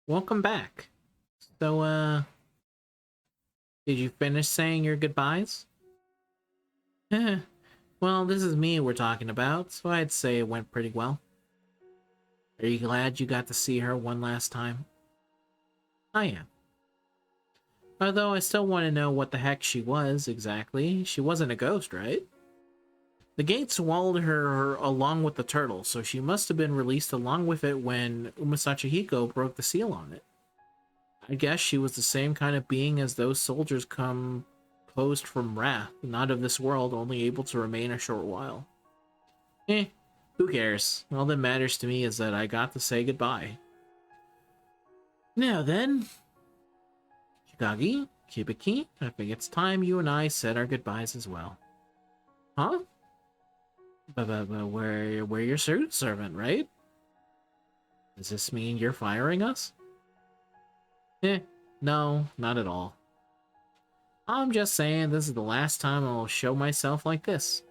[SPEAKER 1] Welcome back. So, did you finish saying your goodbyes? Well, this is me we're talking about, so I'd say it went pretty well. Are you glad you got to see her one last time? I am. Although I still want to know what the heck she was, exactly. She wasn't a ghost, right? The gate swallowed her along with the turtle, so she must have been released along with it when Umasachihiko broke the seal on it. I guess she was the same kind of being as those soldiers composed from wrath, not of this world, only able to remain a short while. Who cares? All that matters to me is that I got to say goodbye. Now then, Shikagi, Kibiki, I think it's time you and I said our goodbyes as well. Huh? But we're your servant, right? Does this mean you're firing us? No, not at all. I'm just saying this is the last time I'll show myself like this.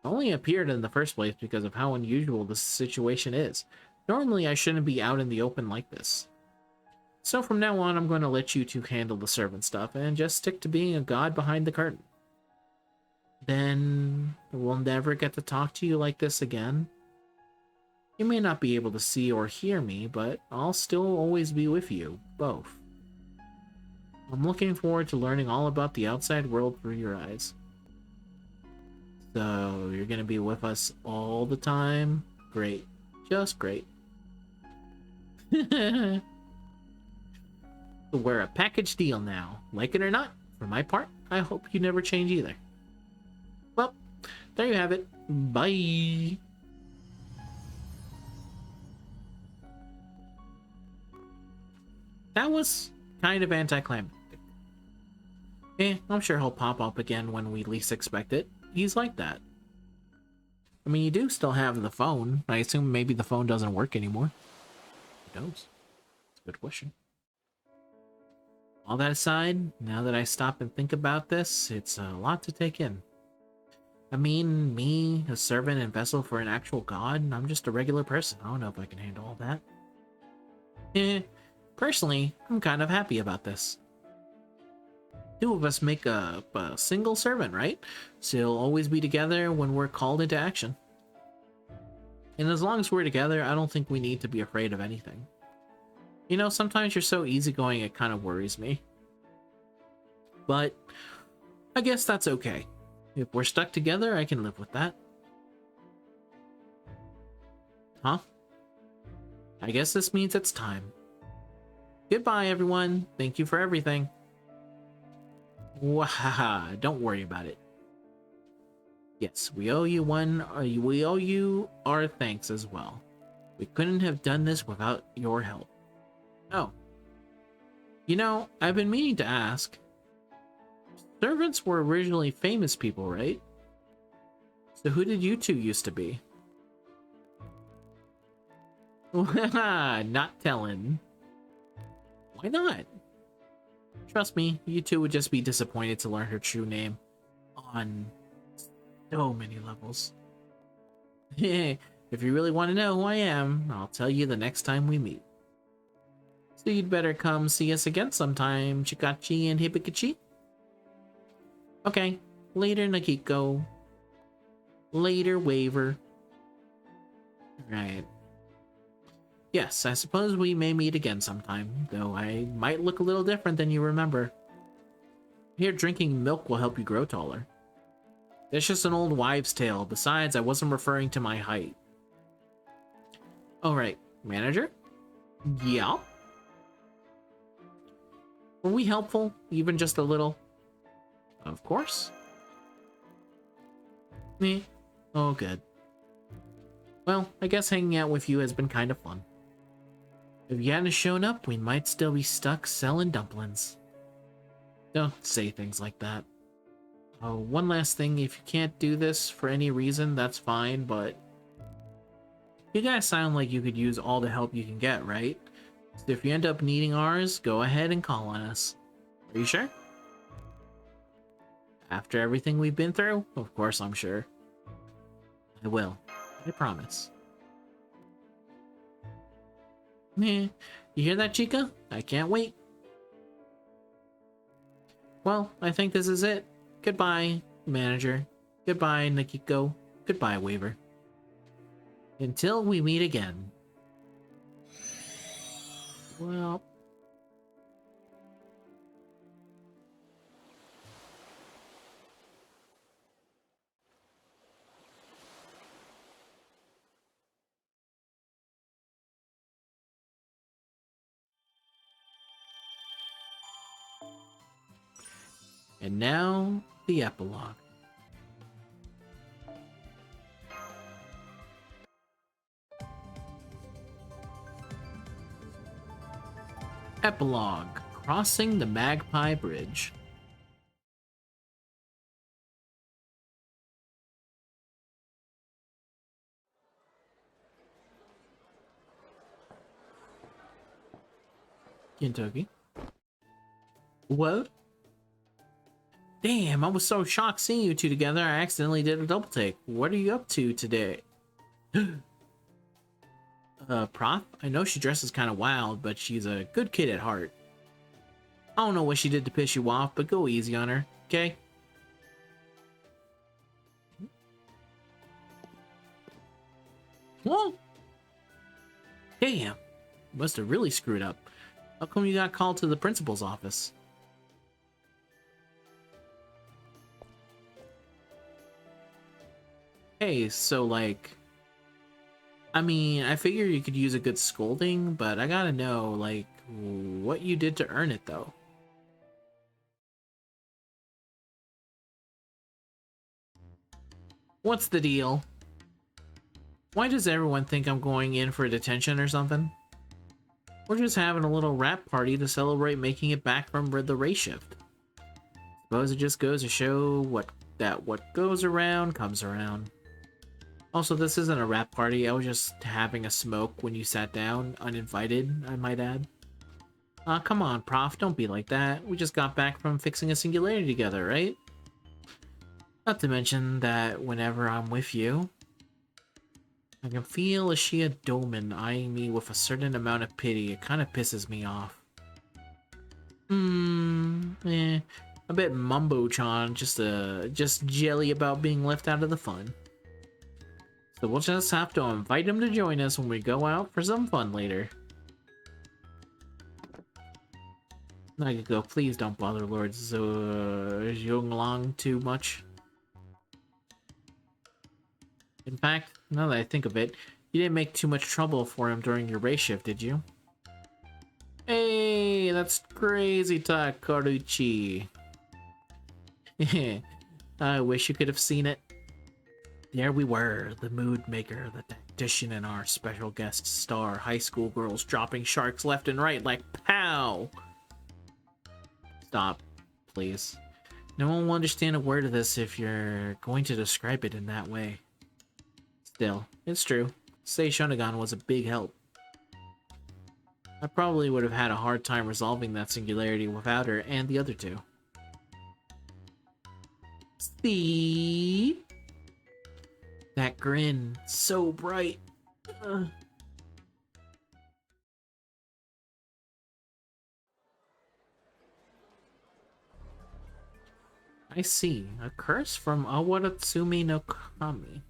[SPEAKER 1] I only appeared in the first place because of how unusual this situation is. Normally I shouldn't be out in the open like this. So from now on I'm going to let you two handle the servant stuff and just stick to being a god behind the curtain. Then we'll never get to talk to you like this again. You may not be able to see or hear me, but I'll still always be with you, both. I'm looking forward to learning all about the outside world through your eyes. So, you're gonna be with us all the time? Great. Just great. We're a package deal now. Like it or not, for my part, I hope you never change either. Well, there you have it. Bye! That was kind of anticlimactic. I'm sure he'll pop up again when we least expect it. He's like that. I mean, you do still have the phone. I assume maybe the phone doesn't work anymore. Who knows? It's a good question. All that aside, now that I stop and think about this, it's a lot to take in. I mean, me, a servant and vessel for an actual god, I'm just a regular person. I don't know if I can handle all that. Personally, I'm kind of happy about this. Two of us make a single servant, right? So we'll always be together when we're called into action. And as long as we're together, I don't think we need to be afraid of anything. You know, sometimes you're so easygoing it kind of worries me. But I guess that's okay. If we're stuck together, I can live with that. Huh? I guess this means it's time. Goodbye, everyone. Thank you for everything. Wahaha, don't worry about it. Yes, we owe you we owe you our thanks as well. We couldn't have done this without your help. Oh. You know, I've been meaning to ask. Servants were originally famous people, right? So who did you two used to be? Not telling. Why not? Trust me, you two would just be disappointed to learn her true name. On so many levels. If you really want to know who I am, I'll tell you the next time we meet. So you'd better come see us again sometime, Chikachi and Hibikachi. Okay, later Nakiko. Later Waver. Right. Yes, I suppose we may meet again sometime, though I might look a little different than you remember. Here, drinking milk will help you grow taller. It's just an old wives' tale. Besides, I wasn't referring to my height. Alright, manager? Yeah? Were we helpful? Even just a little? Of course. Me? Oh, good. Well, I guess hanging out with you has been kind of fun. If you hadn't shown up, we might still be stuck selling dumplings. Don't say things like that. Oh, one last thing, if you can't do this for any reason, that's fine, but you guys sound like you could use all the help you can get, right? So if you end up needing ours, go ahead and call on us. Are you sure? After everything we've been through? Of course I'm sure. I will. I promise. Meh. You hear that, Chica? I can't wait. Well, I think this is it. Goodbye, manager. Goodbye, Nakiko. Goodbye, Waver. Until we meet again. Well... And now, the epilogue. Epilogue. Crossing the Magpie Bridge. Kentucky. What? Damn, I was so shocked seeing you two together, I accidentally did a double take. What are you up to today? Prof? I know she dresses kind of wild, but she's a good kid at heart. I don't know what she did to piss you off, but go easy on her, okay? Whoa! Damn, must have really screwed up. How come you got called to the principal's office? Hey, so like... I mean, I figure you could use a good scolding, but I gotta know, like, what you did to earn it, though. What's the deal? Why does everyone think I'm going in for detention or something? We're just having a little rap party to celebrate making it back from the race shift. Suppose it just goes to show what goes around comes around. Also, this isn't a rap party, I was just having a smoke when you sat down, uninvited, I might add. Aw, come on, Prof, don't be like that. We just got back from fixing a singularity together, right? Not to mention that whenever I'm with you, I can feel Ashia Doman eyeing me with a certain amount of pity. It kind of pisses me off. A bit mumbo-chan, just jelly about being left out of the fun. So we'll just have to invite him to join us when we go out for some fun later. Nagiko, please don't bother Lord Zhonglong too much. In fact, now that I think of it, You didn't make too much trouble for him during your race shift, did you? Hey, that's crazy talk, Koruchi. I wish you could have seen it. There we were, the mood maker, the tactician, and our special guest star, high school girls dropping sharks left and right like pow! Stop, please. No one will understand a word of this if you're going to describe it in that way. Still, it's true. Sei Shonagon was a big help. I probably would have had a hard time resolving that singularity without her and the other two. See? That grin, so bright. I see. A curse from Awaratsumi no Kami.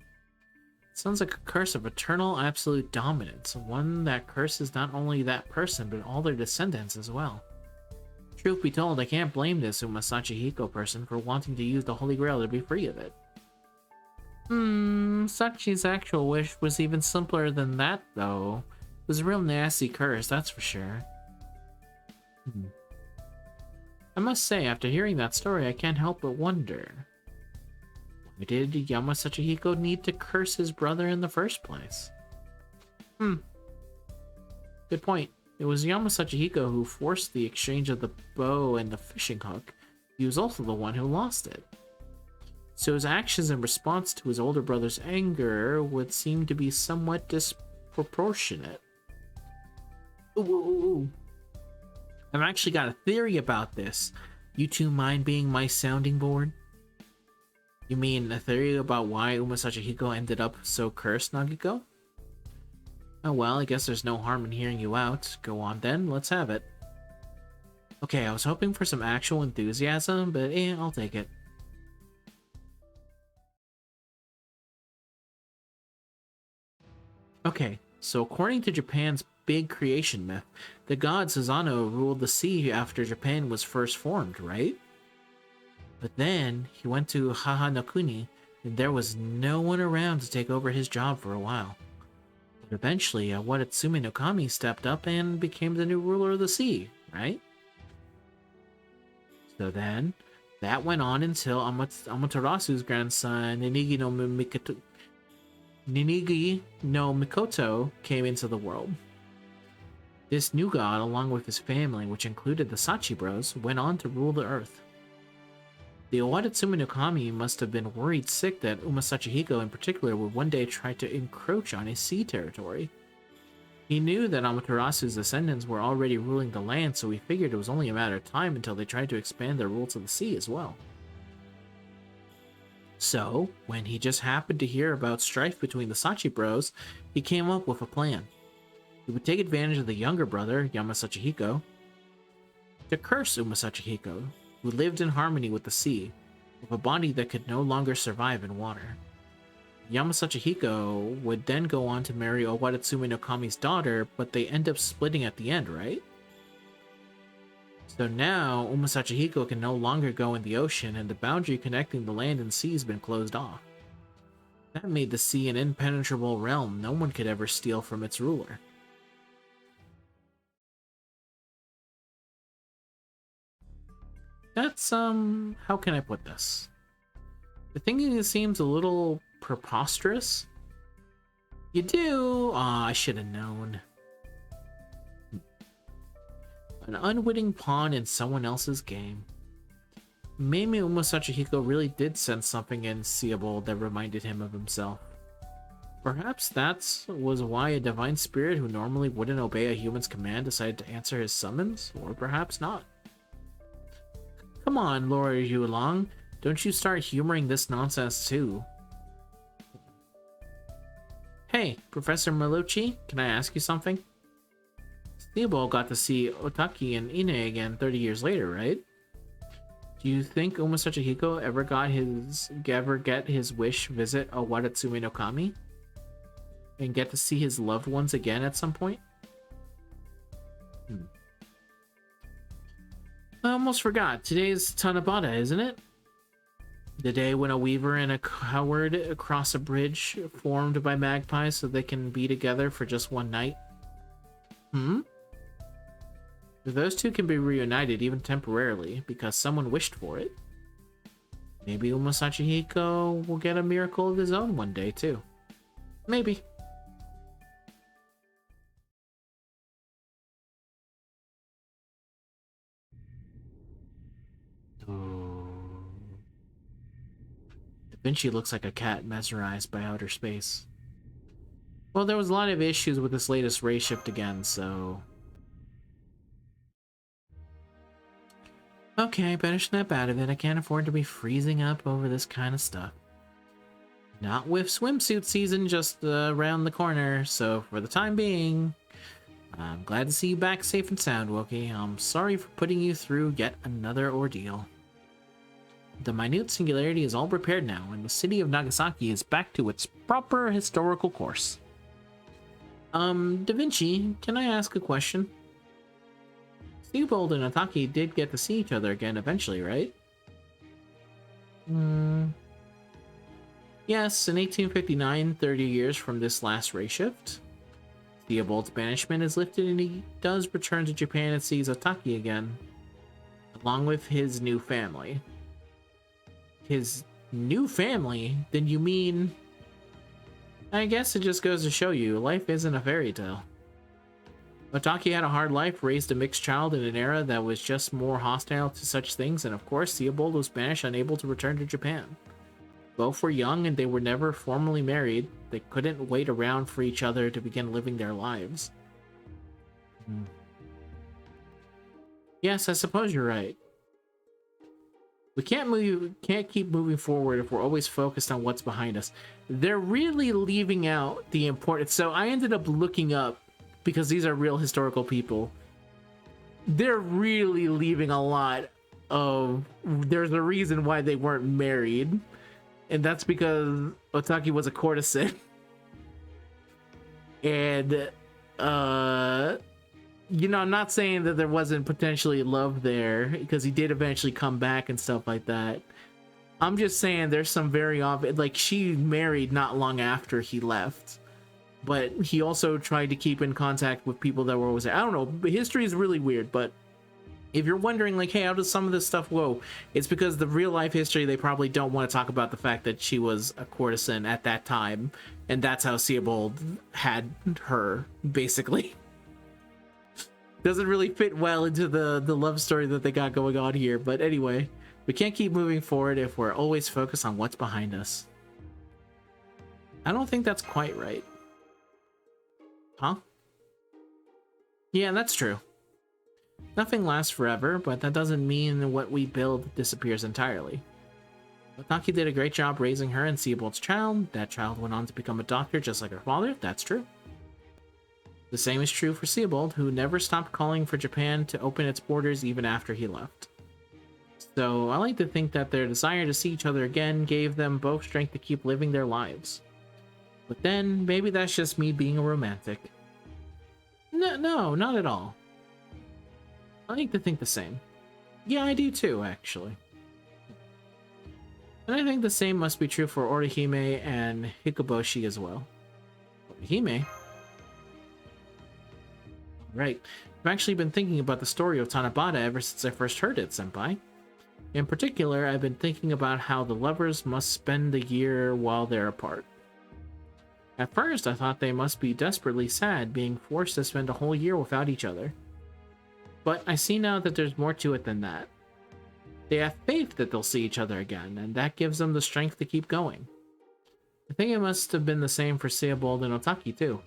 [SPEAKER 1] Sounds like a curse of eternal absolute dominance. One that curses not only that person, but all their descendants as well. Truth be told, I can't blame this Umasachi Hiko person for wanting to use the Holy Grail to be free of it. Sachi's actual wish was even simpler than that, though. It was a real nasty curse, that's for sure. I must say, after hearing that story, I can't help but wonder. Why did Yamasachi Hiko need to curse his brother in the first place? Good point. It was Yamasachi Hiko who forced the exchange of the bow and the fishing hook. He was also the one who lost it. So his actions in response to his older brother's anger would seem to be somewhat disproportionate. Ooh. I've actually got a theory about this. You two mind being my sounding board? You mean a theory about why Umasachi Hiko ended up so cursed, Nagiko? Oh well, I guess there's no harm in hearing you out. Go on then, let's have it. Okay, I was hoping for some actual enthusiasm, but I'll take it. Okay, so according to Japan's big creation myth, the god Susanoo ruled the sea after Japan was first formed, right? But then he went to Hahanokuni, and there was no one around to take over his job for a while. But eventually, Watatsumi no Kami stepped up and became the new ruler of the sea, right? So then, that went on until Amaterasu's grandson, Ninigi no Mikoto, came into the world. This new god, along with his family, which included the Sachi Bros, went on to rule the earth. The Watatsumi no Kami must have been worried sick that Umasachi Hiko in particular would one day try to encroach on his sea territory. He knew that Amaterasu's descendants were already ruling the land, so he figured it was only a matter of time until they tried to expand their rule to the sea as well. So, when he just happened to hear about strife between the Sachi Bros, he came up with a plan. He would take advantage of the younger brother, Yamasachi Hiko, to curse Umasachi Hiko, who lived in harmony with the sea, with a body that could no longer survive in water. Yamasachi Hiko would then go on to marry Watatsumi no Kami's daughter, but they end up splitting at the end, right? So now, Umasachi Hiko can no longer go in the ocean, and the boundary connecting the land and sea has been closed off. That made the sea an impenetrable realm no one could ever steal from its ruler. That's, how can I put this? The thinking seems a little preposterous. You do? Aw, I should have known. An unwitting pawn in someone else's game. Maybe Umasachi Hiko really did sense something unseeable that reminded him of himself. Perhaps that was why a divine spirit who normally wouldn't obey a human's command decided to answer his summons, or perhaps not. Come on, Lord Yulong, don't you start humoring this nonsense too. Hey, Professor Malucci, can I ask you something? Theobald got to see Otaki and Ine again 30 years later, right? Do you think Umasachi Hiko ever get his wish visit a Watatsumi no Kami? And get to see his loved ones again at some point? I almost forgot. Today's Tanabata, isn't it? The day when a weaver and a coward cross a bridge formed by magpies so they can be together for just one night. Those two can be reunited even temporarily because someone wished for it. Maybe Umasachi Hiko will get a miracle of his own one day too. Maybe. Da Vinci looks like a cat mesmerized by outer space. Well, there was a lot of issues with this latest ray shift again, so... Okay, better snap out of it. I can't afford to be freezing up over this kind of stuff. Not with swimsuit season just around the corner, so for the time being... I'm glad to see you back safe and sound, Wookie. I'm sorry for putting you through yet another ordeal. The minute singularity is all repaired now, and the city of Nagasaki is back to its proper historical course. Da Vinci, can I ask a question? Theobald and Otaki did get to see each other again eventually, right? Yes, in 1859, 30 years from this last ray shift. Theobald's banishment is lifted and he does return to Japan and sees Otaki again, along with his new family. His new family? Then you mean... I guess it just goes to show you, life isn't a fairy tale. Otaki had a hard life, raised a mixed child in an era that was just more hostile to such things, and of course Theobald was banished, unable to return to Japan. Both were young and they were never formally married. They couldn't wait around for each other to begin living their lives. Yes, I suppose you're right. We can't keep moving forward if we're always focused on what's behind us. They're really leaving out the important... So I ended up looking up, because these are real historical people. They're really leaving a lot of... There's a reason why they weren't married. And that's because Otaki was a courtesan. And, you know, I'm not saying that there wasn't potentially love there, because he did eventually come back and stuff like that. I'm just saying there's some very obvious... Like, she married not long after he left. But he also tried to keep in contact with people that were always there. I don't know, history is really weird, but... If you're wondering, like, hey, how does some of this stuff go? It's because the real-life history, they probably don't want to talk about the fact that she was a courtesan at that time. And that's how Theobald had her, basically. Doesn't really fit well into the love story that they got going on here. But anyway, we can't keep moving forward if we're always focused on what's behind us. I don't think that's quite right. Huh? Yeah, that's true. Nothing lasts forever, but that doesn't mean what we build disappears entirely. Otaki did a great job raising her and Theobald's child. That child went on to become a doctor just like her father. That's true. The same is true for Theobald, who never stopped calling for Japan to open its borders even after he left. So I like to think that their desire to see each other again gave them both strength to keep living their lives. But then, maybe that's just me being a romantic. No, not at all. I like to think the same. Yeah, I do too, actually. And I think the same must be true for Orihime and Hikoboshi as well. Orihime? Right. I've actually been thinking about the story of Tanabata ever since I first heard it, senpai. In particular, I've been thinking about how the lovers must spend the year while they're apart. At first, I thought they must be desperately sad, being forced to spend a whole year without each other. But I see now that there's more to it than that. They have faith that they'll see each other again, and that gives them the strength to keep going. I think it must have been the same for Theobald and Otaki too.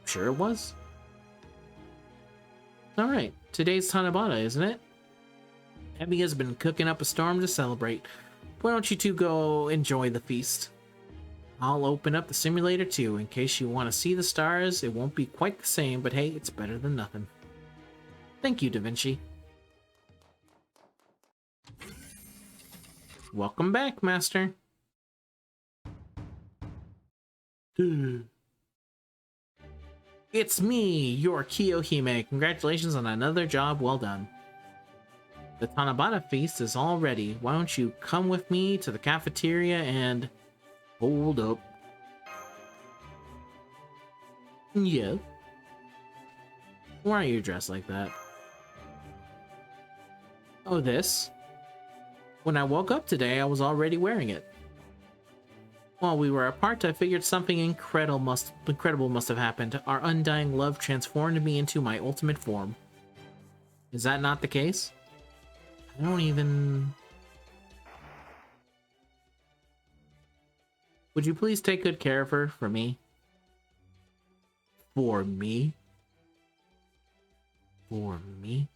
[SPEAKER 1] Sure it was. Alright, today's Tanabata, isn't it? Abby has been cooking up a storm to celebrate. Why don't you two go enjoy the feast? I'll open up the simulator too, in case you want to see the stars. It won't be quite the same, but hey, it's better than nothing. Thank you, Da Vinci. Welcome back, Master. It's me, your Kiyohime. Congratulations on another job well done. The Tanabata feast is all ready. Why don't you come with me to the cafeteria and... Hold up. Yeah. Why are you dressed like that? Oh, this? When I woke up today, I was already wearing it. While we were apart, I figured something incredible must have happened. Our undying love transformed me into my ultimate form. Is that not the case? I don't even... Would you please take good care of her for me? For me? For me?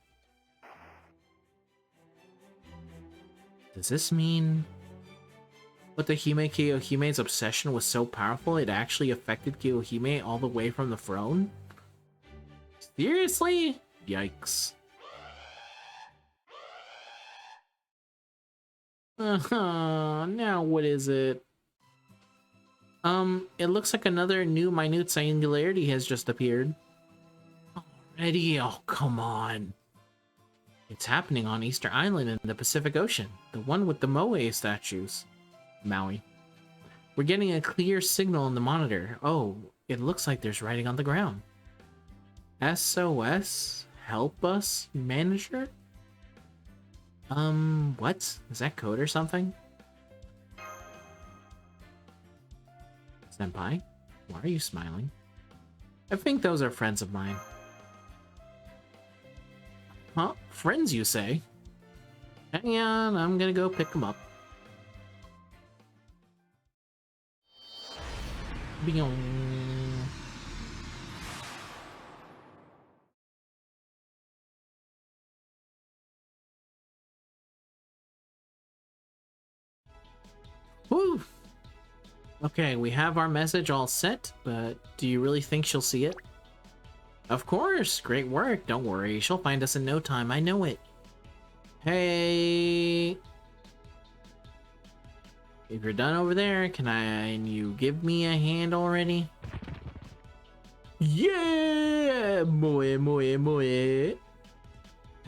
[SPEAKER 1] Does this mean... But the Hime Kiyohime's obsession was so powerful it actually affected Kiyohime all the way from the throne? Seriously? Yikes. Now what is it? It looks like another new minute singularity has just appeared. Already? Oh, come on. It's happening on Easter Island in the Pacific Ocean, the one with the Moe statues. Maui. We're getting a clear signal on the monitor. Oh, it looks like there's writing on the ground. SOS? Help us, manager? What? Is that code or something? Senpai? Why are you smiling? I think those are friends of mine. Huh? Friends, you say? Hang on, I'm gonna go pick them up. Beong. Woo! Okay, we have our message all set, but do you really think she'll see it? Of course! Great work, don't worry. She'll find us in no time, I know it. Hey! If you're done over there, can you give me a hand already? Yeah! Moe, moe, moe.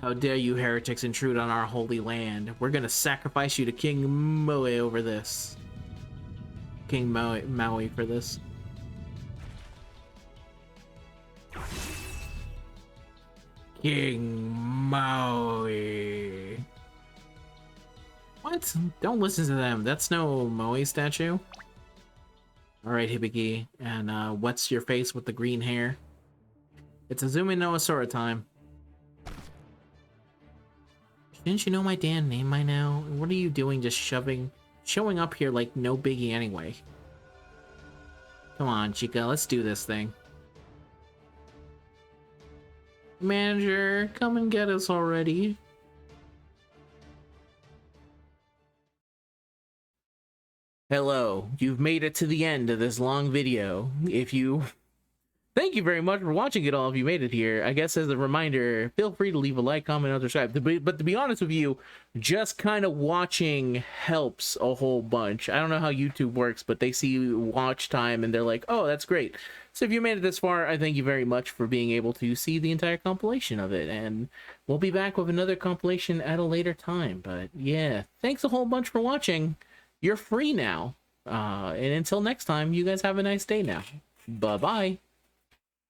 [SPEAKER 1] How dare you heretics intrude on our holy land. We're gonna sacrifice you to King Moe over this. King Maui for this. King Maui. What? Don't listen to them. That's no Moe statue. Alright, Hibiki. And what's your face with the green hair? It's Azumi no Asura time. Didn't you know my damn name by now? What are you doing just showing up here like no biggie anyway? Come on, Chica, let's do this thing. Manager, come and get us already. Hello, you've made it to the end of this long video. Thank you very much for watching it all if you made it here. I guess as a reminder, feel free to leave a like, comment, and subscribe. But to be honest with you, just kind of watching helps a whole bunch. I don't know how YouTube works, but they see watch time and they're like, oh, that's great. So if you made it this far, I thank you very much for being able to see the entire compilation of it. And we'll be back with another compilation at a later time. But yeah, thanks a whole bunch for watching. You're free now. And until next time, you guys have a nice day now. Bye-bye.